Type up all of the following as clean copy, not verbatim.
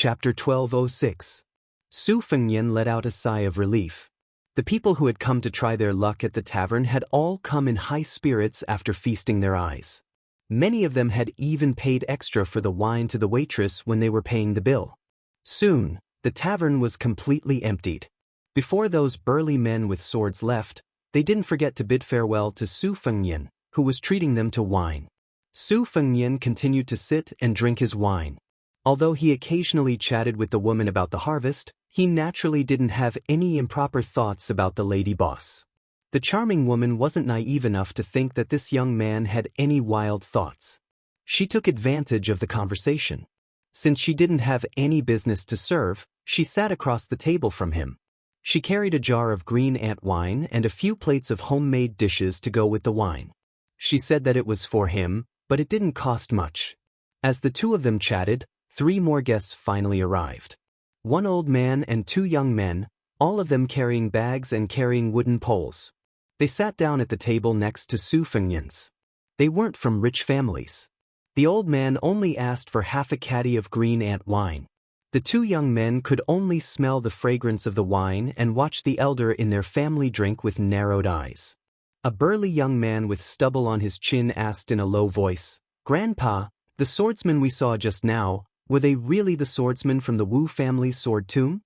Chapter 1206. Su Fengnian let out a sigh of relief. The people who had come to try their luck at the tavern had all come in high spirits after feasting their eyes. Many of them had even paid extra for the wine to the waitress when they were paying the bill. Soon, the tavern was completely emptied. Before those burly men with swords left, they didn't forget to bid farewell to Su Fengnian, who was treating them to wine. Su Fengnian continued to sit and drink his wine. Although he occasionally chatted with the woman about the harvest, he naturally didn't have any improper thoughts about the lady boss. The charming woman wasn't naive enough to think that this young man had any wild thoughts. She took advantage of the conversation. Since she didn't have any business to serve, she sat across the table from him. She carried a jar of green ant wine and a few plates of homemade dishes to go with the wine. She said that it was for him, but it didn't cost much. As the two of them chatted, 3 more guests finally arrived. 1 old man and 2 young men, all of them carrying bags and carrying wooden poles. They sat down at the table next to Su Fengnian's. They weren't from rich families. The old man only asked for half a caddy of green ant wine. The 2 young men could only smell the fragrance of the wine and watch the elder in their family drink with narrowed eyes. A burly young man with stubble on his chin asked in a low voice, "Grandpa, the swordsmen we saw just now, were they really the swordsmen from the Wu family's sword tomb?"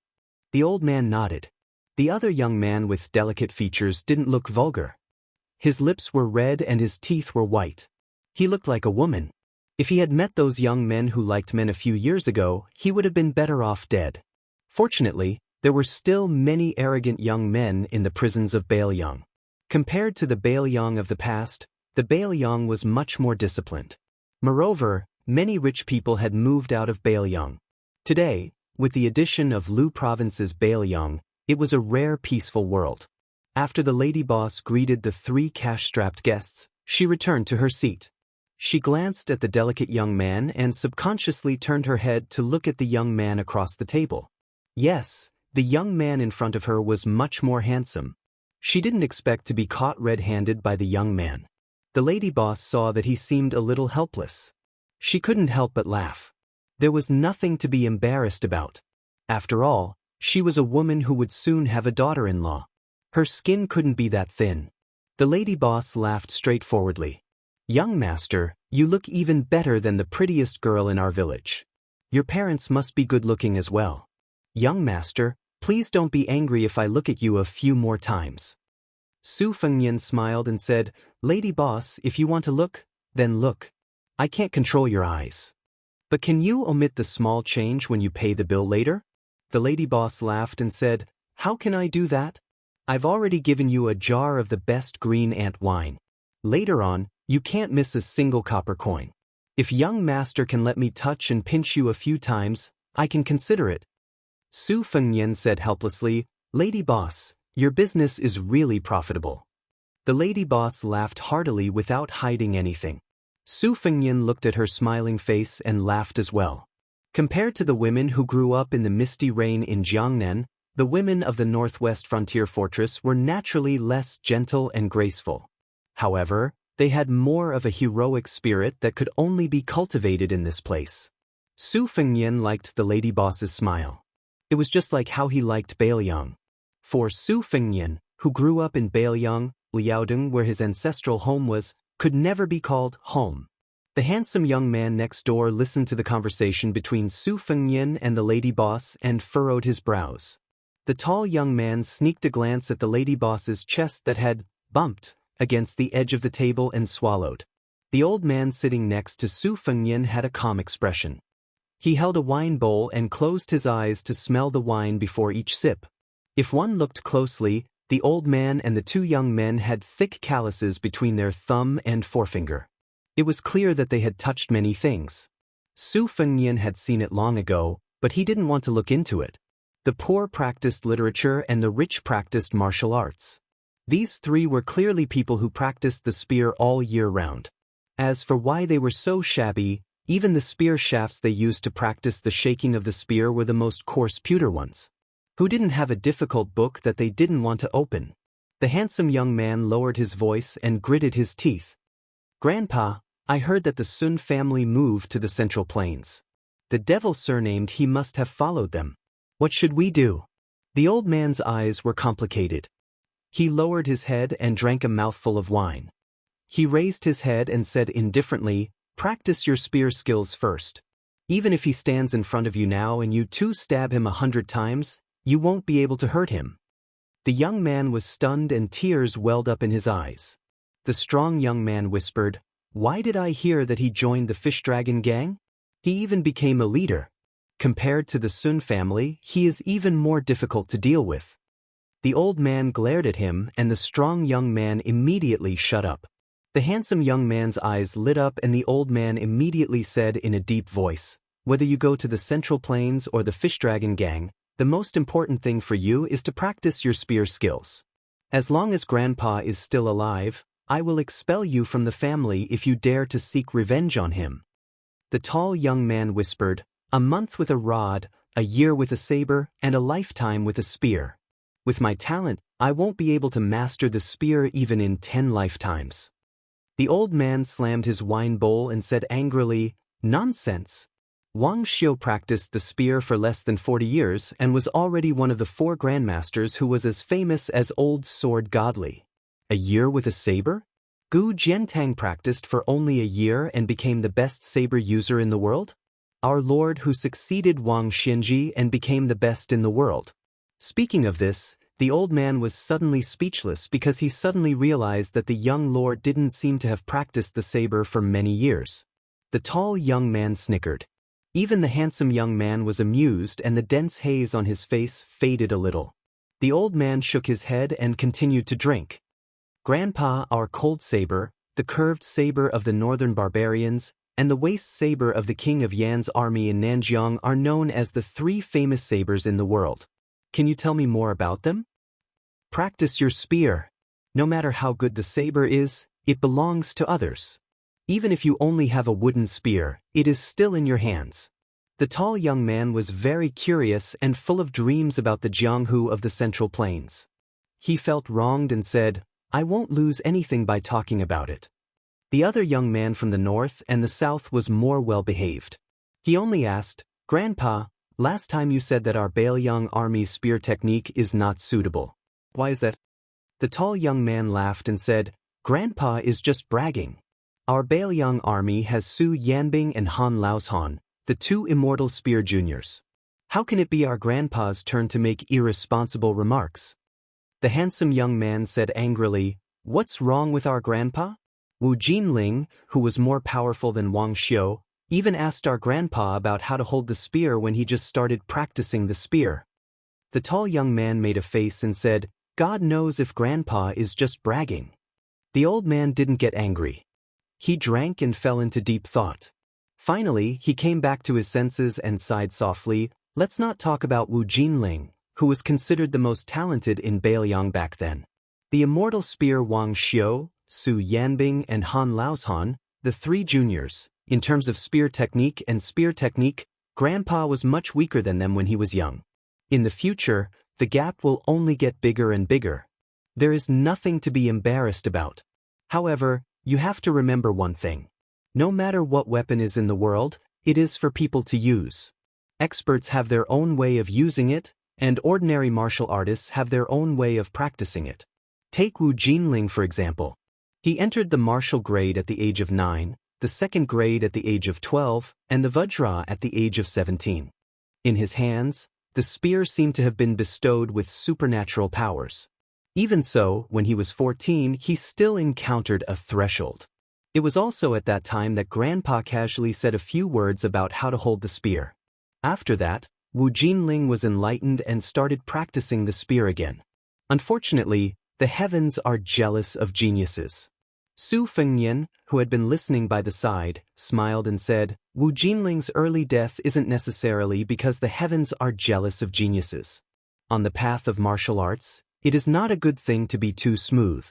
The old man nodded. The other young man with delicate features didn't look vulgar. His lips were red and his teeth were white. He looked like a woman. If he had met those young men who liked men a few years ago, he would have been better off dead. Fortunately, there were still many arrogant young men in the prisons of Bailiang. Compared to the Bailiang of the past, the Bailiang was much more disciplined. Moreover, many rich people had moved out of Bailiang. Today, with the addition of Lu Province's Bailiang, it was a rare peaceful world. After the lady boss greeted the 3 cash-strapped guests, she returned to her seat. She glanced at the delicate young man and subconsciously turned her head to look at the young man across the table. Yes, the young man in front of her was much more handsome. She didn't expect to be caught red-handed by the young man. The lady boss saw that he seemed a little helpless. She couldn't help but laugh. There was nothing to be embarrassed about. After all, she was a woman who would soon have a daughter-in-law. Her skin couldn't be that thin. The lady boss laughed straightforwardly. "Young master, you look even better than the prettiest girl in our village. Your parents must be good-looking as well. Young master, please don't be angry if I look at you a few more times." Su Fengnian smiled and said, "Lady boss, if you want to look, then look. I can't control your eyes. But can you omit the small change when you pay the bill later?" The lady boss laughed and said, "How can I do that? I've already given you a jar of the best green ant wine. Later on, you can't miss a single copper coin. If young master can let me touch and pinch you a few times, I can consider it." Su Fengnian said helplessly, "Lady boss, your business is really profitable." The lady boss laughed heartily without hiding anything. Su Fengnian looked at her smiling face and laughed as well. Compared to the women who grew up in the misty rain in Jiangnan, the women of the northwest frontier fortress were naturally less gentle and graceful. However, they had more of a heroic spirit that could only be cultivated in this place. Su Fengnian liked the lady boss's smile. It was just like how he liked Bailiang. For Su Fengnian, who grew up in Bailiang, Liaodong, where his ancestral home was, could never be called home. The handsome young man next door listened to the conversation between Su Fengnian and the lady boss and furrowed his brows. The tall young man sneaked a glance at the lady boss's chest that had bumped against the edge of the table and swallowed. The old man sitting next to Su Fengnian had a calm expression. He held a wine bowl and closed his eyes to smell the wine before each sip. If one looked closely, the old man and the 2 young men had thick calluses between their thumb and forefinger. It was clear that they had touched many things. Su Fengnian had seen it long ago, but he didn't want to look into it. The poor practiced literature and the rich practiced martial arts. These 3 were clearly people who practiced the spear all year round. As for why they were so shabby, even the spear shafts they used to practice the shaking of the spear were the most coarse pewter ones. Who didn't have a difficult book that they didn't want to open? The handsome young man lowered his voice and gritted his teeth. "Grandpa, I heard that the Sun family moved to the Central Plains. The devil surnamed he must have followed them. What should we do? The old man's eyes were complicated. He lowered his head and drank a mouthful of wine. He raised his head and said indifferently, "Practice your spear skills first. Even if he stands in front of you now and you too stab him 100 times, you won't be able to hurt him." The young man was stunned and tears welled up in his eyes. The strong young man whispered, "Why did I hear that he joined the fish dragon gang? He even became a leader. Compared to the Sun family, he is even more difficult to deal with." The old man glared at him and the strong young man immediately shut up. The handsome young man's eyes lit up and the old man immediately said in a deep voice, "Whether you go to the Central Plains or the Fish Dragon Gang, the most important thing for you is to practice your spear skills. As long as Grandpa is still alive, I will expel you from the family if you dare to seek revenge on him." The tall young man whispered, "A month with a rod, a year with a saber, and a lifetime with a spear. With my talent, I won't be able to master the spear even in 10 lifetimes. The old man slammed his wine bowl and said angrily, "Nonsense. Wang Xiu practiced the spear for less than 40 years and was already one of the 4 grandmasters who was as famous as Old Sword Godly. A year with a saber? Gu Jiantang practiced for only a year and became the best saber user in the world? Our lord who succeeded Wang Xinji and became the best in the world." Speaking of this, the old man was suddenly speechless because he suddenly realized that the young lord didn't seem to have practiced the saber for many years. The tall young man snickered. Even the handsome young man was amused and the dense haze on his face faded a little. The old man shook his head and continued to drink. "Grandpa, our cold saber, the curved saber of the northern barbarians, and the waist saber of the king of Yan's army in Nanjiang are known as the 3 famous sabers in the world. Can you tell me more about them? Practice your spear. No matter how good the saber is, it belongs to others. Even if you only have a wooden spear, it is still in your hands." The tall young man was very curious and full of dreams about the Jianghu of the Central Plains. He felt wronged and said, "I won't lose anything by talking about it." The other young man from the north and the south was more well-behaved. He only asked, "Grandpa, last time you said that our Bailiang army's spear technique is not suitable. Why is that?" The tall young man laughed and said, "Grandpa is just bragging. Our Bailiang army has Su Yanbing and Han Laoshan, the 2 immortal spear juniors. How can it be our grandpa's turn to make irresponsible remarks?" The handsome young man said angrily, "What's wrong with our grandpa? Wu Jinling, who was more powerful than Wang Xiu, even asked our grandpa about how to hold the spear when he just started practicing the spear." The tall young man made a face and said, "God knows if Grandpa is just bragging." The old man didn't get angry. He drank and fell into deep thought. Finally, he came back to his senses and sighed softly, "Let's not talk about Wu Jinling, who was considered the most talented in Bailiang back then. The immortal spear Wang Xiu, Su Yanbing, and Han Laoshan, the 3 juniors. In terms of spear technique, Grandpa was much weaker than them when he was young. In the future, the gap will only get bigger and bigger. There is nothing to be embarrassed about. However, you have to remember one thing. No matter what weapon is in the world, it is for people to use. Experts have their own way of using it, and ordinary martial artists have their own way of practicing it. Take Wu Jinling for example. He entered the martial grade at the age of 9, the 2nd grade at the age of 12, and the Vajra at the age of 17. In his hands, the spear seemed to have been bestowed with supernatural powers. Even so, when he was 14, he still encountered a threshold. It was also at that time that Grandpa casually said a few words about how to hold the spear. After that, Wu Jinling was enlightened and started practicing the spear again. Unfortunately, the heavens are jealous of geniuses. Su Fengnian, who had been listening by the side, smiled and said, "Wu Jinling's early death isn't necessarily because the heavens are jealous of geniuses. On the path of martial arts, it is not a good thing to be too smooth.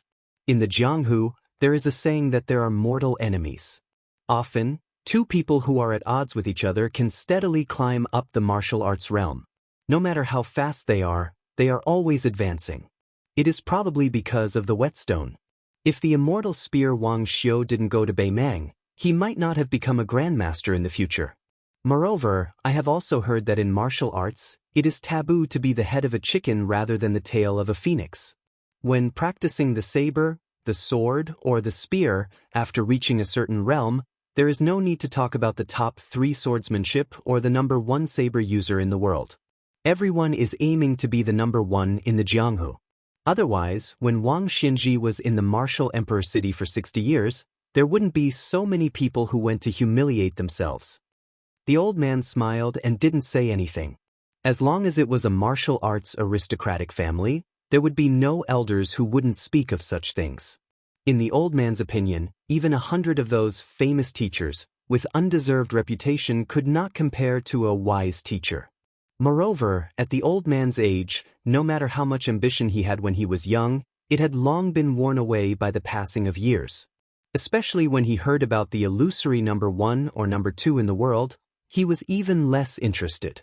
In the Jianghu, there is a saying that there are mortal enemies. Often, 2 people who are at odds with each other can steadily climb up the martial arts realm. No matter how fast they are always advancing. It is probably because of the whetstone. If the immortal spear Wang Xiu didn't go to Beimang, he might not have become a grandmaster in the future. Moreover, I have also heard that in martial arts, it is taboo to be the head of a chicken rather than the tail of a phoenix. When practicing the saber, the sword, or the spear, after reaching a certain realm, there is no need to talk about the top 3 swordsmanship or the number 1 saber user in the world. Everyone is aiming to be the number 1 in the Jianghu. Otherwise, when Wang Xinji was in the martial emperor city for 60 years, there wouldn't be so many people who went to humiliate themselves. The old man smiled and didn't say anything. As long as it was a martial arts aristocratic family, there would be no elders who wouldn't speak of such things. In the old man's opinion, even 100 of those famous teachers, with undeserved reputation, could not compare to a wise teacher. Moreover, at the old man's age, no matter how much ambition he had when he was young, it had long been worn away by the passing of years. Especially when he heard about the illusory number 1 or number 2 in the world, he was even less interested.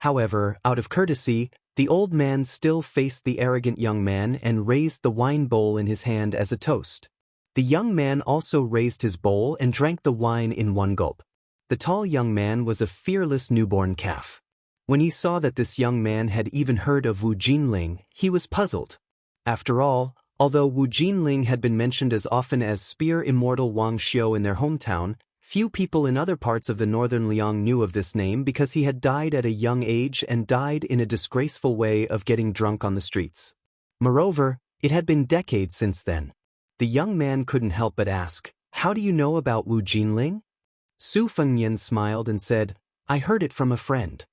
However, out of courtesy, the old man still faced the arrogant young man and raised the wine bowl in his hand as a toast. The young man also raised his bowl and drank the wine in one gulp. The tall young man was a fearless newborn calf. When he saw that this young man had even heard of Wu Jinling, he was puzzled. After all, although Wu Jinling had been mentioned as often as spear immortal Wang Xiu in their hometown, few people in other parts of the northern Liang knew of this name because he had died at a young age and died in a disgraceful way of getting drunk on the streets. Moreover, it had been decades since then. The young man couldn't help but ask, "How do you know about Wu Jinling?" Su Fengnian smiled and said, "I heard it from a friend."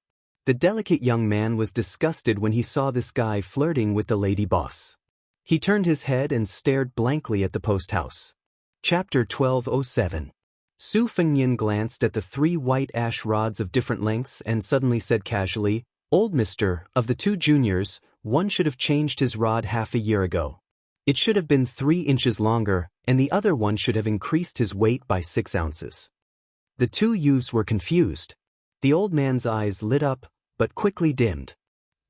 The delicate young man was disgusted when he saw this guy flirting with the lady boss. He turned his head and stared blankly at the post house. Chapter 1207. Su Fengnian glanced at the 3 white ash rods of different lengths and suddenly said casually, "Old mister, of the 2 juniors, one should have changed his rod half a year ago. It should have been 3 inches longer, and the other one should have increased his weight by 6 ounces. The 2 youths were confused. The old man's eyes lit up, but quickly dimmed.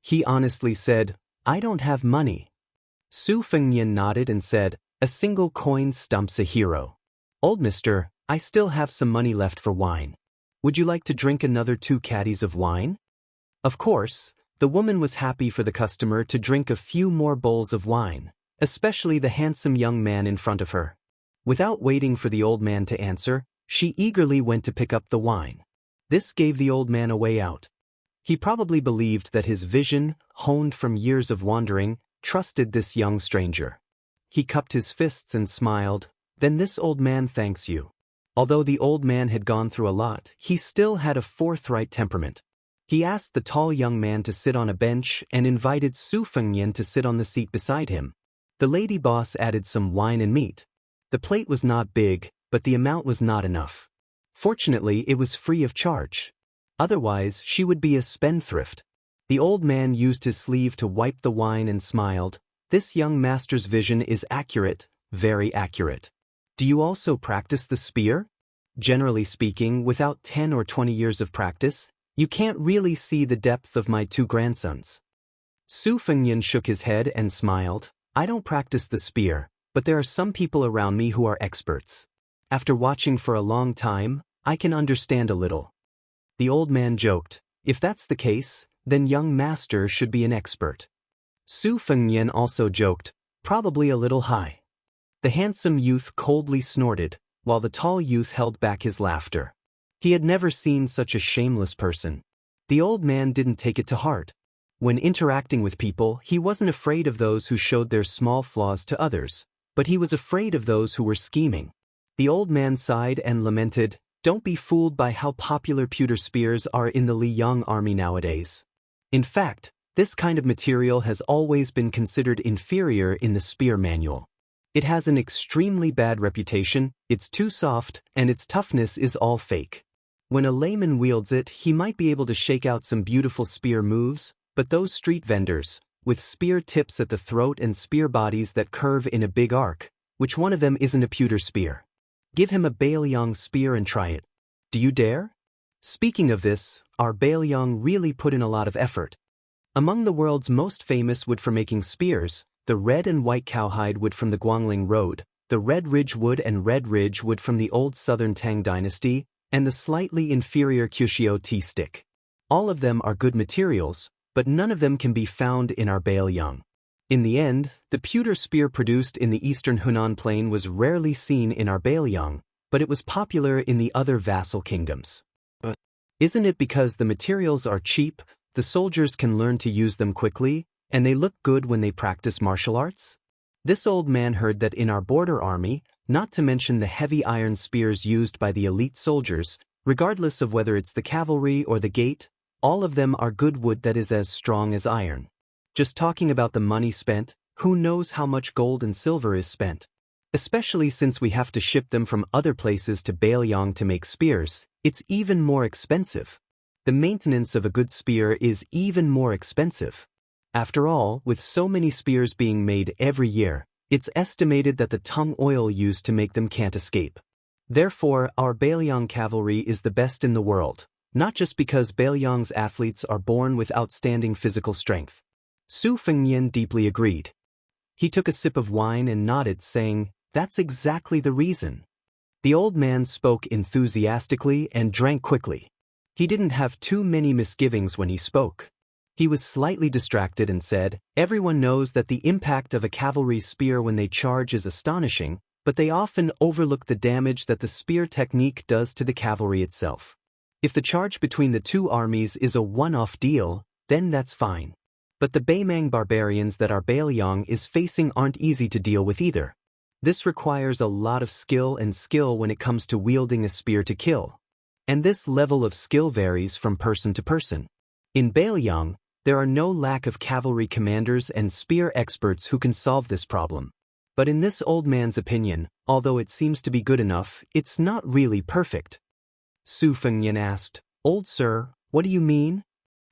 He honestly said, "I don't have money." Su Fengnian nodded and said, "A single coin stumps a hero. Old mister, I still have some money left for wine. Would you like to drink another 2 caddies of wine?" Of course, the woman was happy for the customer to drink a few more bowls of wine, especially the handsome young man in front of her. Without waiting for the old man to answer, she eagerly went to pick up the wine. This gave the old man a way out. He probably believed that his vision, honed from years of wandering, trusted this young stranger. He cupped his fists and smiled, "Then this old man thanks you." Although the old man had gone through a lot, he still had a forthright temperament. He asked the tall young man to sit on a bench and invited Su Fengnian to sit on the seat beside him. The lady boss added some wine and meat. The plate was not big, but the amount was not enough. Fortunately, it was free of charge. Otherwise, she would be a spendthrift. The old man used his sleeve to wipe the wine and smiled. "This young master's vision is accurate, very accurate. Do you also practice the spear? Generally speaking, without 10 or 20 years of practice, you can't really see the depth of my 2 grandsons." Su Fengnian shook his head and smiled. "I don't practice the spear, but there are some people around me who are experts. After watching for a long time, I can understand a little." The old man joked, "If that's the case, then young master should be an expert." Su Fengnian also joked, "Probably a little high." The handsome youth coldly snorted, while the tall youth held back his laughter. He had never seen such a shameless person. The old man didn't take it to heart. When interacting with people, he wasn't afraid of those who showed their small flaws to others, but he was afraid of those who were scheming. The old man sighed and lamented, "Don't be fooled by how popular pewter spears are in the Liang army nowadays. In fact, this kind of material has always been considered inferior in the spear manual. It has an extremely bad reputation, it's too soft, and its toughness is all fake. When a layman wields it, he might be able to shake out some beautiful spear moves, but those street vendors, with spear tips at the throat and spear bodies that curve in a big arc, which one of them isn't a pewter spear? Give him a Bailiang spear and try it. Do you dare?" Speaking of this, our Bailiang really put in a lot of effort. Among the world's most famous wood for making spears, the red and white cowhide wood from the Guangling Road, the red ridge wood and red ridge wood from the old southern Tang dynasty, and the slightly inferior Kyushio tea stick. All of them are good materials, but none of them can be found in our Baelyang. In the end, the pewter spear produced in the eastern Hunan plain was rarely seen in our Baelyang, but it was popular in the other vassal kingdoms. But isn't it because the materials are cheap, the soldiers can learn to use them quickly, and they look good when they practice martial arts? This old man heard that in our border army, not to mention the heavy iron spears used by the elite soldiers, regardless of whether it's the cavalry or the gate, all of them are good wood that is as strong as iron. Just talking about the money spent, who knows how much gold and silver is spent? Especially since we have to ship them from other places to Baelyang to make spears, it's even more expensive. The maintenance of a good spear is even more expensive. After all, with so many spears being made every year, it's estimated that the tung oil used to make them can't escape. Therefore, our Baelyang cavalry is the best in the world, not just because Baelyang's athletes are born with outstanding physical strength. Su Fengnian deeply agreed. He took a sip of wine and nodded, saying, "That's exactly the reason." The old man spoke enthusiastically and drank quickly. He didn't have too many misgivings when he spoke. He was slightly distracted and said, "Everyone knows that the impact of a cavalry spear when they charge is astonishing, but they often overlook the damage that the spear technique does to the cavalry itself. If the charge between the two armies is a one-off deal, then that's fine. But the Baymang barbarians that our Baelyang is facing aren't easy to deal with either. This requires a lot of skill when it comes to wielding a spear to kill. And this level of skill varies from person to person. In Baelyang, there are no lack of cavalry commanders and spear experts who can solve this problem. But in this old man's opinion, although it seems to be good enough, it's not really perfect." Su Fengnian asked, "Old sir, what do you mean?"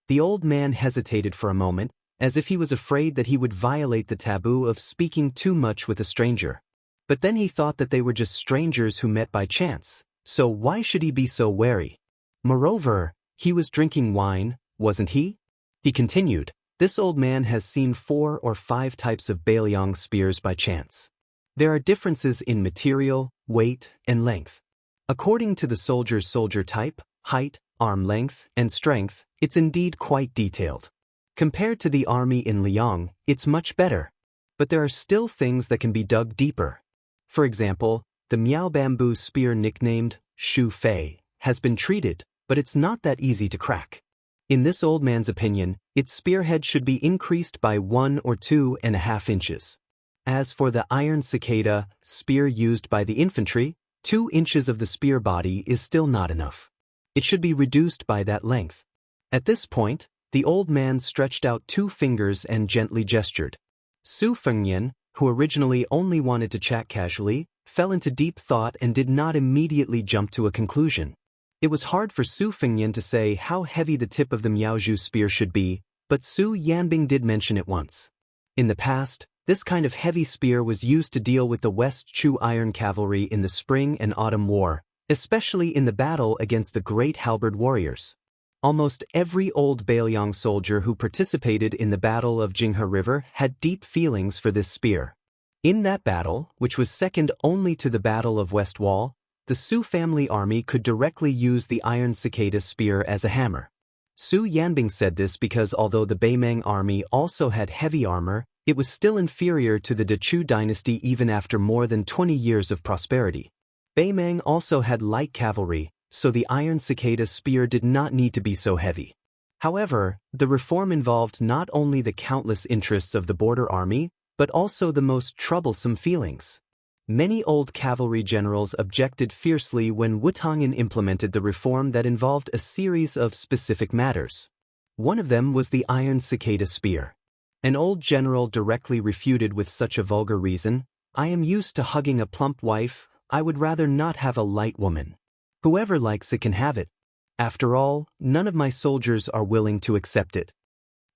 The old man hesitated for a moment, as if he was afraid that he would violate the taboo of speaking too much with a stranger. But then he thought that they were just strangers who met by chance, so why should he be so wary? Moreover, he was drinking wine, wasn't he? He continued, "This old man has seen 4 or 5 types of Baelyang spears by chance. There are differences in material, weight, and length. According to the soldier's soldier type, height, arm length, and strength, it's indeed quite detailed. Compared to the army in Liang, it's much better. But there are still things that can be dug deeper. For example, the Miao bamboo spear nicknamed Shu Fei has been treated, but it's not that easy to crack. In this old man's opinion, its spearhead should be increased by 1 or 2.5 inches. As for the iron cicada spear used by the infantry, 2 inches of the spear body is still not enough. It should be reduced by that length." At this point, the old man stretched out 2 fingers and gently gestured. Su Fengnian, who originally only wanted to chat casually, fell into deep thought and did not immediately jump to a conclusion. It was hard for Su Fengnian to say how heavy the tip of the Miaozhu spear should be, but Su Yanbing did mention it once. In the past, this kind of heavy spear was used to deal with the West Chu Iron Cavalry in the Spring and Autumn War, especially in the battle against the Great Halberd warriors. Almost every old Baelyang soldier who participated in the Battle of Jinghe River had deep feelings for this spear. In that battle, which was second only to the Battle of West Wall, the Su family army could directly use the iron cicada spear as a hammer. Su Yanbing said this because although the Baymang army also had heavy armor, it was still inferior to the Dechu dynasty even after more than 20 years of prosperity. Baymang also had light cavalry, so the iron cicada spear did not need to be so heavy. However, the reform involved not only the countless interests of the border army, but also the most troublesome feelings. Many old cavalry generals objected fiercely when Wutongyan implemented the reform that involved a series of specific matters. One of them was the iron cicada spear. An old general directly refuted with such a vulgar reason, "I am used to hugging a plump wife, I would rather not have a light woman. Whoever likes it can have it. After all, none of my soldiers are willing to accept it."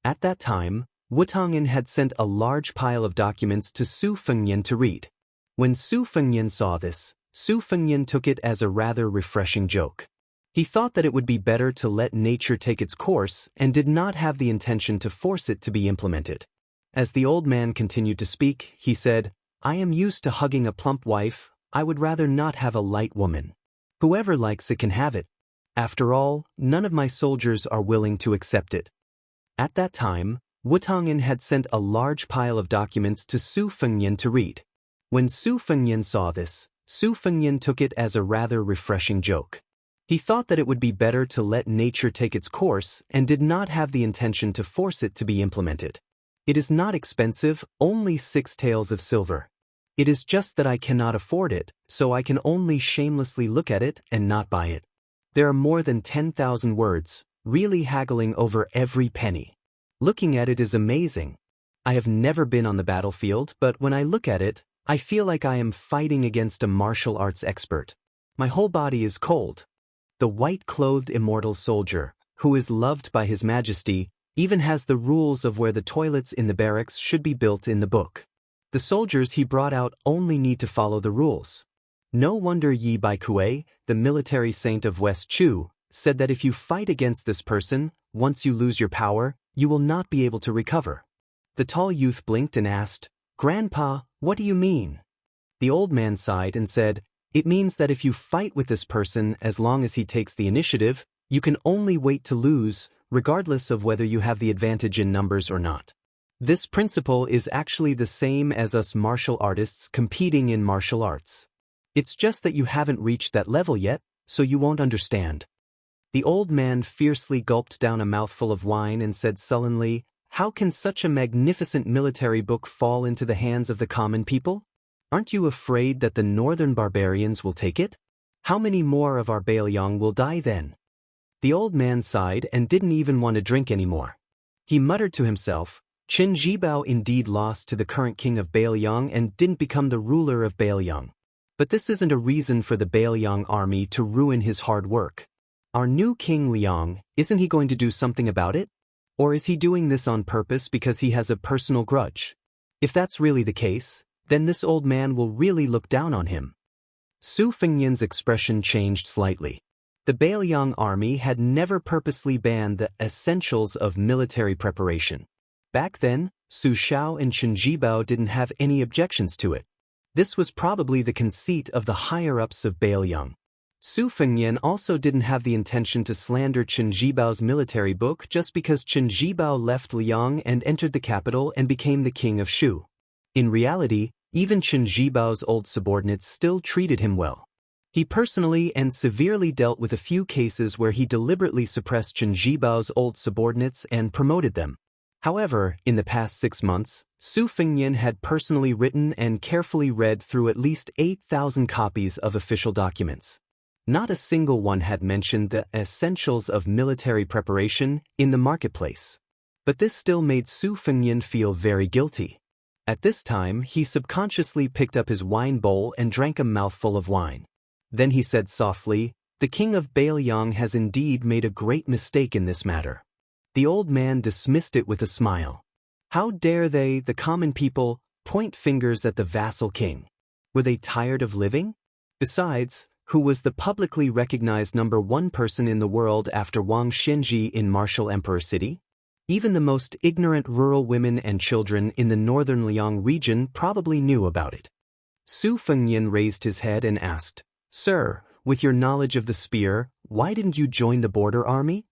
At that time, Wutongyan had sent a large pile of documents to Su Fengnian to read. When Su Fengnian saw this, Su Fengnian took it as a rather refreshing joke. He thought that it would be better to let nature take its course and did not have the intention to force it to be implemented. As the old man continued to speak, he said, "I am used to hugging a plump wife, I would rather not have a light woman. Whoever likes it can have it. After all, none of my soldiers are willing to accept it. At that time, Wutongyan had sent a large pile of documents to Su Fengnian to read. When Su Fengnian saw this, Su Fengnian took it as a rather refreshing joke. He thought that it would be better to let nature take its course and did not have the intention to force it to be implemented. It is not expensive, only 6 taels of silver. It is just that I cannot afford it, so I can only shamelessly look at it and not buy it. There are more than 10,000 words, really haggling over every penny. Looking at it is amazing. I have never been on the battlefield, but when I look at it, I feel like I am fighting against a martial arts expert. My whole body is cold. The white-clothed immortal soldier, who is loved by His Majesty, even has the rules of where the toilets in the barracks should be built in the book. The soldiers he brought out only need to follow the rules. No wonder Yi Baikue, the military saint of West Chu, said that if you fight against this person, once you lose your power, you will not be able to recover. The tall youth blinked and asked, "Grandpa, what do you mean?" The old man sighed and said, "It means that if you fight with this person as long as he takes the initiative, you can only wait to lose, regardless of whether you have the advantage in numbers or not. This principle is actually the same as us martial artists competing in martial arts. It's just that you haven't reached that level yet, so you won't understand." The old man fiercely gulped down a mouthful of wine and said sullenly, "How can such a magnificent military book fall into the hands of the common people? Aren't you afraid that the northern barbarians will take it? How many more of our Bailiang will die then?" The old man sighed and didn't even want to drink anymore. He muttered to himself, "Qin Jibao indeed lost to the current king of Bailiang and didn't become the ruler of Bailiang. But this isn't a reason for the Bailiang army to ruin his hard work. Our new king Liang, isn't he going to do something about it? Or is he doing this on purpose because he has a personal grudge? If that's really the case, then this old man will really look down on him." Su Fengnian's expression changed slightly. The Bailiang army had never purposely banned the essentials of military preparation. Back then, Su Xiao and Qin Jibao didn't have any objections to it. This was probably the conceit of the higher-ups of Bailiang. Su Fengnian also didn't have the intention to slander Qin Jibao's military book just because Qin Jibao left Liang and entered the capital and became the king of Shu. In reality, even Qin Jibao's old subordinates still treated him well. He personally and severely dealt with a few cases where he deliberately suppressed Qin Jibao's old subordinates and promoted them. However, in the past 6 months, Su Fengnian had personally written and carefully read through at least 8,000 copies of official documents. Not a single one had mentioned the essentials of military preparation in the marketplace. But this still made Su Fengnian feel very guilty. At this time, he subconsciously picked up his wine bowl and drank a mouthful of wine. Then he said softly, "The king of Bailiang has indeed made a great mistake in this matter." The old man dismissed it with a smile. How dare they, the common people, point fingers at the vassal king? Were they tired of living? Besides, who was the publicly recognized #1 person in the world after Wang Xinji in Martial Emperor City? Even the most ignorant rural women and children in the northern Liang region probably knew about it. Su Fengnian raised his head and asked, "Sir, with your knowledge of the spear, why didn't you join the border army?"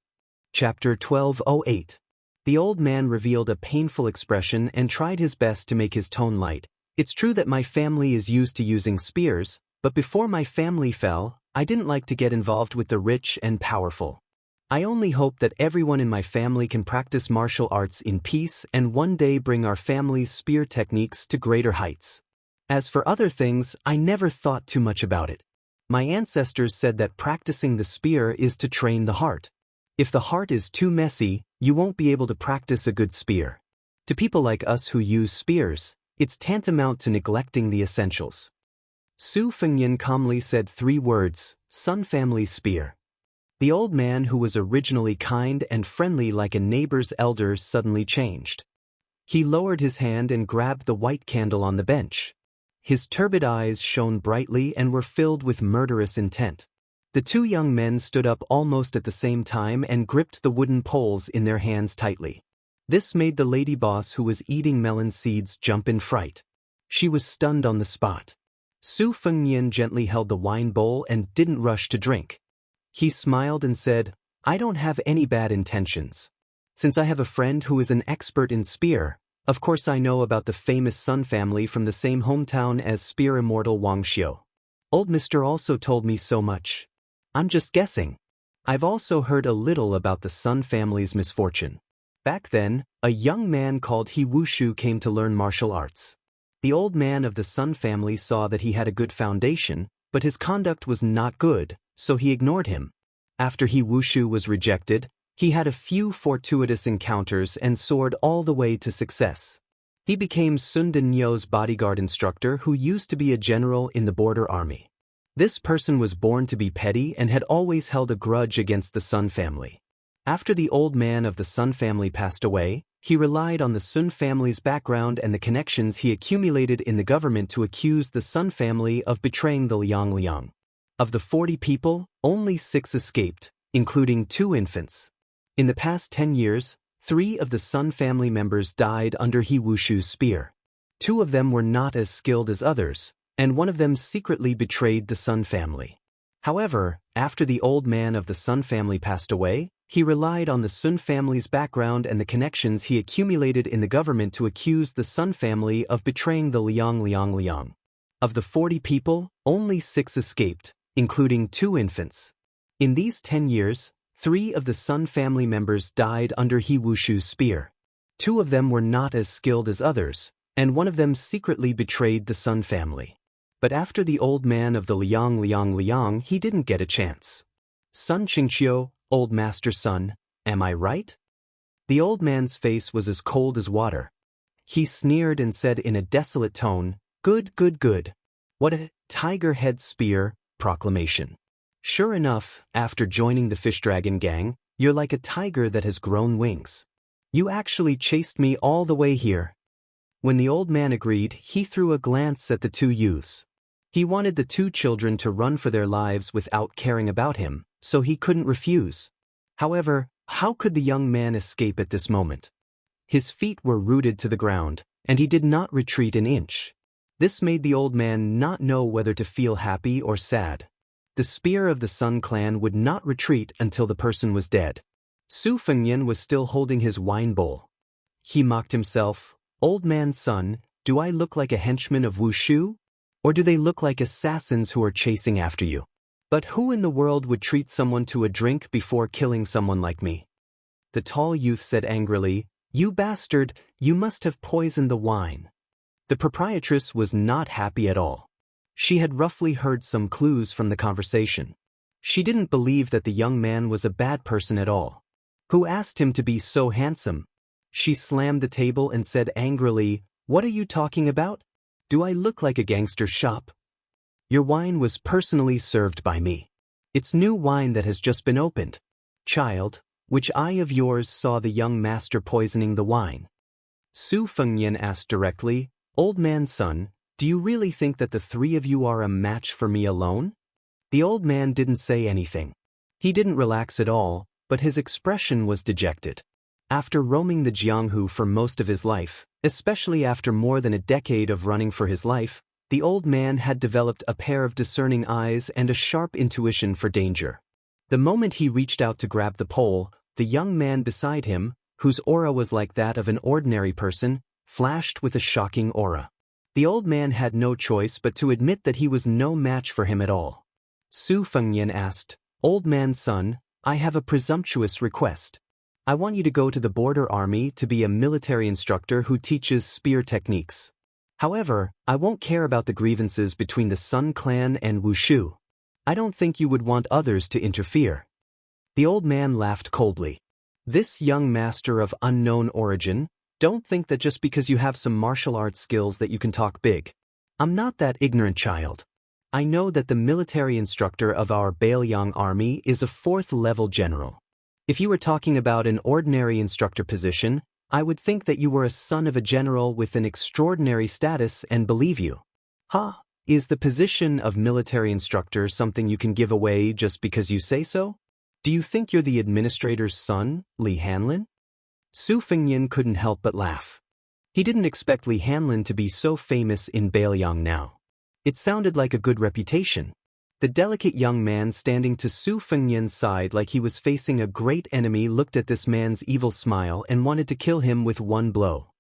Chapter 1208. The old man revealed a painful expression and tried his best to make his tone light. "It's true that my family is used to using spears, but before my family fell, I didn't like to get involved with the rich and powerful. I only hope that everyone in my family can practice martial arts in peace and one day bring our family's spear techniques to greater heights. As for other things, I never thought too much about it. My ancestors said that practicing the spear is to train the heart. If the heart is too messy, you won't be able to practice a good spear. To people like us who use spears, it's tantamount to neglecting the essentials." Su Fengnian calmly said 3 words, "Sun family spear." The old man, who was originally kind and friendly like a neighbor's elder, suddenly changed. He lowered his hand and grabbed the white candle on the bench. His turbid eyes shone brightly and were filled with murderous intent. The 2 young men stood up almost at the same time and gripped the wooden poles in their hands tightly. This made the lady boss who was eating melon seeds jump in fright. She was stunned on the spot. Su Fengnian gently held the wine bowl and didn't rush to drink. He smiled and said, I don't have any bad intentions. Since I have a friend who is an expert in spear, of course I know about the famous Sun family from the same hometown as spear immortal Wang Xiu. Old Mister also told me so much. I'm just guessing. I've also heard a little about the Sun family's misfortune. Back then, a young man called He Wushu came to learn martial arts. The old man of the Sun family saw that he had a good foundation, but his conduct was not good, so he ignored him. After He Wushu was rejected, he had a few fortuitous encounters and soared all the way to success. He became Sun Denyo's bodyguard instructor who used to be a general in the border army. This person was born to be petty and had always held a grudge against the Sun family. After the old man of the Sun family passed away, he relied on the Sun family's background and the connections he accumulated in the government to accuse the Sun family of betraying the Liang. Of the 40 people, only 6 escaped, including 2 infants. In the past 10 years, 3 of the Sun family members died under He Wushu's spear. 2 of them were not as skilled as others, and 1 of them secretly betrayed the Sun family. However, after the old man of the Sun family passed away, he relied on the Sun family's background and the connections he accumulated in the government to accuse the Sun family of betraying the Liang. Of the 40 people, only 6 escaped, including 2 infants. In these 10 years, 3 of the Sun family members died under He Wushu's spear. 2 of them were not as skilled as others, and 1 of them secretly betrayed the Sun family. But after the old man of the Liang, he didn't get a chance. Sun Qingqiu, old master's son, am I right? The old man's face was as cold as water. He sneered and said in a desolate tone, Good. What a tiger head spear proclamation. Sure enough, after joining the fish dragon gang, you're like a tiger that has grown wings. You actually chased me all the way here. When the old man agreed, he threw a glance at the 2 youths. He wanted the 2 children to run for their lives without caring about him, so he couldn't refuse. However, how could the young man escape at this moment? His feet were rooted to the ground, and he did not retreat an inch. This made the old man not know whether to feel happy or sad. The spear of the Sun clan would not retreat until the person was dead. Su Fengnian was still holding his wine bowl. He mocked himself, Old man's son, do I look like a henchman of Wushu? Or do they look like assassins who are chasing after you? But who in the world would treat someone to a drink before killing someone like me? The tall youth said angrily, You bastard, you must have poisoned the wine. The proprietress was not happy at all. She had roughly heard some clues from the conversation. She didn't believe that the young man was a bad person at all. Who asked him to be so handsome? She slammed the table and said angrily, What are you talking about? Do I look like a gangster shop? Your wine was personally served by me. It's new wine that has just been opened. Child, which eye of yours saw the young master poisoning the wine? Su Fengnian asked directly, Old man's son, do you really think that the 3 of you are a match for me alone? The old man didn't say anything. He didn't relax at all, but his expression was dejected. After roaming the Jianghu for most of his life, especially after more than a decade of running for his life, the old man had developed a pair of discerning eyes and a sharp intuition for danger. The moment he reached out to grab the pole, the young man beside him, whose aura was like that of an ordinary person, flashed with a shocking aura. The old man had no choice but to admit that he was no match for him at all. Su Fengnian asked, Old man's son, I have a presumptuous request. I want you to go to the border army to be a military instructor who teaches spear techniques. However, I won't care about the grievances between the Sun clan and Wushu. I don't think you would want others to interfere. The old man laughed coldly. This young master of unknown origin, don't think that just because you have some martial arts skills that you can talk big. I'm not that ignorant child. I know that the military instructor of our Bailiang army is a 4th-level general. If you were talking about an ordinary instructor position, I would think that you were a son of a general with an extraordinary status and believe you. Is the position of military instructor something you can give away just because you say so? Do you think you're the administrator's son, Li Hanlin? Su Fengnian couldn't help but laugh. He didn't expect Li Hanlin to be so famous in Bailiang now. It sounded like a good reputation. The delicate young man standing to Su Fengnian's side like he was facing a great enemy looked at this man's evil smile and wanted to kill him with one blow.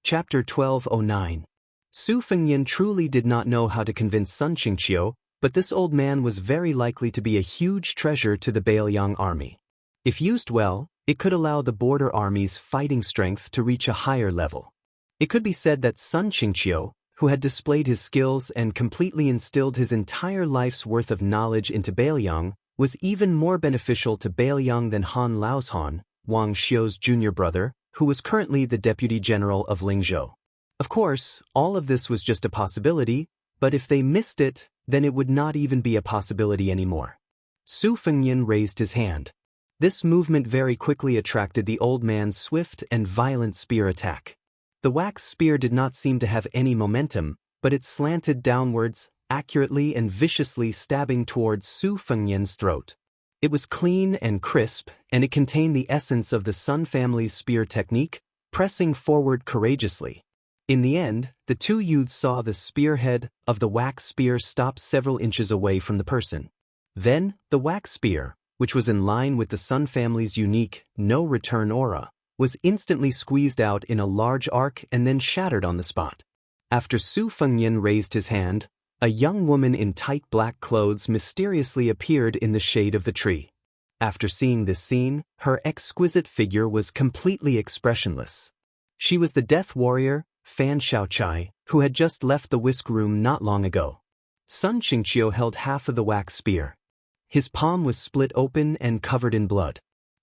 Chapter 1209. Su Fengnian truly did not know how to convince Sun Qingqiu, but this old man was very likely to be a huge treasure to the Bailiang army. If used well, it could allow the border army's fighting strength to reach a higher level. It could be said that Sun Qingqiu, who had displayed his skills and completely instilled his entire life's worth of knowledge into Bailiang, was even more beneficial to Bailiang than Han Laozhan, Wang Xiu's junior brother, who was currently the deputy general of Lingzhou. Of course, all of this was just a possibility, but if they missed it, then it would not even be a possibility anymore. Su Fengnian raised his hand. This movement very quickly attracted the old man's swift and violent spear attack. The wax spear did not seem to have any momentum, but it slanted downwards, accurately and viciously stabbing towards Su Fengnian's throat. It was clean and crisp, and it contained the essence of the Sun family's spear technique, pressing forward courageously. In the end, the two youths saw the spearhead of the wax spear stop several inches away from the person. Then, the wax spear, which was in line with the Sun family's unique, no-return aura, was instantly squeezed out in a large arc and then shattered on the spot. After Su Fengnian raised his hand, a young woman in tight black clothes mysteriously appeared in the shade of the tree. After seeing this scene, her exquisite figure was completely expressionless. She was the death warrior, Fan Xiaochai, who had just left the whisk room not long ago. Sun Qingqiu held half of the wax spear. His palm was split open and covered in blood.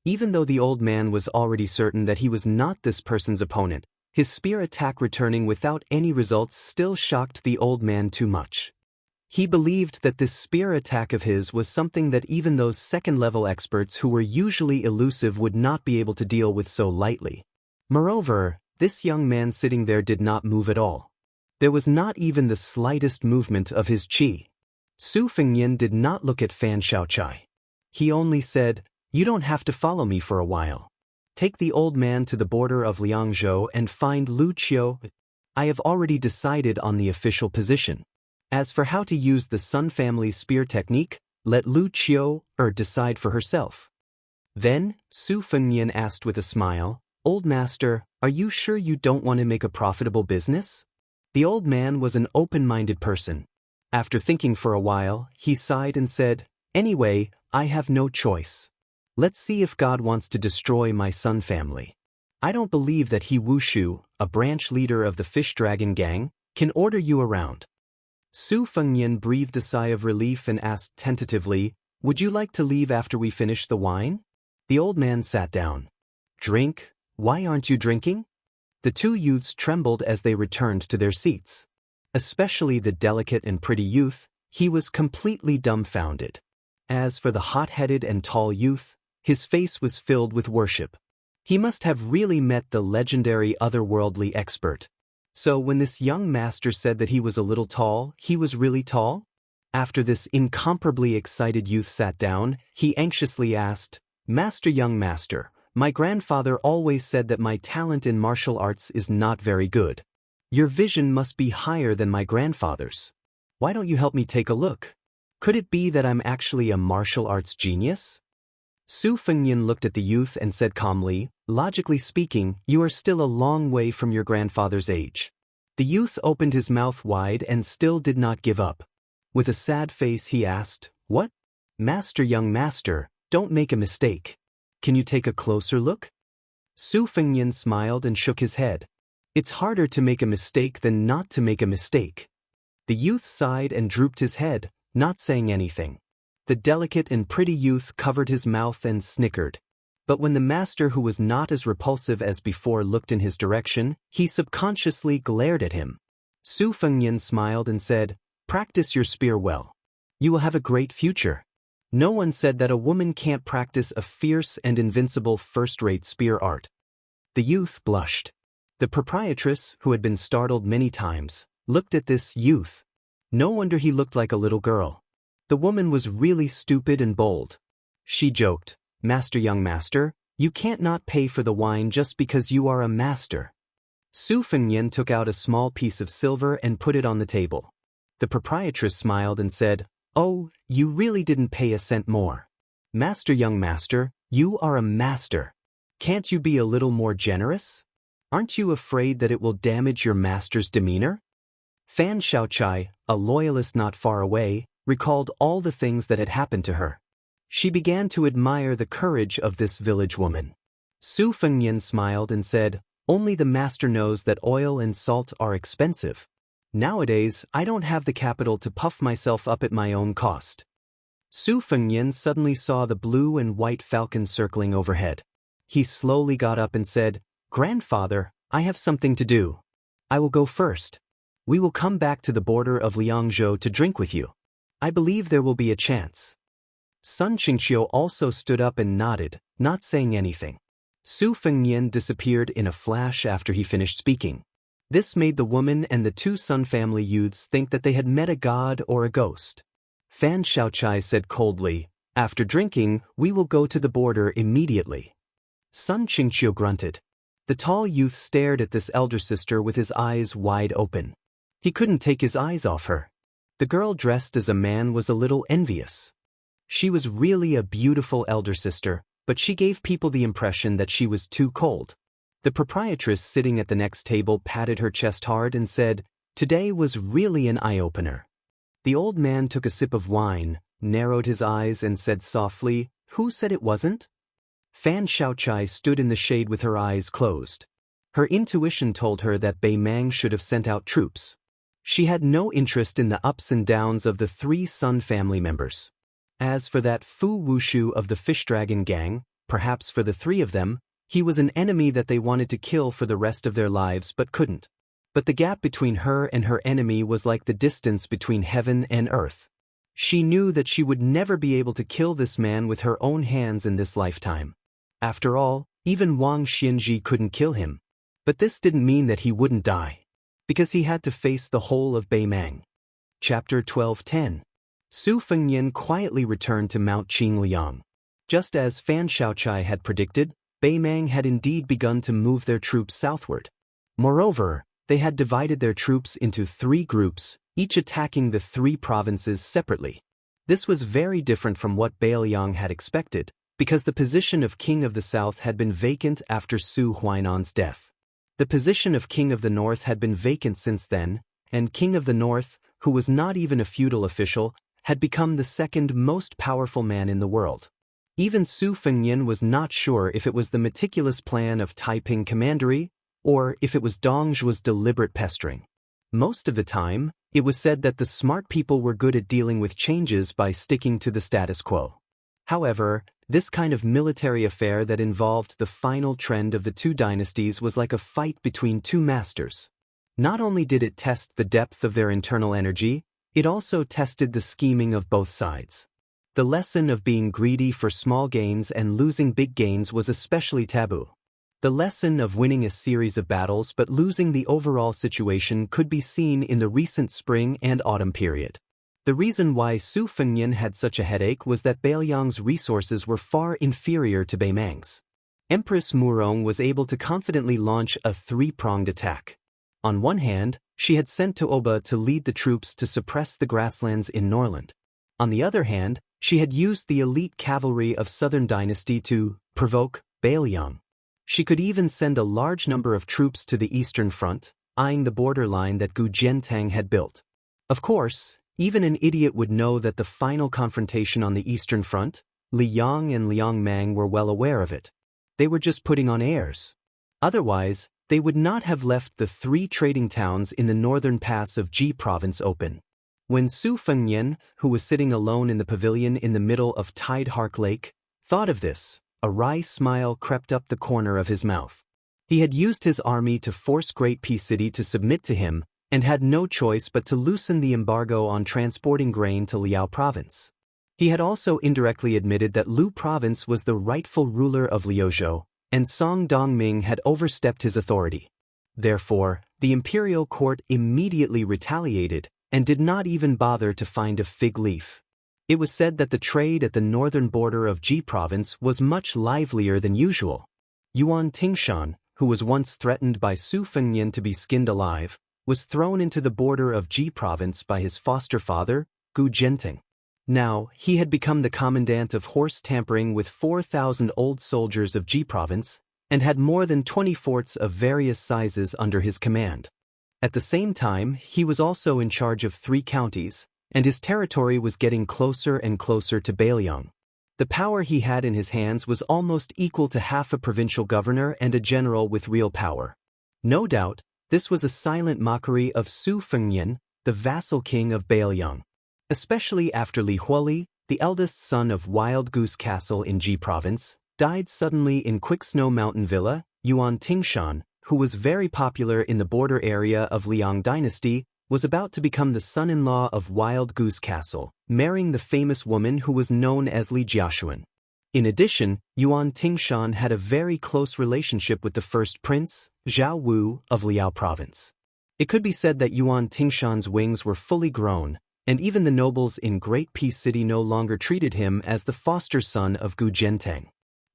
Even though the old man was already certain that he was not this person's opponent, his spear attack returning without any results still shocked the old man too much. He believed that this spear attack of his was something that even those second-level experts who were usually elusive would not be able to deal with so lightly. Moreover, this young man sitting there did not move at all. There was not even the slightest movement of his qi. Su Fengnian did not look at Fan Xiaochai. He only said, "You don't have to follow me for a while. Take the old man to the border of Liangzhou and find Lu Qiu. I have already decided on the official position. As for how to use the Sun family's spear technique, let Lu Qiu decide for herself." Then, Su Fengnian asked with a smile, "Old master, are you sure you don't want to make a profitable business?" The old man was an open-minded person. After thinking for a while, he sighed and said, "Anyway, I have no choice. Let's see if God wants to destroy my Sun family. I don't believe that he Wushu, a branch leader of the Fish Dragon Gang, can order you around." Su Fengnian breathed a sigh of relief and asked tentatively, "Would you like to leave after we finish the wine?" The old man sat down. "Drink? Why aren't you drinking?" The two youths trembled as they returned to their seats. Especially the delicate and pretty youth, he was completely dumbfounded. As for the hot-headed and tall youth, his face was filled with worship. He must have really met the legendary otherworldly expert. So when this young master said that he was a little tall, he was really tall? After this incomparably excited youth sat down, he anxiously asked, Young master, my grandfather always said that my talent in martial arts is not very good. Your vision must be higher than my grandfather's. Why don't you help me take a look? Could it be that I'm actually a martial arts genius?" Su Fengnian looked at the youth and said calmly, "Logically speaking, you are still a long way from your grandfather's age." The youth opened his mouth wide and still did not give up. With a sad face he asked, "What? Young master, don't make a mistake. Can you take a closer look?" Su Fengnian smiled and shook his head. "It's harder to make a mistake than not to make a mistake." The youth sighed and drooped his head, not saying anything. The delicate and pretty youth covered his mouth and snickered. But when the master, who was not as repulsive as before, looked in his direction, he subconsciously glared at him. Su Fengnian smiled and said, "Practice your spear well. You will have a great future." No one said that a woman can't practice a fierce and invincible first-rate spear art. The youth blushed. The proprietress, who had been startled many times, looked at this youth. No wonder he looked like a little girl. The woman was really stupid and bold. She joked, Young master, you can't not pay for the wine just because you are a master." Su Fengnian took out a small piece of silver and put it on the table. The proprietress smiled and said, "Oh, you really didn't pay a cent more. Master, young master, you are a master. Can't you be a little more generous? Aren't you afraid that it will damage your master's demeanor?" Fan Xiaochai, a loyalist not far away, recalled all the things that had happened to her. She began to admire the courage of this village woman. Su Fengnian smiled and said, "Only the master knows that oil and salt are expensive. Nowadays, I don't have the capital to puff myself up at my own cost." Su Fengnian suddenly saw the blue and white falcon circling overhead. He slowly got up and said, "Grandfather, I have something to do. I will go first. We will come back to the border of Liangzhou to drink with you. I believe there will be a chance." Sun Qingqiu also stood up and nodded, not saying anything. Su Fengnian disappeared in a flash after he finished speaking. This made the woman and the two Sun family youths think that they had met a god or a ghost. Fan Xiaochai said coldly, "After drinking, we will go to the border immediately." Sun Qingqiu grunted. The tall youth stared at this elder sister with his eyes wide open. He couldn't take his eyes off her. The girl dressed as a man was a little envious. She was really a beautiful elder sister, but she gave people the impression that she was too cold. The proprietress sitting at the next table patted her chest hard and said, "Today was really an eye-opener." The old man took a sip of wine, narrowed his eyes and said softly, "Who said it wasn't?" Fan Xiaochai stood in the shade with her eyes closed. Her intuition told her that Bei Mang should have sent out troops. She had no interest in the ups and downs of the three Sun family members. As for that Fu Wushu of the Fish Dragon gang, perhaps for the three of them, he was an enemy that they wanted to kill for the rest of their lives but couldn't. But the gap between her and her enemy was like the distance between heaven and earth. She knew that she would never be able to kill this man with her own hands in this lifetime. After all, even Wang Xianji couldn't kill him. But this didn't mean that he wouldn't die, because he had to face the whole of Bei Mang. Chapter 12:10. Su Fengnian quietly returned to Mount Qingliang. Just as Fan Xiaochai had predicted, Bei Mang had indeed begun to move their troops southward. Moreover, they had divided their troops into 3 groups, each attacking the 3 provinces separately. This was very different from what Bailiang had expected, because the position of King of the South had been vacant after Su Huainan's death. The position of King of the North had been vacant since then, and King of the North, who was not even a feudal official, had become the second most powerful man in the world. Even Su Fengnian was not sure if it was the meticulous plan of Taiping Commandery, or if it was Dongzhuo's deliberate pestering. Most of the time, it was said that the smart people were good at dealing with changes by sticking to the status quo. However, this kind of military affair that involved the final trend of the 2 dynasties was like a fight between 2 masters. Not only did it test the depth of their internal energy, it also tested the scheming of both sides. The lesson of being greedy for small gains and losing big gains was especially taboo. The lesson of winning a series of battles but losing the overall situation could be seen in the recent spring and autumn period. The reason why Su Fengnian had such a headache was that Bailiang's resources were far inferior to Bei Mang's. Empress Murong was able to confidently launch a 3-pronged attack. On one hand, she had sent to Oba to lead the troops to suppress the grasslands in Norland. On the other hand, she had used the elite cavalry of Southern Dynasty to provoke Bailiang. She could even send a large number of troops to the Eastern Front, eyeing the borderline that Gu Jiantang had built. Of course, even an idiot would know that the final confrontation on the Eastern Front, Li Yang and Liang Mang were well aware of it. They were just putting on airs. Otherwise, they would not have left the 3 trading towns in the northern pass of Ji province open. When Su Fengnian, who was sitting alone in the pavilion in the middle of Tide Hark Lake, thought of this, a wry smile crept up the corner of his mouth. He had used his army to force Great Peace City to submit to him, and had no choice but to loosen the embargo on transporting grain to Liao province. He had also indirectly admitted that Lu province was the rightful ruler of Liuzhou, and Song Dongming had overstepped his authority. Therefore, the imperial court immediately retaliated, and did not even bother to find a fig leaf. It was said that the trade at the northern border of Ji province was much livelier than usual. Yuan Tingshan, who was once threatened by Su Fengnian to be skinned alive, was thrown into the border of Ji province by his foster father, Gu Genting. Now, he had become the commandant of horse tampering with 4,000 old soldiers of Ji province, and had more than 20 forts of various sizes under his command. At the same time, he was also in charge of 3 counties, and his territory was getting closer and closer to Bailiang. The power he had in his hands was almost equal to half a provincial governor and a general with real power. No doubt, this was a silent mockery of Su Fengnian, the vassal king of Bailiang. Especially after Li Huoli, the eldest son of Wild Goose Castle in Ji province, died suddenly in Quick Snow Mountain Villa, Yuan Tingshan, who was very popular in the border area of Liang dynasty, was about to become the son-in-law of Wild Goose Castle, marrying the famous woman who was known as Li Jiaxuan. In addition, Yuan Tingshan had a very close relationship with the first prince, Zhao Wu, of Liao province. It could be said that Yuan Tingshan's wings were fully grown, and even the nobles in Great Peace City no longer treated him as the foster son of Gu Genteng.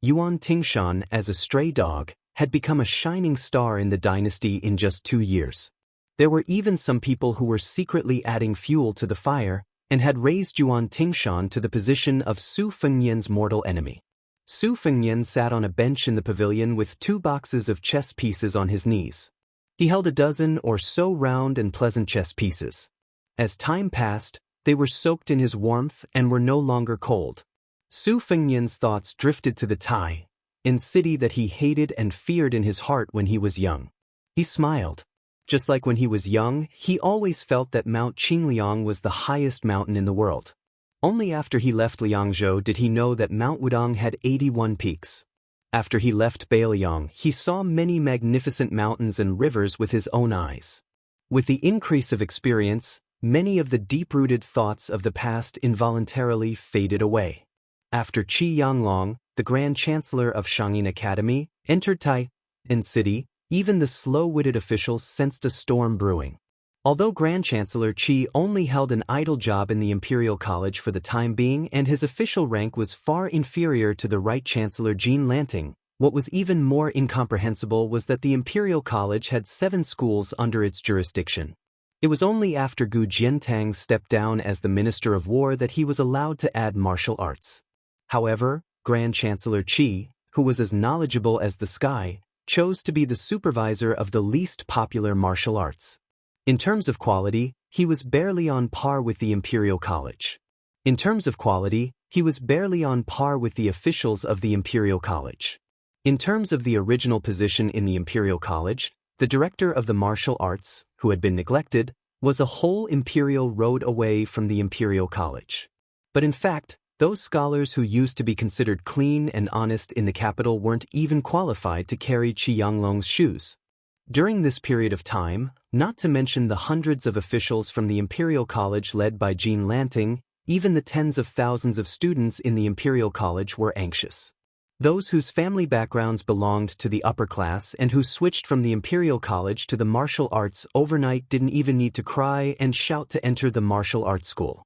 Yuan Tingshan, as a stray dog, had become a shining star in the dynasty in just 2 years. There were even some people who were secretly adding fuel to the fire, and had raised Yuan Tingshan to the position of Su Fengnian's mortal enemy. Su Fengnian sat on a bench in the pavilion with 2 boxes of chess pieces on his knees. He held a dozen or so round and pleasant chess pieces. As time passed, they were soaked in his warmth and were no longer cold. Su Fengnian's thoughts drifted to the Tai, in city that he hated and feared in his heart when he was young. He smiled. Just like when he was young, he always felt that Mount Qingliang was the highest mountain in the world. Only after he left Liangzhou did he know that Mount Wudong had 81 peaks. After he left Bailiang, he saw many magnificent mountains and rivers with his own eyes. With the increase of experience, many of the deep-rooted thoughts of the past involuntarily faded away. After Qi Yanglong, the Grand Chancellor of Shangyin Academy, entered Tai'an City, even the slow-witted officials sensed a storm brewing. Although Grand Chancellor Qi only held an idle job in the Imperial College for the time being and his official rank was far inferior to the Right Chancellor Jean Lanting, what was even more incomprehensible was that the Imperial College had 7 schools under its jurisdiction. It was only after Gu Jiantang stepped down as the Minister of War that he was allowed to add martial arts. However, Grand Chancellor Qi, who was as knowledgeable as the sky, chose to be the supervisor of the least popular martial arts. In terms of quality, he was barely on par with the Imperial College. In terms of quality, he was barely on par with the officials of the Imperial College. In terms of the original position in the Imperial College, the director of the martial arts, who had been neglected, was a whole imperial road away from the Imperial College. But in fact, those scholars who used to be considered clean and honest in the capital weren't even qualified to carry Qi Yanglong's shoes. During this period of time, not to mention the hundreds of officials from the Imperial College led by Jean Lanting, even the tens of thousands of students in the Imperial College were anxious. Those whose family backgrounds belonged to the upper class and who switched from the Imperial College to the martial arts overnight didn't even need to cry and shout to enter the martial arts school.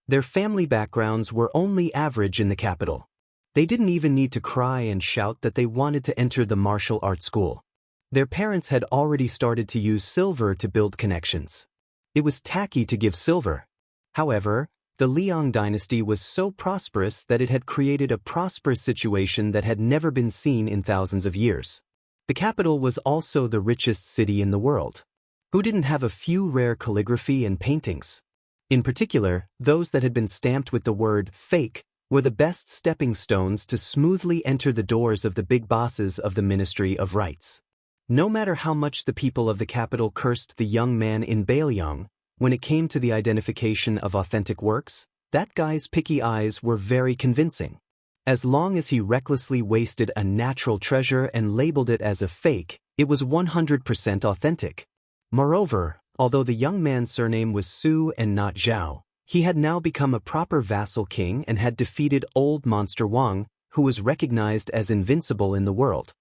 Their family backgrounds were only average in the capital. They didn't even need to cry and shout that they wanted to enter the martial arts school. Their parents had already started to use silver to build connections. It was tacky to give silver. However, the Liang dynasty was so prosperous that it had created a prosperous situation that had never been seen in thousands of years. The capital was also the richest city in the world. Who didn't have a few rare calligraphy and paintings? In particular, those that had been stamped with the word fake were the best stepping stones to smoothly enter the doors of the big bosses of the Ministry of Rights. No matter how much the people of the capital cursed the young man in Bailiang, when it came to the identification of authentic works, that guy's picky eyes were very convincing. As long as he recklessly wasted a natural treasure and labeled it as a fake, it was 100% authentic. Moreover, although the young man's surname was Su and not Zhao, he had now become a proper vassal king and had defeated old monster Wang, who was recognized as invincible in the world.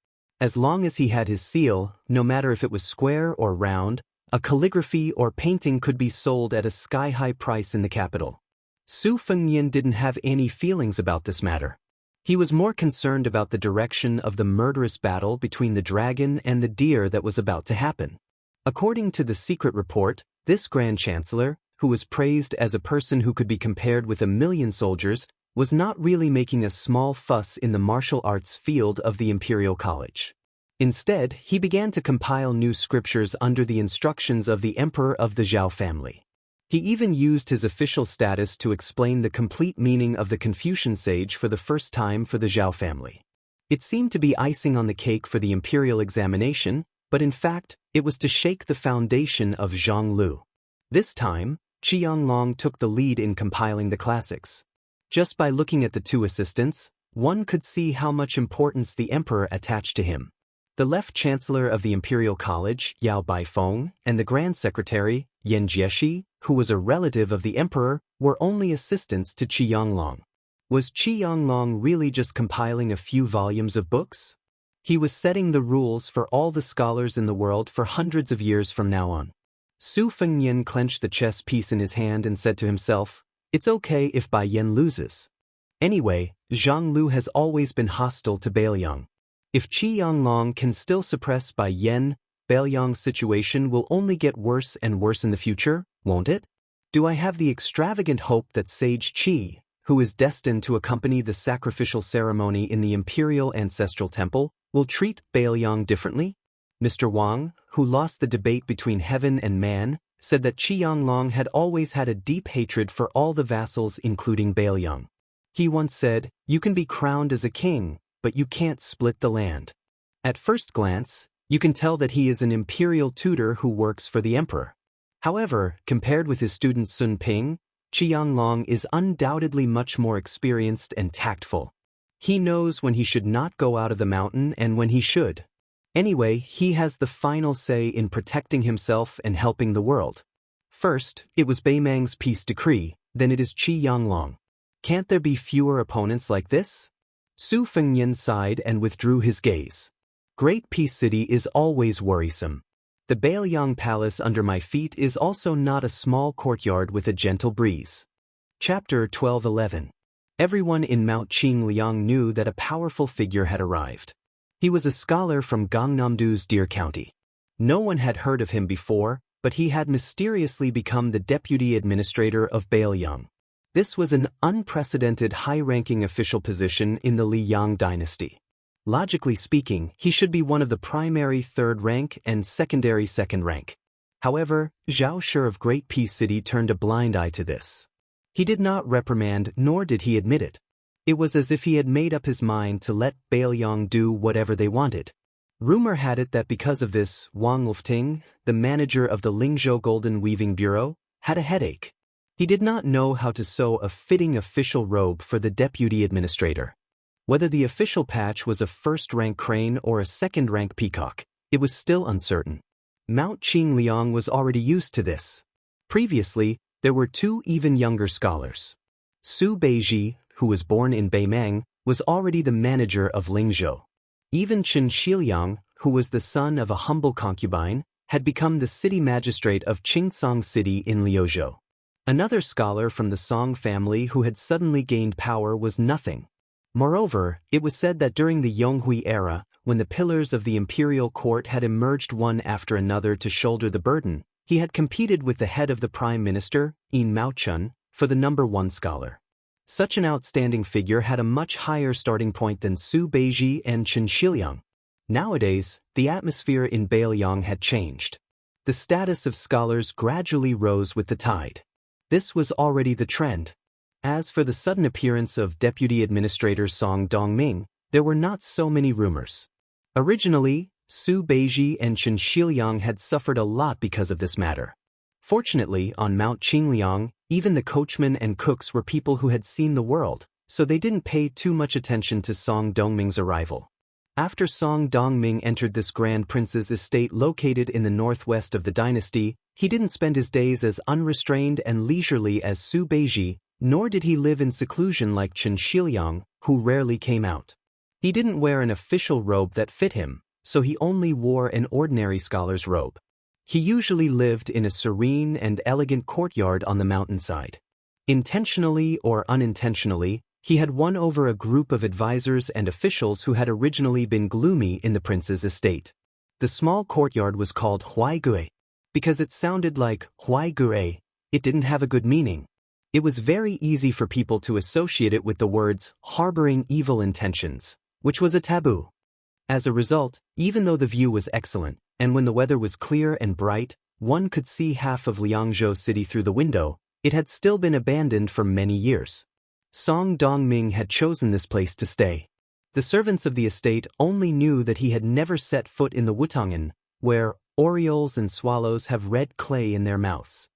As long as he had his seal, no matter if it was square or round, a calligraphy or painting could be sold at a sky-high price in the capital. Su Fengnian didn't have any feelings about this matter. He was more concerned about the direction of the murderous battle between the dragon and the deer that was about to happen. According to the secret report, this Grand Chancellor, who was praised as a person who could be compared with 1,000,000 soldiers, was not really making a small fuss in the martial arts field of the Imperial College. Instead, he began to compile new scriptures under the instructions of the Emperor of the Zhao family. He even used his official status to explain the complete meaning of the Confucian sage for the first time for the Zhao family. It seemed to be icing on the cake for the imperial examination, but in fact, it was to shake the foundation of Zhonglu. This time, Qianglong took the lead in compiling the classics. Just by looking at the two assistants, one could see how much importance the emperor attached to him. The left chancellor of the Imperial College, Yao Baifeng, and the Grand Secretary, Yan Jieshi, who was a relative of the emperor, were only assistants to Qianglong. Was Qianglong really just compiling a few volumes of books? He was setting the rules for all the scholars in the world for hundreds of years from now on. Su Fengnian clenched the chess piece in his hand and said to himself, "It's okay if Bai Yan loses. Anyway, Zhonglu has always been hostile to Bailiang. If Qianglong can still suppress Bai Yan, Bailiang's situation will only get worse and worse in the future, won't it? Do I have the extravagant hope that Sage Qi, who is destined to accompany the sacrificial ceremony in the Imperial Ancestral Temple, will treat Bailiang differently?" Mr. Wang, who lost the debate between heaven and man, said that Qianglong had always had a deep hatred for all the vassals including Bailiang. He once said, "You can be crowned as a king, but you can't split the land." At first glance, you can tell that he is an imperial tutor who works for the emperor. However, compared with his student Sun Ping, Qianglong is undoubtedly much more experienced and tactful. He knows when he should not go out of the mountain and when he should. Anyway, he has the final say in protecting himself and helping the world. First, it was Baimang's peace decree, then it is Qianglong. Can't there be fewer opponents like this? Su Fengnian sighed and withdrew his gaze. Great Peace City is always worrisome. The Bailiang Palace under my feet is also not a small courtyard with a gentle breeze. Chapter 12:11. Everyone in Mount Qingliang knew that a powerful figure had arrived. He was a scholar from Gangnam-do's Deer County. No one had heard of him before, but he had mysteriously become the deputy administrator of Bailiang. This was an unprecedented high-ranking official position in the Liang dynasty. Logically speaking, he should be one of the primary third rank and secondary second rank. However, Zhao Shi of Great Peace City turned a blind eye to this. He did not reprimand nor did he admit it. It was as if he had made up his mind to let Bailiang do whatever they wanted. Rumor had it that because of this, Wang Lufting, the manager of the Lingzhou Golden Weaving Bureau, had a headache. He did not know how to sew a fitting official robe for the deputy administrator. Whether the official patch was a first-rank crane or a second-rank peacock, it was still uncertain. Mount Qingliang was already used to this. Previously, there were two even younger scholars. Su Beiji, who was born in Baimang, was already the manager of Lingzhou. Even Chen Xiliang, who was the son of a humble concubine, had become the city magistrate of Qingsong City in Liuzhou. Another scholar from the Song family who had suddenly gained power was nothing. Moreover, it was said that during the Yonghui era, when the pillars of the imperial court had emerged one after another to shoulder the burden, he had competed with the head of the prime minister, Yin Maochun, for the number one scholar. Such an outstanding figure had a much higher starting point than Su Beiji and Chen Xiliang. Nowadays, the atmosphere in Bailiang had changed. The status of scholars gradually rose with the tide. This was already the trend. As for the sudden appearance of Deputy Administrator Song Dongming, there were not so many rumors. Originally, Su Beiji and Chen Xiliang had suffered a lot because of this matter. Fortunately, on Mount Qingliang, even the coachmen and cooks were people who had seen the world, so they didn't pay too much attention to Song Dongming's arrival. After Song Dongming entered this grand prince's estate located in the northwest of the dynasty, he didn't spend his days as unrestrained and leisurely as Su Beiji, nor did he live in seclusion like Chen Xiliang, who rarely came out. He didn't wear an official robe that fit him, so he only wore an ordinary scholar's robe. He usually lived in a serene and elegant courtyard on the mountainside. Intentionally or unintentionally, he had won over a group of advisors and officials who had originally been gloomy in the prince's estate. The small courtyard was called Huaigui, Because it sounded like Huai Gure, it didn't have a good meaning. It was very easy for people to associate it with the words harboring evil intentions, which was a taboo. As a result, even though the view was excellent, and when the weather was clear and bright, one could see half of Liangzhou city through the window, it had still been abandoned for many years. Song Dongming had chosen this place to stay. The servants of the estate only knew that he had never set foot in the Wutongan, where orioles and swallows have red clay in their mouths.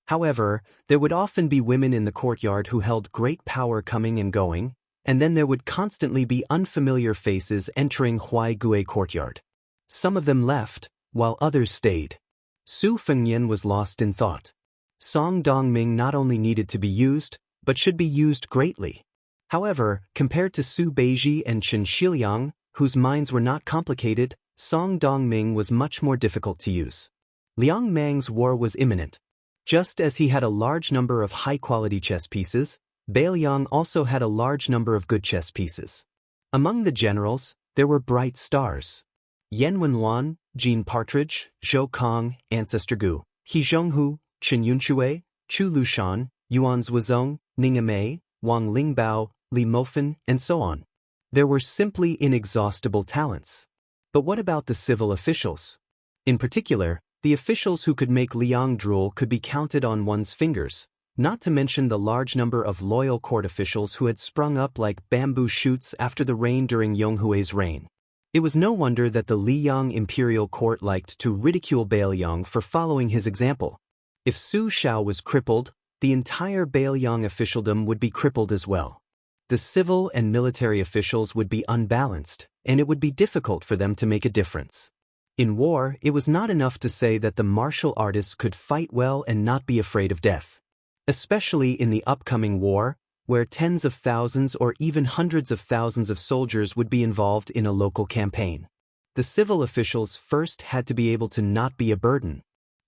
However, there would often be women in the courtyard who held great power coming and going, and then there would constantly be unfamiliar faces entering Huai Gue courtyard. Some of them left, while others stayed. Su Fengnian was lost in thought. Song Dongming not only needed to be used, but should be used greatly. However, compared to Su Beiji and Chen Shiliang, whose minds were not complicated, Song Dongming was much more difficult to use. Liang Mang's war was imminent. Just as he had a large number of high-quality chess pieces, Beiliang also had a large number of good chess pieces. Among the generals, there were bright stars. Yan Wenluan, Jean Partridge, Zhou Kong, Ancestor Gu, He Zhonghu, Chen Yunxue, Chu Lushan, Yuan Zhuozong, Ning Amei, Wang Lingbao, Li Mofen, and so on. There were simply inexhaustible talents. But what about the civil officials? In particular, the officials who could make Liang drool could be counted on one's fingers, not to mention the large number of loyal court officials who had sprung up like bamboo shoots after the rain during Yonghui's reign. It was no wonder that the Liyang imperial court liked to ridicule Beiliang for following his example. If Su Shao was crippled, the entire Beiliang officialdom would be crippled as well. The civil and military officials would be unbalanced, and it would be difficult for them to make a difference. In war, it was not enough to say that the martial artists could fight well and not be afraid of death. Especially in the upcoming war, where tens of thousands or even hundreds of thousands of soldiers would be involved in a local campaign. The civil officials first had to be able to not be a burden.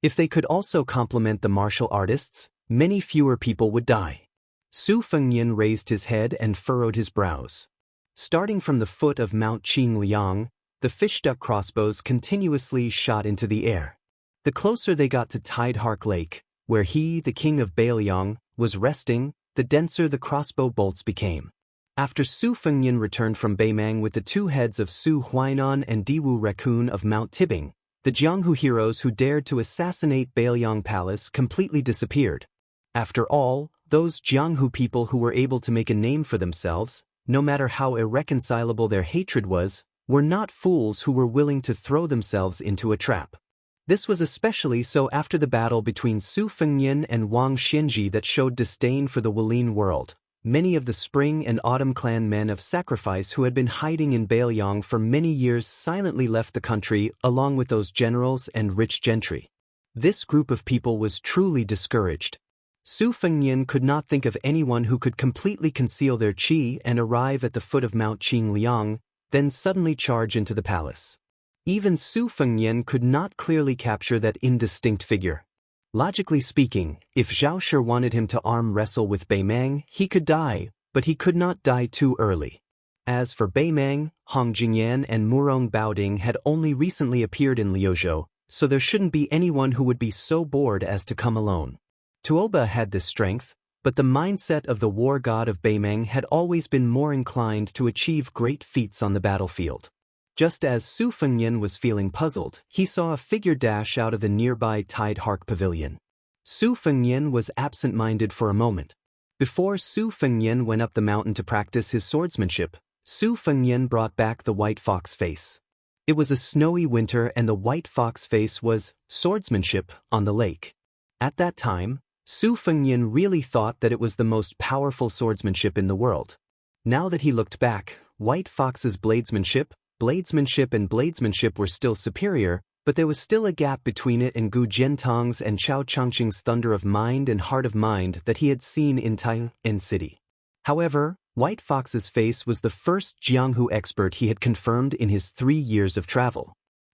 If they could also complement the martial artists, many fewer people would die. Su Fengnian raised his head and furrowed his brows. Starting from the foot of Mount Qingliang, the fish-duck crossbows continuously shot into the air. The closer they got to Tidehark Lake, where he, the king of Beiliang, was resting, the denser the crossbow bolts became. After Su Fengnian returned from Beimang with the two heads of Su Huainan and Diwu Raccoon of Mount Tibing, the Jianghu heroes who dared to assassinate Beiliang Palace completely disappeared. After all, those Jianghu people who were able to make a name for themselves, no matter how irreconcilable their hatred was, were not fools who were willing to throw themselves into a trap. This was especially so after the battle between Su Fengnian and Wang Xianji that showed disdain for the Wolin world. Many of the Spring and Autumn clan men of sacrifice who had been hiding in Beiliang for many years silently left the country along with those generals and rich gentry. This group of people was truly discouraged. Su Fengnian could not think of anyone who could completely conceal their qi and arrive at the foot of Mount Qingliang, then suddenly charge into the palace. Even Su Fengnian could not clearly capture that indistinct figure. Logically speaking, if Zhao Shi wanted him to arm wrestle with Beimang, he could die, but he could not die too early. As for Beimang, Hong Jingyan and Murong Baoding had only recently appeared in Liuzhou, so there shouldn't be anyone who would be so bored as to come alone. Tuoba had this strength, but the mindset of the war god of Beimang had always been more inclined to achieve great feats on the battlefield. Just as Su Fengnian was feeling puzzled, he saw a figure dash out of the nearby Tidehark Pavilion. Su Fengnian was absent-minded for a moment. Before Su Fengnian went up the mountain to practice his swordsmanship, Su Fengnian brought back the white fox face. It was a snowy winter and the white fox face was swordsmanship on the lake. At that time, Su Fengnian really thought that it was the most powerful swordsmanship in the world. Now that he looked back, White Fox's bladesmanship and bladesmanship were still superior, but there was still a gap between it and Gu Jiantong's and Chao Changqing's thunder of mind and heart of mind that he had seen in Tainan City. However, White Fox's face was the first Jianghu expert he had confirmed in his 3 years of travel.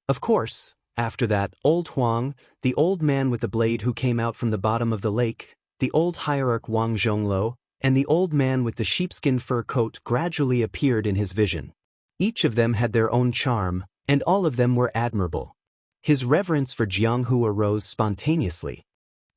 Of course, after that, Old Huang, the old man with the blade who came out from the bottom of the lake, the old hierarch Wang Zhonglo, and the old man with the sheepskin fur coat gradually appeared in his vision. Each of them had their own charm, and all of them were admirable. His reverence for Jianghu arose spontaneously.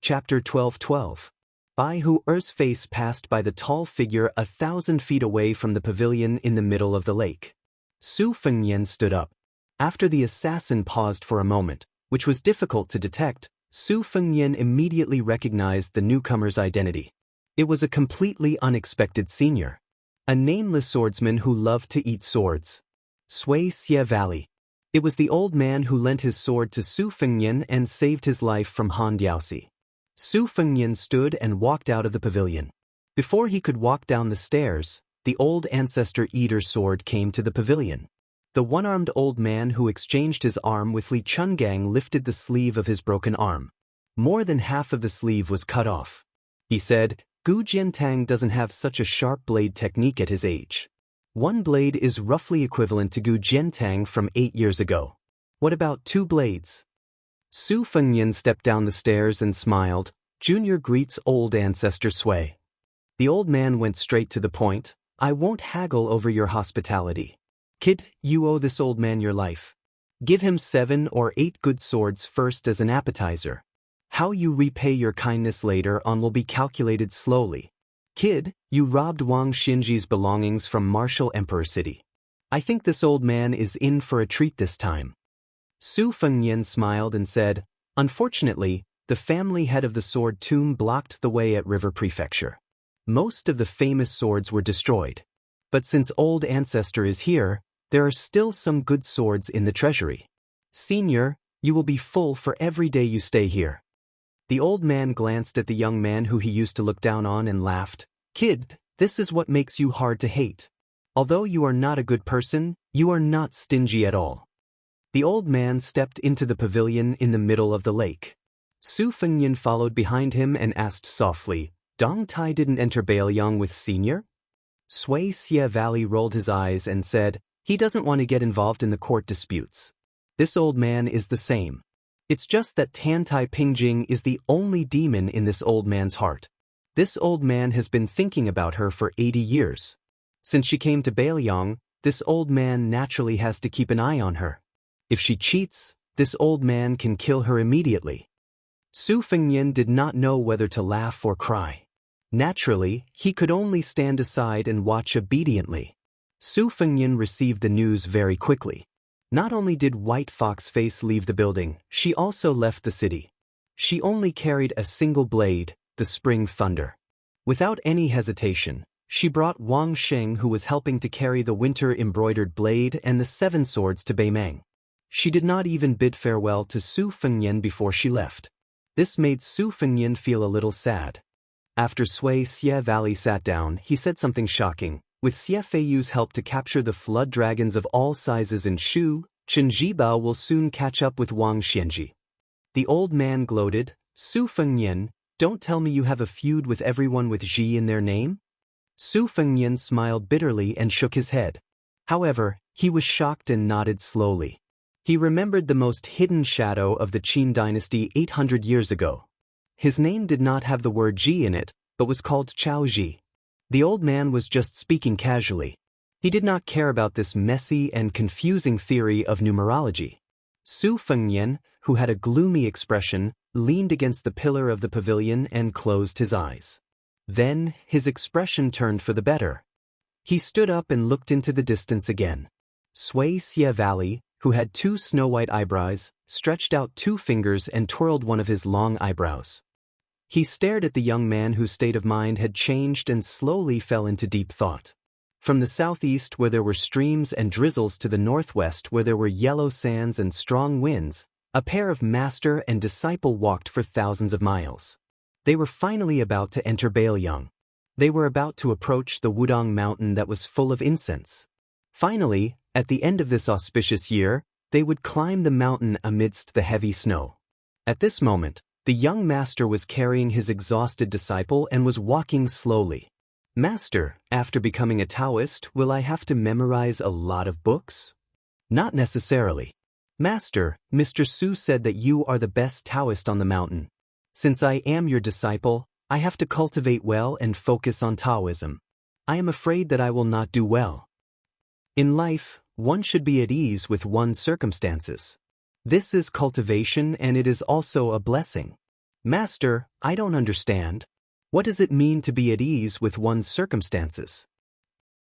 Chapter 12:12. Bai Hu's face passed by the tall figure 1,000 feet away from the pavilion in the middle of the lake. Su Fengnian stood up. After the assassin paused for a moment, which was difficult to detect, Su Fengnian immediately recognized the newcomer's identity. It was a completely unexpected senior. A nameless swordsman who loved to eat swords. Sui Xie Valley. It was the old man who lent his sword to Su Fengnian and saved his life from Han Diaoxi. Su Fengnian stood and walked out of the pavilion. Before he could walk down the stairs, the old ancestor eater's sword came to the pavilion. The one-armed old man who exchanged his arm with Li Chungang lifted the sleeve of his broken arm. More than half of the sleeve was cut off. He said, "Gu Jiantang doesn't have such a sharp blade technique at his age. One blade is roughly equivalent to Gu Jiantang from 8 years ago. What about 2 blades?" Su Fengnian stepped down the stairs and smiled. "Junior greets old ancestor Sui." The old man went straight to the point. "I won't haggle over your hospitality. Kid, you owe this old man your life. Give him 7 or 8 good swords first as an appetizer. How you repay your kindness later on will be calculated slowly. Kid, you robbed Wang Xinji's belongings from Martial Emperor City. I think this old man is in for a treat this time." Su Fengnian smiled and said, "Unfortunately, the family head of the sword tomb blocked the way at River Prefecture. Most of the famous swords were destroyed. But since old ancestor is here, there are still some good swords in the treasury. Senior, you will be full for every day you stay here." The old man glanced at the young man who he used to look down on and laughed. "Kid, this is what makes you hard to hate. Although you are not a good person, you are not stingy at all." The old man stepped into the pavilion in the middle of the lake. Su Fengnian followed behind him and asked softly, "Dong Tai didn't enter Baoyang with Senior?" Sui Xie Valley rolled his eyes and said, "He doesn't want to get involved in the court disputes. This old man is the same. It's just that Tantai Pingjing is the only demon in this old man's heart. This old man has been thinking about her for 80 years. Since she came to Baoyang, this old man naturally has to keep an eye on her. If she cheats, this old man can kill her immediately." Su Fengnian did not know whether to laugh or cry. Naturally, he could only stand aside and watch obediently. Su Fengnian received the news very quickly. Not only did White Fox Face leave the building, she also left the city. She only carried a single blade, the Spring Thunder. Without any hesitation, she brought Wang Sheng, who was helping to carry the winter embroidered blade and the 7 swords to Beimeng. She did not even bid farewell to Su Fengnian before she left. This made Su Fengnian feel a little sad. After Sui Xie Valley sat down, he said something shocking. With Xie Feiyu's help to capture the flood dragons of all sizes in Shu, Chen Zhibao will soon catch up with Wang Xianji. The old man gloated, "Su Fengnian, don't tell me you have a feud with everyone with Xi in their name?" Su Fengnian smiled bitterly and shook his head. However, he was shocked and nodded slowly. He remembered the most hidden shadow of the Qin dynasty 800 years ago. His name did not have the word Ji in it, but was called Chao Ji. The old man was just speaking casually. He did not care about this messy and confusing theory of numerology. Su Fengnian, who had a gloomy expression, leaned against the pillar of the pavilion and closed his eyes. Then, his expression turned for the better. He stood up and looked into the distance again. Sui Xie Valley, who had 2 snow-white eyebrows, stretched out 2 fingers and twirled one of his long eyebrows. He stared at the young man whose state of mind had changed and slowly fell into deep thought. From the southeast, where there were streams and drizzles, to the northwest, where there were yellow sands and strong winds, a pair of master and disciple walked for thousands of miles. They were finally about to enter Baoyang. They were about to approach the Wudong mountain that was full of incense. Finally, at the end of this auspicious year, they would climb the mountain amidst the heavy snow. At this moment, the young master was carrying his exhausted disciple and was walking slowly. "Master, after becoming a Taoist, will I have to memorize a lot of books?" "Not necessarily. Master, Mr. Su said that you are the best Taoist on the mountain. Since I am your disciple, I have to cultivate well and focus on Taoism. I am afraid that I will not do well. In life, one should be at ease with one's circumstances. This is cultivation and it is also a blessing. Master, I don't understand. What does it mean to be at ease with one's circumstances?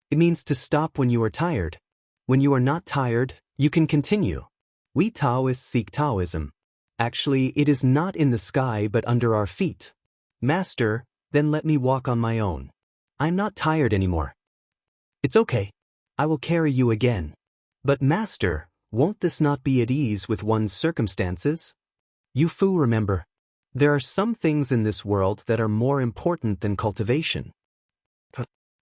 It means to stop when you are tired. When you are not tired, you can continue. We Taoists seek Taoism. Actually, it is not in the sky but under our feet. Master, then let me walk on my own. I'm not tired anymore. It's okay. I will carry you again. But Master, won't this not be at ease with one's circumstances? You Fu, remember, there are some things in this world that are more important than cultivation.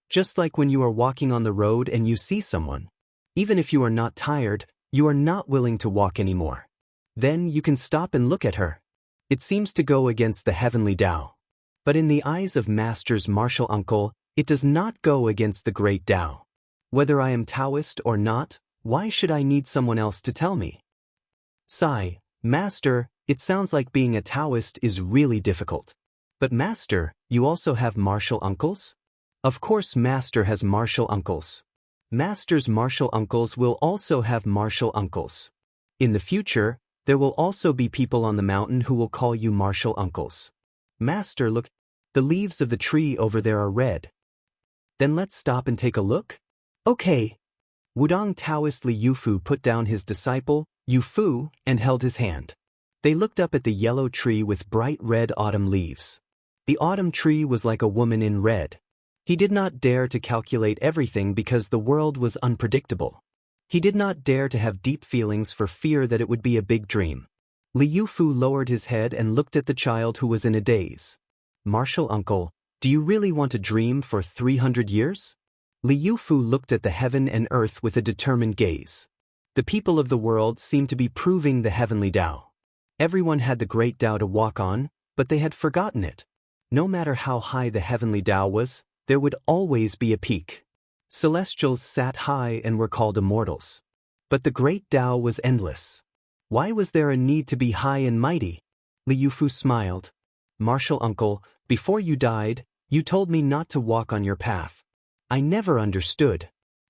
Just like when you are walking on the road and you see someone. Even if you are not tired, you are not willing to walk anymore. Then you can stop and look at her. It seems to go against the heavenly Tao. But in the eyes of Master's martial uncle, it does not go against the great Tao. Whether I am Taoist or not, why should I need someone else to tell me? Sigh, Master, it sounds like being a Taoist is really difficult. But Master, you also have martial uncles? Of course Master has martial uncles. Master's martial uncles will also have martial uncles. In the future, there will also be people on the mountain who will call you martial uncles. Master, look, the leaves of the tree over there are red. Then let's stop and take a look? Okay. Wudong Taoist Li Yufu put down his disciple, Yufu, and held his hand. They looked up at the yellow tree with bright red autumn leaves. The autumn tree was like a woman in red. He did not dare to calculate everything because the world was unpredictable. He did not dare to have deep feelings for fear that it would be a big dream. Li Yufu lowered his head and looked at the child who was in a daze. Martial uncle, do you really want to dream for 300 years? Li Yufu looked at the heaven and earth with a determined gaze. The people of the world seemed to be proving the heavenly Tao. Everyone had the great Tao to walk on, but they had forgotten it. No matter how high the heavenly Tao was, there would always be a peak. Celestials sat high and were called immortals. But the great Tao was endless. Why was there a need to be high and mighty? Li Yufu smiled. Martial uncle, before you died, you told me not to walk on your path. I never understood.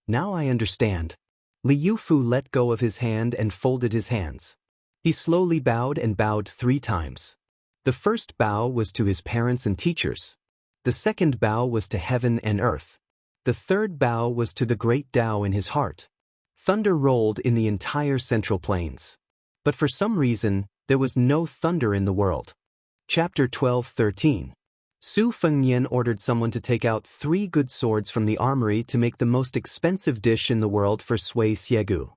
Now I understand. Li Yufu let go of his hand and folded his hands. He slowly bowed and bowed 3 times. The first bow was to his parents and teachers. The second bow was to heaven and earth. The third bow was to the great Tao in his heart. Thunder rolled in the entire Central Plains. But for some reason, there was no thunder in the world. Chapter 12:13. Su Fengnian ordered someone to take out 3 good swords from the armory to make the most expensive dish in the world for Sui Xiegu.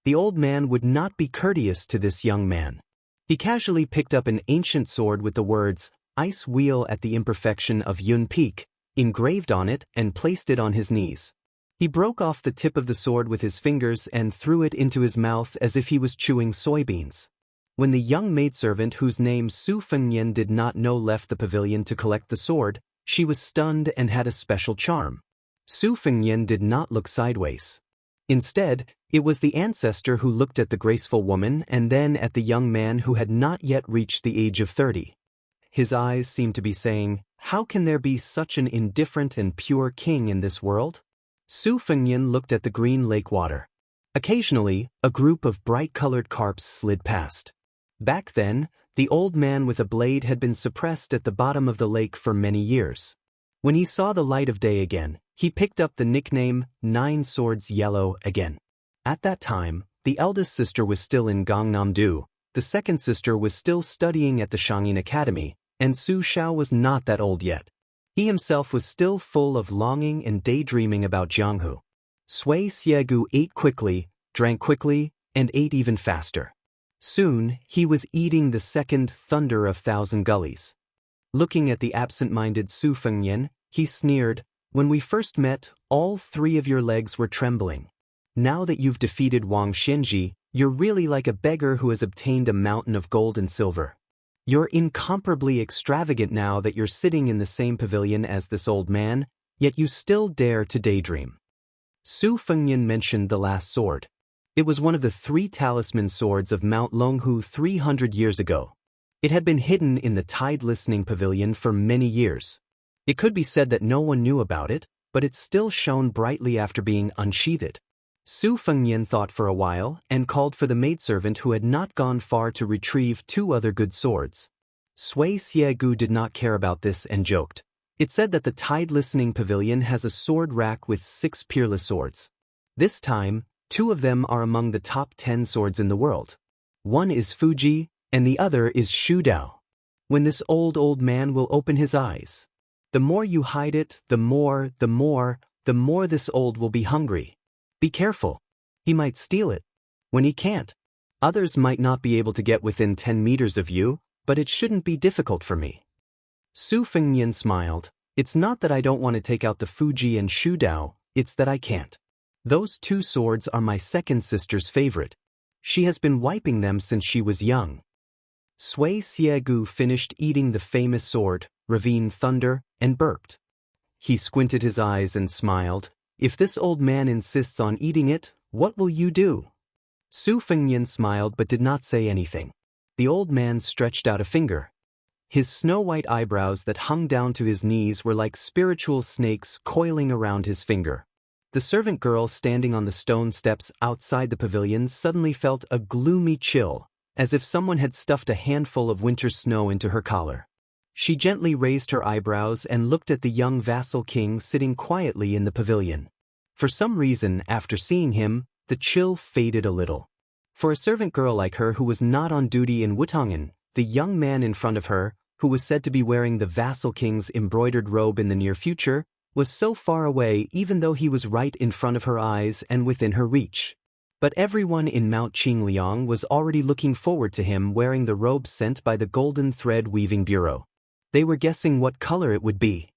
The old man would not be courteous to this young man. He casually picked up an ancient sword with the words, Ice Wheel at the imperfection of Yun Peak, engraved on it and placed it on his knees. He broke off the tip of the sword with his fingers and threw it into his mouth as if he was chewing soybeans. When the young maidservant whose name Su Fengnian did not know left the pavilion to collect the sword, she was stunned and had a special charm. Su Fengnian did not look sideways. Instead, it was the ancestor who looked at the graceful woman and then at the young man who had not yet reached the age of 30. His eyes seemed to be saying, how can there be such an indifferent and pure king in this world? Su Fengnian looked at the green lake water. Occasionally, a group of bright-colored carps slid past. Back then, the old man with a blade had been suppressed at the bottom of the lake for many years. When he saw the light of day again, he picked up the nickname 9 Swords Yellow again. At that time, the eldest sister was still in Gangnam-do, the second sister was still studying at the Shangyin Academy, and Su Xiao was not that old yet. He himself was still full of longing and daydreaming about Jianghu. Sui Xiegu ate quickly, drank quickly, and ate even faster. Soon, he was eating the second thunder of 1,000 gullies. Looking at the absent-minded Su Fengnian, he sneered, when we first met, all 3 of your legs were trembling. Now that you've defeated Wang Xinji, you're really like a beggar who has obtained a mountain of gold and silver. You're incomparably extravagant now that you're sitting in the same pavilion as this old man, yet you still dare to daydream. Su Fengnian mentioned the last sword. It was one of the 3 talisman swords of Mount Longhu 300 years ago. It had been hidden in the Tide Listening Pavilion for many years. It could be said that no one knew about it, but it still shone brightly after being unsheathed. Su Fengnian thought for a while and called for the maidservant who had not gone far to retrieve 2 other good swords. Sui Xiegu did not care about this and joked. It said that the Tide Listening Pavilion has a sword rack with 6 peerless swords. This time, 2 of them are among the top 10 swords in the world. One is Fuji, and the other is Shu Dao. When this old man will open his eyes. The more you hide it, the more this old will be hungry. Be careful. He might steal it. When he can't, others might not be able to get within 10 meters of you, but it shouldn't be difficult for me. Su Fengnian smiled. It's not that I don't want to take out the Fuji and Shu Dao, it's that I can't. Those 2 swords are my second sister's favorite. She has been wiping them since she was young. Sui Xiegu finished eating the famous sword, Ravine Thunder, and burped. He squinted his eyes and smiled. If this old man insists on eating it, what will you do? Su Fengnian smiled but did not say anything. The old man stretched out a finger. His snow-white eyebrows that hung down to his knees were like spiritual snakes coiling around his finger. The servant girl standing on the stone steps outside the pavilion suddenly felt a gloomy chill, as if someone had stuffed a handful of winter snow into her collar. She gently raised her eyebrows and looked at the young vassal king sitting quietly in the pavilion. For some reason, after seeing him, the chill faded a little. For a servant girl like her who was not on duty in Wutongen, the young man in front of her, who was said to be wearing the vassal king's embroidered robe in the near future, was so far away even though he was right in front of her eyes and within her reach. But everyone in Mount Qingliang was already looking forward to him wearing the robe sent by the Golden Thread Weaving Bureau. They were guessing what color it would be.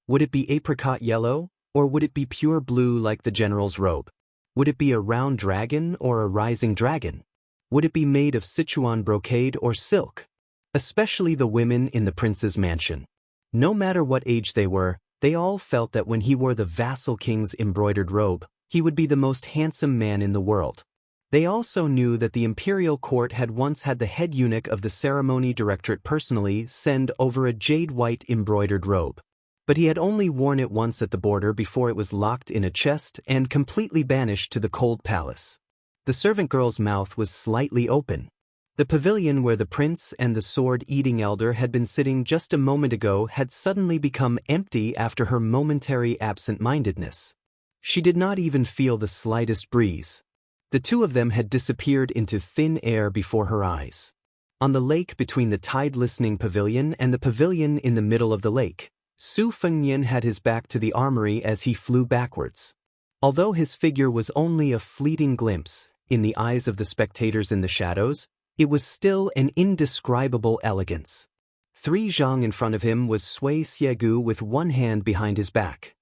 Would it be apricot yellow, or would it be pure blue like the general's robe? Would it be a round dragon or a rising dragon? Would it be made of Sichuan brocade or silk? Especially the women in the prince's mansion. No matter what age they were, they all felt that when he wore the vassal king's embroidered robe, he would be the most handsome man in the world. They also knew that the imperial court had once had the head eunuch of the ceremony directorate personally send over a jade-white embroidered robe. But he had only worn it once at the border before it was locked in a chest and completely banished to the cold palace. The servant girl's mouth was slightly open. The pavilion where the prince and the sword-eating elder had been sitting just a moment ago had suddenly become empty after her momentary absent-mindedness. She did not even feel the slightest breeze. The 2 of them had disappeared into thin air before her eyes. On the lake between the Tide Listening Pavilion and the pavilion in the middle of the lake, Su Fengnian had his back to the armory as he flew backwards. Although his figure was only a fleeting glimpse, in the eyes of the spectators in the shadows, it was still an indescribable elegance. 3 zhang in front of him was Sui Xiegu with one hand behind his back.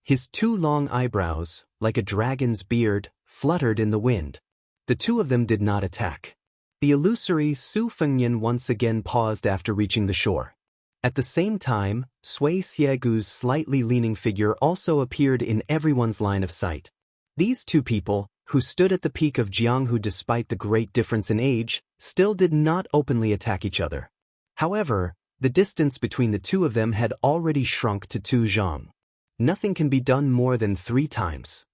His 2 long eyebrows, like a dragon's beard, fluttered in the wind. The 2 of them did not attack. The illusory Su Fengnian once again paused after reaching the shore. At the same time, Sui Xiegu's slightly leaning figure also appeared in everyone's line of sight. These 2 people, who stood at the peak of Jianghu despite the great difference in age, still did not openly attack each other. However, the distance between the 2 of them had already shrunk to 2 zhang. Nothing can be done more than 3 times.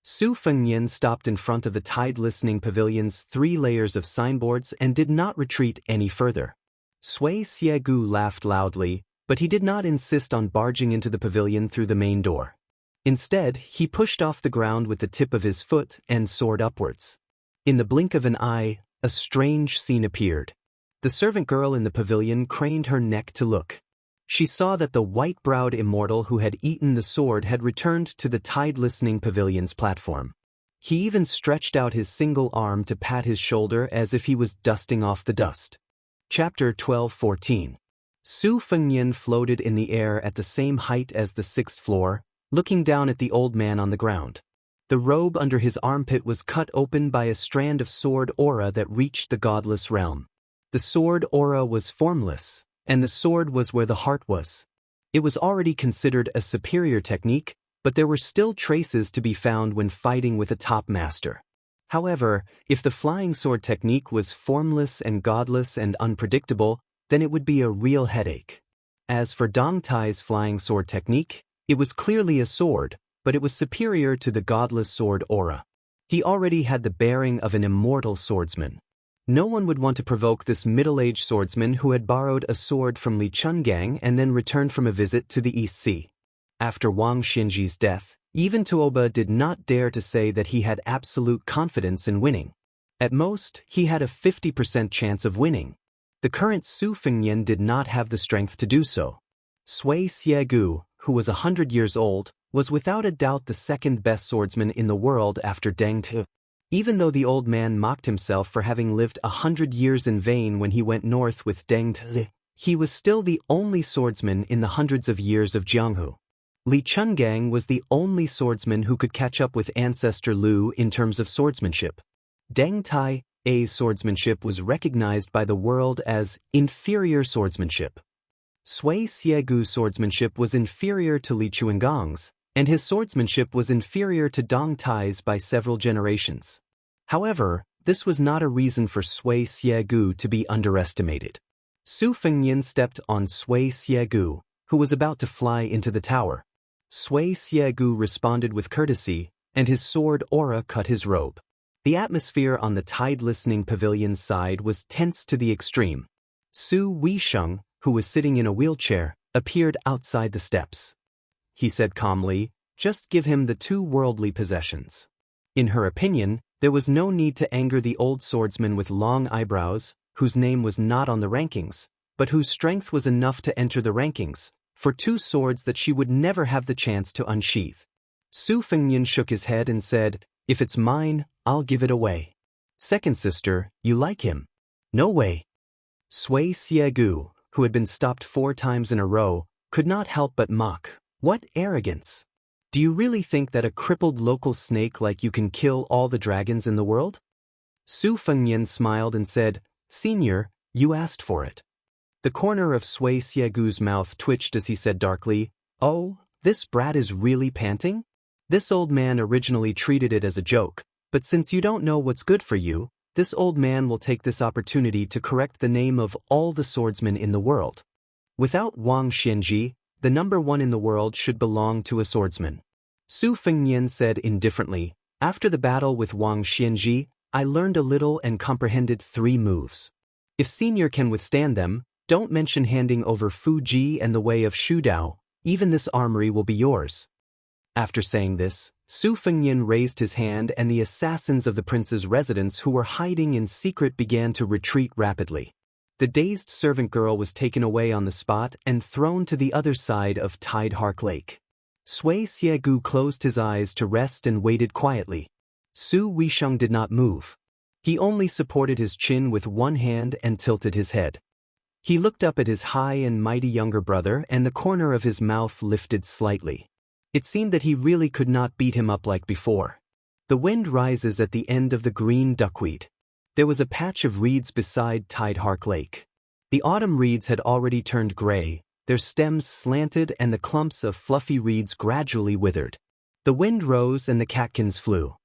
Su Fengnian stopped in front of the Tide Listening Pavilion's 3 layers of signboards and did not retreat any further. Sui Xiegu laughed loudly, but he did not insist on barging into the pavilion through the main door. Instead, he pushed off the ground with the tip of his foot and soared upwards. In the blink of an eye, a strange scene appeared. The servant girl in the pavilion craned her neck to look. She saw that the white-browed immortal who had eaten the sword had returned to the Tide Listening Pavilion's platform. He even stretched out his single arm to pat his shoulder as if he was dusting off the dust. Chapter 12:14. Su Fengnian floated in the air at the same height as the 6th floor, looking down at the old man on the ground. The robe under his armpit was cut open by a strand of sword aura that reached the godless realm. The sword aura was formless, and the sword was where the heart was. It was already considered a superior technique, but there were still traces to be found when fighting with a top master. However, if the flying sword technique was formless and godless and unpredictable, then it would be a real headache. As for Dong Tai's flying sword technique, it was clearly a sword, but it was superior to the godless sword aura. He already had the bearing of an immortal swordsman. No one would want to provoke this middle-aged swordsman who had borrowed a sword from Li Chungang and then returned from a visit to the East Sea. After Wang Xinji's death, even Tuoba did not dare to say that he had absolute confidence in winning. At most, he had a 50% chance of winning. The current Su Fengnian did not have the strength to do so. Sui Xiegu, who was 100 years old, was without a doubt the second-best swordsman in the world after Deng Te. Even though the old man mocked himself for having lived 100 years in vain when he went north with Deng Te, he was still the only swordsman in the hundreds of years of Jianghu. Li Chungang was the only swordsman who could catch up with ancestor Lu in terms of swordsmanship. Deng Tai's swordsmanship was recognized by the world as inferior swordsmanship. Sui Xiegu's swordsmanship was inferior to Li Chuangang's, and his swordsmanship was inferior to Dong Tai's by several generations. However, this was not a reason for Sui Xiegu to be underestimated. Su Fengnian stepped on Sui Xiegu, who was about to fly into the tower. Sui Xiegu responded with courtesy, and his sword aura cut his robe. The atmosphere on the tide-listening pavilion's side was tense to the extreme. Su Weisheng, who was sitting in a wheelchair, appeared outside the steps. He said calmly, "Just give him the 2 worldly possessions." In her opinion, there was no need to anger the old swordsman with long eyebrows, whose name was not on the rankings, but whose strength was enough to enter the rankings, for 2 swords that she would never have the chance to unsheath. Su Fengnian shook his head and said, "If it's mine, I'll give it away." "Second sister, you like him?" "No way." Sui Xiegu, who had been stopped 4 times in a row, could not help but mock. "What arrogance! Do you really think that a crippled local snake like you can kill all the dragons in the world?" Su Fengnian smiled and said, "Senior, you asked for it." The corner of Sui Xiegu's mouth twitched as he said darkly, "Oh, this brat is really panting?" This old man originally treated it as a joke, but since you don't know what's good for you, this old man will take this opportunity to correct the name of all the swordsmen in the world. Without Wang Xinji, the number 1 in the world should belong to a swordsman. Su Fengnian said indifferently, "After the battle with Wang Xinji, I learned a little and comprehended 3 moves. If Senior can withstand them, don't mention handing over Fuji and the way of Shudao, even this armory will be yours." After saying this, Su Fengnian raised his hand and the assassins of the prince's residence who were hiding in secret began to retreat rapidly. The dazed servant girl was taken away on the spot and thrown to the other side of Tide Hark Lake. Sui Xiegu closed his eyes to rest and waited quietly. Su Weisheng did not move. He only supported his chin with one hand and tilted his head. He looked up at his high and mighty younger brother and the corner of his mouth lifted slightly. It seemed that he really could not beat him up like before. The wind rises at the end of the green duckweed. There was a patch of reeds beside Tide Hark Lake. The autumn reeds had already turned gray, their stems slanted and the clumps of fluffy reeds gradually withered. The wind rose and the catkins flew.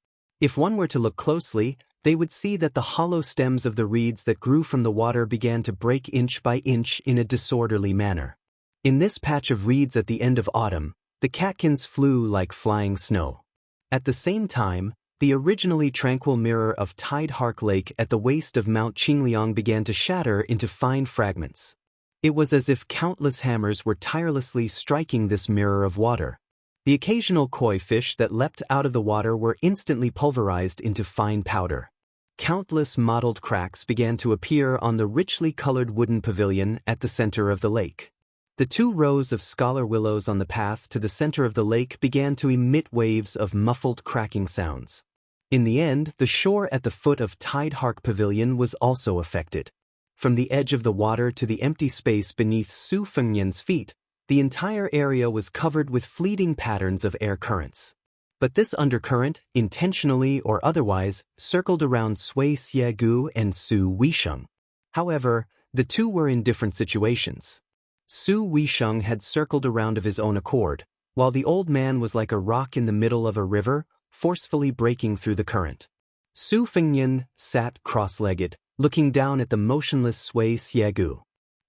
If one were to look closely, they would see that the hollow stems of the reeds that grew from the water began to break inch by inch in a disorderly manner. In this patch of reeds at the end of autumn, the catkins flew like flying snow. At the same time, the originally tranquil mirror of Tide Hark Lake at the waist of Mount Qingliang began to shatter into fine fragments. It was as if countless hammers were tirelessly striking this mirror of water. The occasional koi fish that leapt out of the water were instantly pulverized into fine powder. Countless mottled cracks began to appear on the richly colored wooden pavilion at the center of the lake. The 2 rows of scholar willows on the path to the center of the lake began to emit waves of muffled cracking sounds. In the end, the shore at the foot of Tide Hark Pavilion was also affected. From the edge of the water to the empty space beneath Su Fengnian's feet, the entire area was covered with fleeting patterns of air currents. But this undercurrent, intentionally or otherwise, circled around Sui Xiegu and Su Weisheng. However, the 2 were in different situations. Su Weisheng had circled around of his own accord, while the old man was like a rock in the middle of a river, forcefully breaking through the current. Su Fengnian sat cross-legged, looking down at the motionless Sui Xiegu.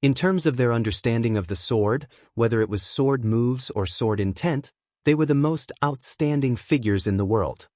In terms of their understanding of the sword, whether it was sword moves or sword intent, they were the most outstanding figures in the world.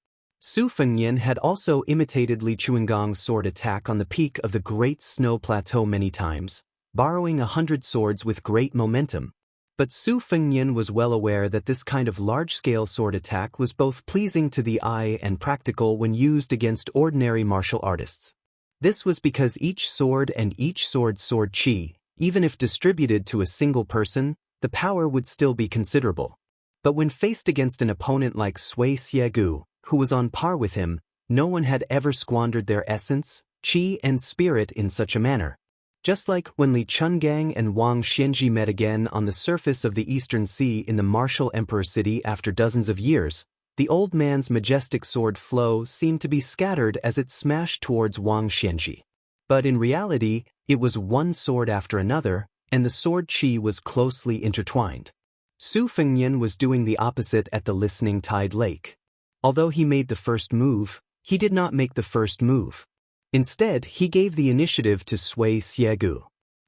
Su Fengnian had also imitated Li Chuangong's sword attack on the peak of the Great Snow Plateau many times, borrowing 100 swords with great momentum. But Su Fengnian was well aware that this kind of large-scale sword attack was both pleasing to the eye and practical when used against ordinary martial artists. This was because each sword and each sword's sword chi, even if distributed to a single person, the power would still be considerable. But when faced against an opponent like Sui Xiegu, who was on par with him, no one had ever squandered their essence, chi and spirit in such a manner. Just like when Li Chungang and Wang Xianji met again on the surface of the Eastern Sea in the martial emperor city after dozens of years, the old man's majestic sword flow seemed to be scattered as it smashed towards Wang Xianji. But in reality, it was one sword after another, and the sword chi was closely intertwined. Su Fengnian was doing the opposite at the Listening Tide Lake. Although he made the first move, he did not make the first move. Instead, he gave the initiative to Sui Xiegu.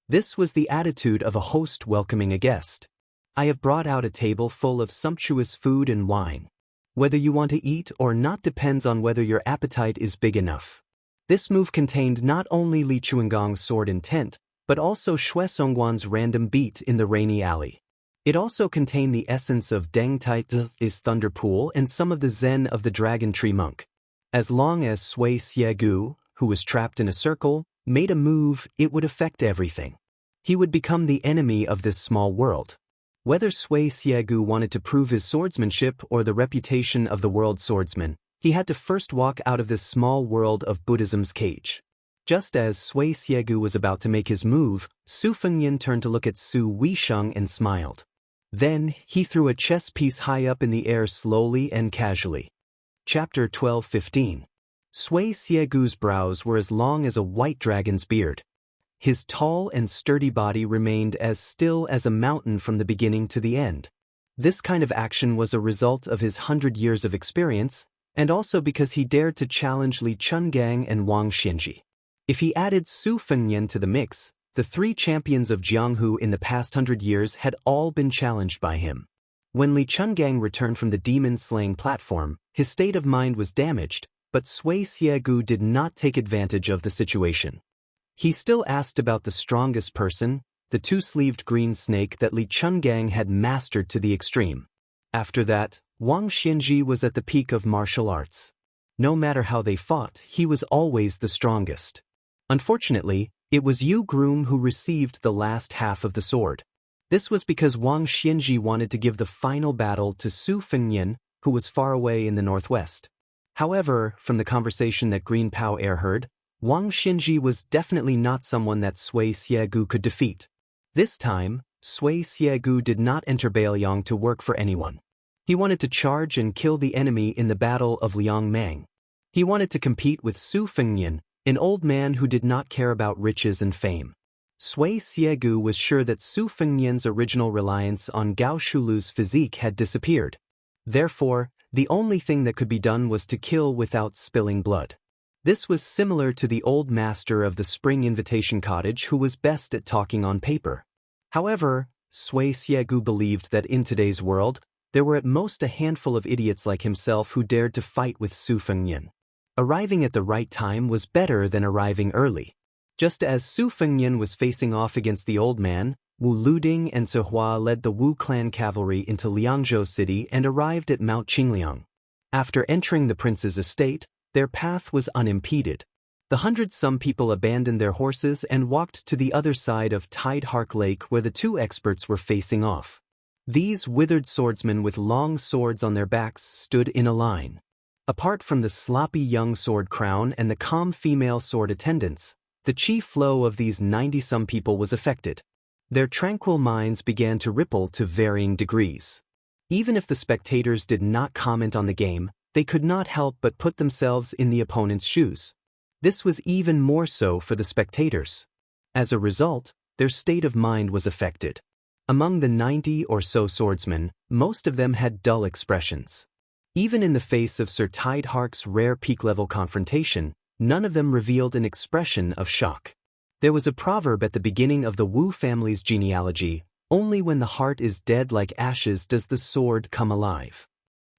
This was the attitude of a host welcoming a guest. I have brought out a table full of sumptuous food and wine. Whether you want to eat or not depends on whether your appetite is big enough. This move contained not only Li Chuangong's sword intent, but also Xue Songguan's random beat in the rainy alley. It also contained the essence of Deng Tai's Thunder Pool and some of the Zen of the Dragon Tree Monk. As long as Sui Xiegu, who was trapped in a circle, made a move, it would affect everything. He would become the enemy of this small world. Whether Sui Xiegu wanted to prove his swordsmanship or the reputation of the world swordsman, he had to first walk out of this small world of Buddhism's cage. Just as Sui Xiegu was about to make his move, Su Fengnian turned to look at Su Weisheng and smiled. Then, he threw a chess piece high up in the air slowly and casually. Chapter 12:15. Sui Xiegu's brows were as long as a white dragon's beard. His tall and sturdy body remained as still as a mountain from the beginning to the end. This kind of action was a result of his 100 years of experience, and also because he dared to challenge Li Chungang and Wang Xianji. If he added Su Fengnian to the mix, the three champions of Jianghu in the past 100 years had all been challenged by him. When Li Chungang returned from the demon-slaying platform, his state of mind was damaged, but Sui Xiegu did not take advantage of the situation. He still asked about the strongest person, the two-sleeved green snake that Li Chungang had mastered to the extreme. After that, Wang Xianji was at the peak of martial arts. No matter how they fought, he was always the strongest. Unfortunately, it was Yu Groom who received the last half of the sword. This was because Wang Xianji wanted to give the final battle to Su Fengnian, who was far away in the northwest. However, from the conversation that Green Pao Air heard, Wang Xianji was definitely not someone that Sui Xiegu could defeat. This time, Sui Xiegu did not enter Bailiang to work for anyone. He wanted to charge and kill the enemy in the Battle of Liangmang. He wanted to compete with Su Fengnian, an old man who did not care about riches and fame. Sui Xiegu was sure that Su Fengnian's original reliance on Gao Shulu's physique had disappeared. Therefore, the only thing that could be done was to kill without spilling blood. This was similar to the old master of the Spring Invitation Cottage who was best at talking on paper. However, Sui Xiegu believed that in today's world, there were at most a handful of idiots like himself who dared to fight with Su Fengnian. Arriving at the right time was better than arriving early. Just as Su Fengnian was facing off against the old man, Wu Luding and Zihua led the Wu clan cavalry into Liangzhou city and arrived at Mount Qingliang. After entering the prince's estate, their path was unimpeded. The 100-some people abandoned their horses and walked to the other side of Tide Hark Lake where the two experts were facing off. These withered swordsmen with long swords on their backs stood in a line. Apart from the sloppy young sword crown and the calm female sword attendants, the chief flow of these 90-some people was affected. Their tranquil minds began to ripple to varying degrees. Even if the spectators did not comment on the game, they could not help but put themselves in the opponent's shoes. This was even more so for the spectators. As a result, their state of mind was affected. Among the 90 or so swordsmen, most of them had dull expressions. Even in the face of Sir Tidehark's rare peak-level confrontation, none of them revealed an expression of shock. There was a proverb at the beginning of the Wu family's genealogy, "Only when the heart is dead like ashes does the sword come alive."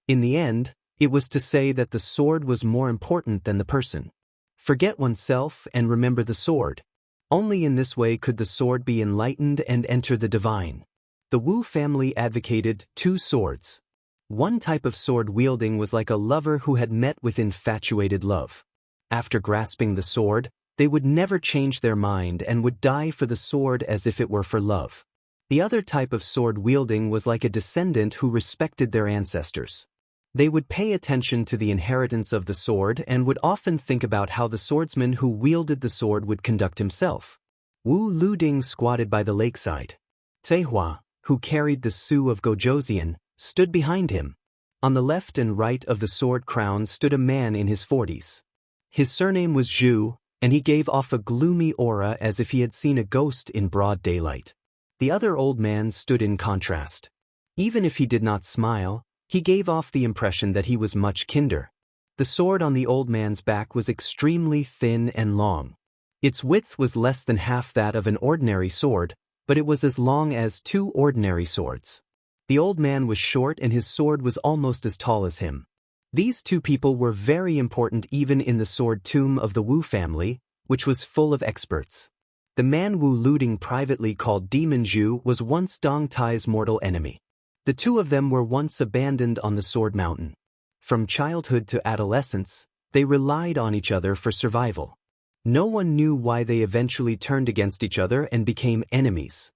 In the end, It was to say that the sword was more important than the person. Forget oneself and remember the sword. Only in this way could the sword be enlightened and enter the divine. The Wu family advocated 2 swords. One type of sword wielding was like a lover who had met with infatuated love. After grasping the sword, they would never change their mind and would die for the sword as if it were for love. The other type of sword wielding was like a descendant who respected their ancestors. They would pay attention to the inheritance of the sword and would often think about how the swordsman who wielded the sword would conduct himself. Wu Luding squatted by the lakeside. Cai Hua, who carried the Su of Gojoseon, stood behind him. On the left and right of the sword crown stood a man in his 40s. His surname was Zhu, and he gave off a gloomy aura as if he had seen a ghost in broad daylight. The other old man stood in contrast. Even if he did not smile, he gave off the impression that he was much kinder. The sword on the old man's back was extremely thin and long. Its width was less than half that of an ordinary sword, but it was as long as 2 ordinary swords. The old man was short and his sword was almost as tall as him. These 2 people were very important even in the sword tomb of the Wu family, which was full of experts. The man Wu Luding privately called Demon Zhu was once Dong Tai's mortal enemy. The 2 of them were once abandoned on the Sword Mountain. From childhood to adolescence, they relied on each other for survival. No one knew why they eventually turned against each other and became enemies.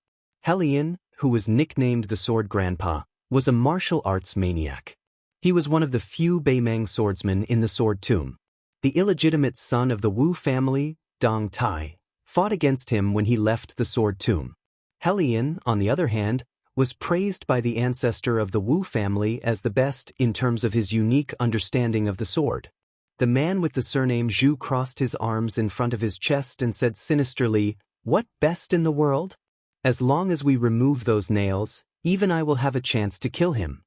Helion, who was nicknamed the Sword Grandpa, was a martial arts maniac. He was one of the few Beimang swordsmen in the Sword Tomb. The illegitimate son of the Wu family, Dong Tai, fought against him when he left the Sword Tomb. Helion, on the other hand, was praised by the ancestor of the Wu family as the best in terms of his unique understanding of the sword. The man with the surname Zhu crossed his arms in front of his chest and said sinisterly, "What best in the world? As long as we remove those nails, even I will have a chance to kill him."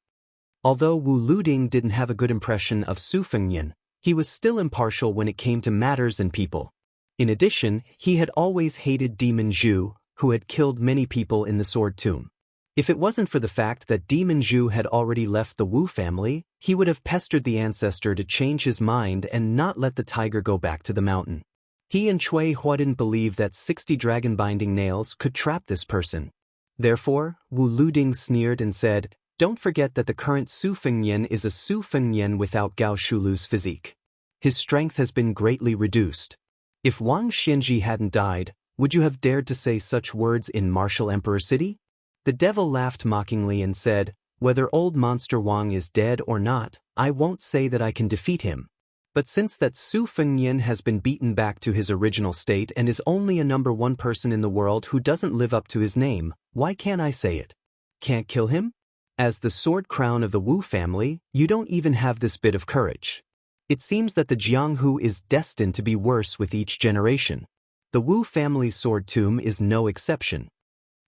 Although Wu Luding didn't have a good impression of Su Fengnian, he was still impartial when it came to matters and people. In addition, he had always hated Demon Zhu, who had killed many people in the Sword Tomb. If it wasn't for the fact that Demon Zhu had already left the Wu family, he would have pestered the ancestor to change his mind and not let the tiger go back to the mountain. He and Cai Hua didn't believe that 60 dragon-binding nails could trap this person. Therefore, Wu Luding sneered and said, "Don't forget that the current Su Fengnian is a Su Fengnian without Gao Shulu's physique. His strength has been greatly reduced. If Wang Xianji hadn't died, would you have dared to say such words in Martial Emperor City?" The devil laughed mockingly and said, "Whether old monster Wang is dead or not, I won't say that I can defeat him. But since that Su Fengnian has been beaten back to his original state and is only a number 1 person in the world who doesn't live up to his name, why can't I say it? Can't kill him? As the sword crown of the Wu family, you don't even have this bit of courage. It seems that the Jianghu is destined to be worse with each generation. The Wu family's sword tomb is no exception."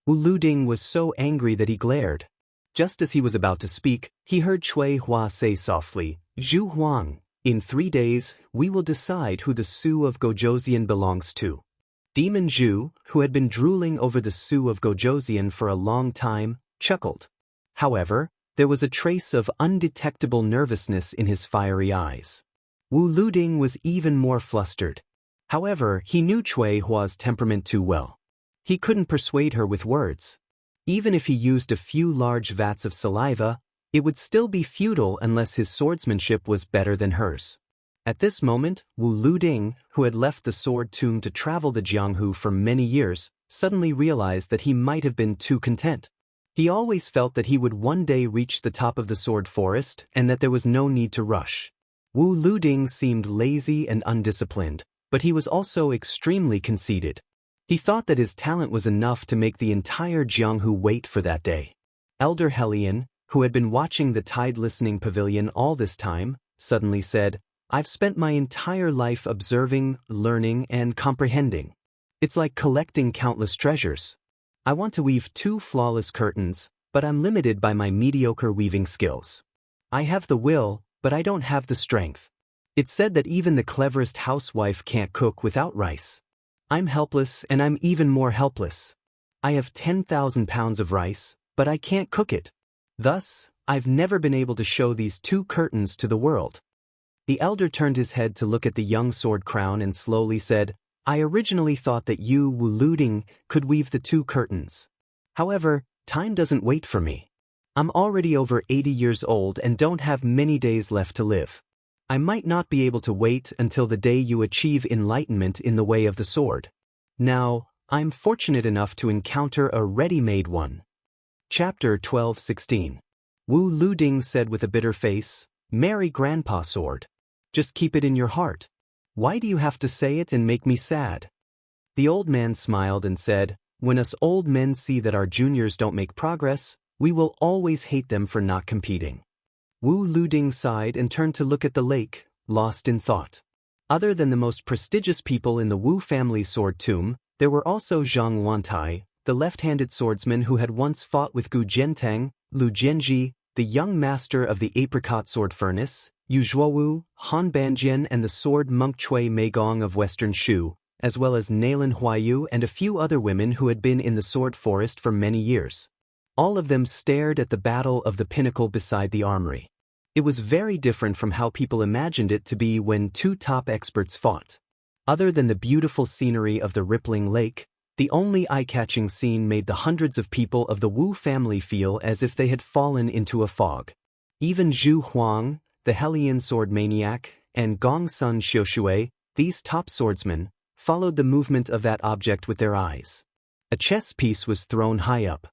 Wu Luding was so angry that he glared. Just as he was about to speak, he heard Cai Hua say softly, "Zhu Huang, in 3 days, we will decide who the Su of Gojoseon belongs to." Demon Zhu, who had been drooling over the Su of Gojoseon for a long time, chuckled. However, there was a trace of undetectable nervousness in his fiery eyes. Wu Luding was even more flustered. However, he knew Cai Hua's temperament too well. He couldn't persuade her with words. Even if he used a few large vats of saliva, it would still be futile unless his swordsmanship was better than hers. At this moment, Wu Luding, who had left the sword tomb to travel the Jianghu for many years, suddenly realized that he might have been too content. He always felt that he would one day reach the top of the sword forest and that there was no need to rush. Wu Luding seemed lazy and undisciplined, but he was also extremely conceited. He thought that his talent was enough to make the entire Jianghu wait for that day. Elder Helion, who had been watching the tide listening pavilion all this time, suddenly said, "I've spent my entire life observing, learning, and comprehending. It's like collecting countless treasures. I want to weave 2 flawless curtains, but I'm limited by my mediocre weaving skills. I have the will, but I don't have the strength. It's said that even the cleverest housewife can't cook without rice. I'm helpless and I'm even more helpless. I have 10,000 pounds of rice, but I can't cook it. Thus, I've never been able to show these two curtains to the world." The elder turned his head to look at the young sword crown and slowly said, "I originally thought that you, Wu Luding, could weave the two curtains. However, time doesn't wait for me. I'm already over 80 years old and don't have many days left to live. I might not be able to wait until the day you achieve enlightenment in the way of the sword. Now, I'm fortunate enough to encounter a ready-made one." Chapter 12:16. Wu Luding said with a bitter face, "Marry Grandpa Sword. Just keep it in your heart. Why do you have to say it and make me sad?" The old man smiled and said, "When us old men see that our juniors don't make progress, we will always hate them for not competing." Wu Luding sighed and turned to look at the lake, lost in thought. Other than the most prestigious people in the Wu family sword tomb, there were also Zhang Wantai, the left-handed swordsman who had once fought with Gu Jiantang, Lu Jianji, the young master of the apricot sword furnace, Yu Zhuowu, Han Banjian and the sword monk Cui Meigong of Western Shu, as well as Nailan Huayu and a few other women who had been in the sword forest for many years. All of them stared at the battle of the pinnacle beside the armory. It was very different from how people imagined it to be when two top experts fought. Other than the beautiful scenery of the rippling lake, the only eye-catching scene made the hundreds of people of the Wu family feel as if they had fallen into a fog. Even Zhu Huang, the Hellion sword maniac, and Gong Sun Xiushui, these top swordsmen, followed the movement of that object with their eyes. A chess piece was thrown high up.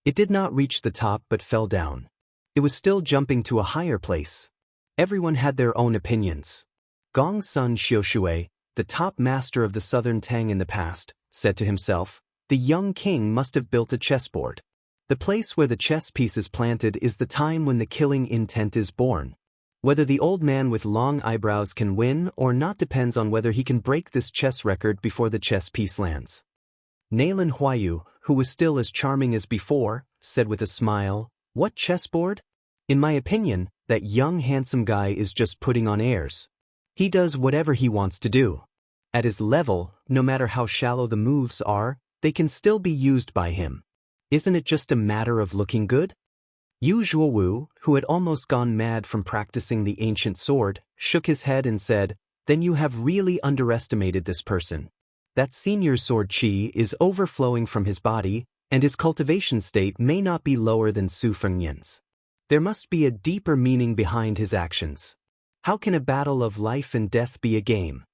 It did not reach the top but fell down. It was still jumping to a higher place. Everyone had their own opinions. Gong Sun Xiushui, the top master of the southern Tang in the past, said to himself, "The young king must have built a chessboard. The place where the chess piece is planted is the time when the killing intent is born. Whether the old man with long eyebrows can win or not depends on whether he can break this chess record before the chess piece lands." Nailan Huayu, who was still as charming as before, said with a smile, "What chessboard? In my opinion, that young handsome guy is just putting on airs. He does whatever he wants to do. At his level, no matter how shallow the moves are, they can still be used by him. Isn't it just a matter of looking good?" Yu Zhuowu, who had almost gone mad from practicing the ancient sword, shook his head and said, "Then you have really underestimated this person. That senior sword qi is overflowing from his body, and his cultivation state may not be lower than Su Fengnian's. There must be a deeper meaning behind his actions. How can a battle of life and death be a game?"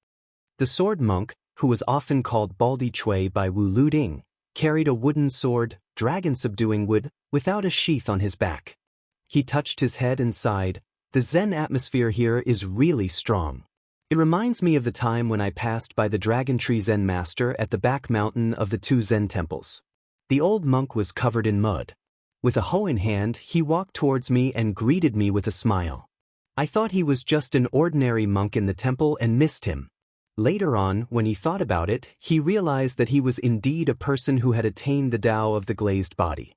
The sword monk, who was often called Baldi Cui by Wu Luding, carried a wooden sword, dragon-subduing wood, without a sheath on his back. He touched his head and sighed, "The Zen atmosphere here is really strong. It reminds me of the time when I passed by the Dragon Tree Zen Master at the back mountain of the two Zen temples. The old monk was covered in mud. With a hoe in hand, he walked towards me and greeted me with a smile. I thought he was just an ordinary monk in the temple and missed him. Later on, when he thought about it, he realized that he was indeed a person who had attained the Tao of the glazed body.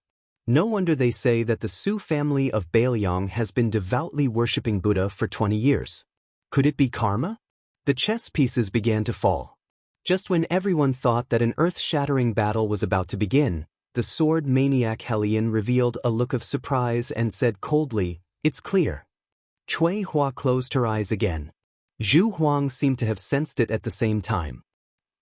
No wonder they say that the Su family of Bailiang has been devoutly worshipping Buddha for 20 years. Could it be karma? The chess pieces began to fall. Just when everyone thought that an earth-shattering battle was about to begin, the sword maniac Hellion revealed a look of surprise and said coldly, "It's clear." Cui Hua closed her eyes again. Zhu Huang seemed to have sensed it at the same time.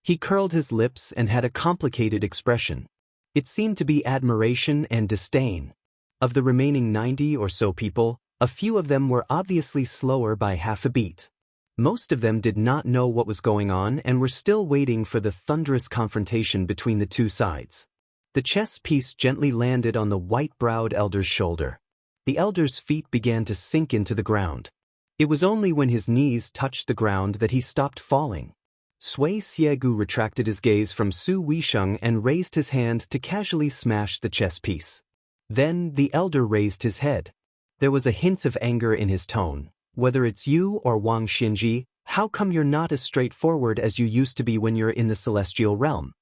He curled his lips and had a complicated expression. It seemed to be admiration and disdain. Of the remaining 90 or so people, a few of them were obviously slower by half a beat. Most of them did not know what was going on and were still waiting for the thunderous confrontation between the two sides. The chess piece gently landed on the white-browed elder's shoulder. The elder's feet began to sink into the ground. It was only when his knees touched the ground that he stopped falling. Sui Xiegu retracted his gaze from Su Weisheng and raised his hand to casually smash the chess piece. Then the elder raised his head. There was a hint of anger in his tone. "Whether it's you or Wang Xinji, how come you're not as straightforward as you used to be when you're in the celestial realm?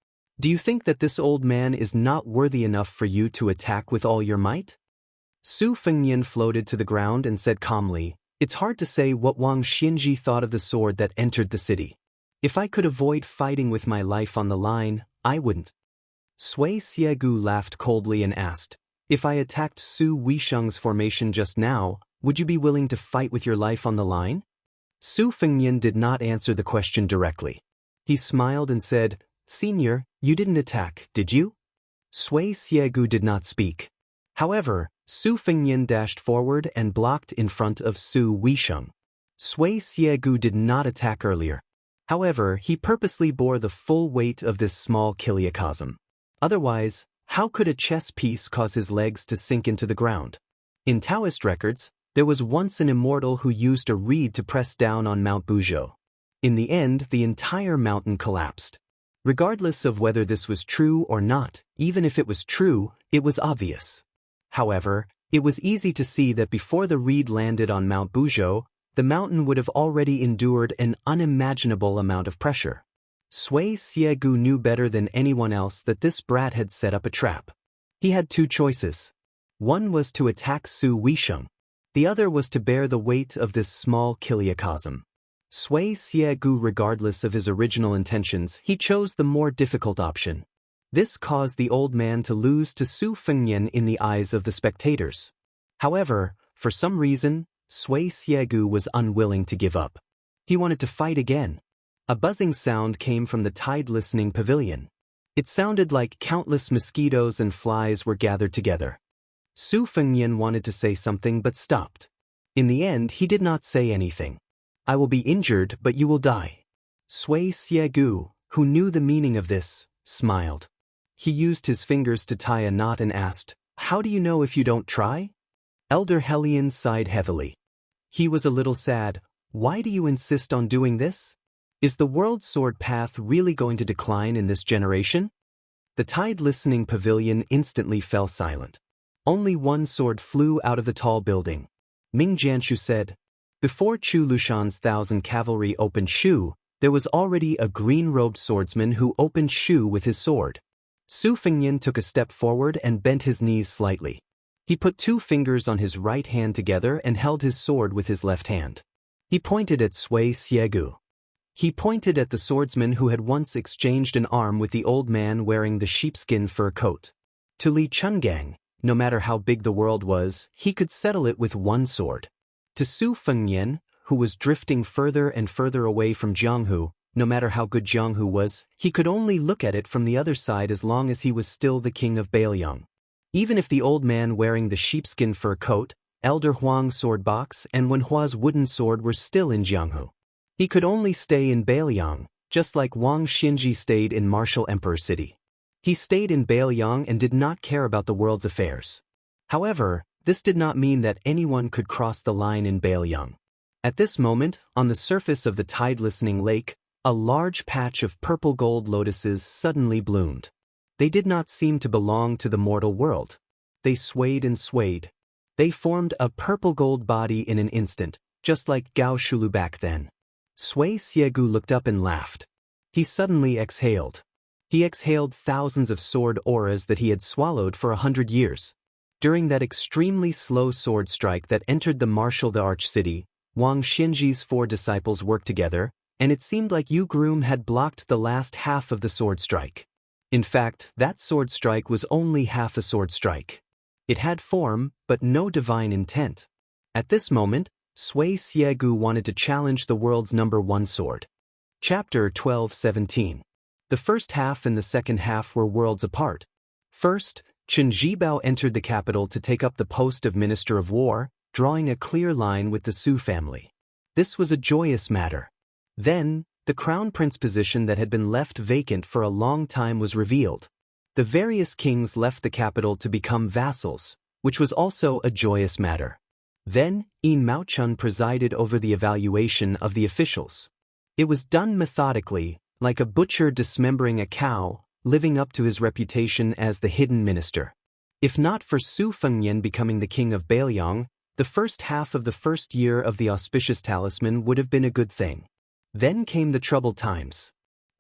Do you think that this old man is not worthy enough for you to attack with all your might?" Su Fengnian floated to the ground and said calmly, "It's hard to say what Wang Xinji thought of the sword that entered the city. If I could avoid fighting with my life on the line, I wouldn't." Sui Xiegu laughed coldly and asked, If I attacked Su Weisheng's formation just now, would you be willing to fight with your life on the line? Su Fengnian did not answer the question directly. He smiled and said, Senior, you didn't attack, did you? Sui Xiegu did not speak. However, Su Fengnian dashed forward and blocked in front of Su Weisheng. Sui Xiegu did not attack earlier. However, he purposely bore the full weight of this small kiliacosm. Otherwise, how could a chess piece cause his legs to sink into the ground? In Taoist records, there was once an immortal who used a reed to press down on Mount Buzhou. In the end, the entire mountain collapsed. Regardless of whether this was true or not, even if it was true, it was obvious. However, it was easy to see that before the reed landed on Mount Buzhou, the mountain would have already endured an unimaginable amount of pressure. Sui Xiegu knew better than anyone else that this brat had set up a trap. He had two choices. One was to attack Su Weisheng. The other was to bear the weight of this small kiliacosm. Sui Xiegu, regardless of his original intentions, he chose the more difficult option. This caused the old man to lose to Su Fengnian in the eyes of the spectators. However, for some reason, Sui Xiegu was unwilling to give up. He wanted to fight again. A buzzing sound came from the tide-listening pavilion. It sounded like countless mosquitoes and flies were gathered together. Su Fengnian wanted to say something but stopped. In the end, he did not say anything. I will be injured, but you will die. Sui Xiegu, who knew the meaning of this, smiled. He used his fingers to tie a knot and asked, How do you know if you don't try? Elder Helion sighed heavily. He was a little sad. Why do you insist on doing this? Is the world sword path really going to decline in this generation? The tide-listening pavilion instantly fell silent. Only one sword flew out of the tall building. Ming Jianshu said, Before Chu Lushan's 1,000 cavalry opened Shu, there was already a green-robed swordsman who opened Shu with his sword. Su Fengnian took a step forward and bent his knees slightly. He put two fingers on his right hand together and held his sword with his left hand. He pointed at Sui Xiegu. He pointed at the swordsman who had once exchanged an arm with the old man wearing the sheepskin fur coat. To Li Chungang, no matter how big the world was, he could settle it with one sword. To Su Fengnian, who was drifting further and further away from Jianghu, no matter how good Jianghu was, he could only look at it from the other side as long as he was still the king of Bailiang. Even if the old man wearing the sheepskin fur coat, Elder Huang's sword box, and Wen Hua's wooden sword were still in Jianghu. He could only stay in Bailiang, just like Wang Xinji stayed in Martial Emperor City. He stayed in Bailiang and did not care about the world's affairs. However, this did not mean that anyone could cross the line in Bailiang. At this moment, on the surface of the tide-listening lake, a large patch of purple gold lotuses suddenly bloomed. They did not seem to belong to the mortal world. They swayed and swayed. They formed a purple gold body in an instant, just like Gao Shulu back then. Sui Xiegu looked up and laughed. He suddenly exhaled. He exhaled thousands of sword auras that he had swallowed for 100 years. During that extremely slow sword strike that entered the martial the Arch City, Wang Xinji's 4 disciples worked together, and it seemed like Yu Groom had blocked the last half of the sword strike. In fact, that sword strike was only half a sword strike. It had form, but no divine intent. At this moment, Sui Xiegu wanted to challenge the world's #1 sword. Chapter 12:17. The first half and the second half were worlds apart. First, Chen Zhibao entered the capital to take up the post of Minister of War, drawing a clear line with the Su family. This was a joyous matter. Then, the crown prince position that had been left vacant for a long time was revealed. The various kings left the capital to become vassals, which was also a joyous matter. Then, Yin Maochun presided over the evaluation of the officials. It was done methodically, like a butcher dismembering a cow, living up to his reputation as the hidden minister. If not for Su Fengnian becoming the king of Bailiang, the first half of the first year of the auspicious talisman would have been a good thing. Then came the troubled times.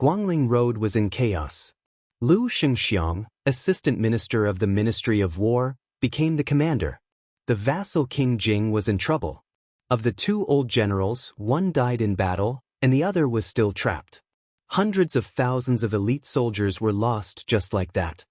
Guangling Road was in chaos. Lu Shengxiang, assistant minister of the Ministry of War, became the commander. The vassal King Jing was in trouble. Of the 2 old generals, one died in battle, and the other was still trapped. Hundreds of thousands of elite soldiers were lost just like that.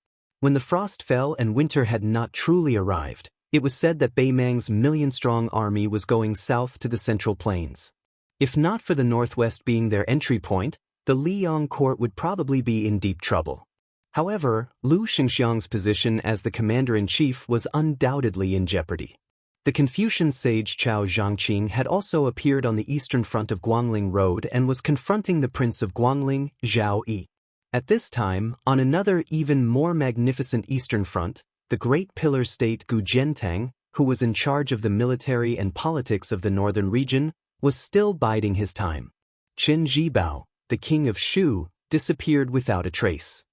When the frost fell and winter had not truly arrived, it was said that Bei Mang's million-strong army was going south to the Central Plains. If not for the northwest being their entry point, the Liang court would probably be in deep trouble. However, Lu Xingxiang's position as the commander-in-chief was undoubtedly in jeopardy. The Confucian sage Chao Zhangqing had also appeared on the eastern front of Guangling Road and was confronting the prince of Guangling, Zhao Yi. At this time, on another even more magnificent eastern front, the great pillar state Gu Jiantang, who was in charge of the military and politics of the northern region, was still biding his time. Qin Zhibao, the king of Shu, disappeared without a trace.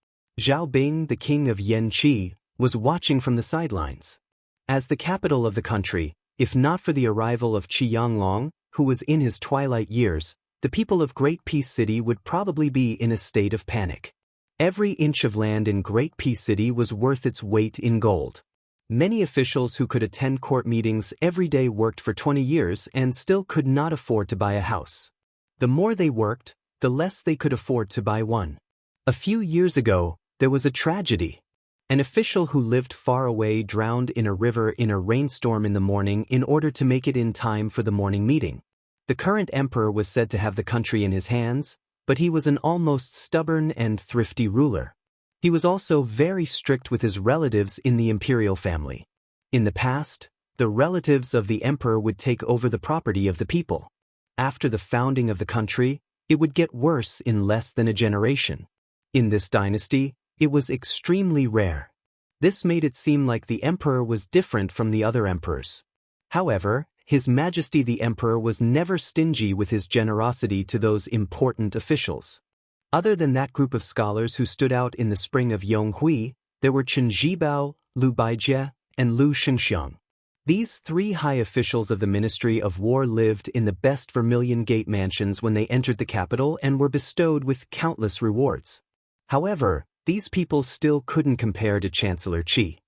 Zhao Bing, the king of Yanqi, was watching from the sidelines. As the capital of the country, if not for the arrival of Qi Yanglong, who was in his twilight years, the people of Great Peace City would probably be in a state of panic. Every inch of land in Great Peace City was worth its weight in gold. Many officials who could attend court meetings every day worked for 20 years and still could not afford to buy a house. The more they worked, the less they could afford to buy one. A few years ago, there was a tragedy. An official who lived far away drowned in a river in a rainstorm in the morning in order to make it in time for the morning meeting. The current emperor was said to have the country in his hands, but he was an almost stubborn and thrifty ruler. He was also very strict with his relatives in the imperial family. In the past, the relatives of the emperor would take over the property of the people. After the founding of the country, it would get worse in less than a generation. In this dynasty, it was extremely rare. This made it seem like the emperor was different from the other emperors. However, His Majesty the Emperor was never stingy with his generosity to those important officials. Other than that group of scholars who stood out in the spring of Yonghui, there were Qin Zhibao, Liu Baijie, and Lu Xingxiang. These three high officials of the Ministry of War lived in the best Vermilion Gate mansions when they entered the capital and were bestowed with countless rewards. However, these people still couldn't compare to Chancellor Qi.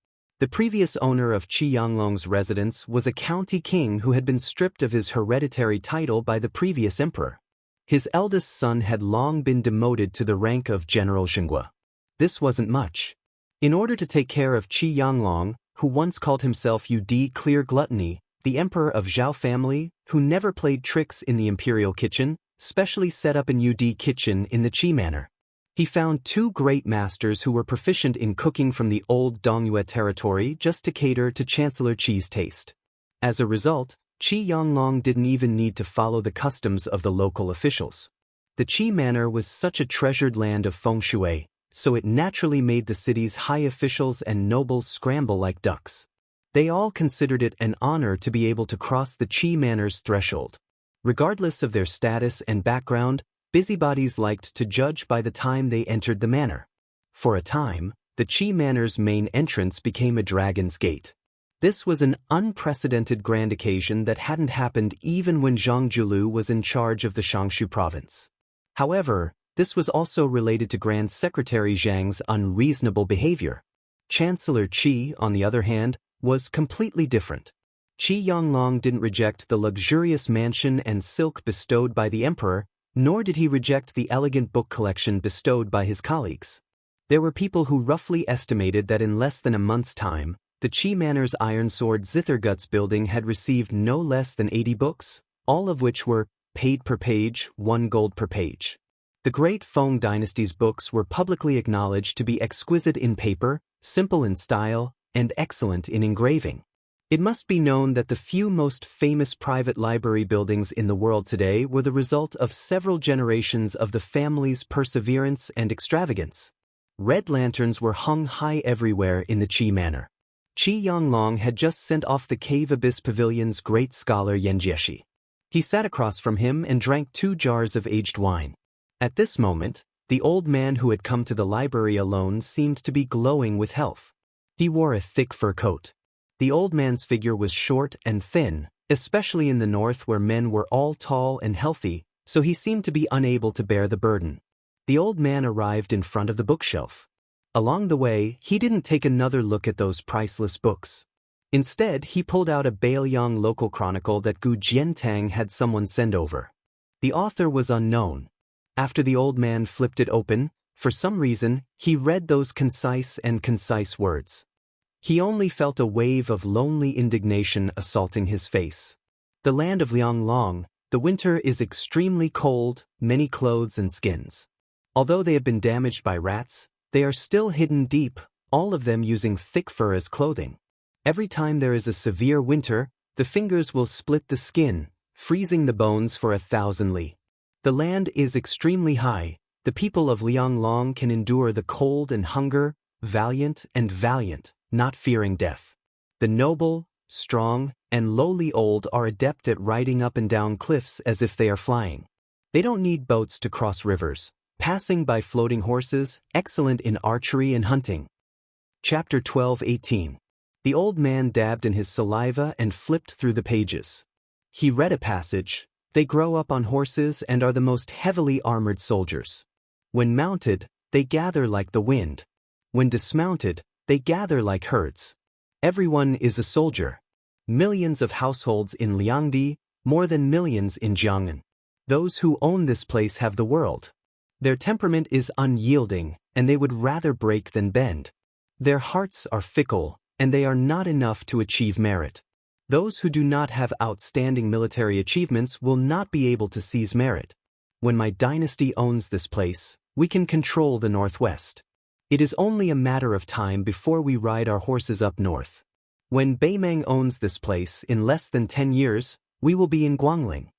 The previous owner of Qi Yanglong's residence was a county king who had been stripped of his hereditary title by the previous emperor. His eldest son had long been demoted to the rank of General Zhenghua. This wasn't much. In order to take care of Qi Yanglong, who once called himself Clear Gluttony, the emperor of Zhao family, who never played tricks in the imperial kitchen, specially set up an kitchen in the Qi manor. He found two great masters who were proficient in cooking from the old Dongyue territory just to cater to Chancellor Qi's taste. As a result, Qi Yanglong didn't even need to follow the customs of the local officials. The Qi manor was such a treasured land of feng shui, so it naturally made the city's high officials and nobles scramble like ducks. They all considered it an honor to be able to cross the Qi manor's threshold. Regardless of their status and background, busybodies liked to judge by the time they entered the manor. For a time, the Qi manor's main entrance became a dragon's gate. This was an unprecedented grand occasion that hadn't happened even when Zhang Julu was in charge of the Shangshu province. However, this was also related to Grand Secretary Zhang's unreasonable behavior. Chancellor Qi, on the other hand, was completely different. Qi Yanglong didn't reject the luxurious mansion and silk bestowed by the emperor, nor did he reject the elegant book collection bestowed by his colleagues. There were people who roughly estimated that in less than a month's time, the Qi Manor's Iron Sword Zitherguts building had received no less than 80 books, all of which were paid per page, 1 gold per page. The Great Feng Dynasty's books were publicly acknowledged to be exquisite in paper, simple in style, and excellent in engraving. It must be known that the few most famous private library buildings in the world today were the result of several generations of the family's perseverance and extravagance. Red lanterns were hung high everywhere in the Qi Manor. Qi Yanglong had just sent off the Cave Abyss Pavilion's great scholar Yan Jieshi. He sat across from him and drank 2 jars of aged wine. At this moment, the old man who had come to the library alone seemed to be glowing with health. He wore a thick fur coat. The old man's figure was short and thin, especially in the north where men were all tall and healthy, so he seemed to be unable to bear the burden. The old man arrived in front of the bookshelf. Along the way, he didn't take another look at those priceless books. Instead, he pulled out a Bailiang local chronicle that Gu Jiantang had someone send over. The author was unknown. After the old man flipped it open, For some reason, he read those concise words. He only felt a wave of lonely indignation assaulting his face. The land of Lianglong, the winter is extremely cold, many clothes and skins. Although they have been damaged by rats, they are still hidden deep, all of them using thick fur as clothing. Every time there is a severe winter, the fingers will split the skin, freezing the bones for 1,000 li. The land is extremely high. The people of Lianglong can endure the cold and hunger, valiant, not fearing death. The noble, strong, and lowly old are adept at riding up and down cliffs as if they are flying. They don't need boats to cross rivers, passing by floating horses, excellent in archery and hunting. Chapter 12:18. The old man dabbed in his saliva and flipped through the pages. He read a passage. They grow up on horses and are the most heavily armored soldiers. When mounted, they gather like the wind. When dismounted, they gather like herds. Everyone is a soldier. Millions of households in Liangdi, more than millions in Jiangnan. Those who own this place have the world. Their temperament is unyielding, and they would rather break than bend. Their hearts are fickle, and they are not enough to achieve merit. Those who do not have outstanding military achievements will not be able to seize merit. When my dynasty owns this place, we can control the northwest. It is only a matter of time before we ride our horses up north. When Beimeng owns this place in less than 10 years, we will be in Guangling.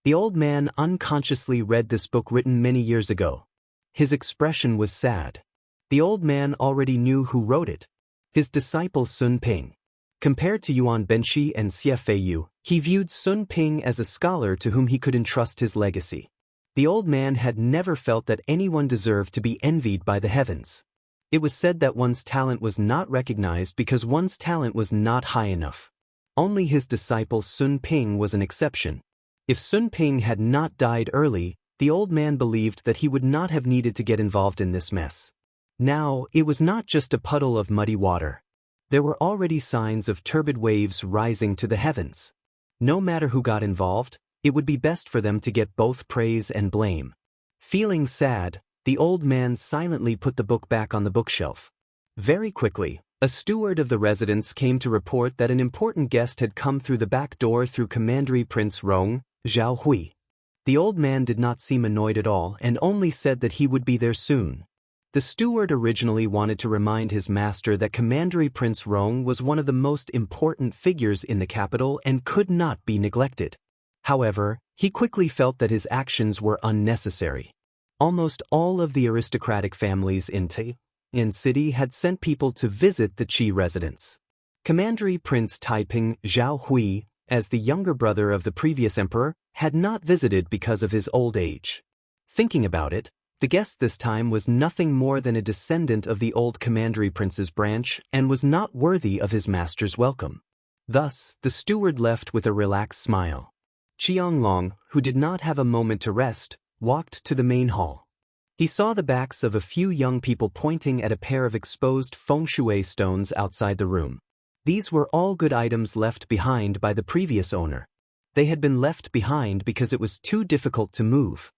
The old man unconsciously read this book written many years ago. His expression was sad. The old man already knew who wrote it. His disciple Sun Ping. Compared to Yuan Benshi and Xie Feiyu, he viewed Sun Ping as a scholar to whom he could entrust his legacy. The old man had never felt that anyone deserved to be envied by the heavens. It was said that one's talent was not recognized because one's talent was not high enough. Only his disciple Sun Ping was an exception. If Sun Ping had not died early, the old man believed that he would not have needed to get involved in this mess. Now, it was not just a puddle of muddy water. There were already signs of turbid waves rising to the heavens. No matter who got involved, it would be best for them to get both praise and blame. Feeling sad, the old man silently put the book back on the bookshelf. Very quickly, a steward of the residence came to report that an important guest had come through the back door through Commandery Prince Rong, Zhao Hui. The old man did not seem annoyed at all and only said that he would be there soon. The steward originally wanted to remind his master that Commandery Prince Rong was one of the most important figures in the capital and could not be neglected. However, he quickly felt that his actions were unnecessary. Almost all of the aristocratic families in city had sent people to visit the Qi residence. Commandery Prince Taiping Zhao Hui, as the younger brother of the previous emperor, had not visited because of his old age. Thinking about it, the guest this time was nothing more than a descendant of the old Commandery Prince's branch and was not worthy of his master's welcome. Thus, the steward left with a relaxed smile. Qianglong, who did not have a moment to rest, walked to the main hall. He saw the backs of a few young people pointing at a pair of exposed feng shui stones outside the room. These were all good items left behind by the previous owner. They had been left behind because it was too difficult to move.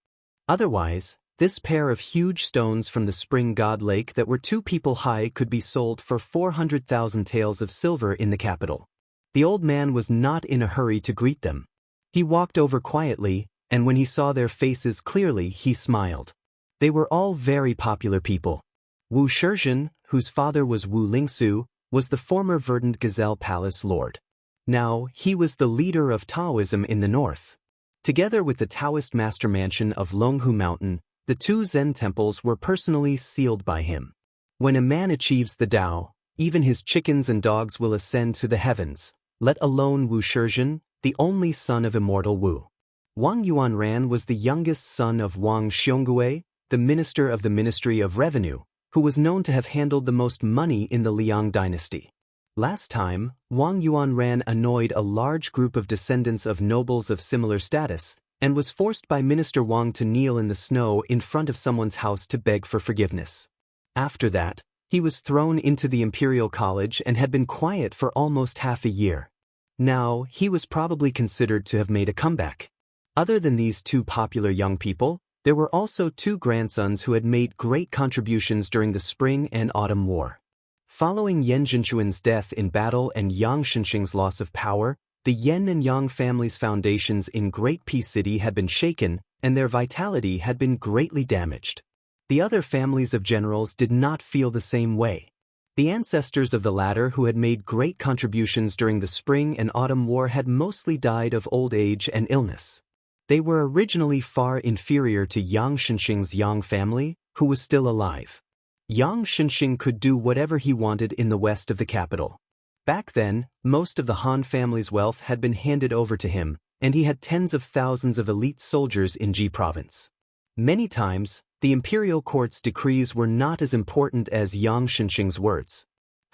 Otherwise, this pair of huge stones from the Spring God Lake that were 2 people high could be sold for 400,000 taels of silver in the capital. The old man was not in a hurry to greet them. He walked over quietly, and when he saw their faces clearly, he smiled. They were all very popular people. Wu Shizhen, whose father was Wu Lingsu, was the former Verdant Gazelle Palace lord. Now, he was the leader of Taoism in the north. Together with the Taoist master mansion of Longhu Mountain, the 2 Zen temples were personally sealed by him. When a man achieves the Tao, even his chickens and dogs will ascend to the heavens, let alone Wu Shizhen, the only son of immortal Wu. Wang Yuanran was the youngest son of Wang Xiongui, the minister of the Ministry of Revenue, who was known to have handled the most money in the Liang dynasty. Last time, Wang Yuanran annoyed a large group of descendants of nobles of similar status, and was forced by Minister Wang to kneel in the snow in front of someone's house to beg for forgiveness. After that, he was thrown into the Imperial College and had been quiet for almost half a year. Now, he was probably considered to have made a comeback. Other than these 2 popular young people, There were also two grandsons who had made great contributions during the Spring and Autumn War. Following Yan Zhenchuan's death in battle and Yang Shenxing's loss of power, the Yan and Yang families' foundations in Great Peace City had been shaken, and their vitality had been greatly damaged. The other families of generals did not feel the same way. The ancestors of the latter who had made great contributions during the Spring and Autumn War had mostly died of old age and illness. They were originally far inferior to Yang Shenxing's Yang family, who was still alive. Yang Shenxing could do whatever he wanted in the west of the capital. Back then, most of the Han family's wealth had been handed over to him, and he had tens of thousands of elite soldiers in Ji province. Many times, the imperial court's decrees were not as important as Yang Shenxing's words.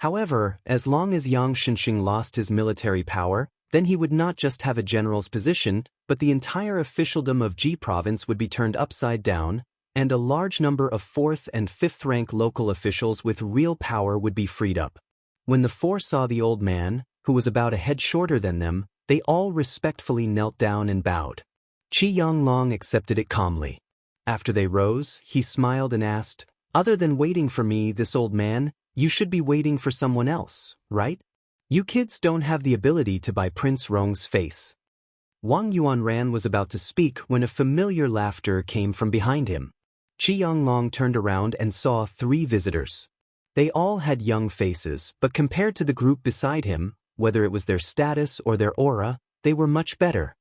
However, as long as Yang Shenxing lost his military power, then he would not just have a general's position, but the entire officialdom of Ji province would be turned upside down, and a large number of 4th and 5th rank local officials with real power would be freed up. When the four saw the old man, who was about a head shorter than them, they all respectfully knelt down and bowed. Qi Yanglong accepted it calmly. After they rose, he smiled and asked, "Other than waiting for me, this old man, you should be waiting for someone else, right? You kids don't have the ability to buy Prince Rong's face." Wang Yuanran was about to speak when a familiar laughter came from behind him. Qi Yanglong turned around and saw 3 visitors. They all had young faces, but compared to the group beside him, whether it was their status or their aura, they were much better.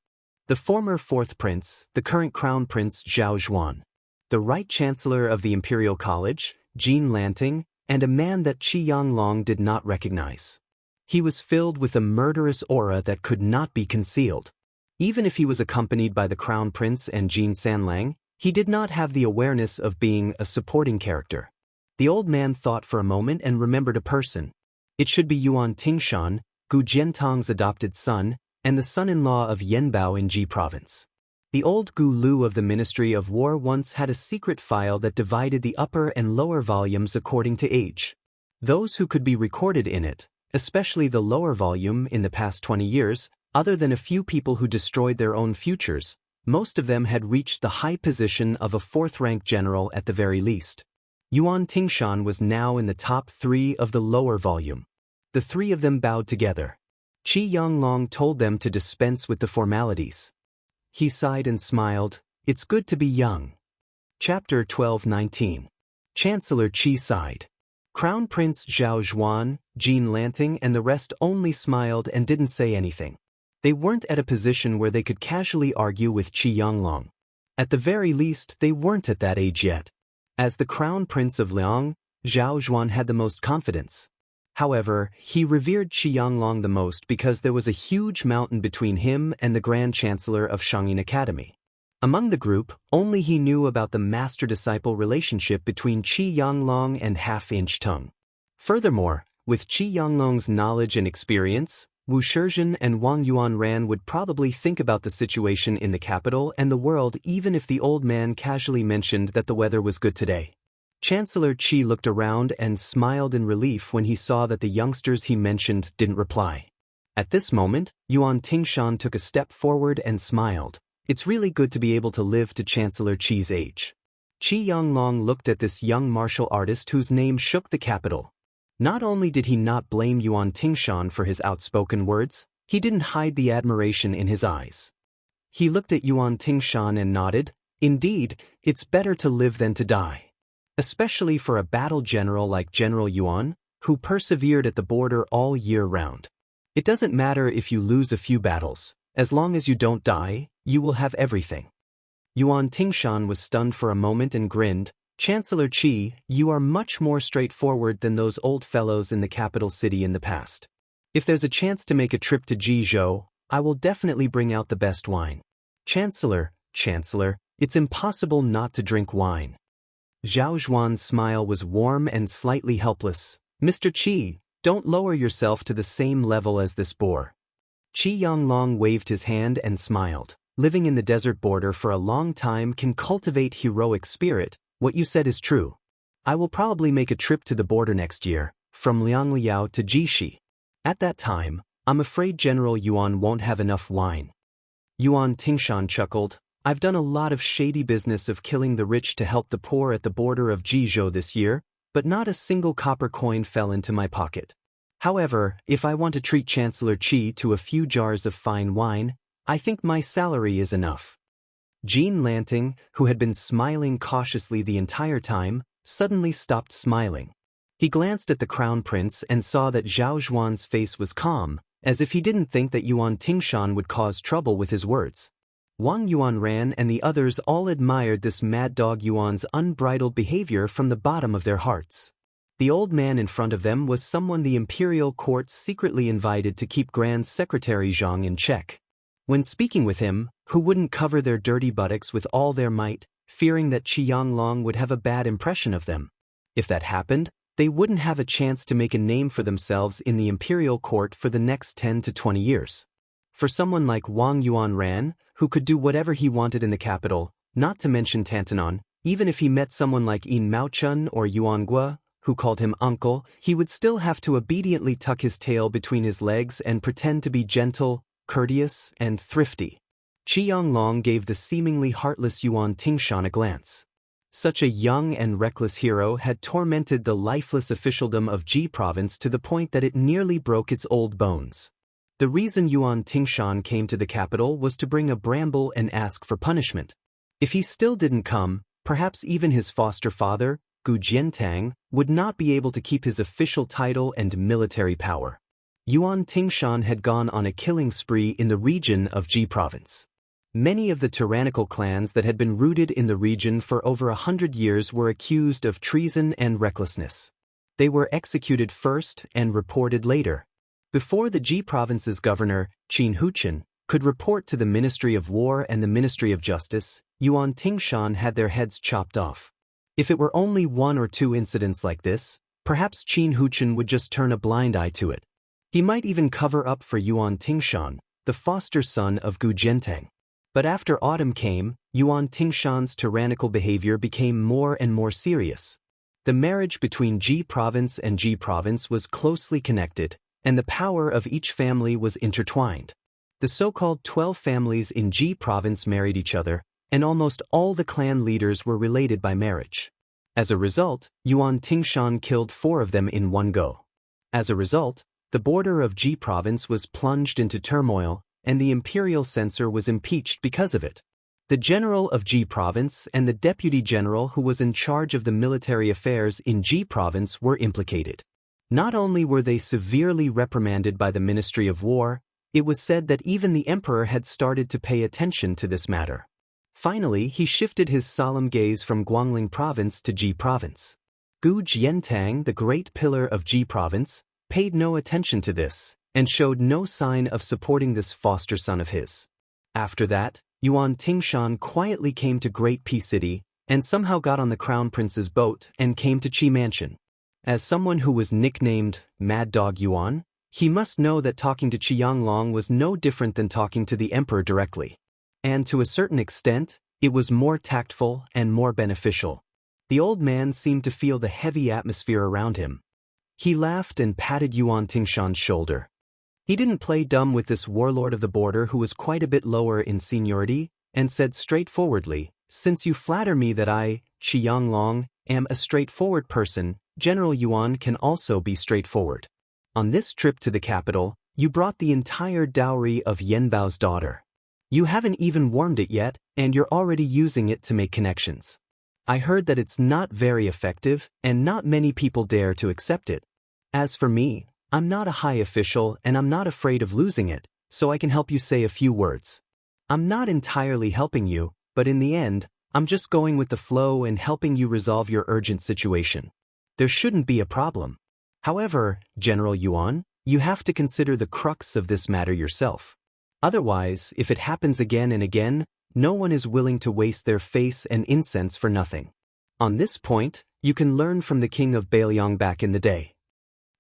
The former 4th prince, the current crown prince Zhao Zhuan, the right chancellor of the Imperial College, Jean Lanting, and a man that Qi Yanglong did not recognize. He was filled with a murderous aura that could not be concealed. Even if he was accompanied by the crown prince and Jean Sanlang, he did not have the awareness of being a supporting character. The old man thought for a moment and remembered a person. It should be Yuan Tingshan, Gu Jiantong's adopted son, and the son-in-law of Yanbao in Ji province. The old Gu Lu of the Ministry of War once had a secret file that divided the upper and lower volumes according to age. Those who could be recorded in it, especially the lower volume in the past 20 years, other than a few people who destroyed their own futures, most of them had reached the high position of a 4th-rank general at the very least. Yuan Tingshan was now in the top 3 of the lower volume. The 3 of them bowed together. Qi Yanglong told them to dispense with the formalities. He sighed and smiled. "It's good to be young." Chapter 12:19. Chancellor Qi sighed. Crown Prince Zhao Zhuan, Jean Lanting and the rest only smiled and didn't say anything. They weren't at a position where they could casually argue with Qi Yanglong. At the very least, they weren't at that age yet. As the Crown Prince of Liang, Zhao Zhuan had the most confidence. However, he revered Qi Yanglong the most because there was a huge mountain between him and the Grand Chancellor of Shangyin Academy. Among the group, only he knew about the master-disciple relationship between Qi Yanglong and Half-Inch Tongue. Furthermore, with Qi Yanglong's knowledge and experience, Wu Shizhen and Wang Yuanran would probably think about the situation in the capital and the world even if the old man casually mentioned that the weather was good today. Chancellor Qi looked around and smiled in relief when he saw that the youngsters he mentioned didn't reply. At this moment, Yuan Tingshan took a step forward and smiled. "It's really good to be able to live to Chancellor Qi's age." Qi Yanglong looked at this young martial artist whose name shook the capital. Not only did he not blame Yuan Tingshan for his outspoken words, he didn't hide the admiration in his eyes. He looked at Yuan Tingshan and nodded. "Indeed, it's better to live than to die. Especially for a battle general like General Yuan, who persevered at the border all year round. It doesn't matter if you lose a few battles, as long as you don't die, you will have everything." Yuan Tingshan was stunned for a moment and grinned. "Chancellor Qi, you are much more straightforward than those old fellows in the capital city in the past. If there's a chance to make a trip to Jizhou, I will definitely bring out the best wine." Chancellor, it's impossible not to drink wine." Zhao Zhuan's smile was warm and slightly helpless. "Mr. Qi, don't lower yourself to the same level as this boor." Qi Yanglong waved his hand and smiled. "Living in the desert border for a long time can cultivate heroic spirit. What you said is true. I will probably make a trip to the border next year, from Liangliao to Jishi. At that time, I'm afraid General Yuan won't have enough wine." Yuan Tingshan chuckled. I've done a lot of shady business of killing the rich to help the poor at the border of Jizhou this year, but not a single copper coin fell into my pocket. However, if I want to treat Chancellor Qi to a few jars of fine wine, I think my salary is enough." Jean Lanting, who had been smiling cautiously the entire time, suddenly stopped smiling. He glanced at the crown prince and saw that Zhao Zhuan's face was calm, as if he didn't think that Yuan Tingshan would cause trouble with his words. Wang Yuanran and the others all admired this mad dog Yuan's unbridled behavior from the bottom of their hearts. The old man in front of them was someone the imperial court secretly invited to keep Grand Secretary Zhang in check. When speaking with him, who wouldn't cover their dirty buttocks with all their might, fearing that Qi Yanglong would have a bad impression of them? If that happened, they wouldn't have a chance to make a name for themselves in the imperial court for the next 10 to 20 years. For someone like Wang Yuanran, who could do whatever he wanted in the capital, not to mention Tantanon, even if he met someone like Yin Maochun or Yuan Gua, who called him uncle, he would still have to obediently tuck his tail between his legs and pretend to be gentle, courteous, and thrifty. Qi Yanglong gave the seemingly heartless Yuan Tingshan a glance. Such a young and reckless hero had tormented the lifeless officialdom of Ji province to the point that it nearly broke its old bones. The reason Yuan Tingshan came to the capital was to bring a bramble and ask for punishment. If he still didn't come, perhaps even his foster father, Gu Jiantang, would not be able to keep his official title and military power. Yuan Tingshan had gone on a killing spree in the region of Ji province. Many of the tyrannical clans that had been rooted in the region for over 100 years were accused of treason and recklessness. They were executed first and reported later. Before the Ji province's governor, Qin Huchen, could report to the Ministry of War and the Ministry of Justice, Yuan Tingshan had their heads chopped off. If it were only one or two incidents like this, perhaps Qin Huchen would just turn a blind eye to it. He might even cover up for Yuan Tingshan, the foster son of Gu Jiantang. But after autumn came, Yuan Tingshan's tyrannical behavior became more and more serious. The marriage between Ji province and Ji province was closely connected, and the power of each family was intertwined. The so-called 12 families in Ji province married each other, and almost all the clan leaders were related by marriage. As a result, Yuan Tingshan killed 4 of them in one go. As a result, the border of Ji province was plunged into turmoil, and the imperial censor was impeached because of it. The general of Ji province and the deputy general who was in charge of the military affairs in Ji province were implicated. Not only were they severely reprimanded by the Ministry of War, it was said that even the emperor had started to pay attention to this matter. Finally, he shifted his solemn gaze from Guangling province to Ji province. Gu Jiantang, the great pillar of Ji province, paid no attention to this, and showed no sign of supporting this foster son of his. After that, Yuan Tingshan quietly came to Great Pea City, and somehow got on the Crown Prince's boat and came to Qi Mansion. As someone who was nicknamed Mad Dog Yuan, he must know that talking to Qi Yanglong was no different than talking to the emperor directly. And to a certain extent, it was more tactful and more beneficial. The old man seemed to feel the heavy atmosphere around him. He laughed and patted Yuan Tingshan's shoulder. He didn't play dumb with this warlord of the border who was quite a bit lower in seniority, and said straightforwardly, "Since you flatter me that I, Qi Yanglong, am a straightforward person, General Yuan can also be straightforward. On this trip to the capital, you brought the entire dowry of Yenbao's daughter. You haven't even warmed it yet, and you're already using it to make connections. I heard that it's not very effective, and not many people dare to accept it. As for me, I'm not a high official and I'm not afraid of losing it, so I can help you say a few words. I'm not entirely helping you, but in the end, I'm just going with the flow and helping you resolve your urgent situation. There shouldn't be a problem. However, General Yuan, you have to consider the crux of this matter yourself. Otherwise, if it happens again and again, no one is willing to waste their face and incense for nothing. On this point, you can learn from the king of Bailiang back in the day."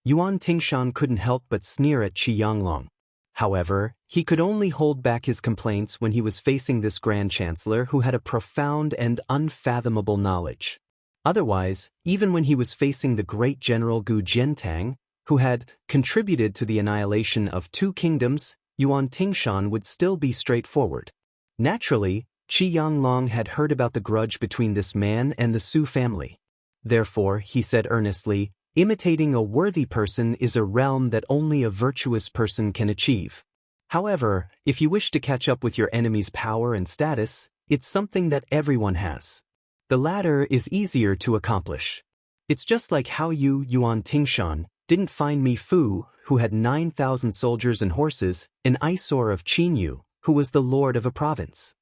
Yuan Tingshan couldn't help but sneer at Qi Yanglong. However, he could only hold back his complaints when he was facing this Grand Chancellor who had a profound and unfathomable knowledge. Otherwise, even when he was facing the great General Gu Jiantang, who had contributed to the annihilation of 2 kingdoms, Yuan Tingshan would still be straightforward. Naturally, Qi Yanglong had heard about the grudge between this man and the Su family. Therefore, he said earnestly, imitating a worthy person is a realm that only a virtuous person can achieve. However, if you wish to catch up with your enemy's power and status, it's something that everyone has. The latter is easier to accomplish. It's just like how you, Yuan Tingshan, didn't find Mi Fu, who had 9,000 soldiers and horses, an eyesore of Qinyu, who was the lord of a province.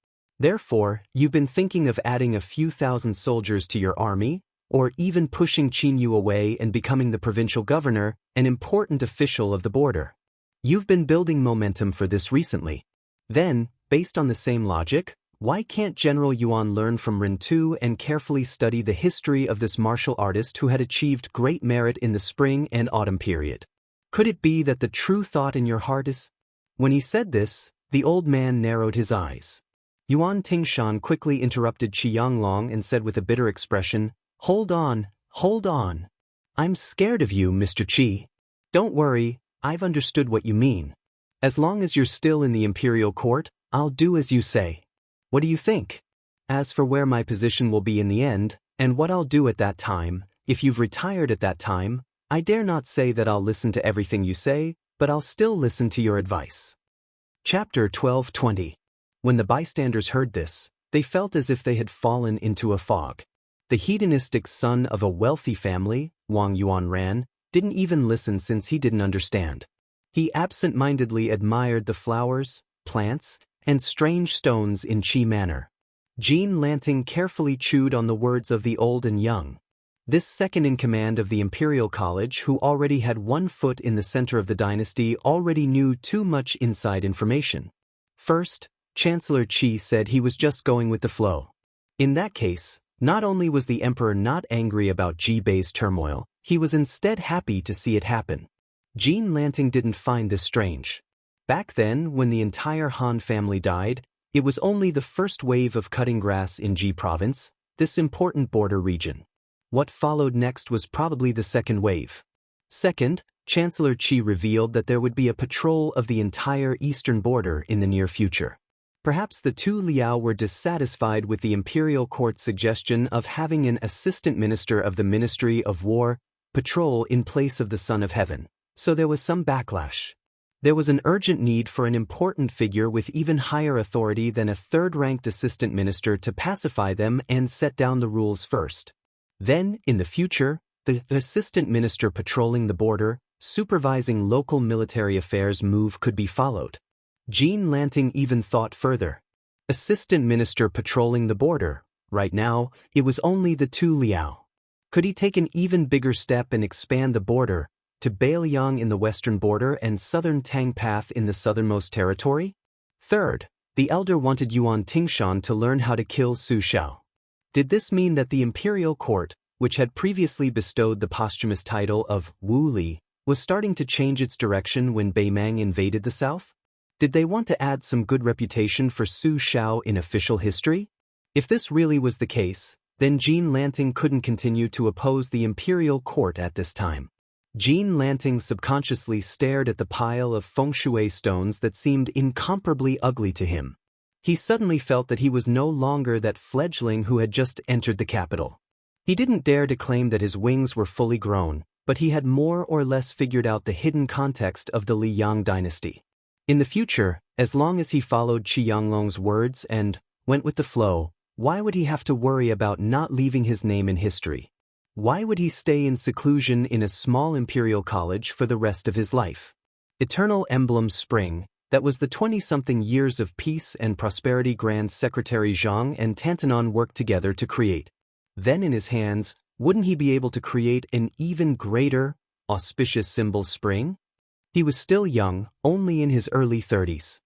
Therefore, you've been thinking of adding a few thousand soldiers to your army, or even pushing Qinyu away and becoming the provincial governor, an important official of the border. You've been building momentum for this recently. Then, based on the same logic, why can't General Yuan learn from Rin Tu and carefully study the history of this martial artist who had achieved great merit in the spring and autumn period? Could it be that the true thought in your heart is? When he said this, the old man narrowed his eyes. Yuan Tingshan quickly interrupted Qi Yanglong and said with a bitter expression, Hold on. I'm scared of you, Mr. Qi. Don't worry, I've understood what you mean. As long as you're still in the imperial court, I'll do as you say. What do you think? As for where my position will be in the end, and what I'll do at that time, if you've retired at that time, I dare not say that I'll listen to everything you say, but I'll still listen to your advice. Chapter 12:20. When the bystanders heard this, they felt as if they had fallen into a fog. The hedonistic son of a wealthy family, Wang Yuanran, didn't even listen since he didn't understand. He absent-mindedly admired the flowers, plants, and strange stones in Qi manner. Jean Lanting carefully chewed on the words of the old and young. This second-in-command of the Imperial College, who already had one foot in the center of the dynasty, already knew too much inside information. First, Chancellor Qi said he was just going with the flow. In that case, not only was the emperor not angry about Ji Bei's turmoil, he was instead happy to see it happen. Jean Lanting didn't find this strange. Back then, when the entire Han family died, it was only the first wave of cutting grass in Ji province, this important border region. What followed next was probably the second wave. Second, Chancellor Qi revealed that there would be a patrol of the entire eastern border in the near future. Perhaps the two Liao were dissatisfied with the imperial court's suggestion of having an assistant minister of the Ministry of War patrol in place of the Son of Heaven, so there was some backlash. There was an urgent need for an important figure with even higher authority than a third-ranked assistant minister to pacify them and set down the rules first. Then, in the future, the assistant minister patrolling the border, supervising local military affairs move could be followed. Jean Lanting even thought further. Assistant minister patrolling the border. Right now, it was only the two Liao. Could he take an even bigger step and expand the border to Bailiang in the western border and southern Tangpath in the southernmost territory? Third, the elder wanted Yuan Tingshan to learn how to kill Su Shao. Did this mean that the imperial court, which had previously bestowed the posthumous title of Wu Li, was starting to change its direction when Beimang invaded the south? Did they want to add some good reputation for Su Shao in official history? If this really was the case, then Jean Lanting couldn't continue to oppose the imperial court at this time. Jean Lanting subconsciously stared at the pile of feng shui stones that seemed incomparably ugly to him. He suddenly felt that he was no longer that fledgling who had just entered the capital. He didn't dare to claim that his wings were fully grown, but he had more or less figured out the hidden context of the Liyang dynasty. In the future, as long as he followed Qi Yanglong's words and went with the flow, why would he have to worry about not leaving his name in history? Why would he stay in seclusion in a small imperial college for the rest of his life? Eternal Emblem Spring, that was the 20-something years of peace and prosperity Grand Secretary Zhang and Tantanon worked together to create. Then in his hands, wouldn't he be able to create an even greater, auspicious symbol spring? He was still young, only in his early 30s.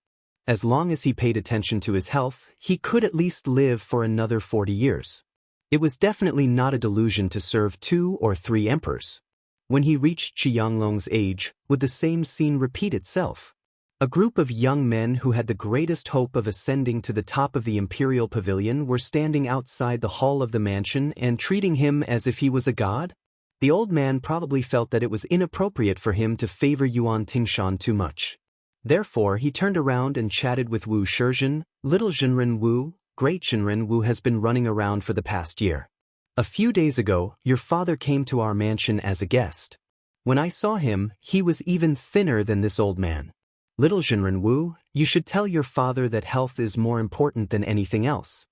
As long as he paid attention to his health, he could at least live for another 40 years. It was definitely not a delusion to serve 2 or 3 emperors. When he reached Qi Yanglong's age, would the same scene repeat itself? A group of young men who had the greatest hope of ascending to the top of the imperial pavilion were standing outside the hall of the mansion and treating him as if he was a god? The old man probably felt that it was inappropriate for him to favor Yuan Tingshan too much. Therefore, he turned around and chatted with Wu Shizhen, little Zhenren Wu, Great Shinran Wu has been running around for the past year. A few days ago, your father came to our mansion as a guest. When I saw him, he was even thinner than this old man. Little Shinran Wu, you should tell your father that health is more important than anything else.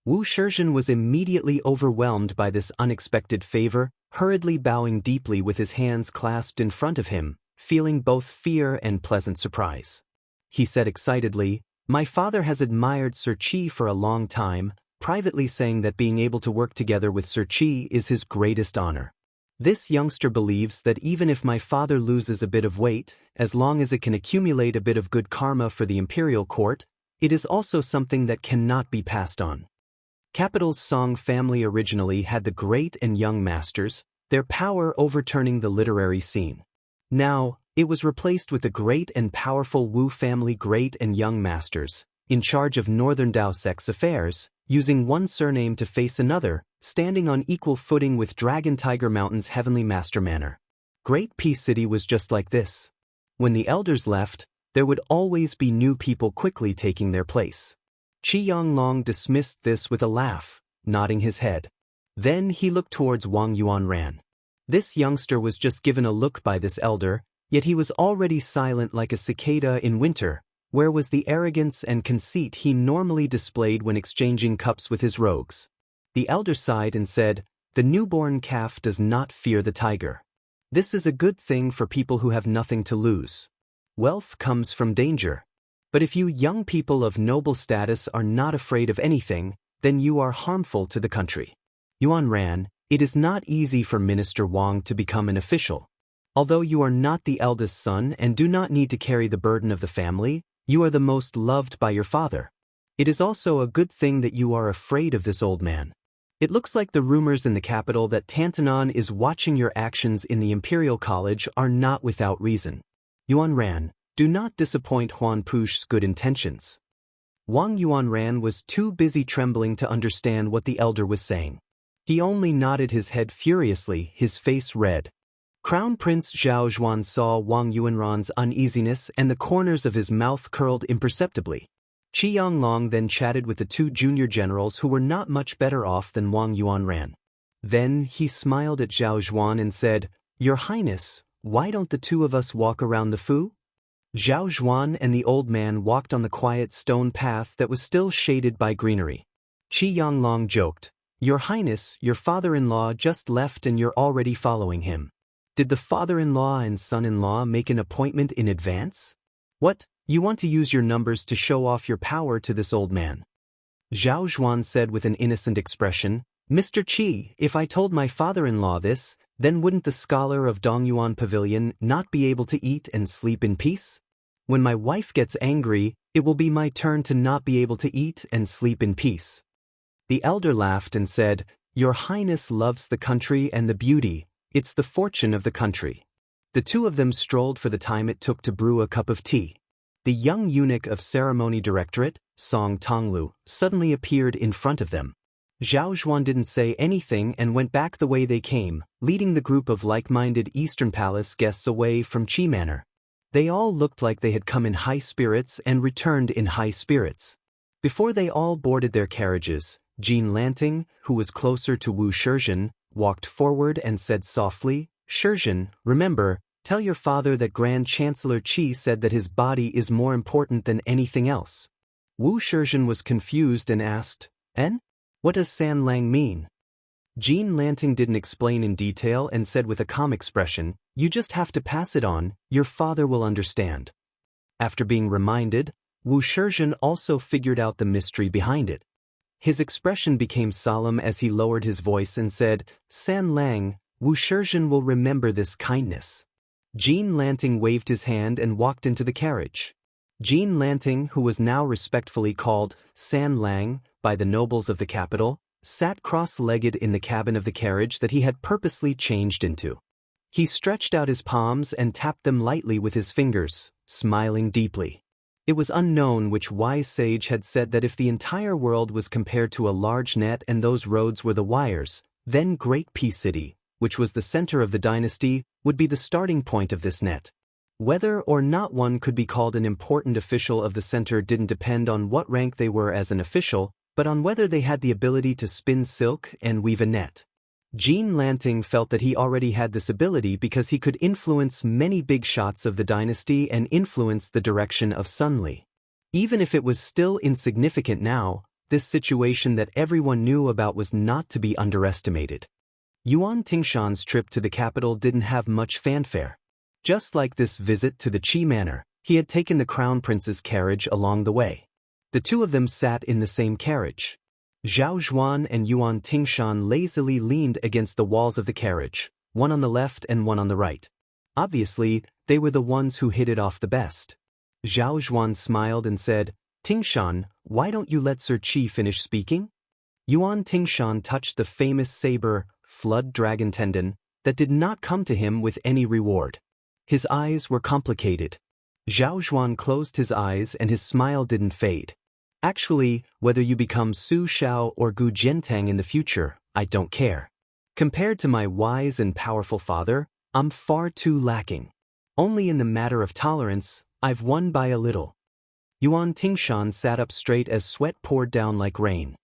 Wu Shizhen was immediately overwhelmed by this unexpected favor, hurriedly bowing deeply with his hands clasped in front of him, feeling both fear and pleasant surprise. He said excitedly, "My father has admired Sir Qi for a long time, privately saying that being able to work together with Sir Qi is his greatest honor. This youngster believes that even if my father loses a bit of weight, as long as it can accumulate a bit of good karma for the imperial court, it is also something that cannot be passed on." Capital's Song family originally had the great and young masters, their power overturning the literary scene. Now, it was replaced with the great and powerful Wu family great and young masters, in charge of Northern Dao sex affairs, using one surname to face another, standing on equal footing with Dragon Tiger Mountain's heavenly master manor. Great Peace City was just like this. When the elders left, there would always be new people quickly taking their place. Qi Yonglong dismissed this with a laugh, nodding his head. Then he looked towards Wang Yuanran. This youngster was just given a look by this elder, yet he was already silent like a cicada in winter. Where was the arrogance and conceit he normally displayed when exchanging cups with his rogues? The elder sighed and said, "The newborn calf does not fear the tiger. This is a good thing for people who have nothing to lose. Wealth comes from danger. But if you young people of noble status are not afraid of anything, then you are harmful to the country." Yuan Ran, it is not easy for Minister Wang to become an official. Although you are not the eldest son and do not need to carry the burden of the family, you are the most loved by your father. It is also a good thing that you are afraid of this old man. It looks like the rumors in the capital that Tantanon is watching your actions in the Imperial College are not without reason. Yuan Ran, do not disappoint Huan Push's good intentions. Wang Yuanran was too busy trembling to understand what the elder was saying. He only nodded his head furiously, his face red. Crown Prince Zhao Zhuan saw Wang Yuanran's uneasiness and the corners of his mouth curled imperceptibly. Qi Yonglong then chatted with the two junior generals who were not much better off than Wang Yuanran. Then he smiled at Zhao Zhuan and said, "Your Highness, why don't the two of us walk around the fu?" Zhao Zhuan and the old man walked on the quiet stone path that was still shaded by greenery. Qi Yonglong joked, "Your Highness, your father-in-law just left and you're already following him. Did the father-in-law and son-in-law make an appointment in advance? What, you want to use your numbers to show off your power to this old man?" Zhao Zhuan said with an innocent expression, "Mr. Qi, if I told my father-in-law this, then wouldn't the scholar of Dongyuan Pavilion not be able to eat and sleep in peace? When my wife gets angry, it will be my turn to not be able to eat and sleep in peace." The elder laughed and said, "Your Highness loves the country and the beauty, it's the fortune of the country." The two of them strolled for the time it took to brew a cup of tea. The young eunuch of Ceremony Directorate, Song Tonglu, suddenly appeared in front of them. Zhao Zhuan didn't say anything and went back the way they came, leading the group of like-minded Eastern Palace guests away from Qi Manor. They all looked like they had come in high spirits and returned in high spirits. Before they all boarded their carriages, Jean Lanting, who was closer to Wu Shizhen, walked forward and said softly, "Shizhen, remember, tell your father that Grand Chancellor Qi said that his body is more important than anything else." Wu Shizhen was confused and asked, "En? What does San Lang mean?" Jean Lanting didn't explain in detail and said with a calm expression, "You just have to pass it on, your father will understand." After being reminded, Wu Shizhen also figured out the mystery behind it. His expression became solemn as he lowered his voice and said, "San Lang, Wu Shizhen will remember this kindness." Jean Lanting waved his hand and walked into the carriage. Jean Lanting, who was now respectfully called San Lang by the nobles of the capital, sat cross-legged in the cabin of the carriage that he had purposely changed into. He stretched out his palms and tapped them lightly with his fingers, smiling deeply. It was unknown which wise sage had said that if the entire world was compared to a large net and those roads were the wires, then Great Peace City, which was the center of the dynasty, would be the starting point of this net. Whether or not one could be called an important official of the center didn't depend on what rank they were as an official, but on whether they had the ability to spin silk and weave a net. Jean Lanting felt that he already had this ability because he could influence many big shots of the dynasty and influence the direction of Sunli. Even if it was still insignificant now, this situation that everyone knew about was not to be underestimated. Yuan Tingshan's trip to the capital didn't have much fanfare. Just like this visit to the Qi Manor, he had taken the crown prince's carriage along the way. The two of them sat in the same carriage. Zhao Zhuan and Yuan Tingshan lazily leaned against the walls of the carriage, one on the left and one on the right. Obviously, they were the ones who hit it off the best. Zhao Zhuan smiled and said, "Tingshan, why don't you let Sir Qi finish speaking?" Yuan Tingshan touched the famous saber, flood dragon tendon, that did not come to him with any reward. His eyes were complicated. Zhao Zhuan closed his eyes and his smile didn't fade. "Actually, whether you become Su Shao or Gu Jiantang in the future, I don't care. Compared to my wise and powerful father, I'm far too lacking. Only in the matter of tolerance, I've won by a little." Yuan Tingshan sat up straight as sweat poured down like rain.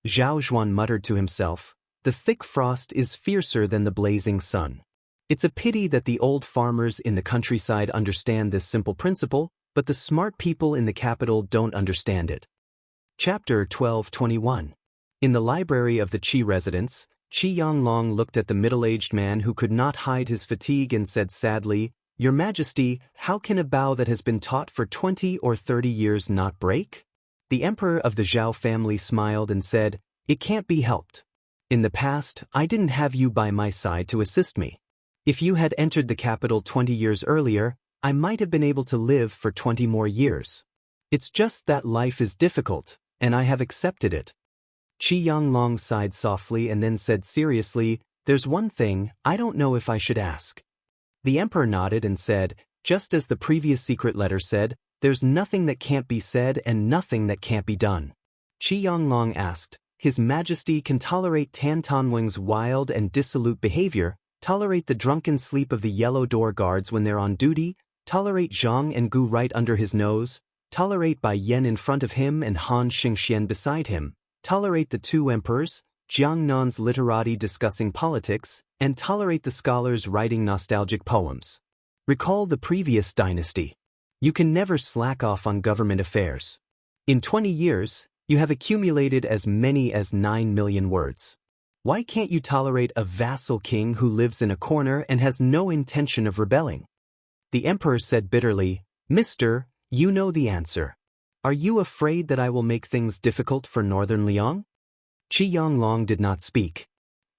Zhao Zhuan muttered to himself, "The thick frost is fiercer than the blazing sun." It's a pity that the old farmers in the countryside understand this simple principle, but the smart people in the capital don't understand it. Chapter 12:21. In the library of the Qi residence, Qi Yanglong looked at the middle-aged man who could not hide his fatigue and said sadly, "Your Majesty, how can a bow that has been taught for 20 or 30 years not break?" The emperor of the Zhao family smiled and said, "It can't be helped. In the past, I didn't have you by my side to assist me. If you had entered the capital 20 years earlier, I might have been able to live for 20 more years. It's just that life is difficult, and I have accepted it." Qi Yanglong sighed softly and then said seriously, "There's one thing I don't know if I should ask." The emperor nodded and said, "Just as the previous secret letter said, there's nothing that can't be said and nothing that can't be done." Qi Yanglong asked, "His Majesty can tolerate Tan Tanwing's wild and dissolute behavior, tolerate the drunken sleep of the Yellow Door guards when they're on duty, tolerate Zhang and Gu right under his nose, tolerate Bai Yen in front of him and Han Xingxian beside him, tolerate the two emperors, Jiang Nan's literati discussing politics, and tolerate the scholars writing nostalgic poems. Recall the previous dynasty. You can never slack off on government affairs. In 20 years, you have accumulated as many as 9 million words. Why can't you tolerate a vassal king who lives in a corner and has no intention of rebelling?" The emperor said bitterly, "Mister, you know the answer. Are you afraid that I will make things difficult for Northern Liang?" Qi Yanglong did not speak.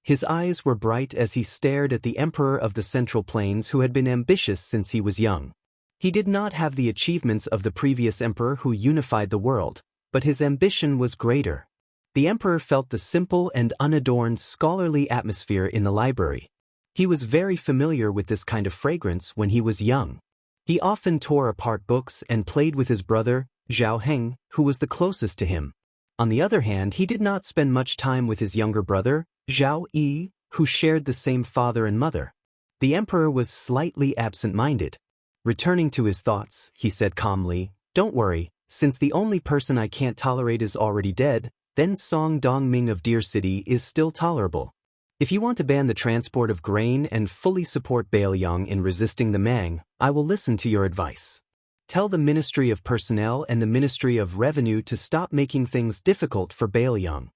His eyes were bright as he stared at the emperor of the Central Plains who had been ambitious since he was young. He did not have the achievements of the previous emperor who unified the world, but his ambition was greater. The emperor felt the simple and unadorned scholarly atmosphere in the library. He was very familiar with this kind of fragrance when he was young. He often tore apart books and played with his brother, Zhao Heng, who was the closest to him. On the other hand, he did not spend much time with his younger brother, Zhao Yi, who shared the same father and mother. The emperor was slightly absent-minded. Returning to his thoughts, he said calmly, "Don't worry, since the only person I can't tolerate is already dead, then Song Dongming of Deer City is still tolerable. If you want to ban the transport of grain and fully support Bailiang in resisting the Mang, I will listen to your advice. Tell the Ministry of Personnel and the Ministry of Revenue to stop making things difficult for Bailiang."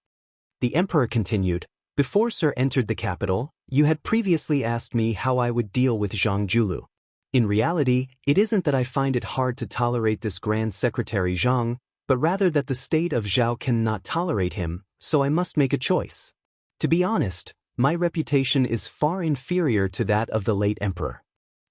The emperor continued, "Before Sir entered the capital, you had previously asked me how I would deal with Zhang Julu. In reality, it isn't that I find it hard to tolerate this Grand Secretary Zhang, but rather that the state of Zhao cannot tolerate him, so I must make a choice. To be honest, my reputation is far inferior to that of the late emperor.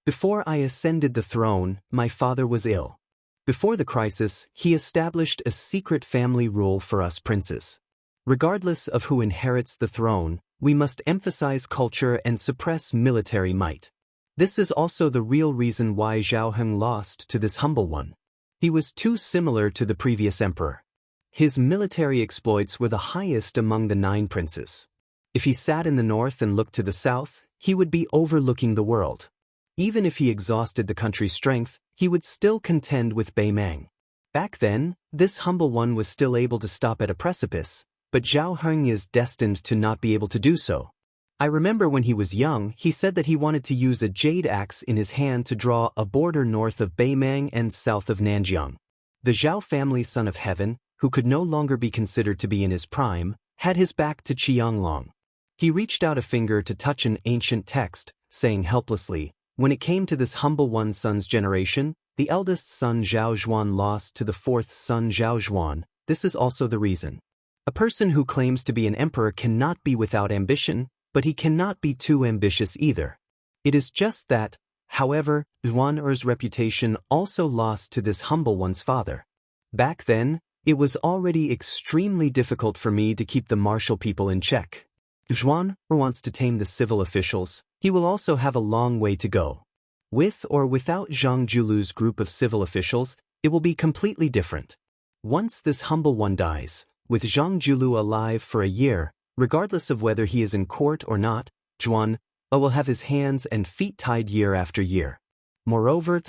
Before I ascended the throne, my father was ill. Before the crisis, he established a secret family rule for us princes. Regardless of who inherits the throne, we must emphasize culture and suppress military might. This is also the real reason why Zhao Heng lost to this humble one. He was too similar to the previous emperor. His military exploits were the highest among the 9 princes. If he sat in the north and looked to the south, he would be overlooking the world. Even if he exhausted the country's strength, he would still contend with Bai Mang. Back then, this humble one was still able to stop at a precipice, but Zhao Heng is destined to not be able to do so. I remember when he was young, he said that he wanted to use a jade axe in his hand to draw a border north of Beimang and south of Nanjiang. The Zhao family son of heaven, who could no longer be considered to be in his prime, had his back to Qianglong. He reached out a finger to touch an ancient text, saying helplessly, "When it came to this humble one son's generation, the eldest son Zhao Zhuan lost to the fourth son Zhao Zhuan. This is also the reason. A person who claims to be an emperor cannot be without ambition, but he cannot be too ambitious either. It is just that, however, Zhuan-er's reputation also lost to this humble one's father. Back then, it was already extremely difficult for me to keep the martial people in check. Zhuan wants to tame the civil officials. He will also have a long way to go. With or without Zhang Julu's group of civil officials, it will be completely different. Once this humble one dies, with Zhang Julu alive for a year, regardless of whether he is in court or not, Zhuan will have his hands and feet tied year after year. Moreover,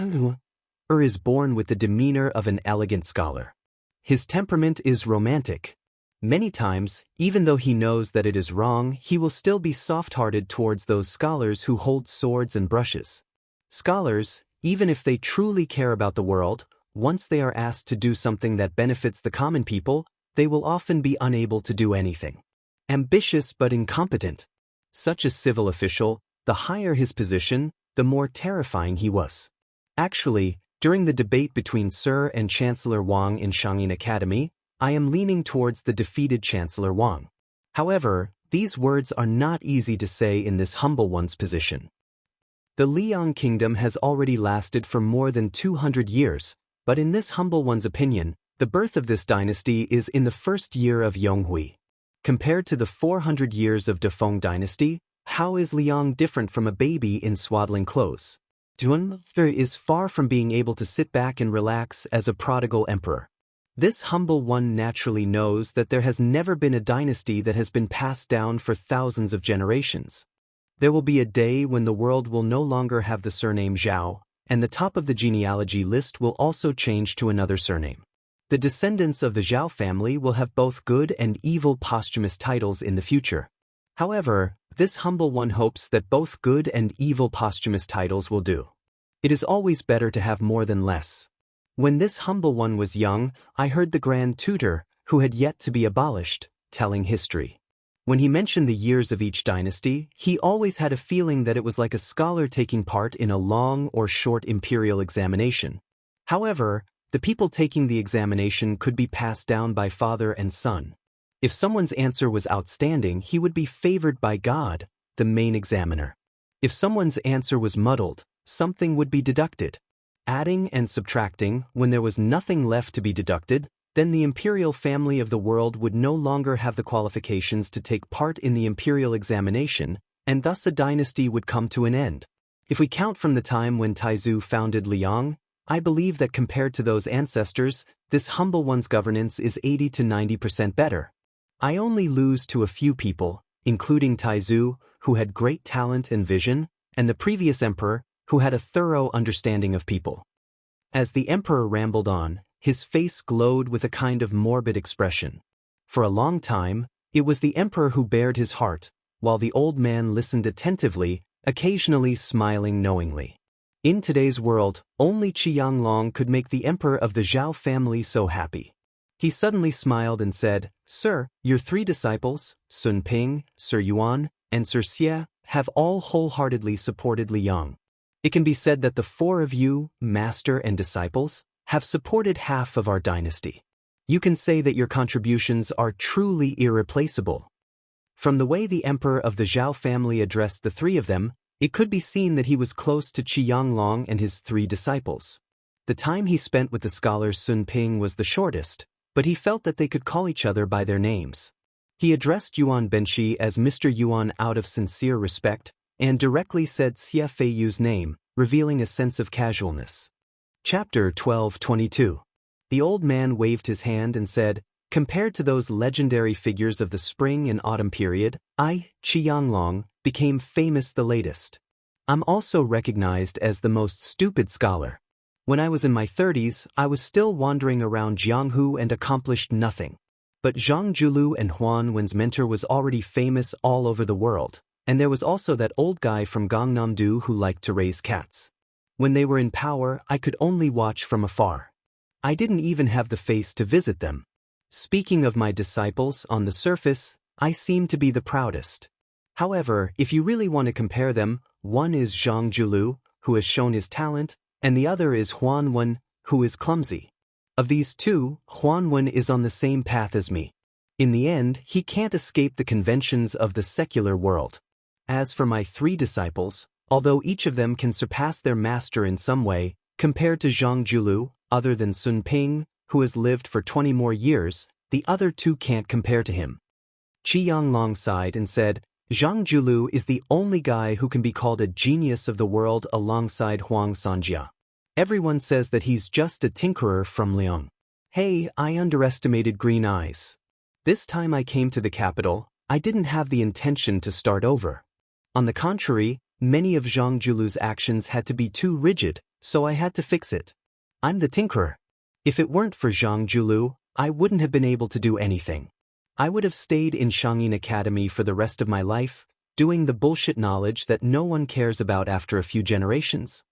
is born with the demeanor of an elegant scholar. His temperament is romantic. Many times, even though he knows that it is wrong, he will still be soft-hearted towards those scholars who hold swords and brushes. Scholars, even if they truly care about the world, once they are asked to do something that benefits the common people, they will often be unable to do anything. Ambitious but incompetent. Such a civil official, the higher his position, the more terrifying he was. Actually, during the debate between Sir and Chancellor Wang in Shangyin Academy, I am leaning towards the defeated Chancellor Wang. However, these words are not easy to say in this humble one's position. The Liang kingdom has already lasted for more than 200 years, but in this humble one's opinion, the birth of this dynasty is in the first year of Yonghui. Compared to the 400 years of Defeng dynasty, how is Liang different from a baby in swaddling clothes? Zhuan is far from being able to sit back and relax as a prodigal emperor. This humble one naturally knows that there has never been a dynasty that has been passed down for thousands of generations. There will be a day when the world will no longer have the surname Zhao, and the top of the genealogy list will also change to another surname. The descendants of the Zhao family will have both good and evil posthumous titles in the future. However, this humble one hopes that both good and evil posthumous titles will do. It is always better to have more than less. When this humble one was young, I heard the Grand Tutor, who had yet to be abolished, telling history. When he mentioned the years of each dynasty, he always had a feeling that it was like a scholar taking part in a long or short imperial examination. However, the people taking the examination could be passed down by father and son. If someone's answer was outstanding, he would be favored by God, the main examiner. If someone's answer was muddled, something would be deducted. Adding and subtracting, when there was nothing left to be deducted, then the imperial family of the world would no longer have the qualifications to take part in the imperial examination, and thus a dynasty would come to an end. If we count from the time when Taizu founded Liang, I believe that compared to those ancestors, this humble one's governance is 80 to 90% better. I only lose to a few people, including Taizu, who had great talent and vision, and the previous emperor, who had a thorough understanding of people. As the emperor rambled on, his face glowed with a kind of morbid expression. For a long time, it was the emperor who bared his heart, while the old man listened attentively, occasionally smiling knowingly. In today's world, only Qianglong could make the emperor of the Zhao family so happy. He suddenly smiled and said, "Sir, your three disciples, Sun Ping, Sir Yuan, and Sir Xie, have all wholeheartedly supported Liang. It can be said that the four of you, master and disciples, have supported half of our dynasty. You can say that your contributions are truly irreplaceable." From the way the emperor of the Zhao family addressed the three of them, it could be seen that he was close to Qianglong and his three disciples. The time he spent with the scholar Sun Ping was the shortest, but he felt that they could call each other by their names. He addressed Yuan Benshi as Mr. Yuan out of sincere respect, and directly said Xie Feiyu's name, revealing a sense of casualness. Chapter 12:22. The old man waved his hand and said, "Compared to those legendary figures of the spring and autumn period, I, Qianglong, became famous the latest. I'm also recognized as the most stupid scholar. When I was in my 30s, I was still wandering around Jianghu and accomplished nothing. But Zhang Julu and Huan Wen's mentor was already famous all over the world, and there was also that old guy from Gangnam-do who liked to raise cats. When they were in power, I could only watch from afar. I didn't even have the face to visit them. Speaking of my disciples, on the surface, I seem to be the proudest. However, if you really want to compare them, one is Zhang Julu, who has shown his talent, and the other is Huan Wen, who is clumsy. Of these two, Huan Wen is on the same path as me. In the end, he can't escape the conventions of the secular world. As for my 3 disciples, although each of them can surpass their master in some way, compared to Zhang Julu, other than Sun Ping, who has lived for 20 more years, the other 2 can't compare to him. Qi Yanglong sighed and said, Zhang Julu is the only guy who can be called a genius of the world alongside Huang Sanjia. Everyone says that he's just a tinkerer from Liang. Hey, I underestimated Green Eyes. This time I came to the capital, I didn't have the intention to start over. On the contrary, many of Zhang Julu's actions had to be too rigid, so I had to fix it. I'm the tinkerer. If it weren't for Zhang Julu, I wouldn't have been able to do anything. I would have stayed in Shangyin Academy for the rest of my life, doing the bullshit knowledge that no one cares about after a few generations.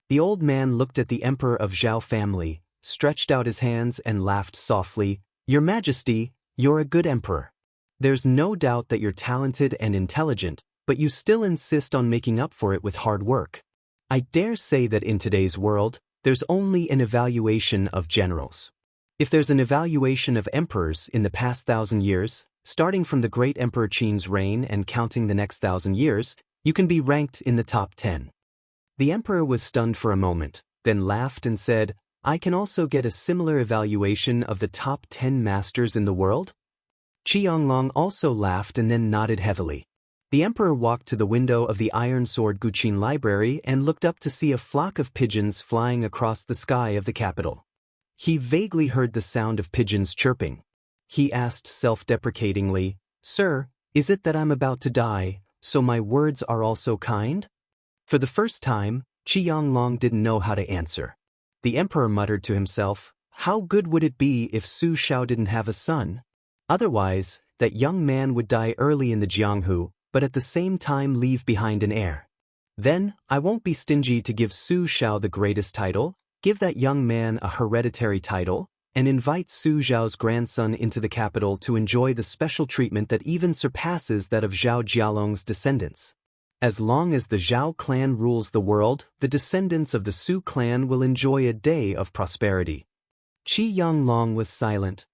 The old man looked at the emperor of Zhao family, stretched out his hands and laughed softly. Your Majesty, you're a good emperor. There's no doubt that you're talented and intelligent, but you still insist on making up for it with hard work. I dare say that in today's world, there's only an evaluation of generals. If there's an evaluation of emperors in the past 1,000 years, starting from the great Emperor Qin's reign and counting the next 1,000 years, you can be ranked in the top 10. The emperor was stunned for a moment, then laughed and said, I can also get a similar evaluation of the top 10 masters in the world? Qi Yanglong also laughed and then nodded heavily. The emperor walked to the window of the Iron Sword Guqin Library and looked up to see a flock of pigeons flying across the sky of the capital. He vaguely heard the sound of pigeons chirping. He asked self-deprecatingly, Sir, is it that I'm about to die, so my words are also kind? For the first time, Qi Yanglong didn't know how to answer. The emperor muttered to himself, how good would it be if Su Shao didn't have a son? Otherwise, that young man would die early in the Jianghu, but at the same time leave behind an heir. Then, I won't be stingy to give Su Shao the greatest title, give that young man a hereditary title, and invite Su Zhao's grandson into the capital to enjoy the special treatment that even surpasses that of Zhao Jialong's descendants. As long as the Zhao clan rules the world, the descendants of the Su clan will enjoy a day of prosperity. Qi Yanglong was silent.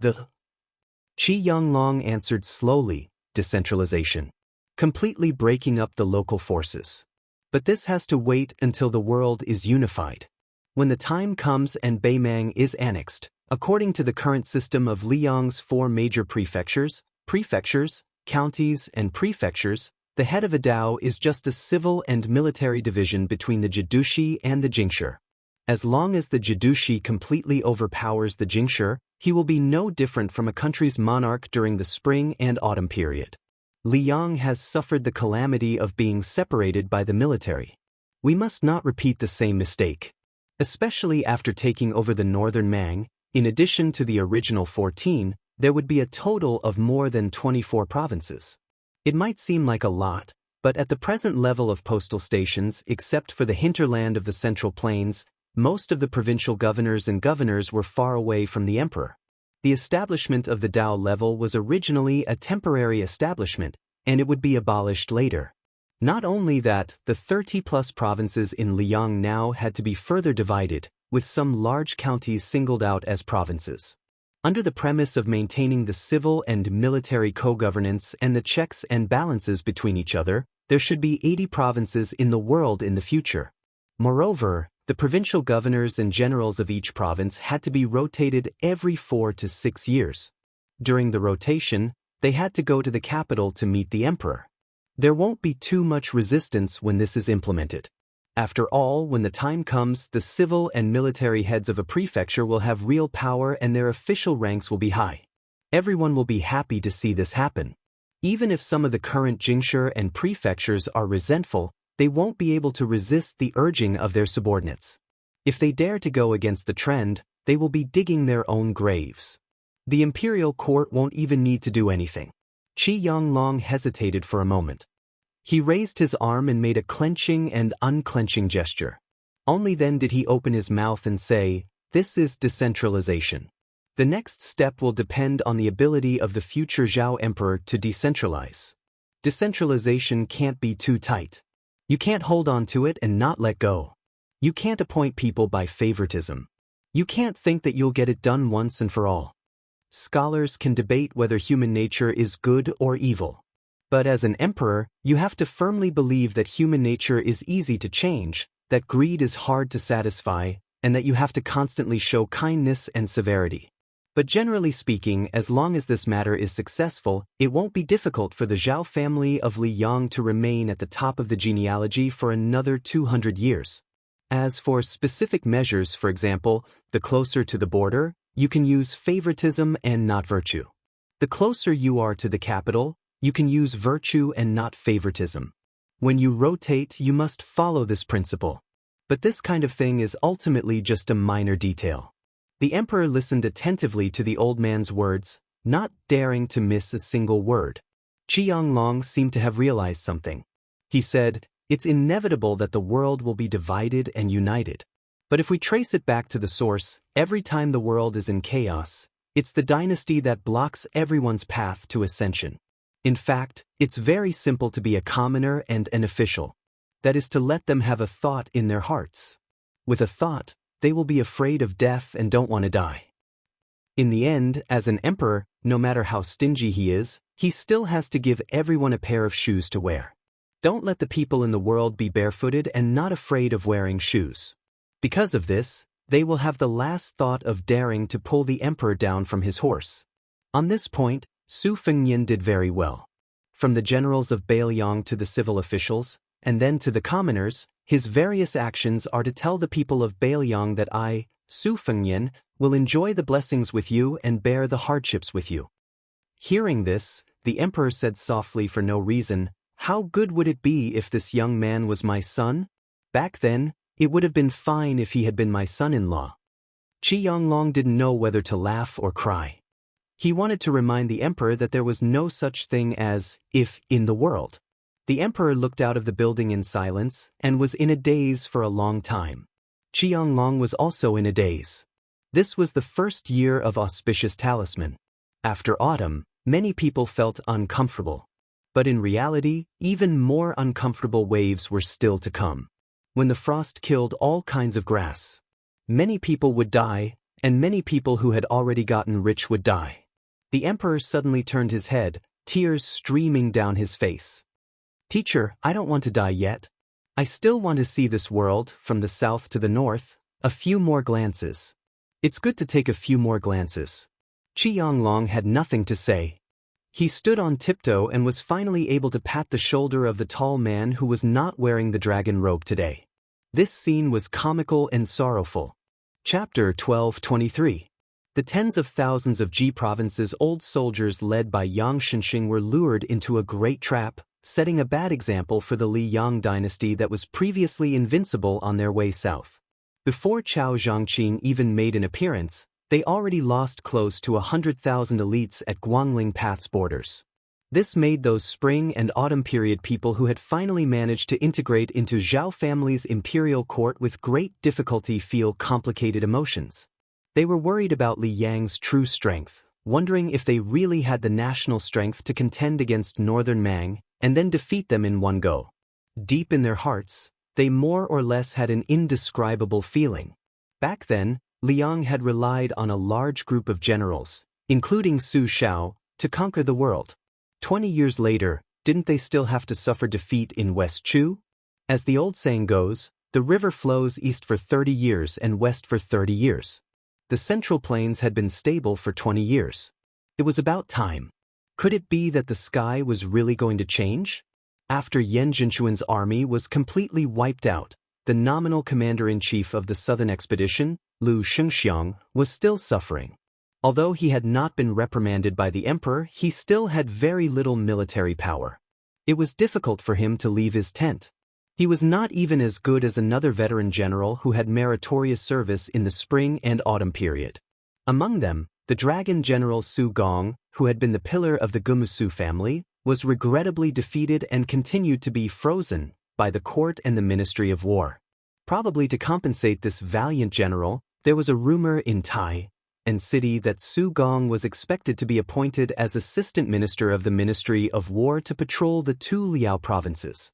Qi Yanglong answered slowly, decentralization. Completely breaking up the local forces. But this has to wait until the world is unified. When the time comes and Beimang is annexed, according to the current system of Liang's 4 major prefectures, counties, and prefectures, the head of a Dao is just a civil and military division between the Jidushi and the Jingshi. As long as the Jidushi completely overpowers the Jingshi, he will be no different from a country's monarch during the spring and autumn period. Liang has suffered the calamity of being separated by the military. We must not repeat the same mistake. Especially after taking over the northern Mang, in addition to the original 14, there would be a total of more than 24 provinces. It might seem like a lot, but at the present level of postal stations, except for the hinterland of the Central Plains, most of the provincial governors and governors were far away from the emperor. The establishment of the Dao level was originally a temporary establishment, and it would be abolished later. Not only that, the 30-plus provinces in Liang now had to be further divided, with some large counties singled out as provinces. Under the premise of maintaining the civil and military co-governance and the checks and balances between each other, there should be 80 provinces in the world in the future. Moreover, the provincial governors and generals of each province had to be rotated every 4 to 6 years. During the rotation, they had to go to the capital to meet the emperor. There won't be too much resistance when this is implemented. After all, when the time comes, the civil and military heads of a prefecture will have real power and their official ranks will be high. Everyone will be happy to see this happen. Even if some of the current Jingshi and prefectures are resentful, they won't be able to resist the urging of their subordinates. If they dare to go against the trend, they will be digging their own graves. The imperial court won't even need to do anything. Qi Yanglong hesitated for a moment. He raised his arm and made a clenching and unclenching gesture. Only then did he open his mouth and say, "This is decentralization. The next step will depend on the ability of the future Zhao Emperor to decentralize. Decentralization can't be too tight. You can't hold on to it and not let go. You can't appoint people by favoritism. You can't think that you'll get it done once and for all. Scholars can debate whether human nature is good or evil. But as an emperor, you have to firmly believe that human nature is easy to change, that greed is hard to satisfy, and that you have to constantly show kindness and severity. But generally speaking, as long as this matter is successful, it won't be difficult for the Zhao family of Liyang to remain at the top of the genealogy for another 200 years. As for specific measures, for example, the closer to the border, you can use favoritism and not virtue. The closer you are to the capital, you can use virtue and not favoritism. When you rotate, you must follow this principle. But this kind of thing is ultimately just a minor detail. The emperor listened attentively to the old man's words, not daring to miss a single word. Qi Yanglong seemed to have realized something. He said, "It's inevitable that the world will be divided and united. But if we trace it back to the source, every time the world is in chaos, it's the dynasty that blocks everyone's path to ascension. In fact, it's very simple to be a commoner and an official. That is to let them have a thought in their hearts. With a thought, they will be afraid of death and don't want to die. In the end, as an emperor, no matter how stingy he is, he still has to give everyone a pair of shoes to wear. Don't let the people in the world be barefooted and not afraid of wearing shoes. Because of this, they will have the last thought of daring to pull the emperor down from his horse." On this point, Su Fengnian did very well. From the generals of Bailiang to the civil officials, and then to the commoners, his various actions are to tell the people of Bailiang that I, Su Fengnian, will enjoy the blessings with you and bear the hardships with you. Hearing this, the emperor said softly for no reason, "How good would it be if this young man was my son? Back then, it would have been fine if he had been my son-in-law." Qi Yanglong didn't know whether to laugh or cry. He wanted to remind the emperor that there was no such thing as if in the world. The emperor looked out of the building in silence and was in a daze for a long time. Qi Yanglong was also in a daze. This was the first year of auspicious talisman. After autumn, many people felt uncomfortable. But in reality, even more uncomfortable waves were still to come. When the frost killed all kinds of grass, many people would die, and many people who had already gotten rich would die. The emperor suddenly turned his head, tears streaming down his face. "Teacher, I don't want to die yet. I still want to see this world, from the south to the north, a few more glances. It's good to take a few more glances." Qi Yanglong had nothing to say. He stood on tiptoe and was finally able to pat the shoulder of the tall man who was not wearing the dragon robe today. This scene was comical and sorrowful. Chapter 12:23. The tens of thousands of Ji province's old soldiers led by Yang Shenxing were lured into a great trap, setting a bad example for the Li Yang dynasty that was previously invincible on their way south. Before Chao Zhangqing even made an appearance, they already lost close to 100,000 elites at Guangling Path's borders. This made those spring and autumn period people who had finally managed to integrate into Zhao family's imperial court with great difficulty feel complicated emotions. They were worried about Li Yang's true strength, wondering if they really had the national strength to contend against Northern Mang, and then defeat them in one go. Deep in their hearts, they more or less had an indescribable feeling. Back then, Liang had relied on a large group of generals, including Su Shao, to conquer the world. 20 years later, didn't they still have to suffer defeat in West Chu? As the old saying goes, the river flows east for 30 years and west for 30 years. The Central Plains had been stable for 20 years. It was about time. Could it be that the sky was really going to change? After Yan Jinchuan's army was completely wiped out, the nominal commander-in-chief of the southern expedition, Lu Shengxiang, was still suffering. Although he had not been reprimanded by the emperor, he still had very little military power. It was difficult for him to leave his tent. He was not even as good as another veteran general who had meritorious service in the spring and autumn period. Among them, the dragon general Su Gong, who had been the pillar of the Gumusu family, was regrettably defeated and continued to be frozen by the court and the Ministry of War. Probably to compensate this valiant general, there was a rumor in Tai and city that Su Gong was expected to be appointed as assistant minister of the Ministry of War to patrol the two Liao provinces.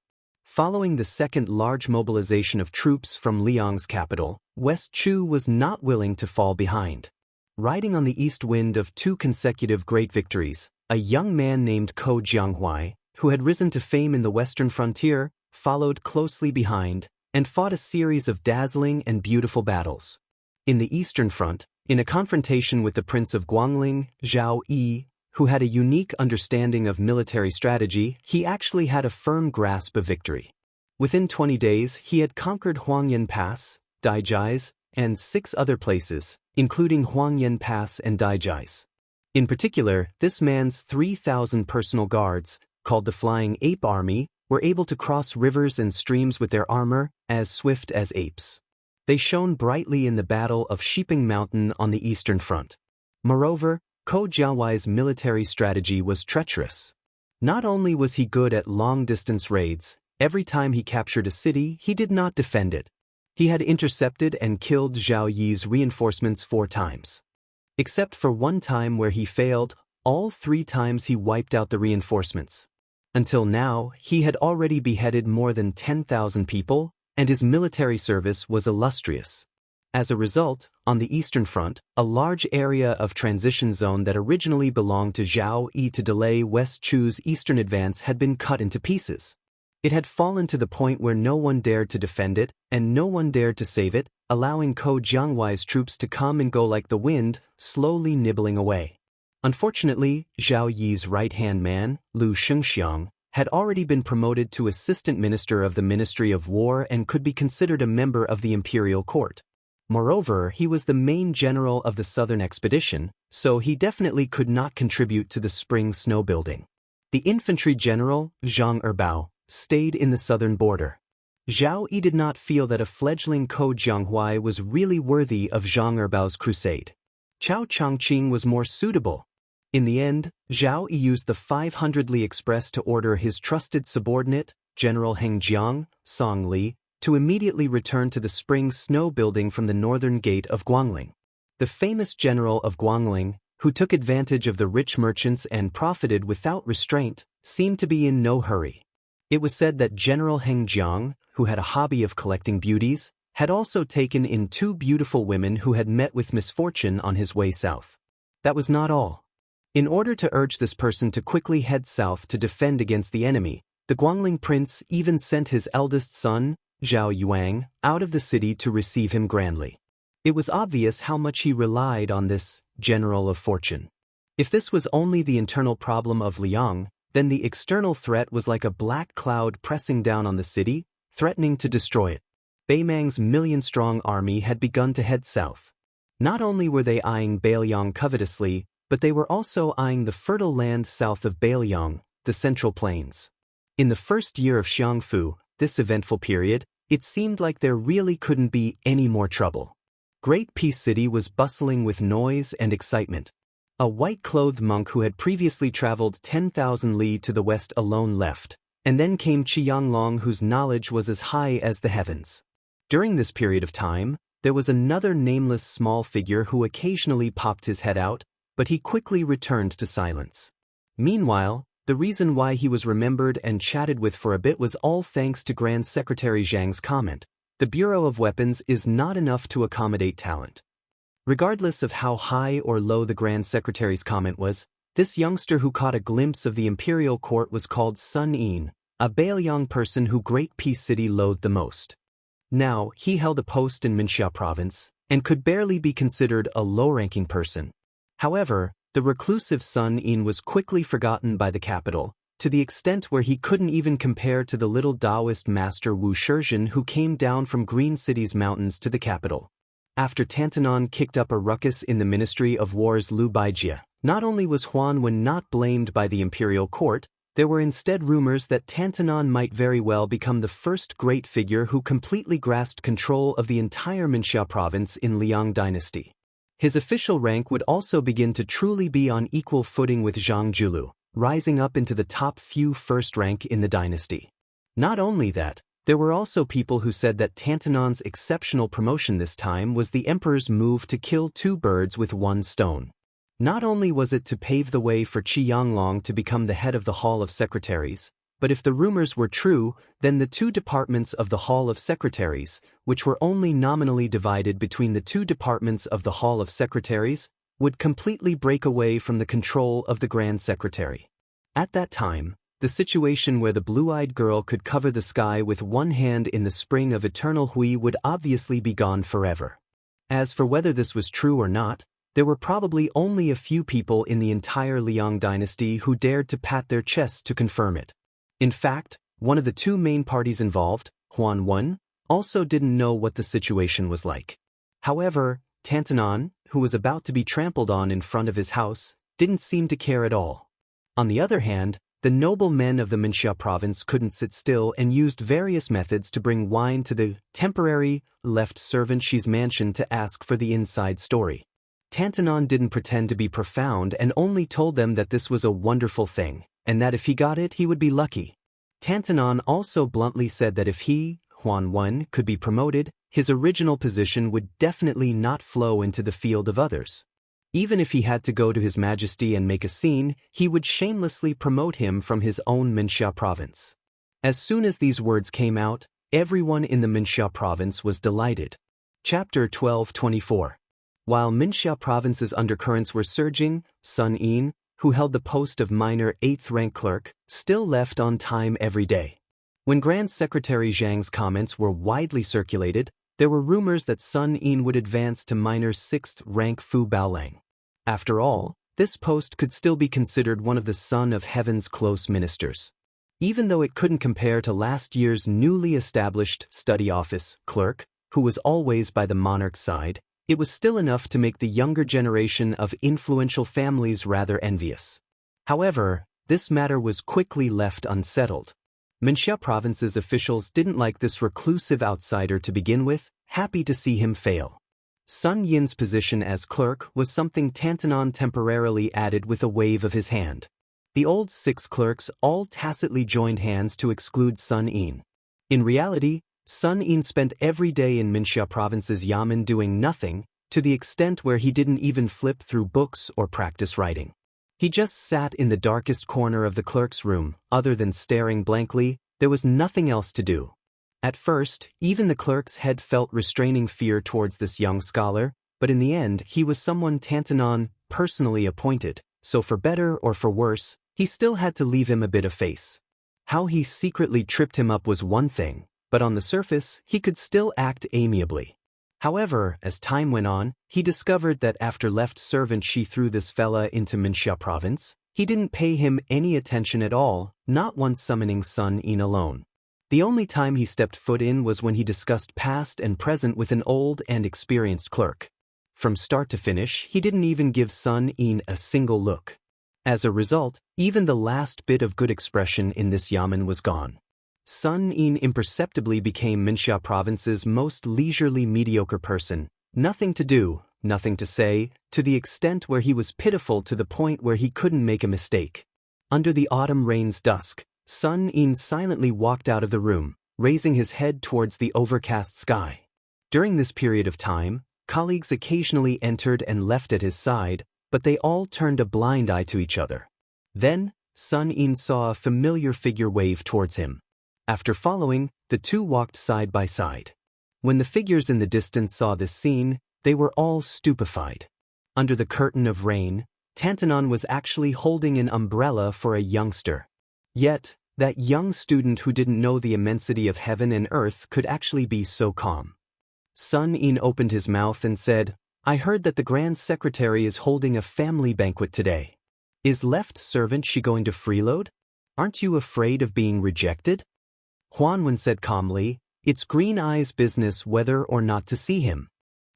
Following the second large mobilization of troops from Liang's capital, West Chu was not willing to fall behind. Riding on the east wind of two consecutive great victories, a young man named Ko Jianghuai, who had risen to fame in the western frontier, followed closely behind and fought a series of dazzling and beautiful battles. In the eastern front, in a confrontation with the Prince of Guangling, Zhao Yi, who had a unique understanding of military strategy, he actually had a firm grasp of victory. Within 20 days, he had conquered Huangyan Pass, Daijais, and 6 other places, including Huangyan Pass and Daijais. In particular, this man's 3,000 personal guards, called the Flying Ape Army, were able to cross rivers and streams with their armor, as swift as apes. They shone brightly in the Battle of Shiping Mountain on the eastern front. Moreover, Ko Jiawai's military strategy was treacherous. Not only was he good at long-distance raids, every time he captured a city, he did not defend it. He had intercepted and killed Zhao Yi's reinforcements 4 times. Except for one time where he failed, all 3 times he wiped out the reinforcements. Until now, he had already beheaded more than 10,000 people, and his military service was illustrious. As a result, on the eastern front, a large area of transition zone that originally belonged to Zhao Yi to delay West Chu's eastern advance had been cut into pieces. It had fallen to the point where no one dared to defend it, and no one dared to save it, allowing Ko Jianghuai's troops to come and go like the wind, slowly nibbling away. Unfortunately, Zhao Yi's right-hand man, Lu Shengxiang, had already been promoted to assistant minister of the Ministry of War and could be considered a member of the imperial court. Moreover, he was the main general of the southern expedition, so he definitely could not contribute to the spring snow building. The infantry general, Zhang Erbao, stayed in the southern border. Zhao Yi did not feel that a fledgling Ko Jianghuai was really worthy of Zhang Erbao's crusade. Chao Changqing was more suitable. In the end, Zhao Yi used the 500 Li Express to order his trusted subordinate, General Heng Jiang, Song Li, to immediately return to the spring snow building from the northern gate of Guangling. The famous general of Guangling, who took advantage of the rich merchants and profited without restraint, seemed to be in no hurry. It was said that General Heng Jiang, who had a hobby of collecting beauties, had also taken in 2 beautiful women who had met with misfortune on his way south. That was not all. In order to urge this person to quickly head south to defend against the enemy, the Guangling prince even sent his eldest son, Zhao Yuang, out of the city to receive him grandly. It was obvious how much he relied on this general of fortune. If this was only the internal problem of Liang, then the external threat was like a black cloud pressing down on the city, threatening to destroy it. Beimang's million-strong army had begun to head south. Not only were they eyeing Beiliang covetously, but they were also eyeing the fertile land south of Beiliang, the Central Plains. In the first year of Xiangfu, this eventful period, it seemed like there really couldn't be any more trouble. Great Peace City was bustling with noise and excitement. A white-clothed monk who had previously traveled 10,000 li to the west alone left, and then came Qianglong, whose knowledge was as high as the heavens. During this period of time, there was another nameless small figure who occasionally popped his head out, but he quickly returned to silence. Meanwhile, the reason why he was remembered and chatted with for a bit was all thanks to Grand Secretary Zhang's comment: the Bureau of Weapons is not enough to accommodate talent. Regardless of how high or low the Grand Secretary's comment was, this youngster who caught a glimpse of the imperial court was called Sun Yin, a Beiliang person who Great Peace City loathed the most. Now, he held a post in Minxia province, and could barely be considered a low-ranking person. However, the reclusive Sun Yin was quickly forgotten by the capital, to the extent where he couldn't even compare to the little Taoist master Wu Shizhen who came down from Green City's mountains to the capital. After Tantanon kicked up a ruckus in the Ministry of War's Lu Baijia, not only was Huan Wen not blamed by the imperial court, There were instead rumors that Tantanon might very well become the first great figure who completely grasped control of the entire Minxia province in Liang dynasty. His official rank would also begin to truly be on equal footing with Zhang Julu, rising up into the top few first rank in the dynasty. Not only that, there were also people who said that Tantanon's exceptional promotion this time was the emperor's move to kill two birds with one stone. Not only was it to pave the way for Qi Yanglong to become the head of the Hall of Secretaries, but if the rumors were true, then the two departments of the Hall of Secretaries, which were only nominally divided between the two departments of the Hall of Secretaries, would completely break away from the control of the Grand Secretary. At that time, the situation where the blue-eyed girl could cover the sky with one hand in the spring of eternal Hui would obviously be gone forever. As for whether this was true or not, there were probably only a few people in the entire Liang dynasty who dared to pat their chests to confirm it. In fact, one of the two main parties involved, Huan Wen, also didn't know what the situation was like. However, Tantanon, who was about to be trampled on in front of his house, didn't seem to care at all. On the other hand, the noble men of the Minxia province couldn't sit still and used various methods to bring wine to the temporary left servant Xi's mansion to ask for the inside story. Tantanon didn't pretend to be profound and only told them that this was a wonderful thing, and that if he got it he would be lucky. Tantanon also bluntly said that if he, Huan Wen, could be promoted, his original position would definitely not flow into the field of others. Even if he had to go to His Majesty and make a scene, he would shamelessly promote him from his own Minxia province. As soon as these words came out, everyone in the Minxia province was delighted. Chapter 1224. While Minxia province's undercurrents were surging, Sun Yin, who held the post of minor 8th rank clerk, still left on time every day. When Grand Secretary Zhang's comments were widely circulated, there were rumors that Sun Yin would advance to minor 6th rank Fu Baolang. After all, this post could still be considered one of the Son of Heaven's close ministers. Even though it couldn't compare to last year's newly established study office clerk, who was always by the monarch's side, it was still enough to make the younger generation of influential families rather envious. However, this matter was quickly left unsettled. Minxia province's officials didn't like this reclusive outsider to begin with, happy to see him fail. Sun Yin's position as clerk was something Tantanon temporarily added with a wave of his hand. The old 6 clerks all tacitly joined hands to exclude Sun Yin. In reality, Sun Yin spent every day in Minxia province's yamen doing nothing, to the extent where he didn't even flip through books or practice writing. He just sat in the darkest corner of the clerk's room. Other than staring blankly, there was nothing else to do. At first, even the clerk's head felt restraining fear towards this young scholar, but in the end he was someone Tantanon personally appointed, so for better or for worse, he still had to leave him a bit of face. How he secretly tripped him up was one thing, but on the surface, he could still act amiably. However, as time went on, he discovered that after left servant Xi threw this fella into Minxia province, he didn't pay him any attention at all, not once summoning Sun Yin alone. The only time he stepped foot in was when he discussed past and present with an old and experienced clerk. From start to finish, he didn't even give Sun Yin a single look. As a result, even the last bit of good expression in this yamen was gone. Sun Yin imperceptibly became Minxia province's most leisurely mediocre person, nothing to do, nothing to say, to the extent where he was pitiful to the point where he couldn't make a mistake. Under the autumn rain's dusk, Sun Yin silently walked out of the room, raising his head towards the overcast sky. During this period of time, colleagues occasionally entered and left at his side, but they all turned a blind eye to each other. Then, Sun Yin saw a familiar figure wave towards him. After following, the two walked side by side. When the figures in the distance saw this scene, they were all stupefied. Under the curtain of rain, Tantanon was actually holding an umbrella for a youngster. Yet, that young student who didn't know the immensity of heaven and earth could actually be so calm. Sun Yin opened his mouth and said, "I heard that the Grand Secretary is holding a family banquet today. Is left servant Xi going to freeload? Aren't you afraid of being rejected?" Huan Wen said calmly, "It's Green Eye's business whether or not to see him.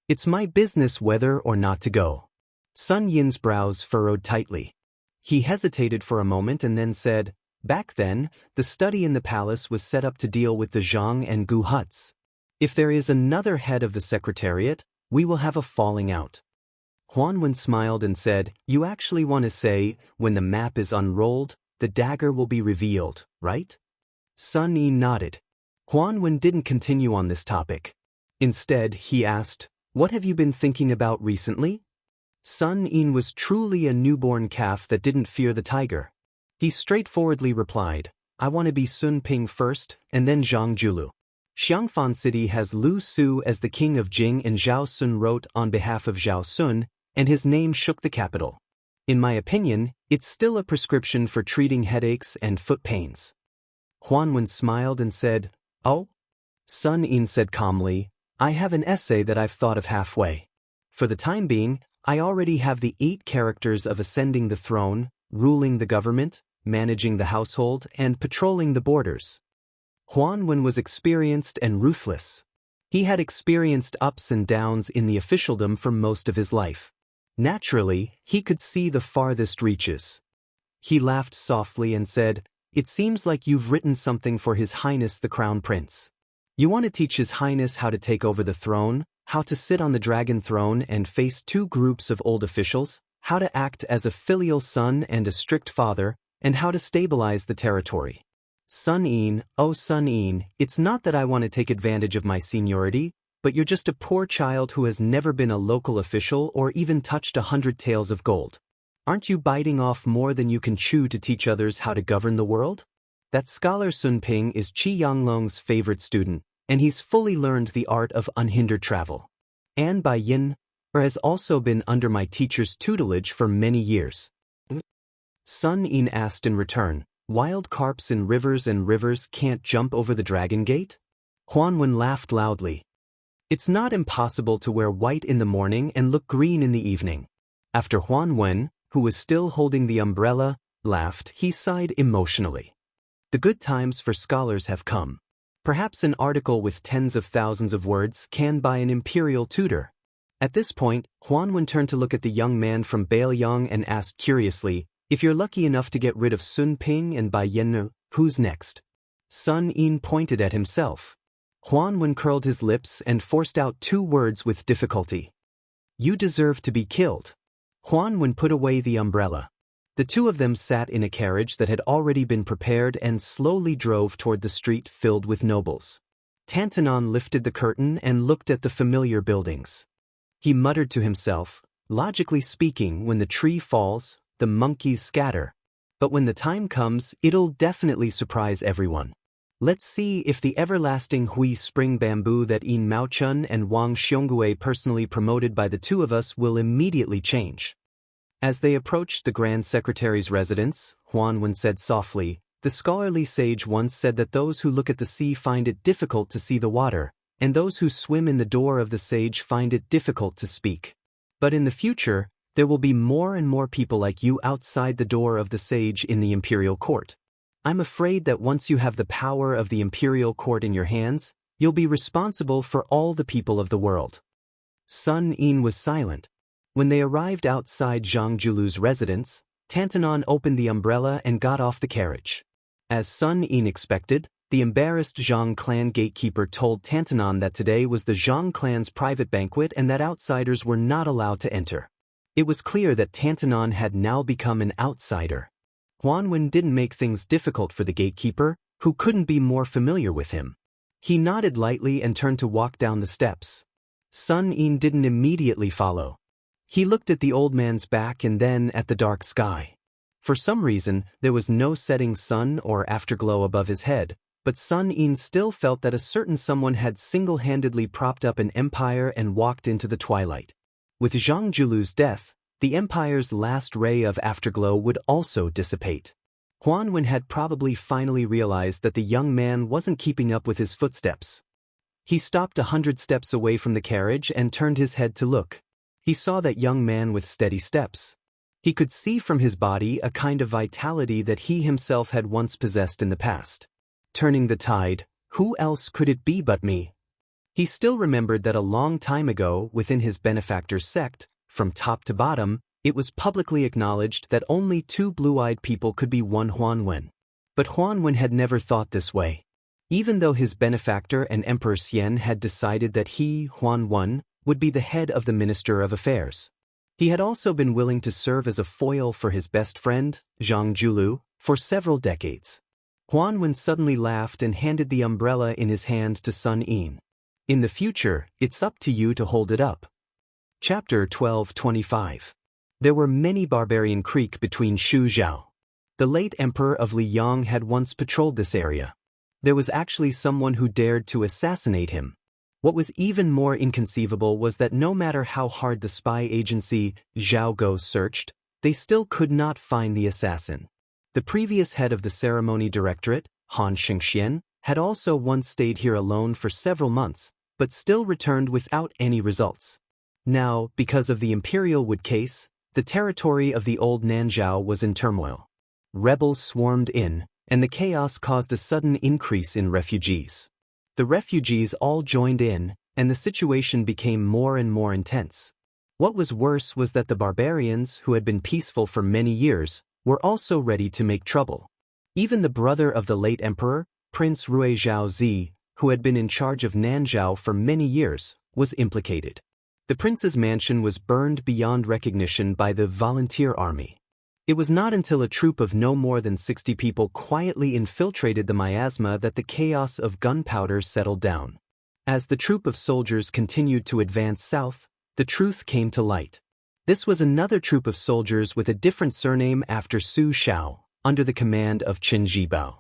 It's my business whether or not to go." Sun Yin's brows furrowed tightly. He hesitated for a moment and then said, Back then, the study in the palace was set up to deal with the Zhang and Gu huts. If there is another head of the secretariat, we will have a falling out. Huanwen smiled and said, "You actually want to say, when the map is unrolled, the dagger will be revealed, right?" Sun Yi nodded. Huanwen didn't continue on this topic. Instead, he asked, "What have you been thinking about recently?" Sun Yi was truly a newborn calf that didn't fear the tiger. He straightforwardly replied, "I want to be Sun Ping first, and then Zhang Julu." Xiangfan City has Lu Su as the king of Jing, and Zhao Sun wrote on behalf of Zhao Sun, and his name shook the capital. In my opinion, it's still a prescription for treating headaches and foot pains. Huanwen smiled and said, "Oh?" Sun Yi said calmly, "I have an essay that I've thought of halfway. For the time being, I already have the 8 characters of ascending the throne, ruling the government, managing the household, and patrolling the borders." Huanwen was experienced and ruthless. He had experienced ups and downs in the officialdom for most of his life. Naturally, he could see the farthest reaches. He laughed softly and said, "It seems like you've written something for His Highness the Crown Prince. You want to teach His Highness how to take over the throne, how to sit on the dragon throne and face 2 groups of old officials, how to act as a filial son and a strict father, and how to stabilize the territory." Sun Yi, "Oh Sun Yi, it's not that I want to take advantage of my seniority, but you're just a poor child who has never been a local official or even touched 100 taels of gold. Aren't you biting off more than you can chew to teach others how to govern the world?" That scholar Sun Ping is Qi Yanglong's favorite student, and he's fully learned the art of unhindered travel. And Bai Yin has also been under my teacher's tutelage for many years. Sun Yi asked in return, "Wild carps in rivers and rivers can't jump over the dragon gate?" Huanwen laughed loudly. "It's not impossible to wear white in the morning and look green in the evening." After Huanwen, who was still holding the umbrella, laughed, he sighed emotionally. The good times for scholars have come. Perhaps an article with tens of thousands of words can buy an imperial tutor. At this point, Huanwen turned to look at the young man from Baiyang and asked curiously, "If you're lucky enough to get rid of Sun Ping and Bai Yin, who's next?" Sun Yi pointed at himself. Huanwen curled his lips and forced out 2 words with difficulty. "You deserve to be killed." Huanwen put away the umbrella. The 2 of them sat in a carriage that had already been prepared and slowly drove toward the street filled with nobles. Tantanon lifted the curtain and looked at the familiar buildings. He muttered to himself, "Logically speaking, when the tree falls, the monkeys scatter. But when the time comes, it'll definitely surprise everyone. Let's see if the everlasting Hui spring bamboo that Yin Maochun and Wang Xiongui personally promoted by the 2 of us will immediately change." As they approached the Grand Secretary's residence, Huanwen said softly, "The scholarly sage once said that those who look at the sea find it difficult to see the water, and those who swim in the door of the sage find it difficult to speak. But in the future, there will be more and more people like you outside the door of the sage in the imperial court. I'm afraid that once you have the power of the imperial court in your hands, you'll be responsible for all the people of the world." Sun Yi was silent. When they arrived outside Zhang Julu's residence, Tantanon opened the umbrella and got off the carriage. As Sun Yi expected, the embarrassed Zhang clan gatekeeper told Tantanon that today was the Zhang clan's private banquet and that outsiders were not allowed to enter. It was clear that Tantanon had now become an outsider. Huanwen didn't make things difficult for the gatekeeper, who couldn't be more familiar with him. He nodded lightly and turned to walk down the steps. Sun Yi didn't immediately follow. He looked at the old man's back and then at the dark sky. For some reason, there was no setting sun or afterglow above his head, but Sun Yi still felt that a certain someone had single-handedly propped up an empire and walked into the twilight. With Zhang Julu's death, the empire's last ray of afterglow would also dissipate. Huanwen had probably finally realized that the young man wasn't keeping up with his footsteps. He stopped 100 steps away from the carriage and turned his head to look. He saw that young man with steady steps. He could see from his body a kind of vitality that he himself had once possessed in the past. Turning the tide, who else could it be but me? He still remembered that a long time ago, within his benefactor's sect, from top to bottom, it was publicly acknowledged that only 2 blue-eyed people could be one Huanwen. But Huan Wen had never thought this way. Even though his benefactor and Emperor Xian had decided that he, Huan Wen, would be the head of the Minister of Affairs, he had also been willing to serve as a foil for his best friend, Zhang Julu, for several decades. Huan Wen suddenly laughed and handed the umbrella in his hand to Sun Yin. In the future, it's up to you to hold it up. Chapter 12:25. There were many barbarian creek between Shu Zhao. The late Emperor of Liang had once patrolled this area. There was actually someone who dared to assassinate him. What was even more inconceivable was that no matter how hard the spy agency, Zhao Go, searched, they still could not find the assassin. The previous head of the ceremony directorate, Han Shengxian, had also once stayed here alone for several months, but still returned without any results. Now, because of the Imperial Wood case, the territory of the old Nanzhao was in turmoil. Rebels swarmed in, and the chaos caused a sudden increase in refugees. The refugees all joined in, and the situation became more and more intense. What was worse was that the barbarians, who had been peaceful for many years, were also ready to make trouble. Even the brother of the late emperor, Prince Rui Zhaozi, who had been in charge of Nanzhao for many years, was implicated. The prince's mansion was burned beyond recognition by the volunteer army. It was not until a troop of no more than 60 people quietly infiltrated the miasma that the chaos of gunpowder settled down. As the troop of soldiers continued to advance south, the truth came to light. This was another troop of soldiers with a different surname after Su Shao, under the command of Qin Jibao.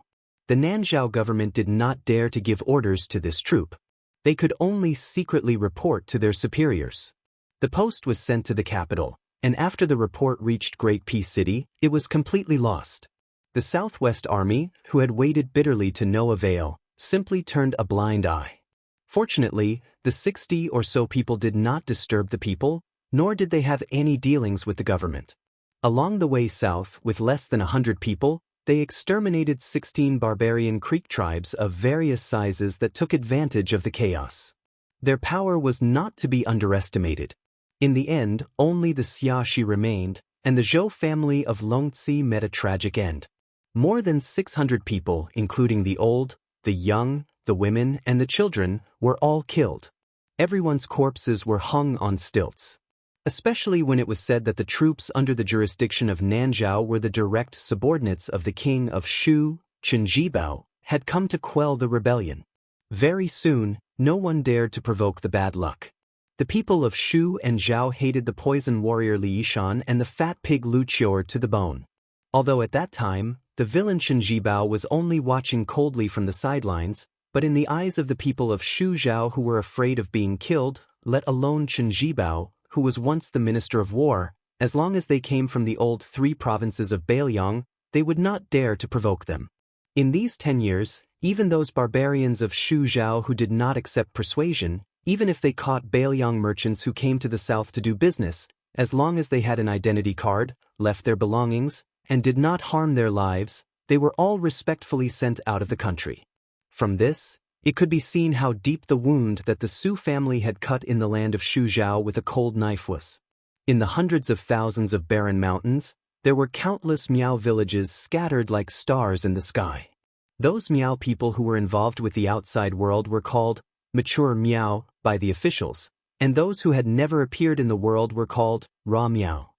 The Nanzhao government did not dare to give orders to this troop. They could only secretly report to their superiors. The post was sent to the capital, and after the report reached Great Peace City, it was completely lost. The Southwest Army, who had waited bitterly to no avail, simply turned a blind eye. Fortunately, the 60 or so people did not disturb the people, nor did they have any dealings with the government. Along the way south, with less than 100 people, they exterminated 16 barbarian Creek tribes of various sizes that took advantage of the chaos. Their power was not to be underestimated. In the end, only the Xiaxi remained, and the Zhou family of Longzi met a tragic end. More than 600 people, including the old, the young, the women, and the children, were all killed. Everyone's corpses were hung on stilts. Especially when it was said that the troops under the jurisdiction of Nanzhao were the direct subordinates of the king of Shu, Qin Jibao, had come to quell the rebellion. Very soon, no one dared to provoke the bad luck. The people of Shu and Zhao hated the poison warrior Li Yishan and the fat pig Lu Qior to the bone. Although at that time, the villain Qin Jibao was only watching coldly from the sidelines, but in the eyes of the people of Shu Zhao who were afraid of being killed, let alone Qin Jibao, who was once the Minister of War, as long as they came from the old 3 provinces of Bailiang, they would not dare to provoke them. In these 10 years, even those barbarians of Shu Zhao who did not accept persuasion, even if they caught Bailiang merchants who came to the south to do business, as long as they had an identity card, left their belongings, and did not harm their lives, they were all respectfully sent out of the country. From this, it could be seen how deep the wound that the Su family had cut in the land of Shu Zhao with a cold knife was. In the hundreds of thousands of barren mountains, there were countless Miao villages scattered like stars in the sky. Those Miao people who were involved with the outside world were called mature Miao by the officials, and those who had never appeared in the world were called raw Miao.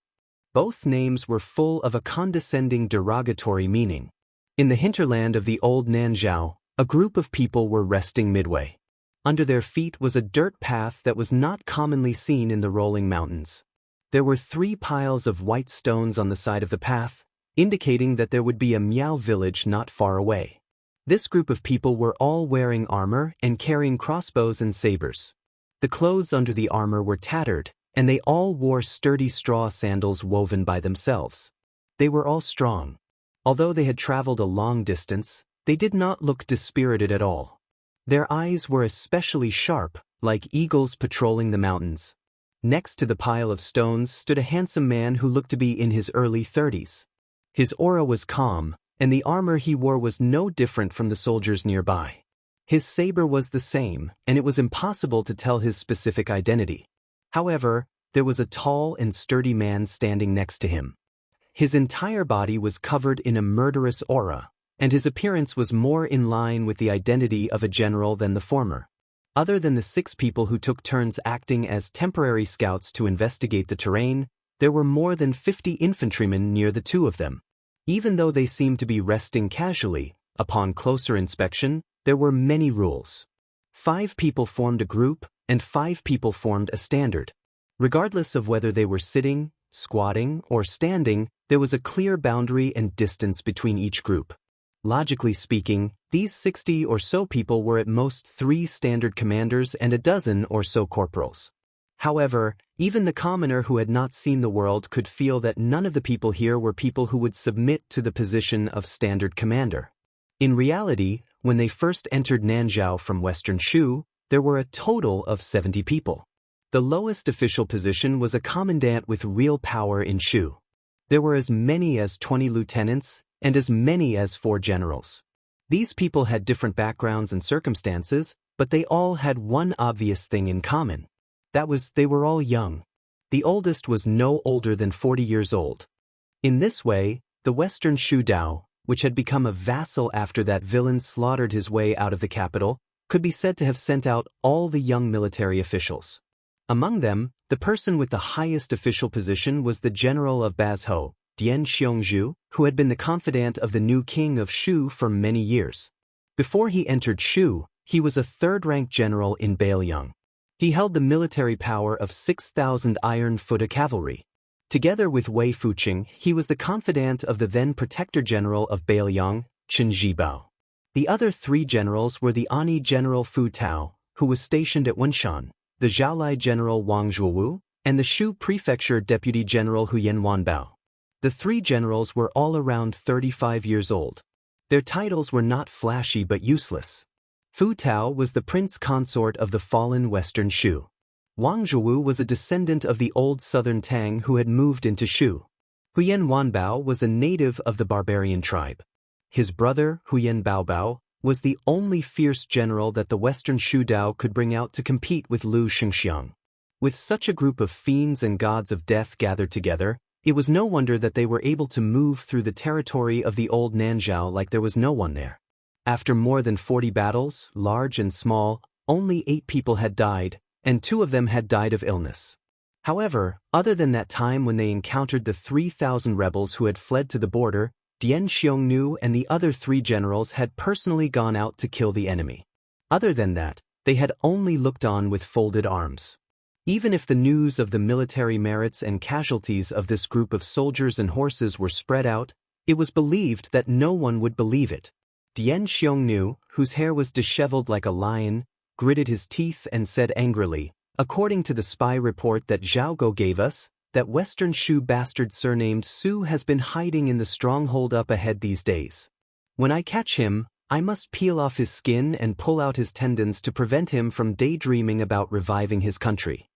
Both names were full of a condescending derogatory meaning. In the hinterland of the old Nanzhao, a group of people were resting midway. Under their feet was a dirt path that was not commonly seen in the rolling mountains. There were 3 piles of white stones on the side of the path, indicating that there would be a Miao village not far away. This group of people were all wearing armor and carrying crossbows and sabers. The clothes under the armor were tattered, and they all wore sturdy straw sandals woven by themselves. They were all strong. Although they had traveled a long distance, they did not look dispirited at all. Their eyes were especially sharp, like eagles patrolling the mountains. Next to the pile of stones stood a handsome man who looked to be in his early 30s. His aura was calm, and the armor he wore was no different from the soldiers nearby. His saber was the same, and it was impossible to tell his specific identity. However, there was a tall and sturdy man standing next to him. His entire body was covered in a murderous aura, and his appearance was more in line with the identity of a general than the former. Other than the 6 people who took turns acting as temporary scouts to investigate the terrain, there were more than 50 infantrymen near the 2 of them. Even though they seemed to be resting casually, upon closer inspection, there were many rules. 5 people formed a group, and 5 people formed a standard. Regardless of whether they were sitting, squatting, or standing, there was a clear boundary and distance between each group. Logically speaking, these 60 or so people were at most 3 standard commanders and a dozen or so corporals. However, even the commoner who had not seen the world could feel that none of the people here were people who would submit to the position of standard commander. In reality, when they first entered Nanzhao from Western Shu, there were a total of 70 people. The lowest official position was a commandant with real power in Shu. There were as many as 20 lieutenants and as many as 4 generals. These people had different backgrounds and circumstances, but they all had one obvious thing in common. That was, they were all young. The oldest was no older than 40 years old. In this way, the Western Shu Dao, which had become a vassal after that villain slaughtered his way out of the capital, could be said to have sent out all the young military officials. Among them, the person with the highest official position was the general of Bazhou, Dian Xiongzhu, who had been the confidant of the new king of Shu for many years. Before he entered Shu, he was a 3rd-rank general in Bailiang. He held the military power of 6,000 iron-footed cavalry. Together with Wei Fuqing, he was the confidant of the then protector general of Bailiang, Chen Zhibao. The other 3 generals were the Ani general Fu Tao, who was stationed at Wenshan, the Zhaolai general Wang Zhuowu, and the Shu prefecture deputy general Huyen Wanbao. The 3 generals were all around 35 years old. Their titles were not flashy but useless. Fu Tao was the prince consort of the fallen Western Shu. Wang Zhuowu was a descendant of the old southern Tang who had moved into Shu. Huyen Wanbao was a native of the barbarian tribe. His brother, Huyen Baobao, was the only fierce general that the Western Shu Dao could bring out to compete with Lu Xingxiang. With such a group of fiends and gods of death gathered together, it was no wonder that they were able to move through the territory of the old Nanzhao like there was no one there. After more than 40 battles, large and small, only 8 people had died, and 2 of them had died of illness. However, other than that time when they encountered the 3,000 rebels who had fled to the border, Dian Xiongnu and the other 3 generals had personally gone out to kill the enemy. Other than that, they had only looked on with folded arms. Even if the news of the military merits and casualties of this group of soldiers and horses were spread out, it was believed that no one would believe it. Dian Xiongnu, whose hair was disheveled like a lion, gritted his teeth and said angrily, "According to the spy report that Zhao Go gave us, that Western Shu bastard surnamed Su has been hiding in the stronghold up ahead these days. When I catch him, I must peel off his skin and pull out his tendons to prevent him from daydreaming about reviving his country."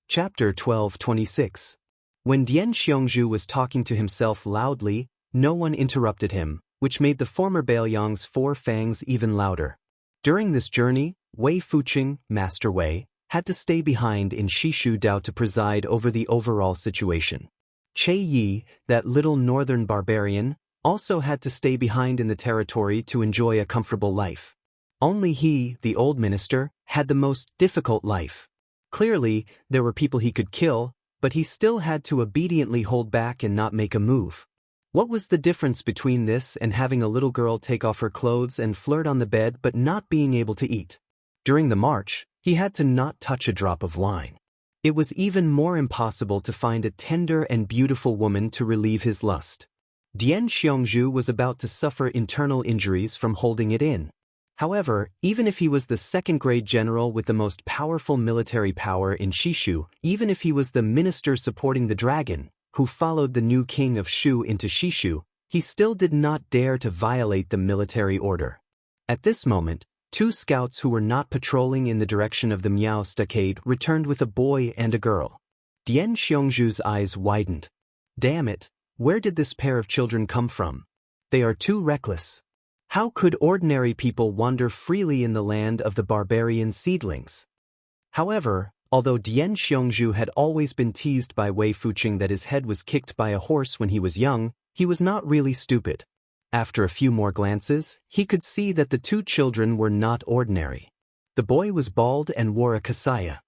Chapter 12:26. When Dian Xiongzhu was talking to himself loudly, no one interrupted him, which made the former Bailiang's 4 fangs even louder. During this journey, Wei Fuqing, Master Wei, had to stay behind in Shishu Dao to preside over the overall situation. Che Yi, that little northern barbarian, also had to stay behind in the territory to enjoy a comfortable life. Only he, the old minister, had the most difficult life. Clearly, there were people he could kill, but he still had to obediently hold back and not make a move. What was the difference between this and having a little girl take off her clothes and flirt on the bed but not being able to eat? During the march, he had to not touch a drop of wine. It was even more impossible to find a tender and beautiful woman to relieve his lust. Dian Xiongzhu was about to suffer internal injuries from holding it in. However, even if he was the 2nd-grade general with the most powerful military power in Shishu, even if he was the minister supporting the dragon, who followed the new king of Shu into Shishu, he still did not dare to violate the military order. At this moment, 2 scouts who were not patrolling in the direction of the Miao stockade returned with a boy and a girl. Dian Xiongzhu's eyes widened. Damn it, where did this pair of children come from? They are too reckless. How could ordinary people wander freely in the land of the barbarian seedlings? However, although Dian Xiongzhu had always been teased by Wei Fuqing that his head was kicked by a horse when he was young, he was not really stupid. After a few more glances, he could see that the two children were not ordinary. The boy was bald and wore a kasaya.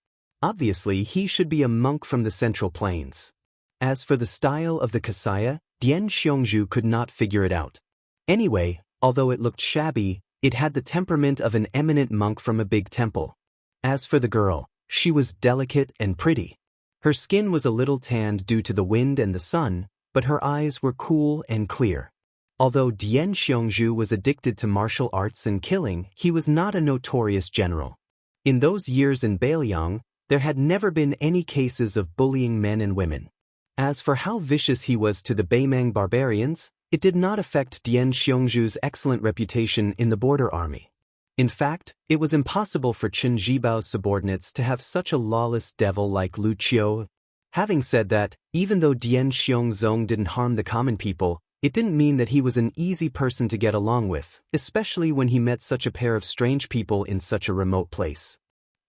Obviously, he should be a monk from the Central Plains. As for the style of the kasaya, Dian Xiongju could not figure it out. Anyway, although it looked shabby, it had the temperament of an eminent monk from a big temple. As for the girl, she was delicate and pretty. Her skin was a little tanned due to the wind and the sun, but her eyes were cool and clear. Although Dian Xiongju was addicted to martial arts and killing, he was not a notorious general. In those years in Bailiang, there had never been any cases of bullying men and women. As for how vicious he was to the Baimang barbarians, it did not affect Dian Xiongju's excellent reputation in the border army. In fact, it was impossible for Chen Jibao's subordinates to have such a lawless devil like Lu Qiu. Having said that, even though Dian Xiongzong didn't harm the common people, it didn't mean that he was an easy person to get along with, especially when he met such a pair of strange people in such a remote place.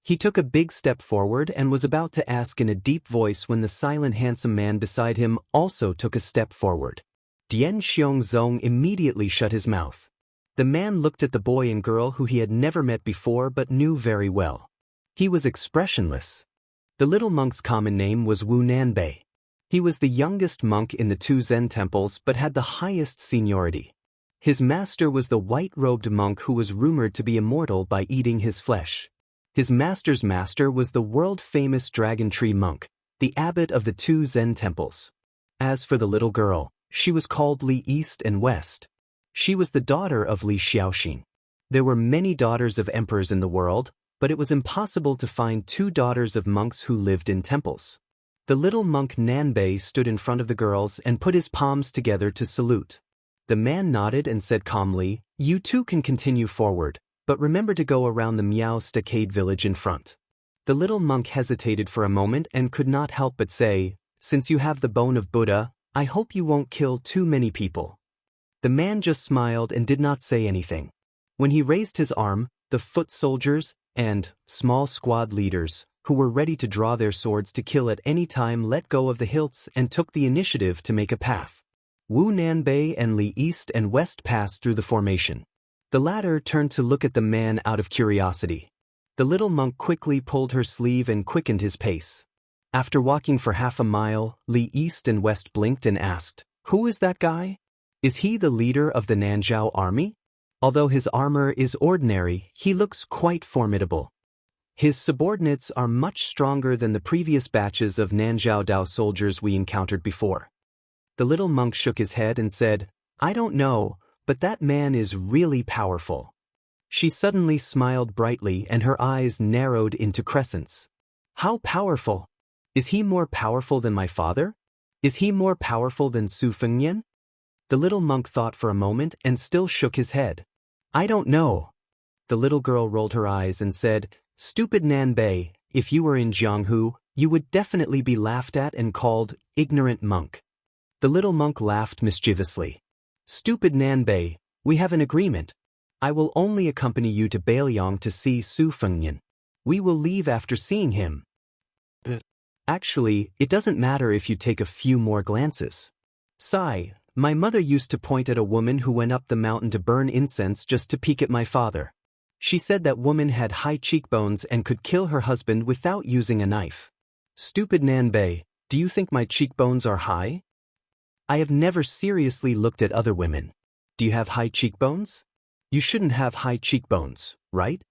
He took a big step forward and was about to ask in a deep voice when the silent handsome man beside him also took a step forward. Dian Xiongzong immediately shut his mouth. The man looked at the boy and girl who he had never met before but knew very well. He was expressionless. The little monk's common name was Wu Nanbei. He was the youngest monk in the two Zen temples but had the highest seniority. His master was the white-robed monk who was rumored to be immortal by eating his flesh. His master's master was the world-famous dragon tree monk, the abbot of the two Zen temples. As for the little girl, she was called Li East and West. She was the daughter of Li Xiaoxin. There were many daughters of emperors in the world, but it was impossible to find two daughters of monks who lived in temples. The little monk Nanbei stood in front of the girls and put his palms together to salute. The man nodded and said calmly, "You two can continue forward, but remember to go around the Miao Stockade village in front." The little monk hesitated for a moment and could not help but say, "Since you have the bone of Buddha, I hope you won't kill too many people." The man just smiled and did not say anything. When he raised his arm, the foot soldiers and small squad leaders, who were ready to draw their swords to kill at any time, let go of the hilts and took the initiative to make a path. Wu Nanbei and Li East and West passed through the formation. The latter turned to look at the man out of curiosity. The little monk quickly pulled her sleeve and quickened his pace. After walking for half a mile, Li East and West blinked and asked, "Who is that guy? Is he the leader of the Nanzhao army? Although his armor is ordinary, he looks quite formidable. His subordinates are much stronger than the previous batches of Nanzhao Dao soldiers we encountered before." The little monk shook his head and said, "I don't know, but that man is really powerful." She suddenly smiled brightly and her eyes narrowed into crescents. "How powerful? Is he more powerful than my father? Is he more powerful than Su Fengnian?" The little monk thought for a moment and still shook his head. "I don't know." The little girl rolled her eyes and said, "Stupid Nanbei, if you were in Jianghu, you would definitely be laughed at and called ignorant monk." The little monk laughed mischievously. "Stupid Nanbei, we have an agreement. I will only accompany you to Bailiang to see Su Fengnian. We will leave after seeing him. Actually, it doesn't matter if you take a few more glances. Sigh, my mother used to point at a woman who went up the mountain to burn incense just to peek at my father. She said that woman had high cheekbones and could kill her husband without using a knife. Stupid Nanbei, do you think my cheekbones are high? I have never seriously looked at other women. Do you have high cheekbones? You shouldn't have high cheekbones, right?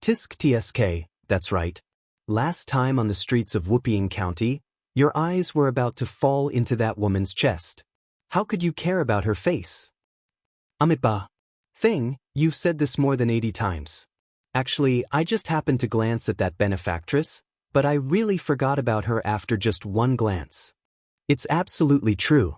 Tisk tsk, that's right. Last time on the streets of Wupiang County, your eyes were about to fall into that woman's chest. How could you care about her face? Amitba. Thing, you've said this more than 80 times. Actually, I just happened to glance at that benefactress, but I really forgot about her after just one glance. It's absolutely true.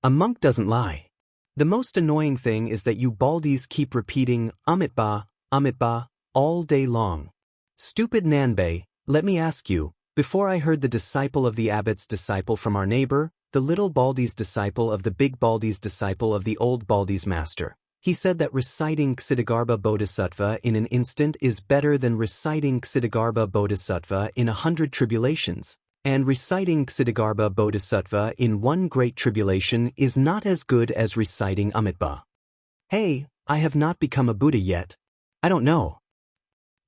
A monk doesn't lie. The most annoying thing is that you baldies keep repeating Amitba, all day long. Stupid Nanbei, let me ask you, before I heard the disciple of the abbot's disciple from our neighbor, the little baldi's disciple of the big baldi's disciple of the old baldi's master, he said that reciting Ksitigarbha Bodhisattva in an instant is better than reciting Ksitigarbha Bodhisattva in 100 tribulations, and reciting Ksitigarbha Bodhisattva in one great tribulation is not as good as reciting Amitba. Hey, I have not become a Buddha yet. I don't know.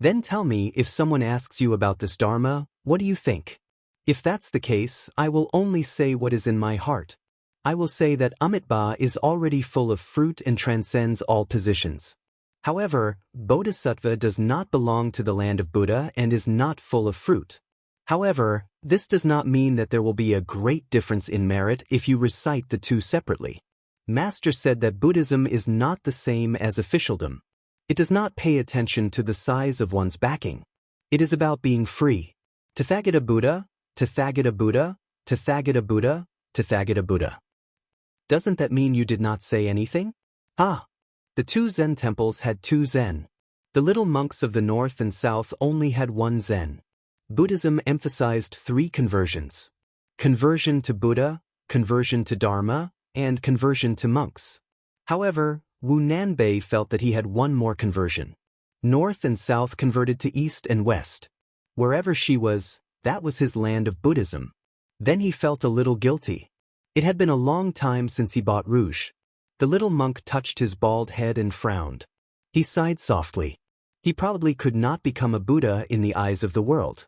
Then tell me, if someone asks you about this Dharma, what do you think? If that's the case, I will only say what is in my heart. I will say that Amitabha is already full of fruit and transcends all positions. However, Bodhisattva does not belong to the land of Buddha and is not full of fruit. However, this does not mean that there will be a great difference in merit if you recite the two separately. Master said that Buddhism is not the same as officialdom. It does not pay attention to the size of one's backing. It is about being free. Tathagata Buddha, Tathagata Buddha, Tathagata Buddha, Tathagata Buddha. Doesn't that mean you did not say anything? Ah! The two Zen temples had two Zen. The little monks of the north and south only had one Zen. Buddhism emphasized three conversions: conversion to Buddha, conversion to Dharma, and conversion to monks. However, Wu Nanbei felt that he had one more conversion. North and south converted to east and west. Wherever she was, that was his land of Buddhism. Then he felt a little guilty. It had been a long time since he bought rouge. The little monk touched his bald head and frowned. He sighed softly. He probably could not become a Buddha in the eyes of the world.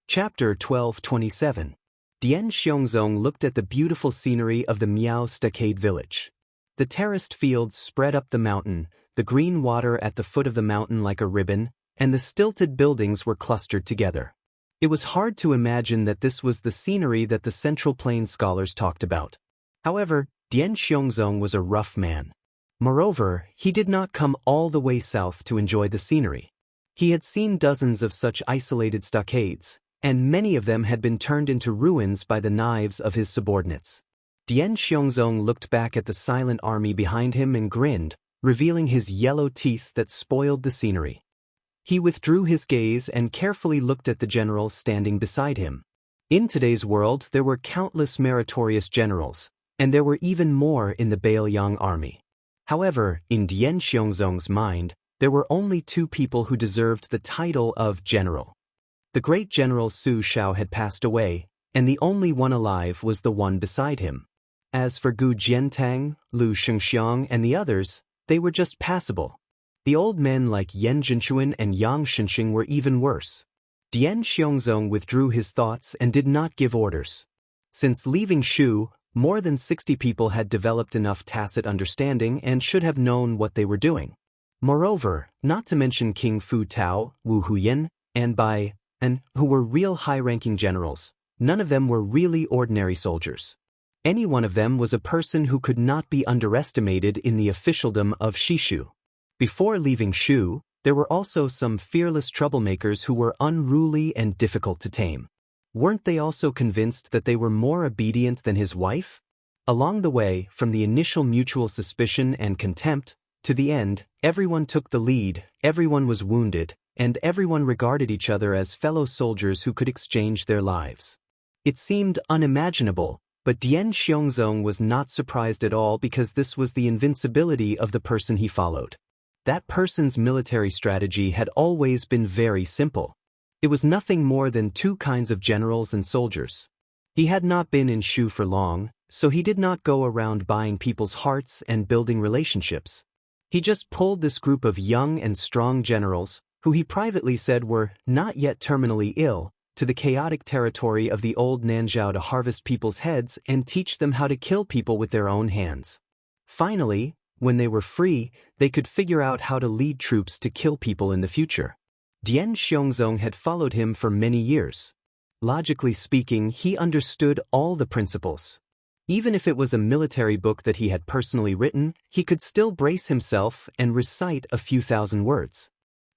Chapter 12:27. Dian Xiongzong looked at the beautiful scenery of the Miao Stockade village. The terraced fields spread up the mountain, the green water at the foot of the mountain like a ribbon, and the stilted buildings were clustered together. It was hard to imagine that this was the scenery that the Central Plain scholars talked about. However, Dian Xiongzong was a rough man. Moreover, he did not come all the way south to enjoy the scenery. He had seen dozens of such isolated stockades, and many of them had been turned into ruins by the knives of his subordinates. Dian Xiongzong looked back at the silent army behind him and grinned, revealing his yellow teeth that spoiled the scenery. He withdrew his gaze and carefully looked at the generals standing beside him. In today's world, there were countless meritorious generals, and there were even more in the Baoyang army. However, in Dian Xiongzong's mind, there were only two people who deserved the title of general. The great General Su Shao had passed away, and the only one alive was the one beside him. As for Gu Jiantang, Lu Shengxiang, and the others, they were just passable. The old men like Yan Zhenchuan and Yang Shenxing were even worse. Dian Xiongzong withdrew his thoughts and did not give orders. Since leaving Shu, more than 60 people had developed enough tacit understanding and should have known what they were doing. Moreover, not to mention King Fu Tao, Wu Huyan, and Bai, who were real high-ranking generals, none of them were really ordinary soldiers. Any one of them was a person who could not be underestimated in the officialdom of Shishu. Before leaving Shu, there were also some fearless troublemakers who were unruly and difficult to tame. Weren't they also convinced that they were more obedient than his wife? Along the way, from the initial mutual suspicion and contempt, to the end, everyone took the lead, everyone was wounded, and everyone regarded each other as fellow soldiers who could exchange their lives. It seemed unimaginable, but Dian Xiongzong was not surprised at all because this was the invincibility of the person he followed. That person's military strategy had always been very simple. It was nothing more than two kinds of generals and soldiers. He had not been in Shu for long, so he did not go around buying people's hearts and building relationships. He just pulled this group of young and strong generals, who he privately said were not yet terminally ill, to the chaotic territory of the old Nanzhao to harvest people's heads and teach them how to kill people with their own hands. Finally, when they were free, they could figure out how to lead troops to kill people in the future. Dian Xiongzong had followed him for many years. Logically speaking, he understood all the principles. Even if it was a military book that he had personally written, he could still brace himself and recite a few thousand words.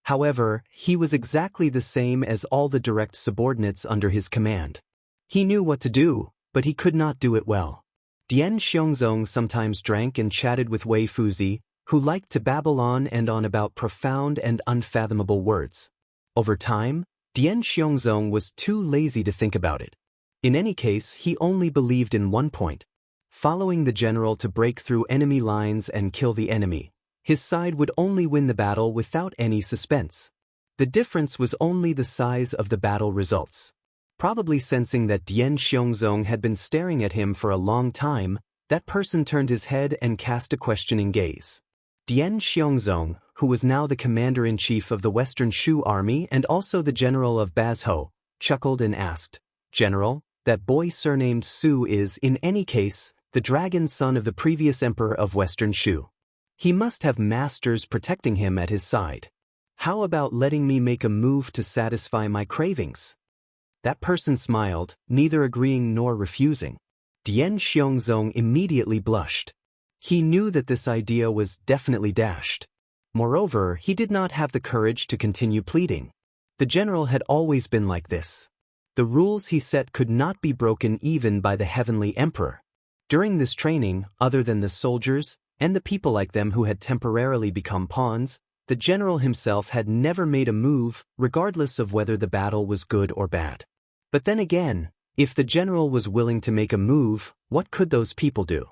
However, he was exactly the same as all the direct subordinates under his command. He knew what to do, but he could not do it well. Dian Xiongzong sometimes drank and chatted with Wei Fuzi, who liked to babble on and on about profound and unfathomable words. Over time, Dian Xiongzong was too lazy to think about it. In any case, he only believed in one point: following the general to break through enemy lines and kill the enemy. His side would only win the battle without any suspense. The difference was only the size of the battle results. Probably sensing that Dian Xiongzong had been staring at him for a long time, that person turned his head and cast a questioning gaze. Dian Xiongzong, who was now the commander-in-chief of the Western Shu army and also the general of Bazhou, chuckled and asked, "General, that boy surnamed Su is, in any case, the dragon son of the previous emperor of Western Shu. He must have masters protecting him at his side. How about letting me make a move to satisfy my cravings?" That person smiled, neither agreeing nor refusing. Dian Xiongzong immediately blushed. He knew that this idea was definitely dashed. Moreover, he did not have the courage to continue pleading. The general had always been like this. The rules he set could not be broken even by the heavenly emperor. During this training, other than the soldiers and the people like them who had temporarily become pawns, the general himself had never made a move, regardless of whether the battle was good or bad. But then again, if the general was willing to make a move, what could those people do?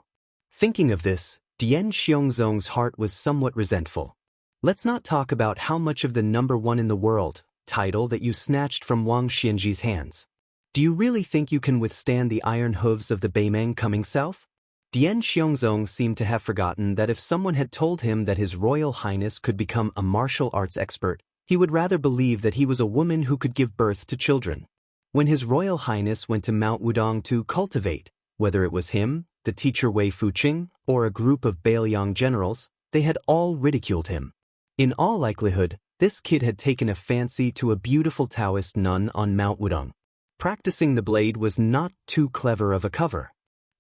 Thinking of this, Dian Xiongzong's heart was somewhat resentful. Let's not talk about how much of the number one in the world title that you snatched from Wang Xianji's hands. Do you really think you can withstand the iron hooves of the Beimeng coming south? Dian Xiongzong seemed to have forgotten that if someone had told him that His Royal Highness could become a martial arts expert, he would rather believe that he was a woman who could give birth to children. When His Royal Highness went to Mount Wudong to cultivate, whether it was him, the teacher Wei Fuqing, or a group of Bailiang generals, they had all ridiculed him. In all likelihood, this kid had taken a fancy to a beautiful Taoist nun on Mount Wudong. Practicing the blade was not too clever of a cover.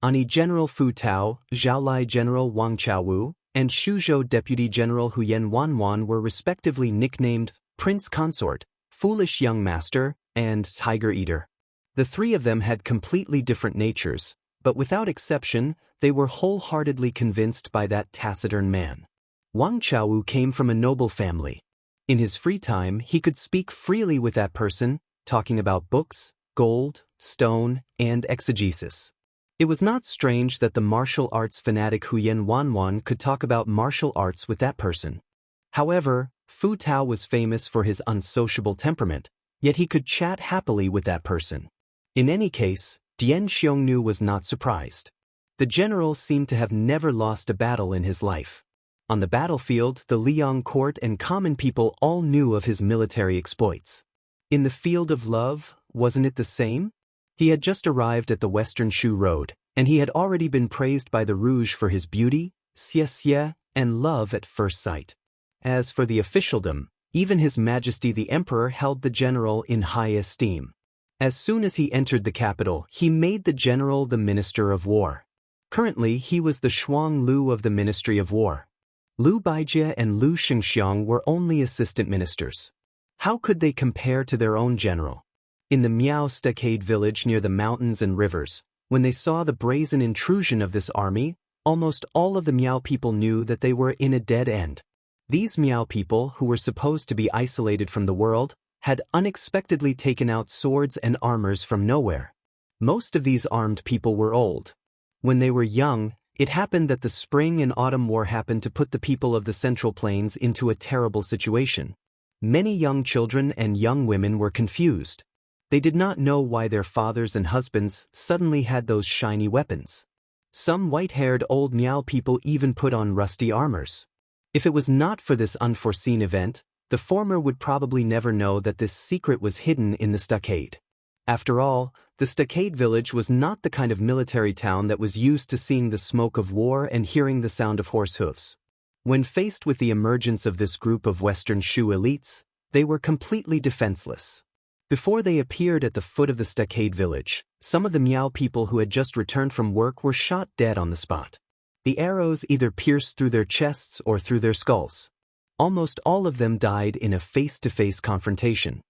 Ani General Fu Tao, Zhaolai General Wang Chaowu, and Shuzhou Deputy General Huyen Wanwan were respectively nicknamed Prince Consort, Foolish Young Master, and Tiger Eater. The three of them had completely different natures, but without exception, they were wholeheartedly convinced by that taciturn man. Wang Chaowu came from a noble family. In his free time, he could speak freely with that person, talking about books, gold, stone, and exegesis. It was not strange that the martial arts fanatic Huyen Wanwan could talk about martial arts with that person. However, Fu Tao was famous for his unsociable temperament, yet he could chat happily with that person. In any case, Dian Xiongnu was not surprised. The general seemed to have never lost a battle in his life. On the battlefield, the Liang court and common people all knew of his military exploits. In the field of love, wasn't it the same? He had just arrived at the Western Shu Road, and he had already been praised by the Rouge for his beauty, xie, and love at first sight. As for the officialdom, even His Majesty the Emperor held the general in high esteem. As soon as he entered the capital, he made the general the Minister of War. Currently, he was the Shuang Lu of the Ministry of War. Lu Baijie and Lu Xingxiang were only assistant ministers. How could they compare to their own general? In the Miao stockade village near the mountains and rivers, when they saw the brazen intrusion of this army, almost all of the Miao people knew that they were in a dead end. These Miao people, who were supposed to be isolated from the world, had unexpectedly taken out swords and armors from nowhere. Most of these armed people were old. When they were young, it happened that the spring and autumn war happened to put the people of the Central Plains into a terrible situation. Many young children and young women were confused. They did not know why their fathers and husbands suddenly had those shiny weapons. Some white-haired old Miao people even put on rusty armors. If it was not for this unforeseen event, the former would probably never know that this secret was hidden in the stockade. After all, the stockade village was not the kind of military town that was used to seeing the smoke of war and hearing the sound of horse hooves. When faced with the emergence of this group of Western Shu elites, they were completely defenseless. Before they appeared at the foot of the stockade village, some of the Miao people who had just returned from work were shot dead on the spot. The arrows either pierced through their chests or through their skulls. Almost all of them died in a face-to-face confrontation.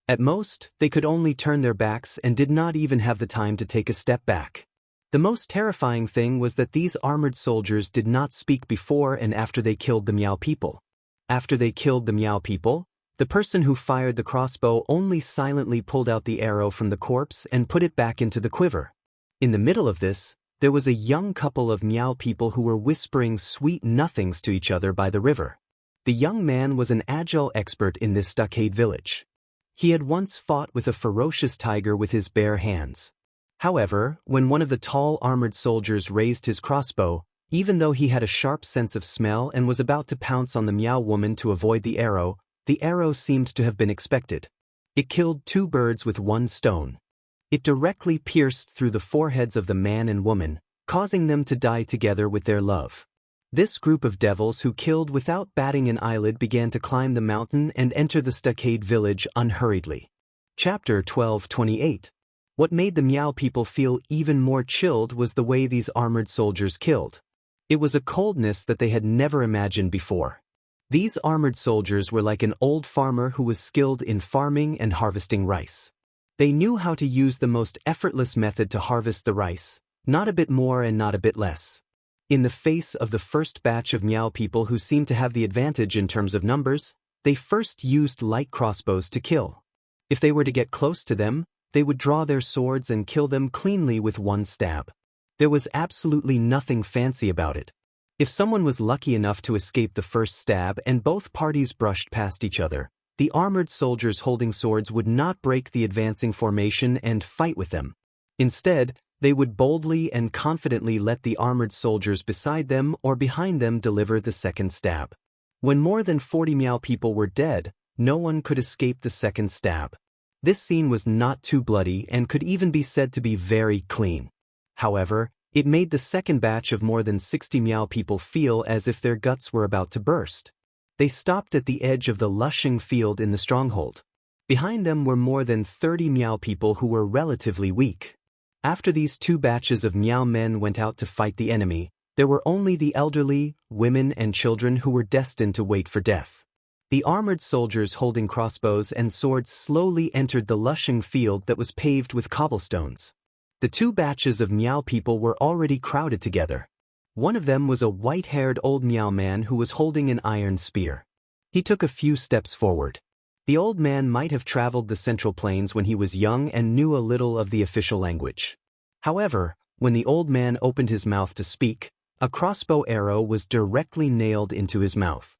At most, they could only turn their backs and did not even have the time to take a step back. The most terrifying thing was that these armored soldiers did not speak before and after they killed the Miao people. After they killed the Miao people, the person who fired the crossbow only silently pulled out the arrow from the corpse and put it back into the quiver. In the middle of this, there was a young couple of Miao people who were whispering sweet nothings to each other by the river. The young man was an agile expert in this stockade village. He had once fought with a ferocious tiger with his bare hands. However, when one of the tall armored soldiers raised his crossbow, Even though he had a sharp sense of smell and was about to pounce on the Meow woman to avoid the arrow seemed to have been expected. It killed 2 birds with 1 stone. It directly pierced through the foreheads of the man and woman, causing them to die together with their love. This group of devils who killed without batting an eyelid began to climb the mountain and enter the stockade village unhurriedly. Chapter 12:28. What made the Meow people feel even more chilled was the way these armored soldiers killed. It was a coldness that they had never imagined before. These armored soldiers were like an old farmer who was skilled in farming and harvesting rice. They knew how to use the most effortless method to harvest the rice, not a bit more and not a bit less. In the face of the first batch of Meow people who seemed to have the advantage in terms of numbers, they first used light crossbows to kill. If they were to get close to them, they would draw their swords and kill them cleanly with 1 stab. There was absolutely nothing fancy about it. If someone was lucky enough to escape the first stab and both parties brushed past each other, the armored soldiers holding swords would not break the advancing formation and fight with them. Instead, they would boldly and confidently let the armored soldiers beside them or behind them deliver the second stab. When more than 40 Meow people were dead, no one could escape the second stab. This scene was not too bloody and could even be said to be very clean. However, it made the second batch of more than 60 Meow people feel as if their guts were about to burst. They stopped at the edge of the lushing field in the stronghold. Behind them were more than 30 Meow people who were relatively weak. After these 2 batches of Meow men went out to fight the enemy, there were only the elderly, women and children who were destined to wait for death. The armored soldiers holding crossbows and swords slowly entered the lushing field that was paved with cobblestones. The 2 batches of Meow people were already crowded together. One of them was a white-haired old Meow man who was holding an iron spear. He took a few steps forward. The old man might have traveled the Central Plains when he was young and knew a little of the official language. However, when the old man opened his mouth to speak, a crossbow arrow was directly nailed into his mouth.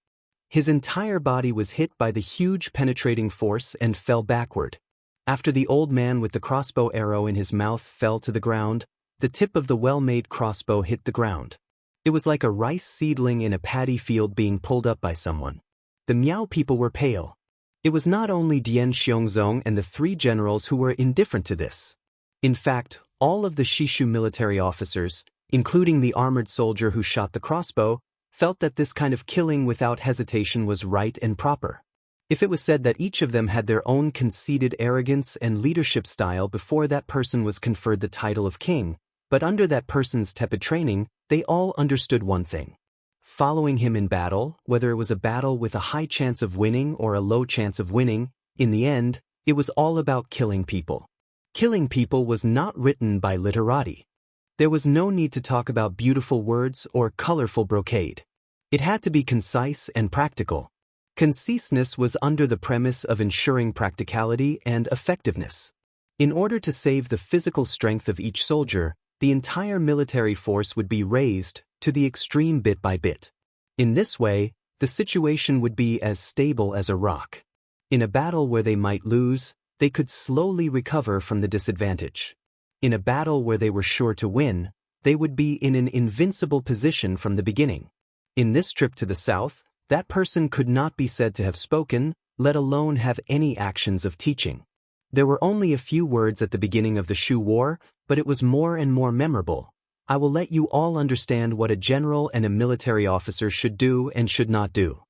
His entire body was hit by the huge penetrating force and fell backward. After the old man with the crossbow arrow in his mouth fell to the ground, the tip of the well-made crossbow hit the ground. It was like a rice seedling in a paddy field being pulled up by someone. The Meow people were pale. It was not only Dian Xiongzong and the 3 generals who were indifferent to this. In fact, all of the Shishu military officers, including the armored soldier who shot the crossbow, felt that this kind of killing without hesitation was right and proper. If it was said that each of them had their own conceited arrogance and leadership style before that person was conferred the title of king, but under that person's tepid training, they all understood one thing. Following him in battle, whether it was a battle with a high chance of winning or a low chance of winning, in the end, it was all about killing people. Killing people was not written by literati. There was no need to talk about beautiful words or colorful brocade. It had to be concise and practical. Conciseness was under the premise of ensuring practicality and effectiveness. In order to save the physical strength of each soldier, the entire military force would be raised to the extreme bit by bit. In this way, the situation would be as stable as a rock. In a battle where they might lose, they could slowly recover from the disadvantage. In a battle where they were sure to win, they would be in an invincible position from the beginning. In this trip to the south, that person could not be said to have spoken, let alone have any actions of teaching. There were only a few words at the beginning of the Shu War, but it was more and more memorable. I will let you all understand what a general and a military officer should do and should not do.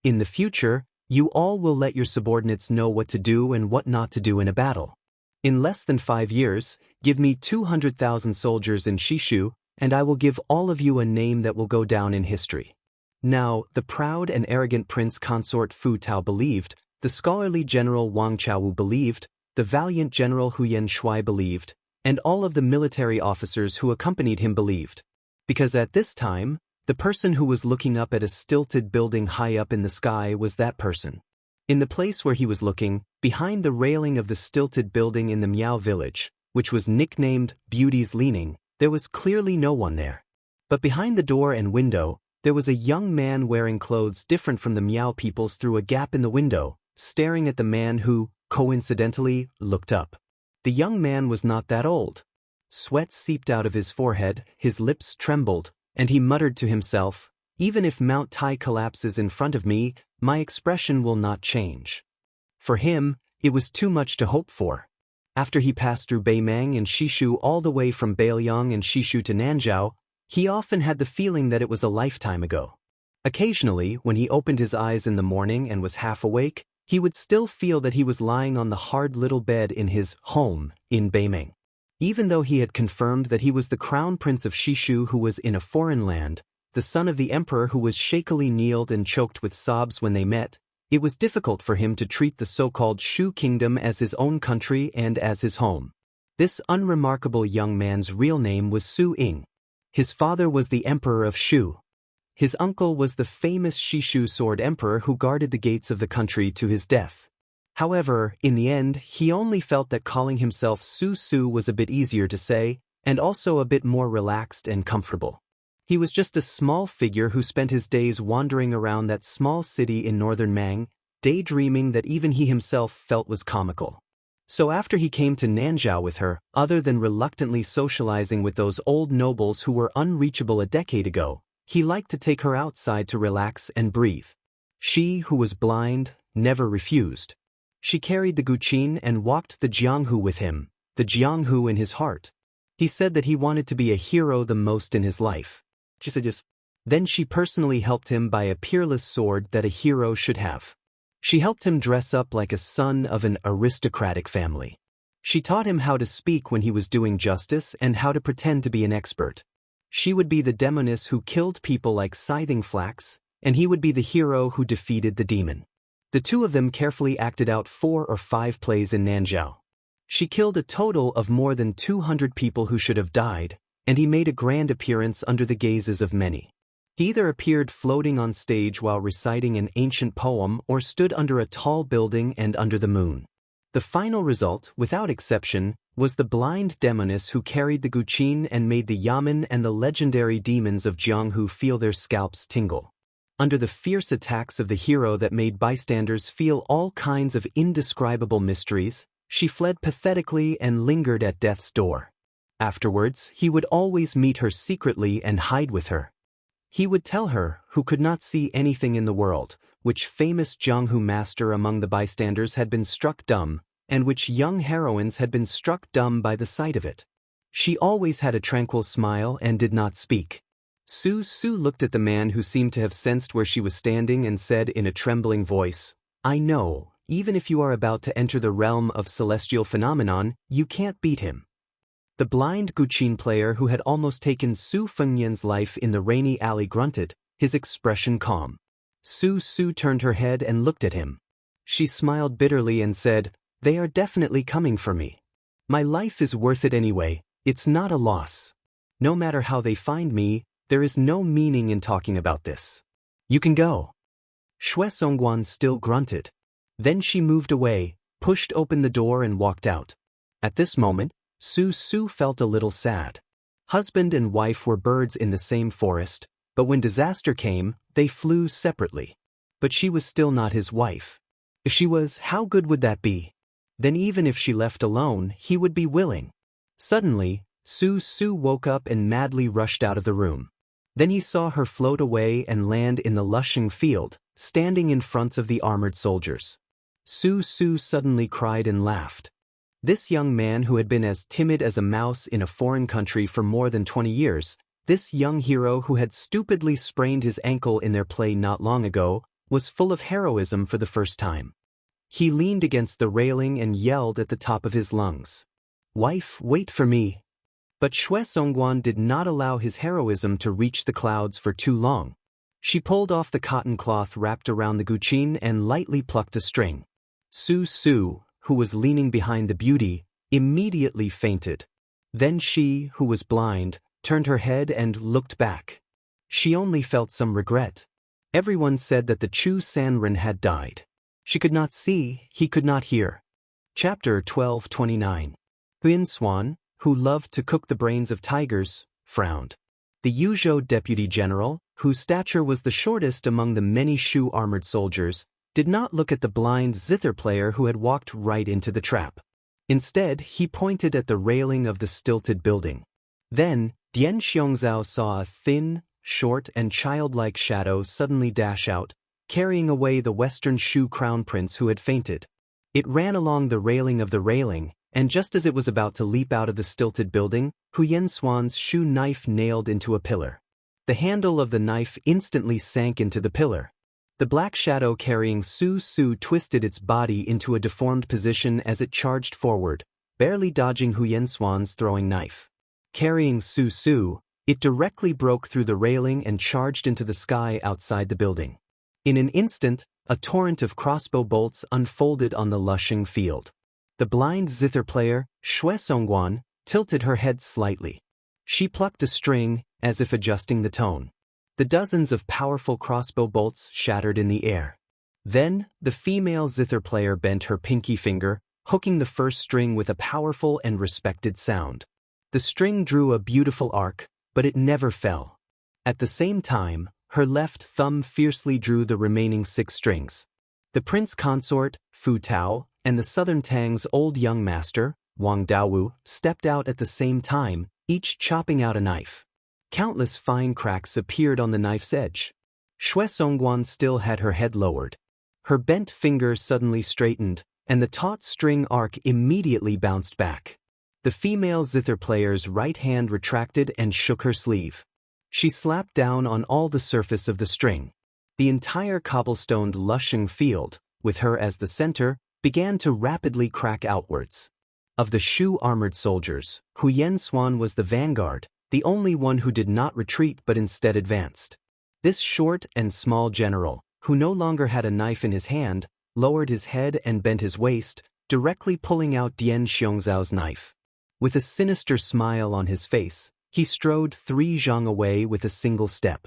In the future, you all will let your subordinates know what to do and what not to do in a battle. In less than 5 years, give me 200,000 soldiers in Shishu, and I will give all of you a name that will go down in history. Now, the proud and arrogant prince consort Fu Tao believed, the scholarly general Wang Chaowu believed, the valiant general Huyen Shuai believed, and all of the military officers who accompanied him believed. Because at this time, the person who was looking up at a stilted building high up in the sky was that person. In the place where he was looking, behind the railing of the stilted building in the Meow village, which was nicknamed Beauty's Leaning, there was clearly no one there. But behind the door and window, there was a young man wearing clothes different from the Meow people's through a gap in the window, staring at the man who, coincidentally, looked up. The young man was not that old. Sweat seeped out of his forehead, his lips trembled, and he muttered to himself, "Even if Mount Tai collapses in front of me, my expression will not change." For him, it was too much to hope for. After he passed through Beimang and Shishu all the way from Beiliang and Shishu to Nanzhou, he often had the feeling that it was a lifetime ago. Occasionally, when he opened his eyes in the morning and was half awake, he would still feel that he was lying on the hard little bed in his home in Beimang. Even though he had confirmed that he was the crown prince of Shishu who was in a foreign land, the son of the emperor who was shakily kneeled and choked with sobs when they met, it was difficult for him to treat the so-called Shu kingdom as his own country and as his home. This unremarkable young man's real name was Su Ying. His father was the emperor of Shu. His uncle was the famous Shishu sword emperor who guarded the gates of the country to his death. However, in the end, he only felt that calling himself Su Su was a bit easier to say, and also a bit more relaxed and comfortable. He was just a small figure who spent his days wandering around that small city in northern Mang, daydreaming that even he himself felt was comical. So after he came to Nanzhou with her, other than reluctantly socializing with those old nobles who were unreachable a decade ago, he liked to take her outside to relax and breathe. She, who was blind, never refused. She carried the guqin and walked the jianghu with him, the jianghu in his heart. He said that he wanted to be a hero the most in his life. Then she personally helped him buy a peerless sword that a hero should have. She helped him dress up like a son of an aristocratic family. She taught him how to speak when he was doing justice and how to pretend to be an expert. She would be the demoness who killed people like scything flax, and he would be the hero who defeated the demon. The two of them carefully acted out 4 or 5 plays in Nanzhou. She killed a total of more than 200 people who should have died, and he made a grand appearance under the gazes of many. He either appeared floating on stage while reciting an ancient poem or stood under a tall building and under the moon. The final result, without exception, was the blind demoness who carried the guqin and made the yamen and the legendary demons of Jianghu feel their scalps tingle. Under the fierce attacks of the hero that made bystanders feel all kinds of indescribable mysteries, she fled pathetically and lingered at death's door. Afterwards, he would always meet her secretly and hide with her. He would tell her, who could not see anything in the world, which famous Jianghu master among the bystanders had been struck dumb, and which young heroines had been struck dumb by the sight of it. She always had a tranquil smile and did not speak. Su Su looked at the man who seemed to have sensed where she was standing and said in a trembling voice, "I know, even if you are about to enter the realm of celestial phenomenon, you can't beat him." The blind guqin player who had almost taken Su Fengnian's life in the rainy alley grunted, his expression calm. Su Su turned her head and looked at him. She smiled bitterly and said, "They are definitely coming for me. My life is worth it anyway, it's not a loss. No matter how they find me, there is no meaning in talking about this. You can go." Xue Songguan still grunted. Then she moved away, pushed open the door and walked out. At this moment, Su Su felt a little sad. Husband and wife were birds in the same forest, but when disaster came, they flew separately. But she was still not his wife. If she was, how good would that be? Then even if she left alone, he would be willing. Suddenly, Su Su woke up and madly rushed out of the room. Then he saw her float away and land in the lushing field, standing in front of the armored soldiers. Su Su suddenly cried and laughed. This young man who had been as timid as a mouse in a foreign country for more than 20 years, this young hero who had stupidly sprained his ankle in their play not long ago, was full of heroism for the first time. He leaned against the railing and yelled at the top of his lungs, "Wife, wait for me." But Xue Songguan did not allow his heroism to reach the clouds for too long. She pulled off the cotton cloth wrapped around the guqin and lightly plucked a string. Su Su, who was leaning behind the beauty, immediately fainted. Then she, who was blind, turned her head and looked back. She only felt some regret. Everyone said that the Chu Sanren had died. She could not see, he could not hear. Chapter 12:29. Huan Xuan, who loved to cook the brains of tigers, frowned. The Yuzhou deputy general, whose stature was the shortest among the many Shu armored soldiers, did not look at the blind zither player who had walked right into the trap. Instead, he pointed at the railing of the stilted building. Then, Dian Xiongzhao saw a thin, short and childlike shadow suddenly dash out, carrying away the Western Shu crown prince who had fainted. It ran along the railing of the railing, and just as it was about to leap out of the stilted building, Huyen Xuan's Shu knife nailed into a pillar. The handle of the knife instantly sank into the pillar. The black shadow carrying Su Su twisted its body into a deformed position as it charged forward, barely dodging Huyen Xuan's throwing knife. Carrying Su Su, it directly broke through the railing and charged into the sky outside the building. In an instant, a torrent of crossbow bolts unfolded on the lushing field. The blind zither player, Xue Songguan, tilted her head slightly. She plucked a string, as if adjusting the tone. The dozens of powerful crossbow bolts shattered in the air. Then, the female zither player bent her pinky finger, hooking the first string with a powerful and respected sound. The string drew a beautiful arc, but it never fell. At the same time, her left thumb fiercely drew the remaining 6 strings. The prince consort, Fu Tao, and the southern Tang's old young master, Wang Daowu, stepped out at the same time, each chopping out a knife. Countless fine cracks appeared on the knife's edge. Xue Songguan still had her head lowered. Her bent finger suddenly straightened, and the taut string arc immediately bounced back. The female zither player's right hand retracted and shook her sleeve. She slapped down on all the surface of the string. The entire cobblestoned lushing field, with her as the center, began to rapidly crack outwards. Of the Shu armored soldiers, Huyen Xuan was the vanguard, the only one who did not retreat but instead advanced. This short and small general, who no longer had a knife in his hand, lowered his head and bent his waist, directly pulling out Dian Xiongzhao's knife. With a sinister smile on his face, he strode 3 zhang away with a single step.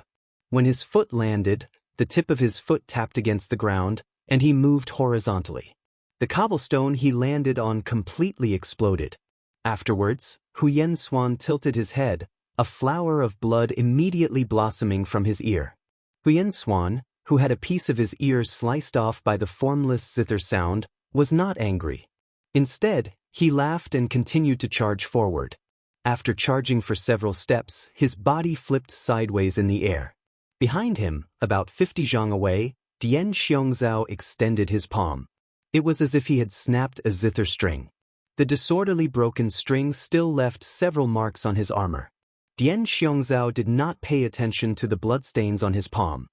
When his foot landed, the tip of his foot tapped against the ground, and he moved horizontally. The cobblestone he landed on completely exploded. Afterwards, Huyen Xuan tilted his head, a flower of blood immediately blossoming from his ear. Huyen Xuan, who had a piece of his ear sliced off by the formless zither sound, was not angry. Instead, he laughed and continued to charge forward. After charging for several steps, his body flipped sideways in the air. Behind him, about 50 zhang away, Dian Xiongzhao extended his palm. It was as if he had snapped a zither string. The disorderly broken string still left several marks on his armor. Dian Xiongzhao did not pay attention to the bloodstains on his palm.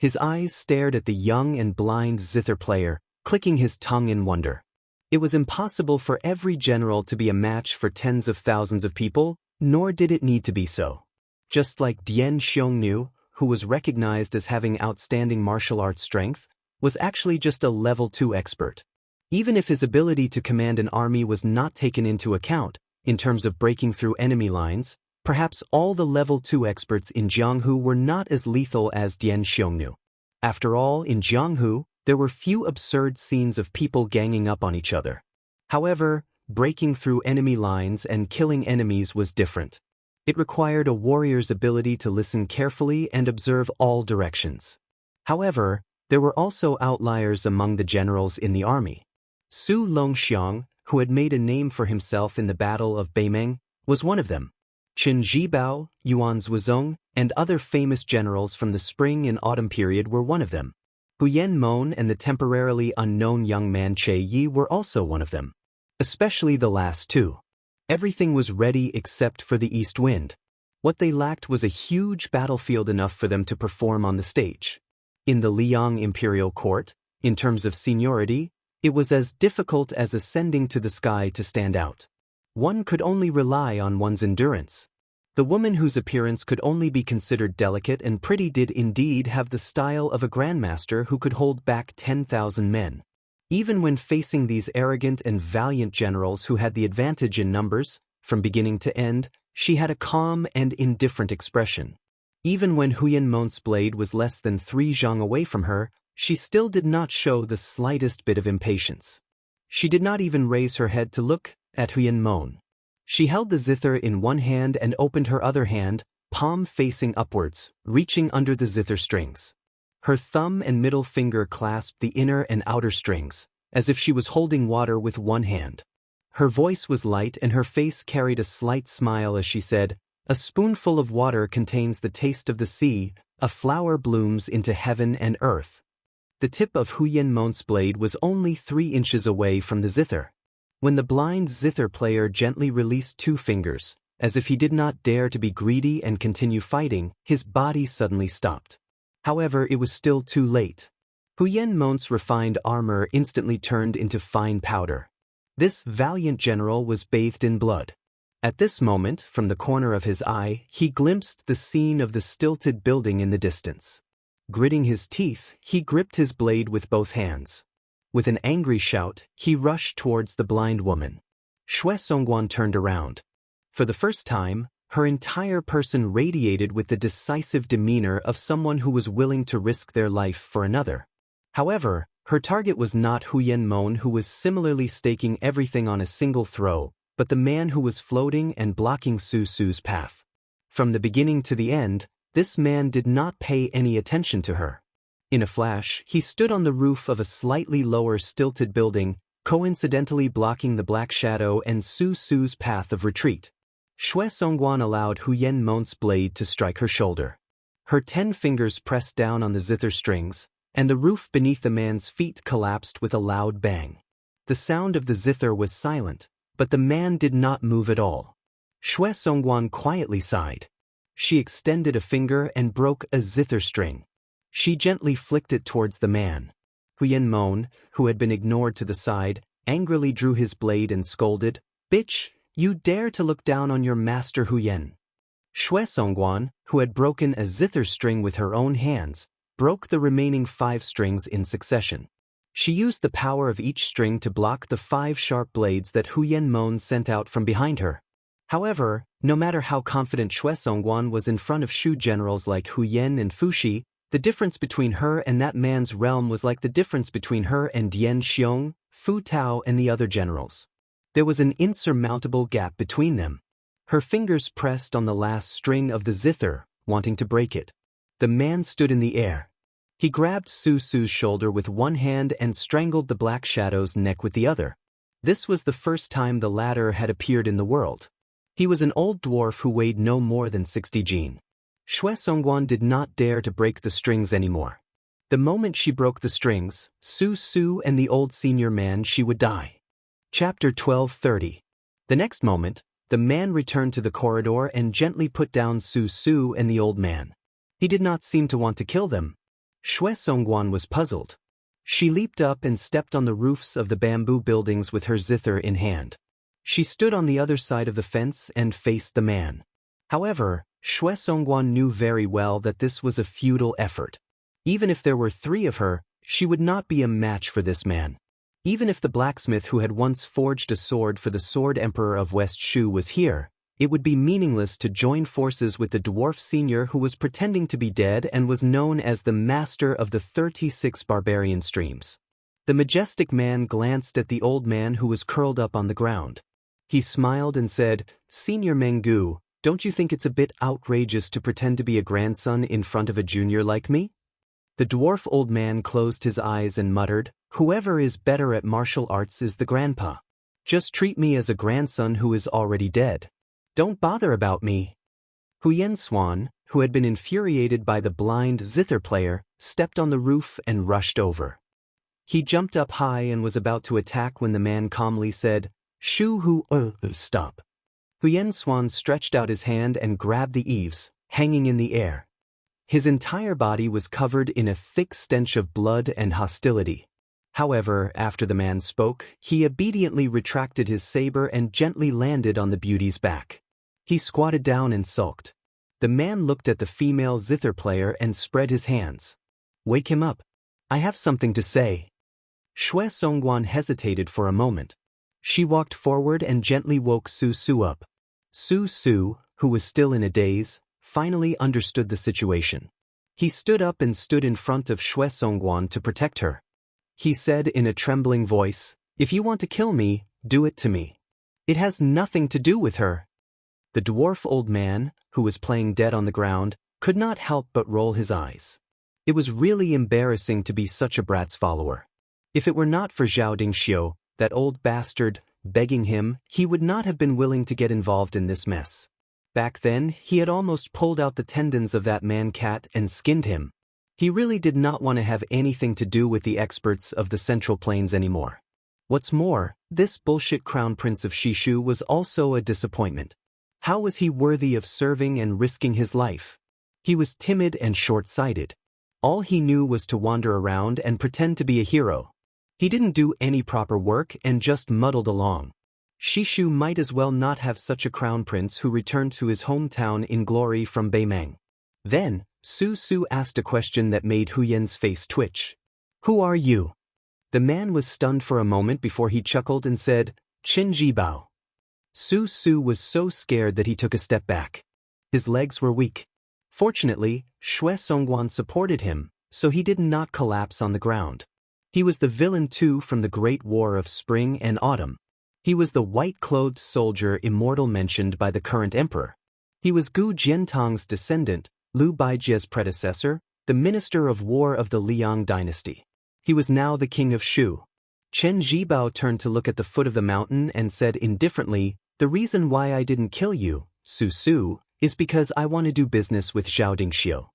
His eyes stared at the young and blind zither player, clicking his tongue in wonder. It was impossible for every general to be a match for tens of thousands of people, nor did it need to be so. Just like Dian Xiongnu, who was recognized as having outstanding martial arts strength, was actually just a level 2 expert. Even if his ability to command an army was not taken into account, in terms of breaking through enemy lines, perhaps all the level 2 experts in Jianghu were not as lethal as Dian Xiongnu. After all, in Jianghu, there were few absurd scenes of people ganging up on each other. However, breaking through enemy lines and killing enemies was different. It required a warrior's ability to listen carefully and observe all directions. However, there were also outliers among the generals in the army. Su Longxiang, who had made a name for himself in the Battle of Beimeng, was one of them. Qin Zhibao, Yuan Zhuozong, and other famous generals from the spring and autumn period were one of them. Huyen Mon and the temporarily unknown young man Che Yi were also one of them. Especially the last 2. Everything was ready except for the east wind. What they lacked was a huge battlefield enough for them to perform on the stage. In the Liang imperial court, in terms of seniority, it was as difficult as ascending to the sky to stand out. One could only rely on one's endurance. The woman whose appearance could only be considered delicate and pretty did indeed have the style of a grandmaster who could hold back 10,000 men. Even when facing these arrogant and valiant generals who had the advantage in numbers, from beginning to end, she had a calm and indifferent expression. Even when Huyen Mon's blade was less than 3 zhang away from her, she still did not show the slightest bit of impatience. She did not even raise her head to look at Huyen Mon. She held the zither in one hand and opened her other hand, palm facing upwards, reaching under the zither strings. Her thumb and middle finger clasped the inner and outer strings, as if she was holding water with one hand. Her voice was light and her face carried a slight smile as she said, A spoonful of water contains the taste of the sea, a flower blooms into heaven and earth. The tip of Huyen Mont's blade was only 3 inches away from the zither. When the blind zither player gently released 2 fingers, as if he did not dare to be greedy and continue fighting, his body suddenly stopped. However, it was still too late. Huyen Mont's refined armor instantly turned into fine powder. This valiant general was bathed in blood. At this moment, from the corner of his eye, he glimpsed the scene of the stilted building in the distance. Gritting his teeth, he gripped his blade with both hands. With an angry shout, he rushed towards the blind woman. Xue Songguan turned around. For the first time, her entire person radiated with the decisive demeanor of someone who was willing to risk their life for another. However, her target was not Huyen Mon, who was similarly staking everything on a single throw, but the man who was floating and blocking Su Su's path. From the beginning to the end, this man did not pay any attention to her. In a flash, he stood on the roof of a slightly lower stilted building, coincidentally blocking the black shadow and Su Su's path of retreat. Xue Songguan allowed Huyen Mon's blade to strike her shoulder. Her 10 fingers pressed down on the zither strings, and the roof beneath the man's feet collapsed with a loud bang. The sound of the zither was silent, but the man did not move at all. Xue Songguan quietly sighed. She extended a finger and broke a zither string. She gently flicked it towards the man. Huyen Mon, who had been ignored to the side, angrily drew his blade and scolded, "Bitch, you dare to look down on your master Huyen." Xue Songguan, who had broken a zither string with her own hands, broke the remaining 5 strings in succession. She used the power of each string to block the 5 sharp blades that Huyen Mon sent out from behind her. However, no matter how confident Xue Songguan was in front of Shu generals like Huyen and Fushi, the difference between her and that man's realm was like the difference between her and Dian Xiong, Fu Tao and the other generals. There was an insurmountable gap between them. Her fingers pressed on the last string of the zither, wanting to break it. The man stood in the air. He grabbed Su Su's shoulder with one hand and strangled the black shadow's neck with the other. This was the first time the latter had appeared in the world. He was an old dwarf who weighed no more than 60 jin. Xue Songguan did not dare to break the strings anymore. The moment she broke the strings, Su Su and the old senior man, she would die. Chapter 12:30. The next moment, the man returned to the corridor and gently put down Su Su and the old man. He did not seem to want to kill them. Xue Songguan was puzzled. She leaped up and stepped on the roofs of the bamboo buildings with her zither in hand. She stood on the other side of the fence and faced the man. However, Xue Songguan knew very well that this was a futile effort. Even if there were 3 of her, she would not be a match for this man. Even if the blacksmith who had once forged a sword for the Sword Emperor of West Shu was here, it would be meaningless to join forces with the dwarf senior who was pretending to be dead and was known as the master of the 36 barbarian streams. The majestic man glanced at the old man who was curled up on the ground. He smiled and said, "Senior Mengu, don't you think it's a bit outrageous to pretend to be a grandson in front of a junior like me?" The dwarf old man closed his eyes and muttered, "Whoever is better at martial arts is the grandpa. Just treat me as a grandson who is already dead. Don't bother about me." Huyen Swan, who had been infuriated by the blind zither player, stepped on the roof and rushed over. He jumped up high and was about to attack when the man calmly said, "Shu Hu, stop." Huyen Swan stretched out his hand and grabbed the eaves, hanging in the air. His entire body was covered in a thick stench of blood and hostility. However, after the man spoke, he obediently retracted his saber and gently landed on the beauty's back. He squatted down and sulked. The man looked at the female zither player and spread his hands. "Wake him up. I have something to say." Xue Songguan hesitated for a moment. She walked forward and gently woke Su Su up. Su Su, who was still in a daze, finally understood the situation. He stood up and stood in front of Xue Songguan to protect her. He said in a trembling voice, "If you want to kill me, do it to me. It has nothing to do with her." The dwarf old man, who was playing dead on the ground, could not help but roll his eyes. It was really embarrassing to be such a brat's follower. If it were not for Zhao Dingxiu, that old bastard, begging him, he would not have been willing to get involved in this mess. Back then, he had almost pulled out the tendons of that man-cat and skinned him. He really did not want to have anything to do with the experts of the Central Plains anymore. What's more, this bullshit crown prince of Shishu was also a disappointment. How was he worthy of serving and risking his life? He was timid and short-sighted. All he knew was to wander around and pretend to be a hero. He didn't do any proper work and just muddled along. Shishu might as well not have such a crown prince who returned to his hometown in glory from Beimeng. Then, Su Su asked a question that made Huyen's face twitch. "Who are you?" The man was stunned for a moment before he chuckled and said, "Qin Jibao." Su Su was so scared that he took a step back. His legs were weak. Fortunately, Xue Songguan supported him, so he did not collapse on the ground. He was the villain too from the Great War of Spring and Autumn. He was the white-clothed soldier immortal mentioned by the current emperor. He was Gu Jiantang's descendant, Liu Baijie's predecessor, the minister of war of the Liang dynasty. He was now the king of Shu. Chen Jibao turned to look at the foot of the mountain and said indifferently, "The reason why I didn't kill you, Su Su, is because I want to do business with Xiao Dingxiu.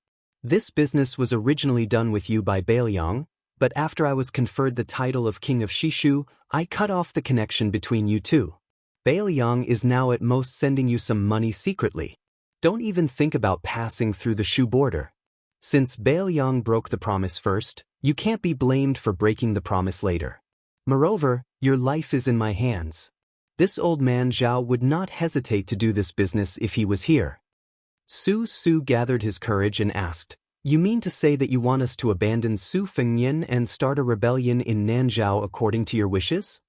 This business was originally done with you by Bailiang, but after I was conferred the title of King of Shishu, I cut off the connection between you two. Bailiang is now at most sending you some money secretly. Don't even think about passing through the Shu border. Since Bailiang broke the promise first, you can't be blamed for breaking the promise later. Moreover, your life is in my hands. This old man Zhao would not hesitate to do this business if he was here." Su Su gathered his courage and asked, "You mean to say that you want us to abandon Su Fengnian and start a rebellion in Nanzhao according to your wishes?"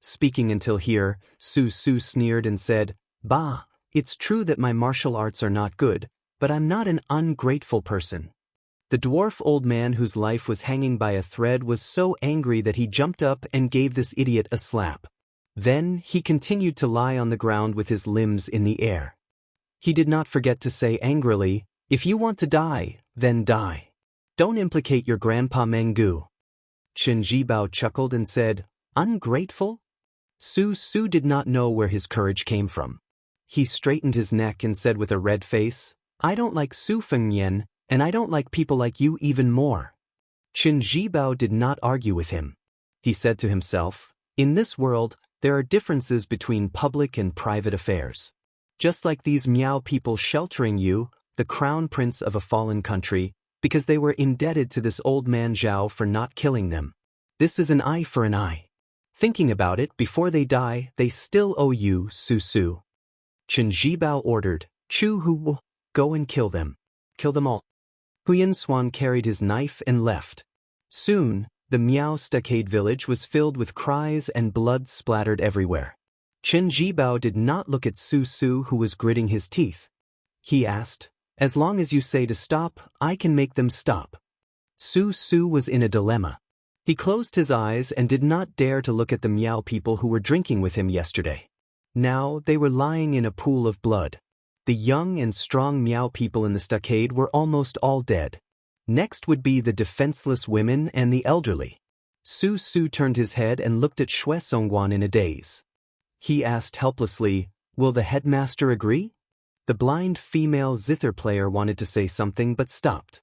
Speaking until here, Su Su sneered and said, "Bah, it's true that my martial arts are not good, but I'm not an ungrateful person." The dwarf old man whose life was hanging by a thread was so angry that he jumped up and gave this idiot a slap. Then, he continued to lie on the ground with his limbs in the air. He did not forget to say angrily, "If you want to die, then die. Don't implicate your grandpa Mengu." Chen Jibao chuckled and said, "Ungrateful?" Su Su did not know where his courage came from. He straightened his neck and said with a red face, "I don't like Su Fengnian, and I don't like people like you even more." Chen Jibao did not argue with him. He said to himself, "In this world, there are differences between public and private affairs. Just like these Miao people sheltering you, the crown prince of a fallen country, because they were indebted to this old man Zhao for not killing them. This is an eye for an eye. Thinking about it, before they die, they still owe you, Su Su." Chen Jibao ordered, "Chu Hu, go and kill them. Kill them all." Huyan Swan carried his knife and left. Soon, the Miao stockade village was filled with cries and blood splattered everywhere. Chen Jibao did not look at Su Su, who was gritting his teeth. He asked, "As long as you say to stop, I can make them stop." Su Su was in a dilemma. He closed his eyes and did not dare to look at the Miao people who were drinking with him yesterday. Now they were lying in a pool of blood. The young and strong Miao people in the stockade were almost all dead. Next would be the defenseless women and the elderly. Su Su turned his head and looked at Xue Songguan in a daze. He asked helplessly, "Will the headmaster agree?" The blind female zither player wanted to say something but stopped.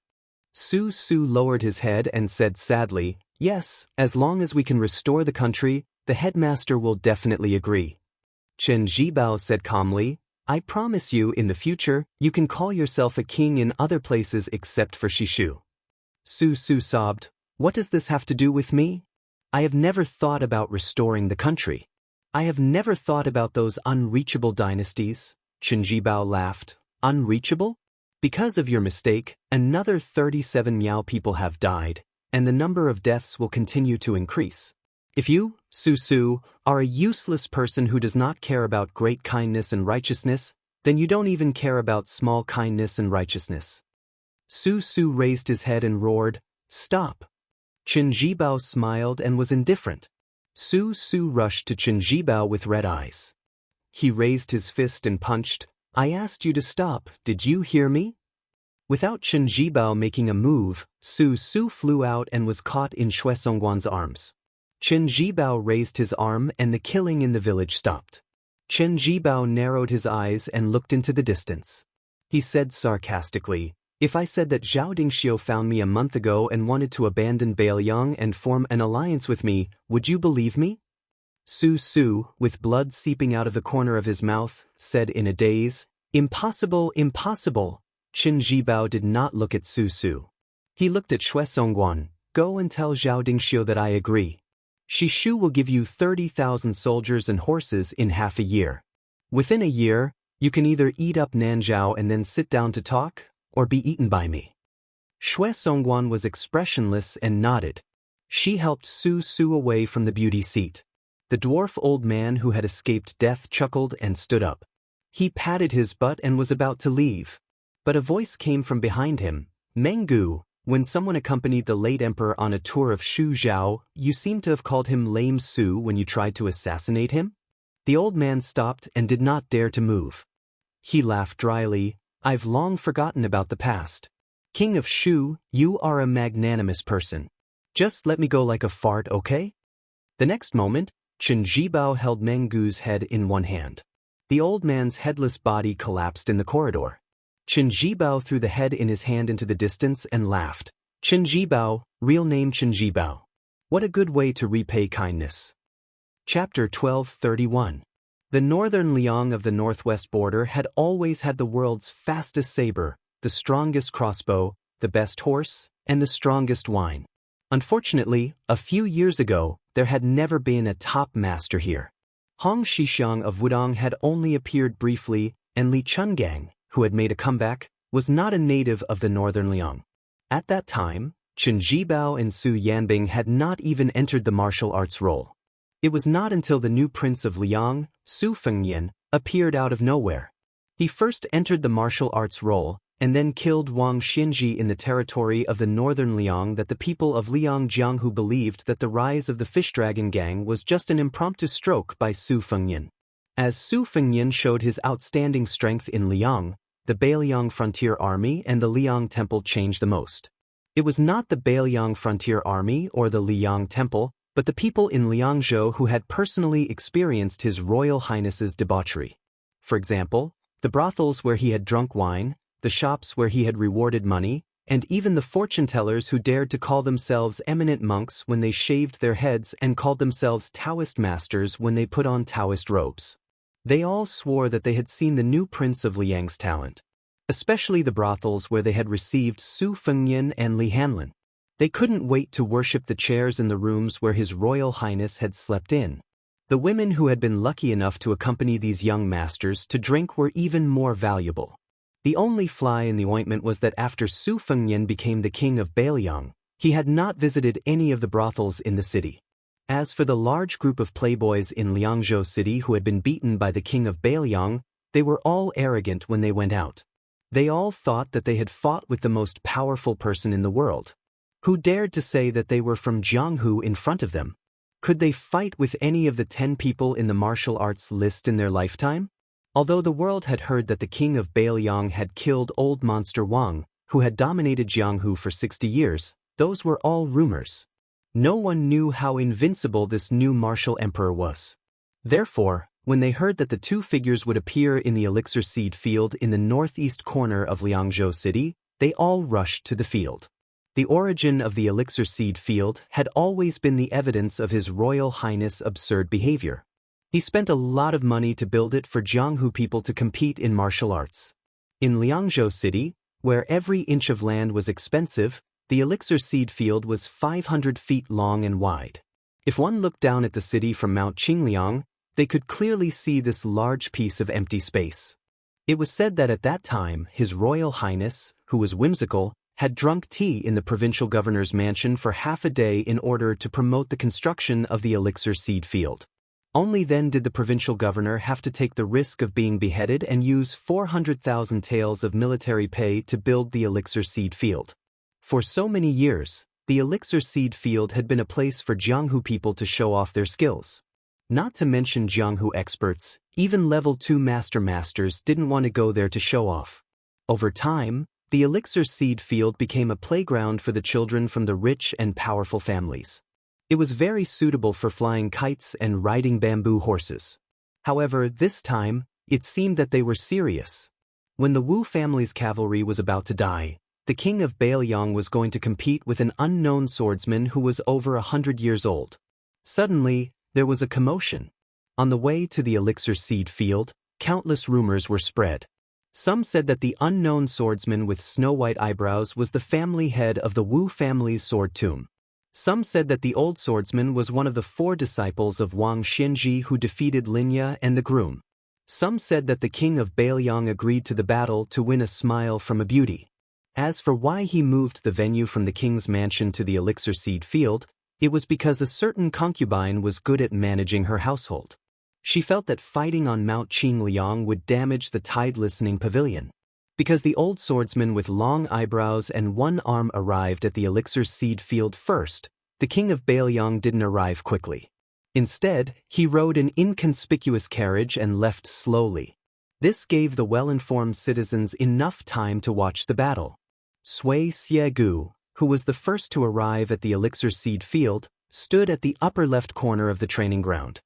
Su Su lowered his head and said sadly, "Yes, as long as we can restore the country, the headmaster will definitely agree." Chen Jibao said calmly, "I promise you in the future, you can call yourself a king in other places except for Shishu." Su Su sobbed, "What does this have to do with me? I have never thought about restoring the country. I have never thought about those unreachable dynasties." Chen Jibao laughed, "Unreachable? Because of your mistake, another 37 Miao people have died, and the number of deaths will continue to increase. If you, Su Su, are a useless person who does not care about great kindness and righteousness, then you don't even care about small kindness and righteousness." Su Su raised his head and roared, "Stop." Chen Jibao smiled and was indifferent. Su Su rushed to Chen Jibao with red eyes. He raised his fist and punched, "I asked you to stop, did you hear me?" Without Chen Jibao making a move, Su Su flew out and was caught in Xue Songguan's arms. Chen Jibao raised his arm and the killing in the village stopped. Chen Jibao narrowed his eyes and looked into the distance. He said sarcastically, "If I said that Zhao Dingxiu found me a month ago and wanted to abandon Bailiang and form an alliance with me, would you believe me?" Su Su, with blood seeping out of the corner of his mouth, said in a daze, "Impossible, impossible." Chen Jibao did not look at Su Su. He looked at Xue Songguan. "Go and tell Zhao Dingxiu that I agree. Shishu will give you 30,000 soldiers and horses in half a year. Within a year, you can either eat up Nanzhao and then sit down to talk, or be eaten by me." Xue Songguan was expressionless and nodded. She helped Su Su away from the beauty seat. The dwarf old man who had escaped death chuckled and stood up. He patted his butt and was about to leave. But a voice came from behind him. "Menggu, when someone accompanied the late emperor on a tour of Shu Zhao, you seem to have called him Lame Su when you tried to assassinate him?" The old man stopped and did not dare to move. He laughed dryly. "I've long forgotten about the past. King of Shu, you are a magnanimous person. Just let me go like a fart, okay?" The next moment, Chen Jibao held Menggu's head in one hand. The old man's headless body collapsed in the corridor. Chen Jibao threw the head in his hand into the distance and laughed. "Chen Jibao, real name Chen Jibao. What a good way to repay kindness." Chapter 12:31. The northern Liang of the northwest border had always had the world's fastest saber, the strongest crossbow, the best horse, and the strongest wine. Unfortunately, a few years ago, there had never been a top master here. Hong Shixiang of Wudong had only appeared briefly, and Li Chungang, who had made a comeback, was not a native of the northern Liang. At that time, Chen Jibao and Su Yanbing had not even entered the martial arts role. It was not until the new prince of Liang, Su Fengyan, appeared out of nowhere. He first entered the martial arts role, and then killed Wang Xinji in the territory of the northern Liang that the people of Liang Jianghu believed that the rise of the Fish Dragon Gang was just an impromptu stroke by Su Fengyan. As Su Fengyan showed his outstanding strength in Liang, the Bailiang Frontier Army and the Liang Temple changed the most. It was not the Bailiang Frontier Army or the Liang Temple, but the people in Liangzhou who had personally experienced His Royal Highness's debauchery. For example, the brothels where he had drunk wine, the shops where he had rewarded money, and even the fortune-tellers who dared to call themselves eminent monks when they shaved their heads and called themselves Taoist masters when they put on Taoist robes. They all swore that they had seen the new prince of Liang's talent, especially the brothels where they had received Su Fengyan and Li Hanlin. They couldn't wait to worship the chairs in the rooms where His Royal Highness had slept in. The women who had been lucky enough to accompany these young masters to drink were even more valuable. The only fly in the ointment was that after Su Fengyan became the king of Bailiang, he had not visited any of the brothels in the city. As for the large group of playboys in Liangzhou City who had been beaten by the king of Bailiang, they were all arrogant when they went out. They all thought that they had fought with the most powerful person in the world. Who dared to say that they were from Jianghu in front of them? Could they fight with any of the 10 people in the martial arts list in their lifetime? Although the world had heard that the king of Bailiang had killed old monster Wang, who had dominated Jianghu for 60 years, those were all rumors. No one knew how invincible this new martial emperor was. Therefore, when they heard that the two figures would appear in the elixir seed field in the northeast corner of Liangzhou City, they all rushed to the field. The origin of the elixir seed field had always been the evidence of His Royal Highness' absurd behavior. He spent a lot of money to build it for Jianghu people to compete in martial arts. In Liangzhou City, where every inch of land was expensive, the elixir seed field was 500 feet long and wide. If one looked down at the city from Mount Qingliang, they could clearly see this large piece of empty space. It was said that at that time His Royal Highness, who was whimsical, had drunk tea in the provincial governor's mansion for half a day in order to promote the construction of the elixir seed field. Only then did the provincial governor have to take the risk of being beheaded and use 400,000 taels of military pay to build the elixir seed field. For so many years, the elixir seed field had been a place for Jianghu people to show off their skills. Not to mention Jianghu experts, even level 2 masters didn't want to go there to show off. Over time, the elixir seed field became a playground for the children from the rich and powerful families. It was very suitable for flying kites and riding bamboo horses. However, this time, it seemed that they were serious. When the Wu family's cavalry was about to die, the king of Bailiang was going to compete with an unknown swordsman who was over 100 years old. Suddenly, there was a commotion. On the way to the elixir seed field, countless rumors were spread. Some said that the unknown swordsman with snow-white eyebrows was the family head of the Wu family's sword tomb. Some said that the old swordsman was one of the 4 disciples of Wang Xianji who defeated Linya and the groom. Some said that the king of Bailiang agreed to the battle to win a smile from a beauty. As for why he moved the venue from the king's mansion to the elixir seed field, it was because a certain concubine was good at managing her household. She felt that fighting on Mount Qingliang would damage the tide-listening pavilion. Because the old swordsman with long eyebrows and one arm arrived at the elixir seed field first, the king of Bailiang didn't arrive quickly. Instead, he rode an inconspicuous carriage and left slowly. This gave the well-informed citizens enough time to watch the battle. Sui Xiegu, who was the first to arrive at the elixir seed field, stood at the upper left corner of the training ground.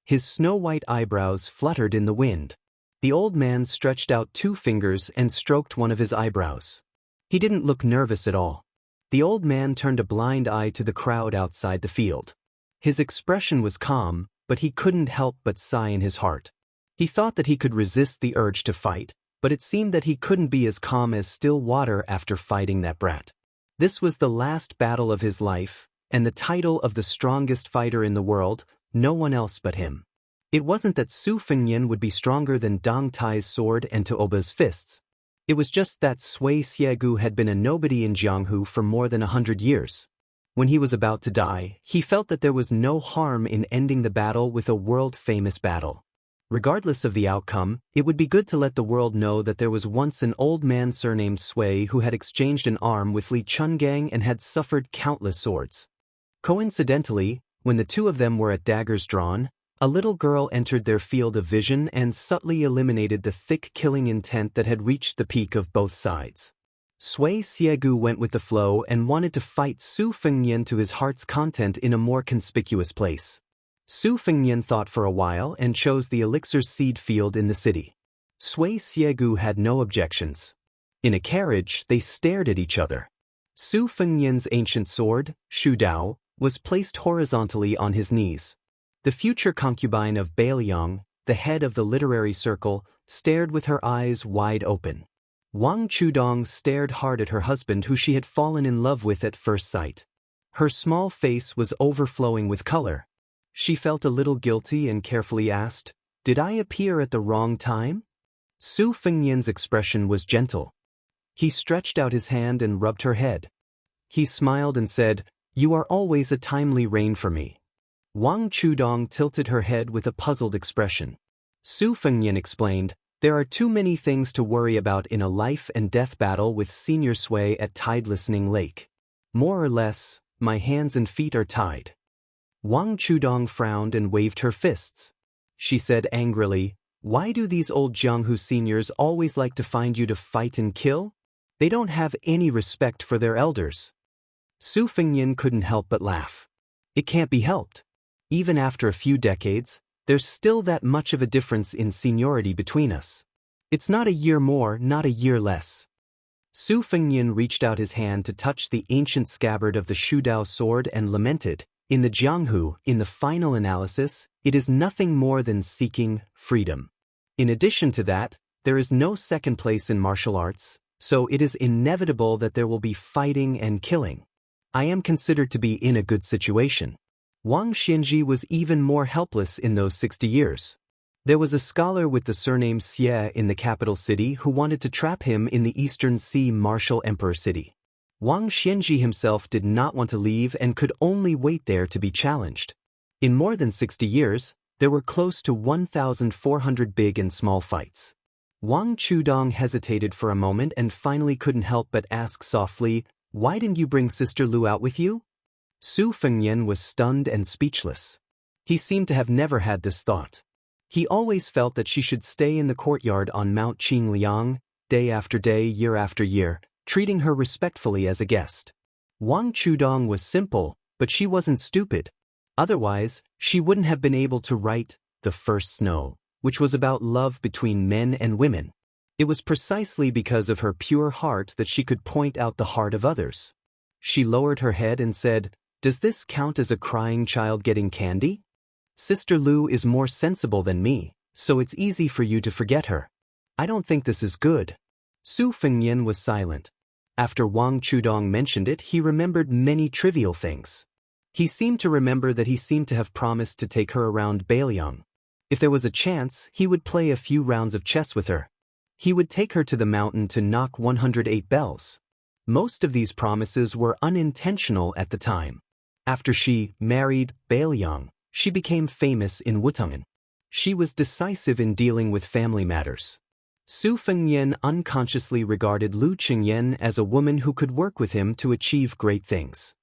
His snow-white eyebrows fluttered in the wind. The old man stretched out 2 fingers and stroked one of his eyebrows. He didn't look nervous at all. The old man turned a blind eye to the crowd outside the field. His expression was calm, but he couldn't help but sigh in his heart. He thought that he could resist the urge to fight, but it seemed that he couldn't be as calm as still water after fighting that brat. This was the last battle of his life, and the title of the strongest fighter in the world, no one else but him. It wasn't that Su Fengnian would be stronger than Dong Tai's sword and Tuoba's fists. It was just that Sui Xiegu had been a nobody in Jianghu for more than 100 years. When he was about to die, he felt that there was no harm in ending the battle with a world-famous battle. Regardless of the outcome, it would be good to let the world know that there was once an old man surnamed Sui who had exchanged an arm with Li Chungang and had suffered countless swords. Coincidentally, when the 2 of them were at daggers drawn, a little girl entered their field of vision and subtly eliminated the thick killing intent that had reached the peak of both sides. Sui Xiegu went with the flow and wanted to fight Su Fengnian to his heart's content in a more conspicuous place. Su Fengnian thought for a while and chose the elixir seed field in the city. Sui Xiegu had no objections. In a carriage, they stared at each other. Su Fengnian's ancient sword, Shu Dao, was placed horizontally on his knees. The future concubine of Bailiang, the head of the literary circle, stared with her eyes wide open. Wang Chudong stared hard at her husband who she had fallen in love with at first sight. Her small face was overflowing with color. She felt a little guilty and carefully asked, "Did I appear at the wrong time?" Su Fengnian's expression was gentle. He stretched out his hand and rubbed her head. He smiled and said, "You are always a timely rain for me." Wang Chudong tilted her head with a puzzled expression. Su Fengnian explained, "There are too many things to worry about in a life-and-death battle with Senior Sui at Tide-Listening Lake. More or less, my hands and feet are tied." Wang Chudong frowned and waved her fists. She said angrily, "Why do these old Jianghu seniors always like to find you to fight and kill? They don't have any respect for their elders." Su Fengnian couldn't help but laugh. "It can't be helped. Even after a few decades, there's still that much of a difference in seniority between us. It's not a year more, not a year less." Su Fengnian reached out his hand to touch the ancient scabbard of the Shudao sword and lamented, "In the Jianghu, in the final analysis, it is nothing more than seeking freedom. In addition to that, there is no second place in martial arts, so it is inevitable that there will be fighting and killing. I am considered to be in a good situation." Wang Xianji was even more helpless in those 60 years. There was a scholar with the surname Xie in the capital city who wanted to trap him in the Eastern Sea Martial Emperor city. Wang Xianji himself did not want to leave and could only wait there to be challenged. In more than 60 years, there were close to 1,400 big and small fights. Wang Chudong hesitated for a moment and finally couldn't help but ask softly, "Why didn't you bring Sister Lu out with you?" Su Fengnian was stunned and speechless. He seemed to have never had this thought. He always felt that she should stay in the courtyard on Mount Qingliang, day after day, year after year, treating her respectfully as a guest. Wang Chudong was simple, but she wasn't stupid. Otherwise, she wouldn't have been able to write The First Snow, which was about love between men and women. It was precisely because of her pure heart that she could point out the heart of others. She lowered her head and said, "Does this count as a crying child getting candy? Sister Lu is more sensible than me, so it's easy for you to forget her. I don't think this is good." Su Fengnian was silent. After Wang Chudong mentioned it, he remembered many trivial things. He seemed to remember that he seemed to have promised to take her around Bailiang. If there was a chance, he would play a few rounds of chess with her. He would take her to the mountain to knock 108 bells. Most of these promises were unintentional at the time. After she married Bailiang, she became famous in Wutong'an. She was decisive in dealing with family matters. Su Fengnian unconsciously regarded Lu Qingyan as a woman who could work with him to achieve great things.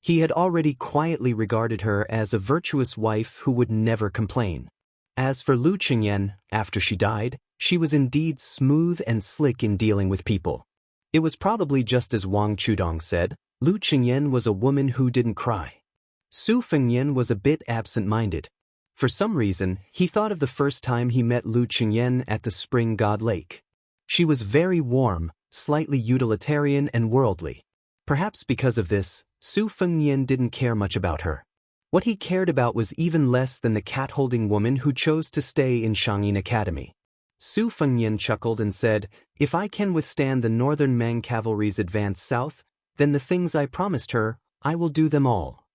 He had already quietly regarded her as a virtuous wife who would never complain. As for Lu Qingyan, after she died, she was indeed smooth and slick in dealing with people. It was probably just as Wang Chudong said, Lu Qingyan was a woman who didn't cry. Su Fengnian was a bit absent-minded. For some reason, he thought of the first time he met Lu Qingyan at the Spring God Lake. She was very warm, slightly utilitarian and worldly. Perhaps because of this, Su Fengnian didn't care much about her. What he cared about was even less than the cat-holding woman who chose to stay in Shangyin Academy. Su Fengnian chuckled and said, "If I can withstand the northern Mang cavalry's advance south, then the things I promised her, I will do them all."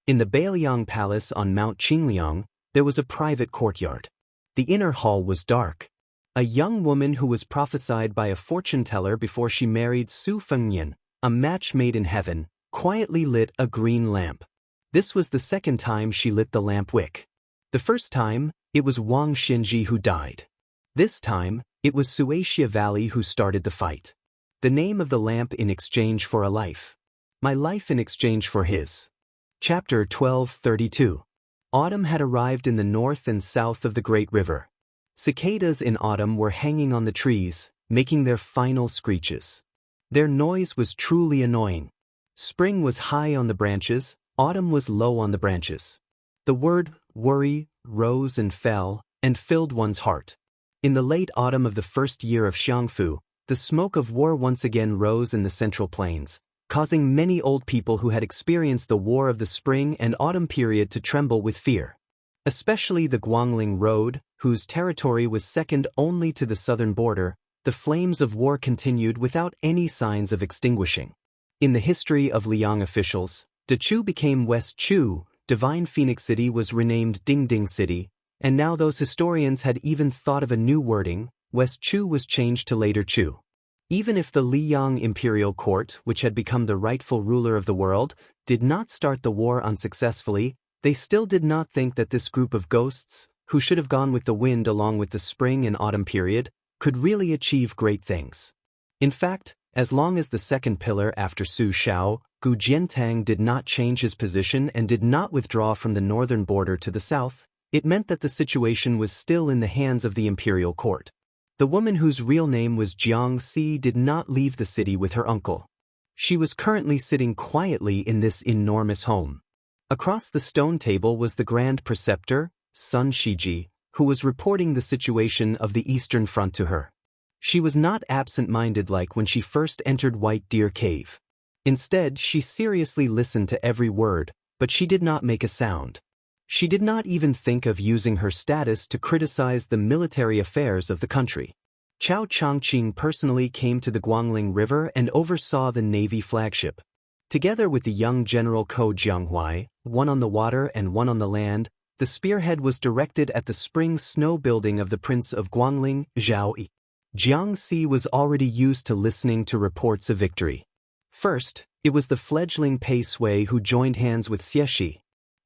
In the Bailiang Palace on Mount Qingliang, there was a private courtyard. The inner hall was dark. A young woman who was prophesied by a fortune-teller before she married Su Fengnian, a match made in heaven, quietly lit a green lamp. This was the second time she lit the lamp wick. The first time, it was Wang Xinji who died. This time, it was Suaxia Valley who started the fight. The name of the lamp in exchange for a life. My life in exchange for his. Chapter 1232. Autumn had arrived in the north and south of the Great River. Cicadas in autumn were hanging on the trees, making their final screeches. Their noise was truly annoying. Spring was high on the branches, autumn was low on the branches. The word worry rose and fell, and filled one's heart. In the late autumn of the first year of Xiangfu, the smoke of war once again rose in the central plains, causing many old people who had experienced the war of the spring and autumn period to tremble with fear. Especially the Guangling Road, whose territory was second only to the southern border, the flames of war continued without any signs of extinguishing. In the history of Liang officials, Dechu became West Chu, Divine Phoenix City was renamed Dingding City, and now those historians had even thought of a new wording, West Chu was changed to later Chu. Even if the Liyang imperial court, which had become the rightful ruler of the world, did not start the war unsuccessfully, they still did not think that this group of ghosts, who should have gone with the wind along with the spring and autumn period, could really achieve great things. In fact, as long as the second pillar after Su Shao, Gu Jiantang did not change his position and did not withdraw from the northern border to the south, it meant that the situation was still in the hands of the imperial court. The woman whose real name was Jiang Si did not leave the city with her uncle. She was currently sitting quietly in this enormous home. Across the stone table was the Grand Preceptor, Sun Shiji, who was reporting the situation of the Eastern Front to her. She was not absent-minded like when she first entered White Deer Cave. Instead, she seriously listened to every word, but she did not make a sound. She did not even think of using her status to criticize the military affairs of the country. Chao Changqing personally came to the Guangling River and oversaw the Navy flagship. Together with the young General Ko Jianghuai, one on the water and one on the land, the spearhead was directed at the spring snow building of the Prince of Guangling, Zhao Yi. Jiang Si was already used to listening to reports of victory. First, it was the fledgling Pei Sui who joined hands with Xieshi.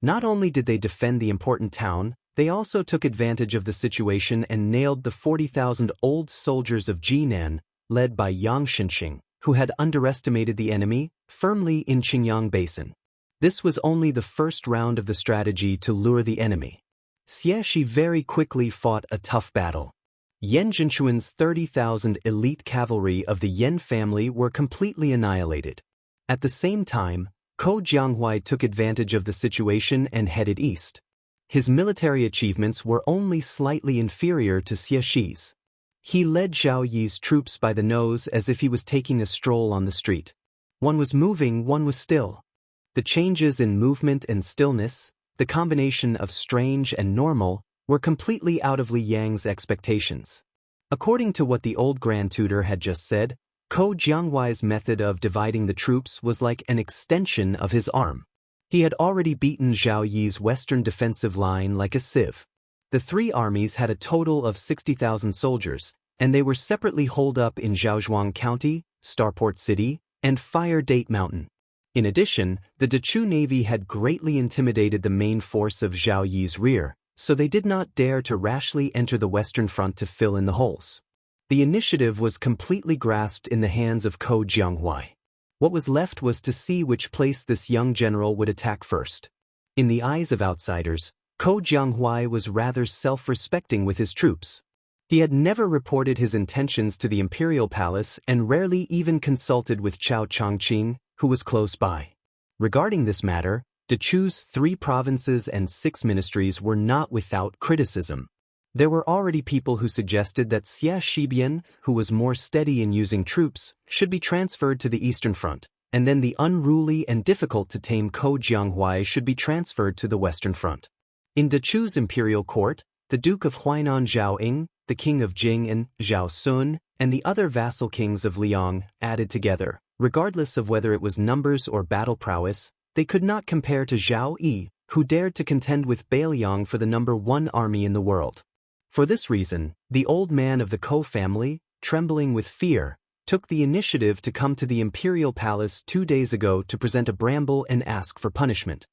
Not only did they defend the important town, they also took advantage of the situation and nailed the 40,000 old soldiers of Jinan, led by Yang Shenxing, who had underestimated the enemy, firmly in Qingyang Basin. This was only the first round of the strategy to lure the enemy. Xieshi very quickly fought a tough battle. Yan Zhenchuan's 30,000 elite cavalry of the Yan family were completely annihilated. At the same time, Ko Jianghuai took advantage of the situation and headed east. his military achievements were only slightly inferior to Xie Shi's. He led Zhao Yi's troops by the nose as if he was taking a stroll on the street. One was moving, one was still. The changes in movement and stillness, the combination of strange and normal, were completely out of Li Yang's expectations. According to what the old Grand Tutor had just said, Ko Jianghuai's method of dividing the troops was like an extension of his arm. He had already beaten Zhao Yi's western defensive line like a sieve. The three armies had a total of 60,000 soldiers, and they were separately holed up in Zhaozhuang County, Starport City, and Fire Date Mountain. In addition, the Dechu Navy had greatly intimidated the main force of Zhao Yi's rear, so they did not dare to rashly enter the western front to fill in the holes. The initiative was completely grasped in the hands of Ko Jianghuai. What was left was to see which place this young general would attack first. In the eyes of outsiders, Ko Jianghuai was rather self-respecting with his troops. He had never reported his intentions to the imperial palace and rarely even consulted with Chao Chongqing, who was close by. Regarding this matter, Dechu's 3 provinces and 6 ministries were not without criticism. There were already people who suggested that Xie Shibian, who was more steady in using troops, should be transferred to the Eastern Front, and then the unruly and difficult-to-tame Ko Jianghuai should be transferred to the Western Front. In Dechu's imperial court, the Duke of Huainan Zhao Ying, the King of Jing and Zhao Sun, and the other vassal kings of Liang, added together, regardless of whether it was numbers or battle prowess, they could not compare to Zhao Yi, who dared to contend with Bailiang for the number 1 army in the world. For this reason, the old man of the Ko family, trembling with fear, took the initiative to come to the imperial palace 2 days ago to present a bramble and ask for punishment.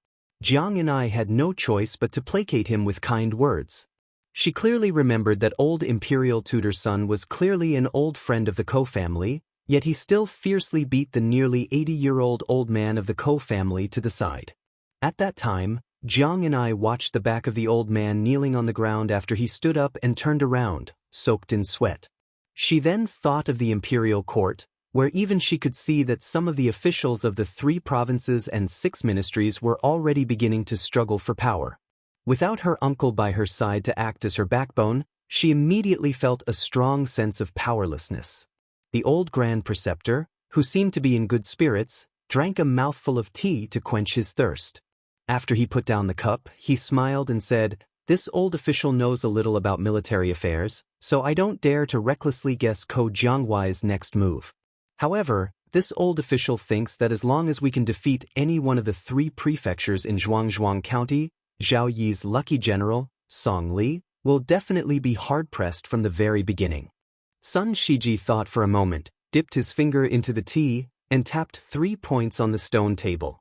Jiang and I had no choice but to placate him with kind words. She clearly remembered that old imperial tutor's son was clearly an old friend of the Ko family, yet he still fiercely beat the nearly 80-year-old old man of the Ko family to the side. At that time, Jiang and I watched the back of the old man kneeling on the ground after he stood up and turned around, soaked in sweat. She then thought of the imperial court, where even she could see that some of the officials of the 3 provinces and 6 ministries were already beginning to struggle for power. Without her uncle by her side to act as her backbone, she immediately felt a strong sense of powerlessness. The old Grand Preceptor, who seemed to be in good spirits, drank a mouthful of tea to quench his thirst. After he put down the cup, he smiled and said, "This old official knows a little about military affairs, so I don't dare to recklessly guess Ko Jianghuai's next move. However, this old official thinks that as long as we can defeat any one of the 3 prefectures in Zhuangzhuang County, Zhao Yi's lucky general, Song Li, will definitely be hard-pressed from the very beginning." Sun Shiji thought for a moment, dipped his finger into the tea, and tapped 3 points on the stone table.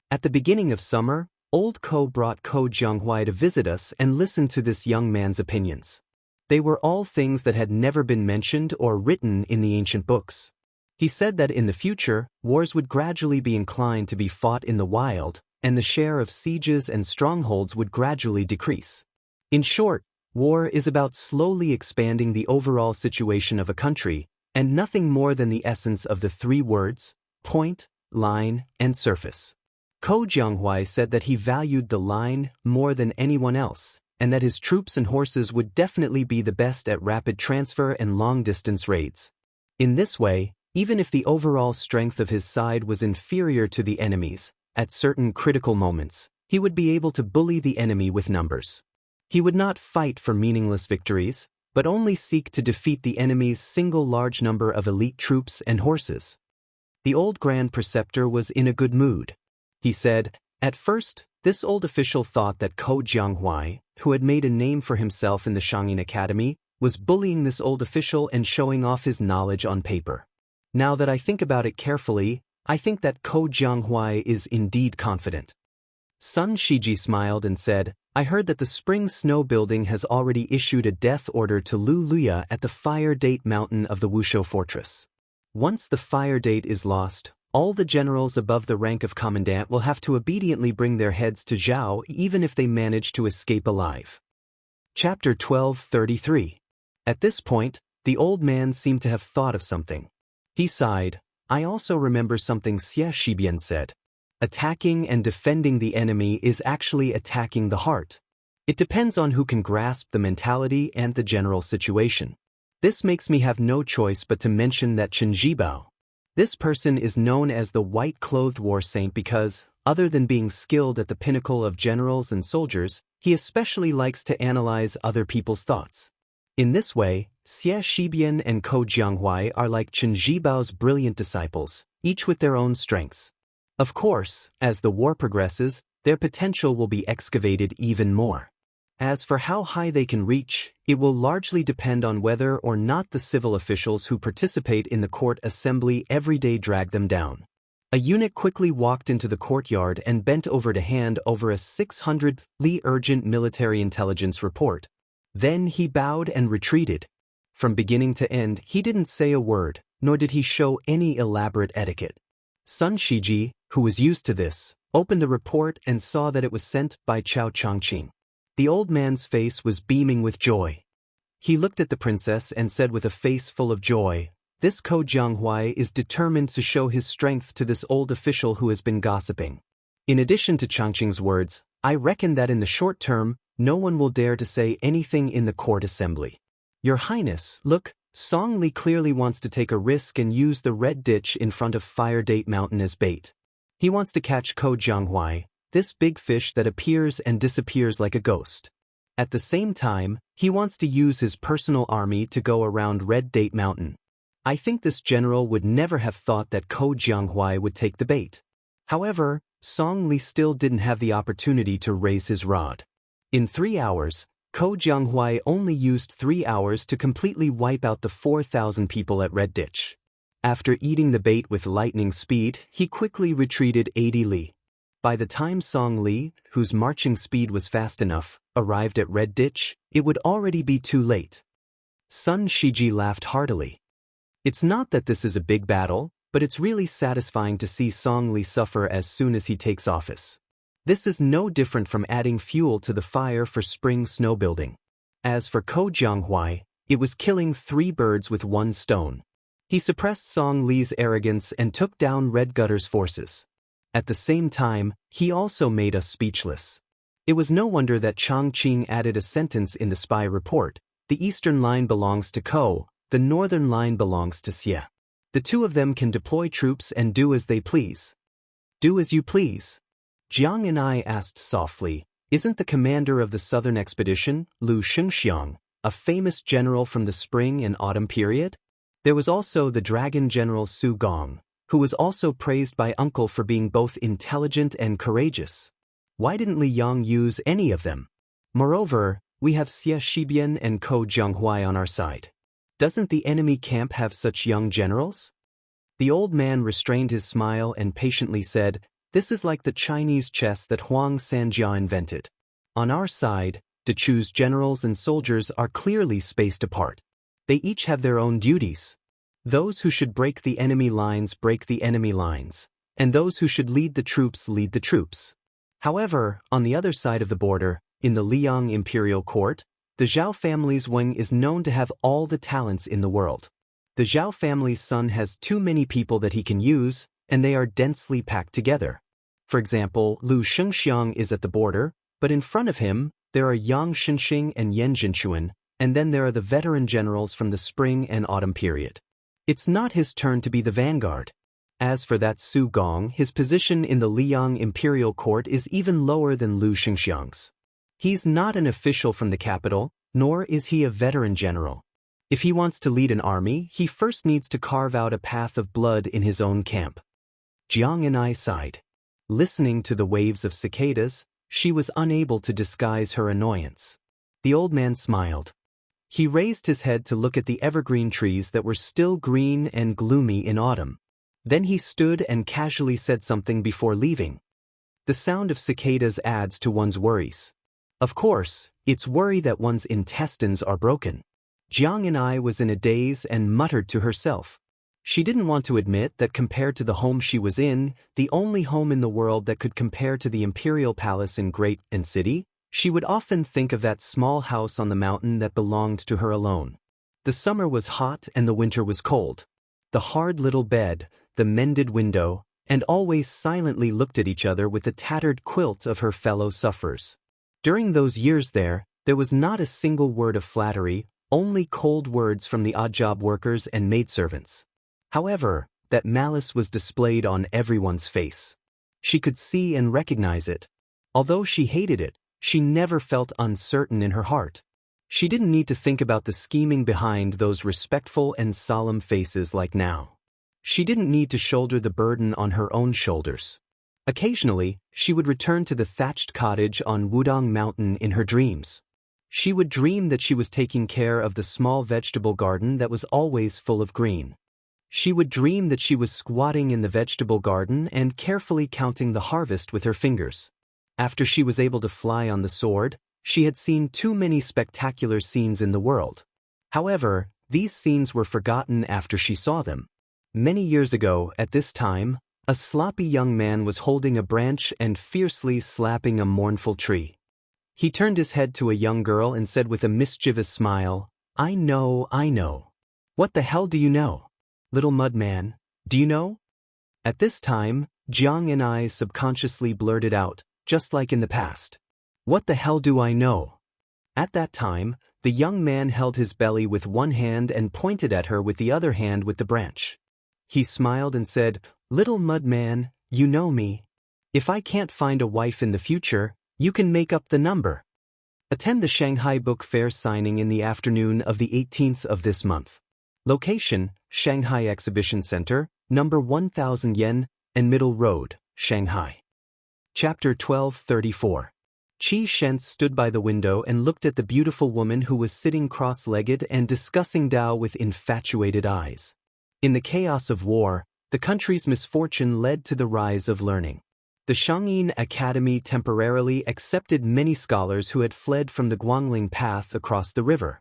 At the beginning of summer, old Ko brought Ko Jianghuai to visit us and listen to this young man's opinions. They were all things that had never been mentioned or written in the ancient books. He said that in the future, wars would gradually be inclined to be fought in the wild, and the share of sieges and strongholds would gradually decrease. In short, war is about slowly expanding the overall situation of a country, and nothing more than the essence of the 3 words, point, line, and surface. Ko Jianghuai said that he valued the line more than anyone else, and that his troops and horses would definitely be the best at rapid transfer and long-distance raids. In this way, even if the overall strength of his side was inferior to the enemy's, at certain critical moments, he would be able to bully the enemy with numbers. He would not fight for meaningless victories, but only seek to defeat the enemy's single large number of elite troops and horses. The old Grand Preceptor was in a good mood. He said, at first, this old official thought that Ko Jianghuai, who had made a name for himself in the Shangyin Academy, was bullying this old official and showing off his knowledge on paper. Now that I think about it carefully, I think that Ko Jianghuai is indeed confident. Sun Shiji smiled and said, I heard that the Spring Snow Building has already issued a death order to Lu Luya at the Fire Date Mountain of the Wushou Fortress. Once the Fire Date is lost, all the generals above the rank of commandant will have to obediently bring their heads to Zhao even if they manage to escape alive. Chapter 1233. At this point, the old man seemed to have thought of something. He sighed. I also remember something Xie Shibian said. Attacking and defending the enemy is actually attacking the heart. It depends on who can grasp the mentality and the general situation. This makes me have no choice but to mention that Chen Jibao. This person is known as the white-clothed war saint because, other than being skilled at the pinnacle of generals and soldiers, he especially likes to analyze other people's thoughts. In this way, Xie Shibian and Ko Jianghuai are like Chen Jibao's brilliant disciples, each with their own strengths. Of course, as the war progresses, their potential will be excavated even more. As for how high they can reach, it will largely depend on whether or not the civil officials who participate in the court assembly every day drag them down. A eunuch quickly walked into the courtyard and bent over to hand over a 600-li urgent military intelligence report. Then he bowed and retreated. From beginning to end, he didn't say a word, nor did he show any elaborate etiquette. Sun Shiji, who was used to this, opened the report and saw that it was sent by Chao Changqing. The old man's face was beaming with joy. He looked at the princess and said with a face full of joy, "This Ko Jianghuai is determined to show his strength to this old official who has been gossiping." In addition to Changqing's words, I reckon that in the short term, no one will dare to say anything in the court assembly. Your Highness, look, Song Li clearly wants to take a risk and use the red ditch in front of Fire Date Mountain as bait. He wants to catch Ko Jianghuai, this big fish that appears and disappears like a ghost. At the same time, he wants to use his personal army to go around Red Date Mountain. I think this general would never have thought that Ko Jianghuai would take the bait. However, Song Li still didn't have the opportunity to raise his rod. In 3 hours, Ko Jianghuai only used 3 hours to completely wipe out the 4,000 people at Red Ditch. After eating the bait with lightning speed, he quickly retreated 80 li. By the time Song Li, whose marching speed was fast enough, arrived at Red Ditch, it would already be too late. Sun Shiji laughed heartily. It's not that this is a big battle, but it's really satisfying to see Song Li suffer as soon as he takes office. This is no different from adding fuel to the fire for spring snow building. As for Ko Jianghuai, it was killing 3 birds with 1 stone. He suppressed Song Li's arrogance and took down Red Gutter's forces. At the same time, he also made us speechless. It was no wonder that Changqing added a sentence in the spy report: the eastern line belongs to Ko, the northern line belongs to Xie. The two of them can deploy troops and do as they please. Do as you please. Jiang and I asked softly, isn't the commander of the southern expedition, Lu Shengxiang, a famous general from the spring and autumn period? There was also the dragon general Su Gong, who was also praised by Uncle for being both intelligent and courageous. Why didn't Li Yang use any of them? Moreover, we have Xie Shibian and Ko Jianghuai on our side. Doesn't the enemy camp have such young generals? The old man restrained his smile and patiently said, this is like the Chinese chess that Huang Sanjia invented. On our side, to choose generals and soldiers are clearly spaced apart. They each have their own duties. Those who should break the enemy lines break the enemy lines, and those who should lead the troops lead the troops. However, on the other side of the border, in the Liang imperial court, the Zhao family's wing is known to have all the talents in the world. The Zhao family's son has too many people that he can use, and they are densely packed together. For example, Lu Shengxiang is at the border, but in front of him, there are Yang Xinxing and Yan Jinchuan, and then there are the veteran generals from the spring and autumn period. It's not his turn to be the vanguard. As for that Su Gong, his position in the Liang imperial court is even lower than Lu Shengxiang's. He's not an official from the capital, nor is he a veteran general. If he wants to lead an army, he first needs to carve out a path of blood in his own camp. Jiang and I sighed. Listening to the waves of cicadas, she was unable to disguise her annoyance. The old man smiled. He raised his head to look at the evergreen trees that were still green and gloomy in autumn. Then he stood and casually said something before leaving. The sound of cicadas adds to one's worries. Of course, it's worry that one's intestines are broken. Jiang and I was in a daze and muttered to herself. She didn't want to admit that compared to the home she was in, the only home in the world that could compare to the imperial palace in Great and City, she would often think of that small house on the mountain that belonged to her alone. The summer was hot and the winter was cold. The hard little bed, the mended window, and always silently looked at each other with the tattered quilt of her fellow sufferers. During those years there was not a single word of flattery, only cold words from the odd job workers and maidservants. However, that malice was displayed on everyone's face. She could see and recognize it. Although she hated it, she never felt uncertain in her heart. She didn't need to think about the scheming behind those respectful and solemn faces like now. She didn't need to shoulder the burden on her own shoulders. Occasionally, she would return to the thatched cottage on Wudong Mountain in her dreams. She would dream that she was taking care of the small vegetable garden that was always full of green. She would dream that she was squatting in the vegetable garden and carefully counting the harvest with her fingers. After she was able to fly on the sword, she had seen too many spectacular scenes in the world. However, these scenes were forgotten after she saw them. Many years ago, at this time, a sloppy young man was holding a branch and fiercely slapping a mournful tree. He turned his head to a young girl and said with a mischievous smile, I know. What the hell do you know? Little mud man, do you know? At this time, Jiang and I subconsciously blurted out, just like in the past. What the hell do I know? At that time, the young man held his belly with one hand and pointed at her with the other hand with the branch. He smiled and said, Little mud man, you know me. If I can't find a wife in the future, you can make up the number. Attend the Shanghai Book Fair signing in the afternoon of the 18th of this month. Location, Shanghai Exhibition Center, number 1000 Yen, and Middle Road, Shanghai. Chapter 1234. Qi Shentz stood by the window and looked at the beautiful woman who was sitting cross-legged and discussing Tao with infatuated eyes. In the chaos of war, the country's misfortune led to the rise of learning. The Shangyin Academy temporarily accepted many scholars who had fled from the Guangling path across the river.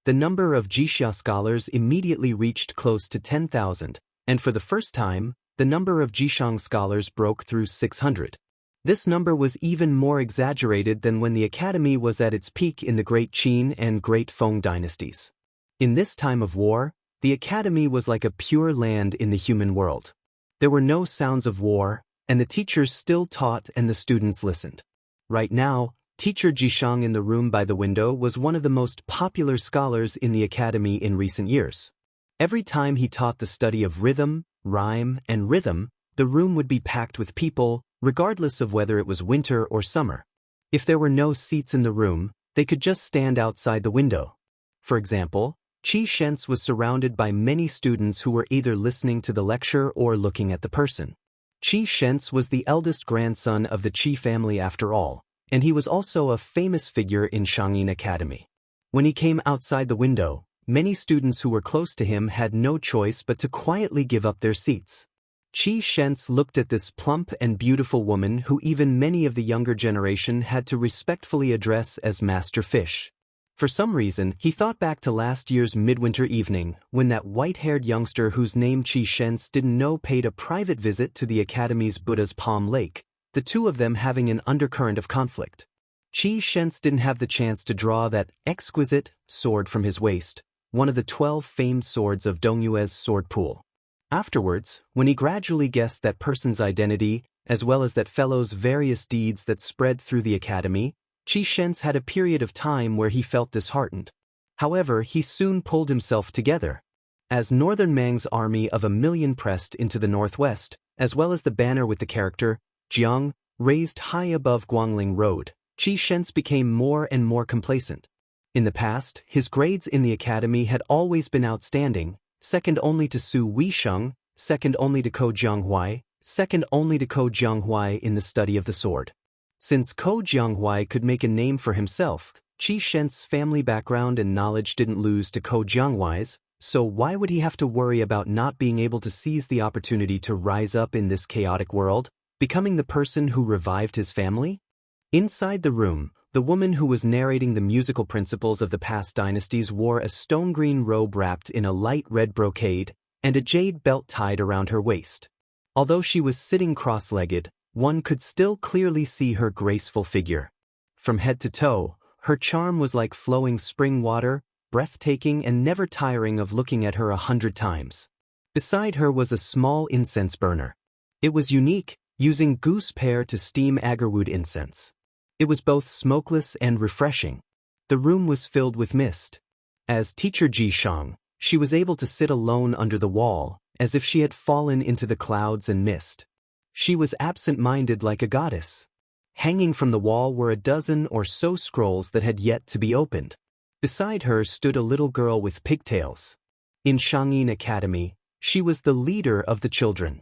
The number of Jixia scholars immediately reached close to 10,000, and for the first time, the number of Jishang scholars broke through 600. This number was even more exaggerated than when the academy was at its peak in the Great Qin and Great Feng dynasties. In this time of war, the academy was like a pure land in the human world. There were no sounds of war, and the teachers still taught and the students listened. Right now, teacher Jishang in the room by the window was one of the most popular scholars in the academy in recent years. Every time he taught the study of rhythm, rhyme, and rhythm, the room would be packed with people, regardless of whether it was winter or summer. If there were no seats in the room, they could just stand outside the window. For example, Qi Shentz was surrounded by many students who were either listening to the lecture or looking at the person. Qi Shentz was the eldest grandson of the Qi family after all, and he was also a famous figure in Shangyin Academy. When he came outside the window, many students who were close to him had no choice but to quietly give up their seats. Qi Shentz looked at this plump and beautiful woman who even many of the younger generation had to respectfully address as Master Fish. For some reason, he thought back to last year's midwinter evening, when that white-haired youngster whose name Qi Shentz didn't know paid a private visit to the Academy's Buddha's Palm Lake, the two of them having an undercurrent of conflict. Qi Shentz didn't have the chance to draw that exquisite sword from his waist, one of the 12 famed swords of Dongyue's sword pool. Afterwards, when he gradually guessed that person's identity, as well as that fellow's various deeds that spread through the academy, Qi Shentz had a period of time where he felt disheartened. However, he soon pulled himself together. As Northern Mang's army of 1,000,000 pressed into the northwest, as well as the banner with the character, Jiang, raised high above Guangling Road, Qi Shentz became more and more complacent. In the past, his grades in the academy had always been outstanding, second only to Su Weisheng, second only to Ko Jianghuai, second only to Ko Jianghuai in the study of the sword. Since Ko Jianghuai could make a name for himself, Qi Shentz's family background and knowledge didn't lose to Ko Jianghuai's, so why would he have to worry about not being able to seize the opportunity to rise up in this chaotic world, becoming the person who revived his family? Inside the room, the woman who was narrating the musical principles of the past dynasties wore a stone-green robe wrapped in a light red brocade and a jade belt tied around her waist. Although she was sitting cross-legged, one could still clearly see her graceful figure. From head to toe, her charm was like flowing spring water, breathtaking and never tiring of looking at her 100 times. Beside her was a small incense burner. It was unique, using goose pear to steam agarwood incense. It was both smokeless and refreshing. The room was filled with mist. As teacher Ji Shang, she was able to sit alone under the wall, as if she had fallen into the clouds and mist. She was absent-minded like a goddess. Hanging from the wall were a dozen or so scrolls that had yet to be opened. Beside her stood a little girl with pigtails. In Shangyin Academy, she was the leader of the children.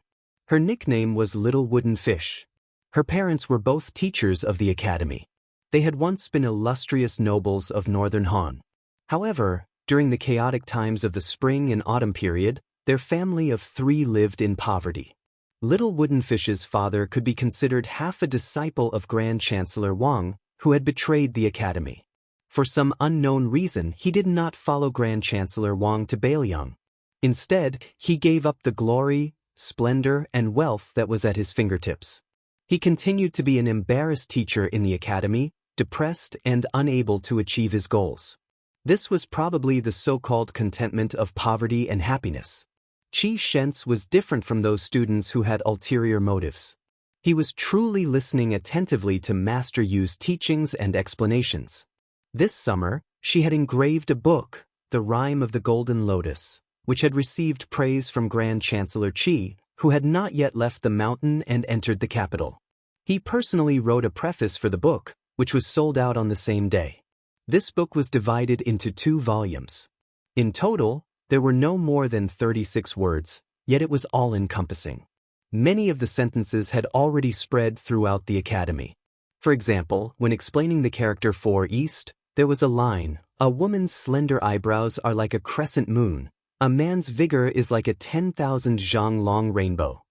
Her nickname was Little Wooden Fish. Her parents were both teachers of the academy. They had once been illustrious nobles of northern Han. However, during the chaotic times of the spring and autumn period, their family of 3 lived in poverty. Little Wooden Fish's father could be considered half a disciple of Grand Chancellor Wang, who had betrayed the academy. For some unknown reason, he did not follow Grand Chancellor Wang to Bailiang. Instead, he gave up the glory, splendor, and wealth that was at his fingertips. He continued to be an embarrassed teacher in the academy, depressed and unable to achieve his goals. This was probably the so-called contentment of poverty and happiness. Qi Shentz was different from those students who had ulterior motives. He was truly listening attentively to Master Yu's teachings and explanations. This summer, she had engraved a book, The Rime of the Golden Lotus, which had received praise from Grand Chancellor Qi, who had not yet left the mountain and entered the capital. He personally wrote a preface for the book, which was sold out on the same day. This book was divided into 2 volumes. In total, there were no more than 36 words, yet it was all-encompassing. Many of the sentences had already spread throughout the academy. For example, when explaining the character 4 East, there was a line, "A woman's slender eyebrows are like a crescent moon. A man's vigor is like a 10,000 zhang long rainbow."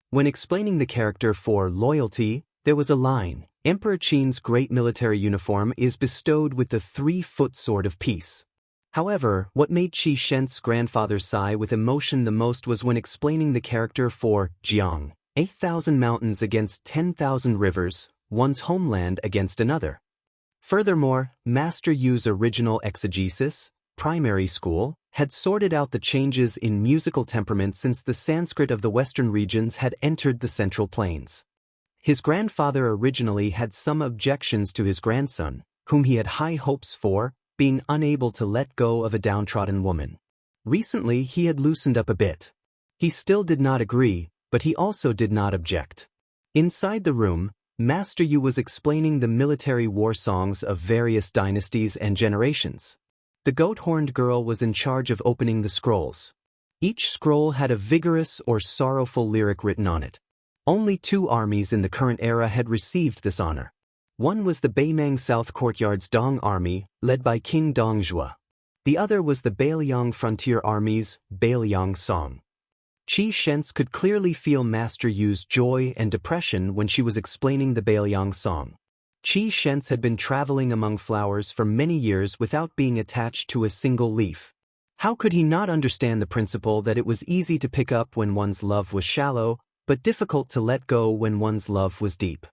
When explaining the character 4 Loyalty, there was a line, "Emperor Qin's great military uniform is bestowed with the 3-foot sword of peace." However, what made Qi Shent's grandfather sigh with emotion the most was when explaining the character 4 Jiang, 8,000 mountains against 10,000 rivers, one's homeland against another. Furthermore, Master Yu's original exegesis, primary school, had sorted out the changes in musical temperament since the Sanskrit of the western regions had entered the Central Plains. His grandfather originally had some objections to his grandson, whom he had high hopes for, being unable to let go of a downtrodden woman. Recently, he had loosened up a bit. He still did not agree, but he also did not object. Inside the room, Master Yu was explaining the military war songs of various dynasties and generations. The goat-horned girl was in charge of opening the scrolls. Each scroll had a vigorous or sorrowful lyric written on it. Only 2 armies in the current era had received this honor. One was the Beimang South Courtyard's Dong Army, led by King Dongzhua. The other was the Bailiang Frontier Army's Bailiang Song. Qi Shentz could clearly feel Master Yu's joy and depression when she was explaining the Bailiang Song. Qi Shentz had been traveling among flowers for many years without being attached to a single leaf. How could he not understand the principle that it was easy to pick up when one's love was shallow, but difficult to let go when one's love was deep?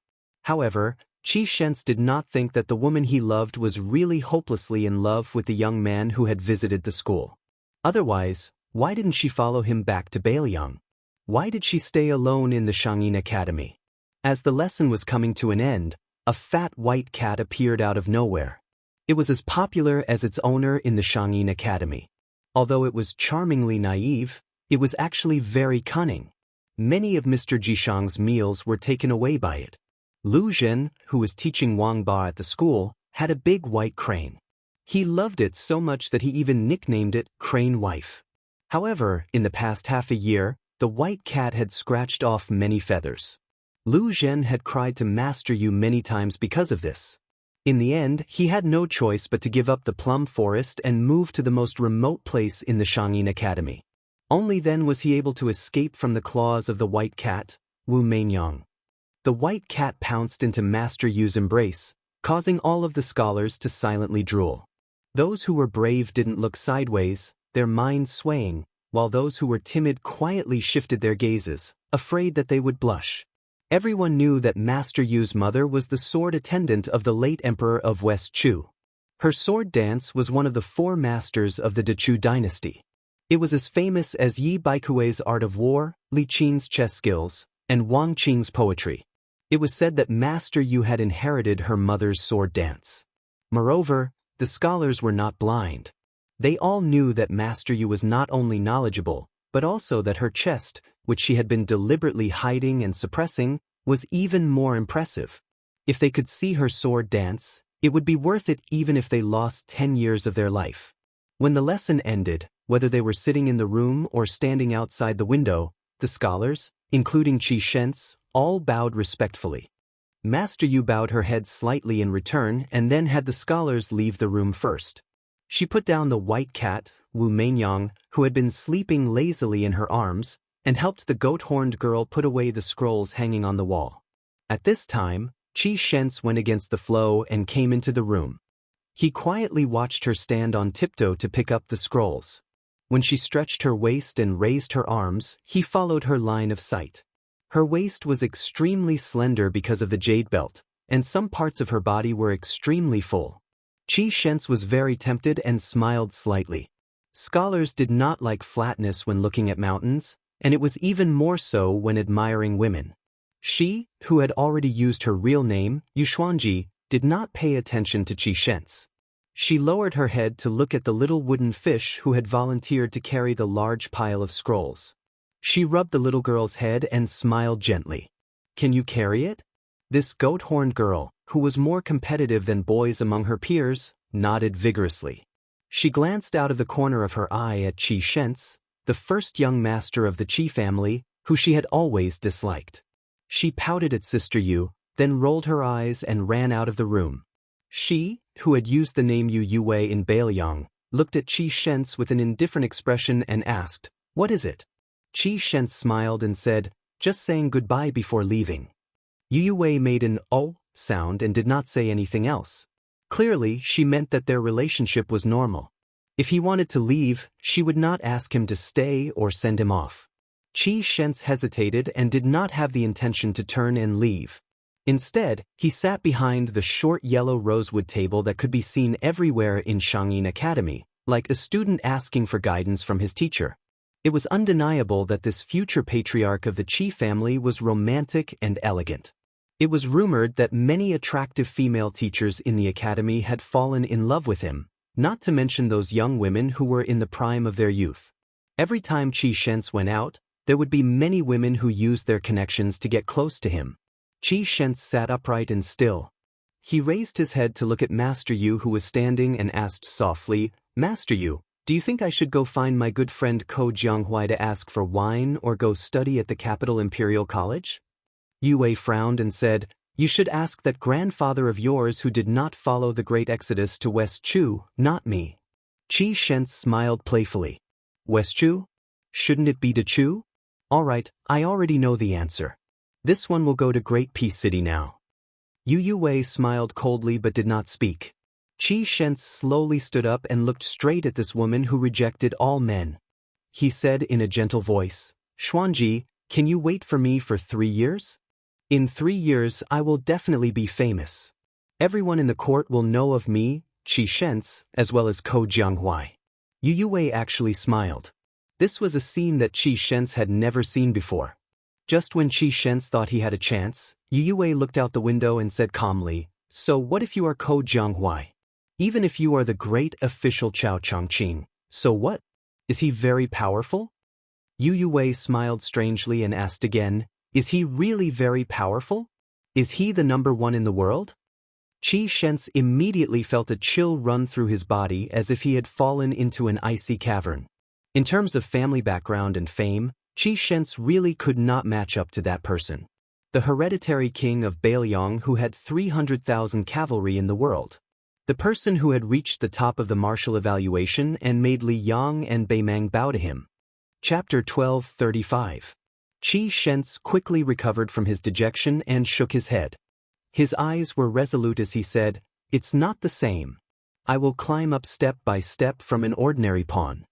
However, Qi Shentz did not think that the woman he loved was really hopelessly in love with the young man who had visited the school. Otherwise, why didn't she follow him back to Bailiang? Why did she stay alone in the Shangyin Academy? As the lesson was coming to an end, a fat white cat appeared out of nowhere. It was as popular as its owner in the Shangyin Academy. Although it was charmingly naive, it was actually very cunning. Many of Mr. Jishang's meals were taken away by it. Lu Zhen, who was teaching Wang Ba at the school, had a big white crane. He loved it so much that he even nicknamed it Crane Wife. However, in the past half a year, the white cat had scratched off many feathers. Lu Zhen had cried to Master Yu many times because of this. In the end, he had no choice but to give up the plum forest and move to the most remote place in the Shangyin Academy. Only then was he able to escape from the claws of the white cat, Wu Meinyang. The white cat pounced into Master Yu's embrace, causing all of the scholars to silently drool. Those who were brave didn't look sideways, their minds swaying, while those who were timid quietly shifted their gazes, afraid that they would blush. Everyone knew that Master Yu's mother was the sword attendant of the late Emperor of West Chu. Her sword dance was one of the 4 masters of the Dechu dynasty. It was as famous as Yi Baikui's art of war, Li Qin's chess skills, and Wang Qing's poetry. It was said that Master Yu had inherited her mother's sword dance. Moreover, the scholars were not blind. They all knew that Master Yu was not only knowledgeable, but also that her chest, which she had been deliberately hiding and suppressing, was even more impressive. If they could see her sword dance, it would be worth it even if they lost 10 years of their life. When the lesson ended, whether they were sitting in the room or standing outside the window, the scholars, including Qi Shent's, all bowed respectfully. Master Yu bowed her head slightly in return and then had the scholars leave the room first. She put down the white cat, Wu Mainyang, who had been sleeping lazily in her arms, and helped the goat-horned girl put away the scrolls hanging on the wall. At this time, Qi Shent's went against the flow and came into the room. He quietly watched her stand on tiptoe to pick up the scrolls. When she stretched her waist and raised her arms, he followed her line of sight. Her waist was extremely slender because of the jade belt, and some parts of her body were extremely full. Qi Shent's was very tempted and smiled slightly. Scholars did not like flatness when looking at mountains, and it was even more so when admiring women. She, who had already used her real name, Yu Xuanji, did not pay attention to Qi Shent's. She lowered her head to look at the little wooden fish who had volunteered to carry the large pile of scrolls. She rubbed the little girl's head and smiled gently. "Can you carry it?" This goat-horned girl, who was more competitive than boys among her peers, nodded vigorously. She glanced out of the corner of her eye at Qi Shent's, the first young master of the Qi family, who she had always disliked. She pouted at Sister Yu, then rolled her eyes and ran out of the room. She, who had used the name Yu Yuwei in Bailiang, looked at Qi Shent's with an indifferent expression and asked, "What is it?" Qi Shent's smiled and said, "Just saying goodbye before leaving." Yu Yuwei made an "oh" sound and did not say anything else. Clearly, she meant that their relationship was normal. If he wanted to leave, she would not ask him to stay or send him off. Qi Shent's hesitated and did not have the intention to turn and leave. Instead, he sat behind the short yellow rosewood table that could be seen everywhere in Shangyin Academy, like a student asking for guidance from his teacher. It was undeniable that this future patriarch of the Qi family was romantic and elegant. It was rumored that many attractive female teachers in the academy had fallen in love with him, not to mention those young women who were in the prime of their youth. Every time Qi Shent's went out, there would be many women who used their connections to get close to him. Qi Shent's sat upright and still. He raised his head to look at Master Yu, who was standing, and asked softly, "Master Yu, do you think I should go find my good friend Ko Jianghuai to ask for wine or go study at the capital Imperial College?" Yu Wei frowned and said, "You should ask that grandfather of yours who did not follow the great exodus to West Chu, not me." Qi Shent's smiled playfully. "West Chu? Shouldn't it be to Chu? All right, I already know the answer. This one will go to Great Peace City now." Yu Wei smiled coldly but did not speak. Qi Shent's slowly stood up and looked straight at this woman who rejected all men. He said in a gentle voice, "Xuanji, can you wait for me for 3 years? In 3 years I will definitely be famous. Everyone in the court will know of me, Qi Shent's, as well as Ko Jianghuai." Yu Wei actually smiled. This was a scene that Qi Shent's had never seen before. Just when Qi Shent's thought he had a chance, Yu Wei looked out the window and said calmly, "So what if you are Ko Jianghuai? Even if you are the great official Chao Chongqing, so what? Is he very powerful?" Yu Wei smiled strangely and asked again, "Is he really very powerful? Is he the #1 in the world?" Qi Shent's immediately felt a chill run through his body as if he had fallen into an icy cavern. In terms of family background and fame, Qi Shent's really could not match up to that person. The hereditary king of Bailiang who had 300,000 cavalry in the world. The person who had reached the top of the martial evaluation and made Li Yang and Beimang bow to him. Chapter 12:35. Qi Shent's quickly recovered from his dejection and shook his head. His eyes were resolute as he said, "It's not the same. I will climb up step by step from an ordinary pawn."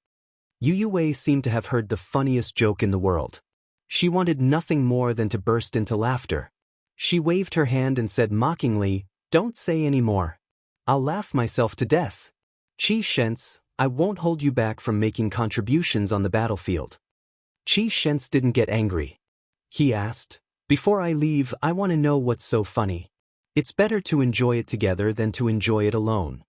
Yu Wei seemed to have heard the funniest joke in the world. She wanted nothing more than to burst into laughter. She waved her hand and said mockingly, "Don't say any more. I'll laugh myself to death. Qi Shent's, I won't hold you back from making contributions on the battlefield." Qi Shent's didn't get angry. He asked, Before I leave, I want to know what's so funny. It's better to enjoy it together than to enjoy it alone.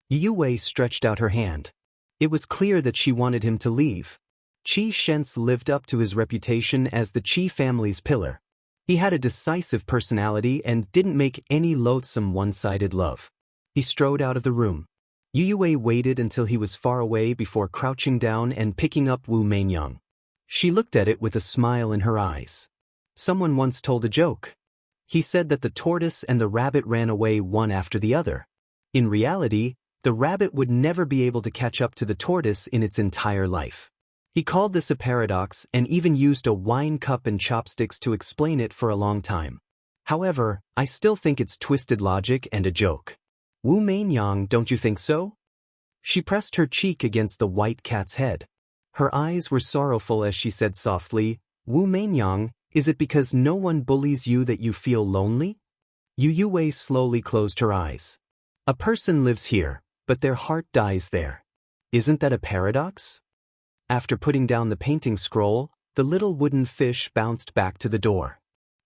Yue stretched out her hand. It was clear that she wanted him to leave. Qi Shentz lived up to his reputation as the Qi family's pillar. He had a decisive personality and didn't make any loathsome one-sided love. He strode out of the room. Yue waited until he was far away before crouching down and picking up Wu Mainyang. She looked at it with a smile in her eyes. Someone once told a joke. He said that the tortoise and the rabbit ran away one after the other. In reality, the rabbit would never be able to catch up to the tortoise in its entire life. He called this a paradox and even used a wine cup and chopsticks to explain it for a long time. However, I still think it's twisted logic and a joke. Wu Mainyang, don't you think so? She pressed her cheek against the white cat's head. Her eyes were sorrowful as she said softly, Wu Mainyang, is it because no one bullies you that you feel lonely? Yue slowly closed her eyes. A person lives here, but their heart dies there. Isn't that a paradox? After putting down the painting scroll, the little wooden fish bounced back to the door.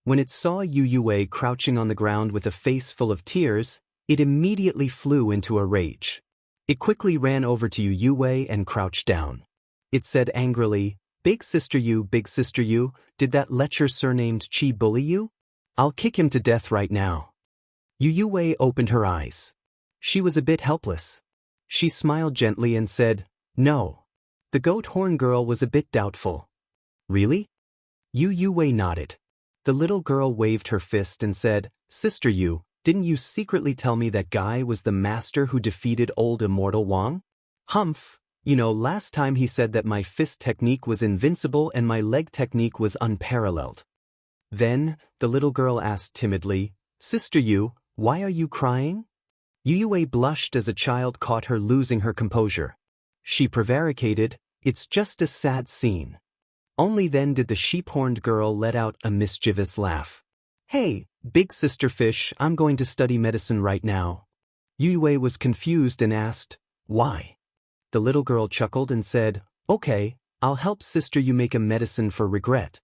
When it saw Yue crouching on the ground with a face full of tears, it immediately flew into a rage. It quickly ran over to Yue and crouched down. It said angrily, Big sister you, did that lecher surnamed Qi bully you? I'll kick him to death right now. Yue opened her eyes. She was a bit helpless. She smiled gently and said, No. The goat horn girl was a bit doubtful. Really? Yue nodded. The little girl waved her fist and said, Sister Yu, didn't you secretly tell me that guy was the master who defeated old immortal Wang? Humph, last time he said that my fist technique was invincible and my leg technique was unparalleled. Then, the little girl asked timidly, Sister Yu, why are you crying? Yue blushed as a child caught her losing her composure. She prevaricated, It's just a sad scene. Only then did the sheep-horned girl let out a mischievous laugh. Hey, big sister fish, I'm going to study medicine right now. Yue was confused and asked, Why? The little girl chuckled and said, Okay, I'll help sister you make a medicine for regret.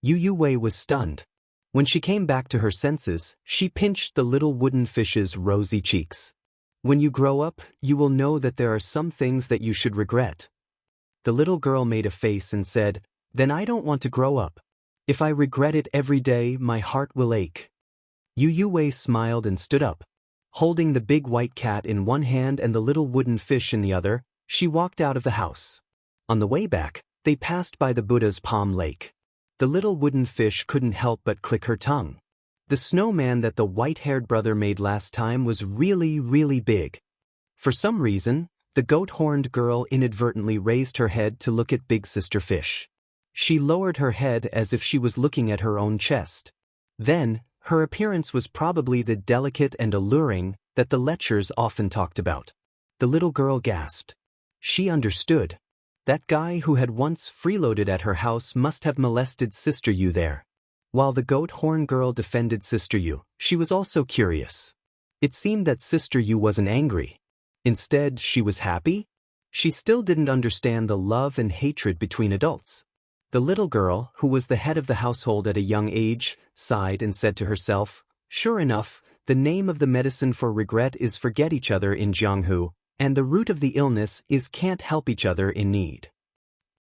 Yue was stunned. When she came back to her senses, she pinched the little wooden fish's rosy cheeks. When you grow up, you will know that there are some things that you should regret. The little girl made a face and said, Then I don't want to grow up. If I regret it every day, my heart will ache. Yue smiled and stood up. Holding the big white cat in one hand and the little wooden fish in the other, she walked out of the house. On the way back, they passed by the Buddha's palm lake. The little wooden fish couldn't help but click her tongue. The snowman that the white-haired brother made last time was really, really big. For some reason, the goat-horned girl inadvertently raised her head to look at Big Sister Fish. She lowered her head as if she was looking at her own chest. Then, her appearance was probably the delicate and alluring that the lechers often talked about. The little girl gasped. She understood. That guy who had once freeloaded at her house must have molested Sister Yu there. While the goat horn girl defended Sister Yu, she was also curious. It seemed that Sister Yu wasn't angry. Instead, she was happy. She still didn't understand the love and hatred between adults. The little girl, who was the head of the household at a young age, sighed and said to herself, Sure enough, the name of the medicine for regret is forget each other in Jianghu, and the root of the illness is can't help each other in need.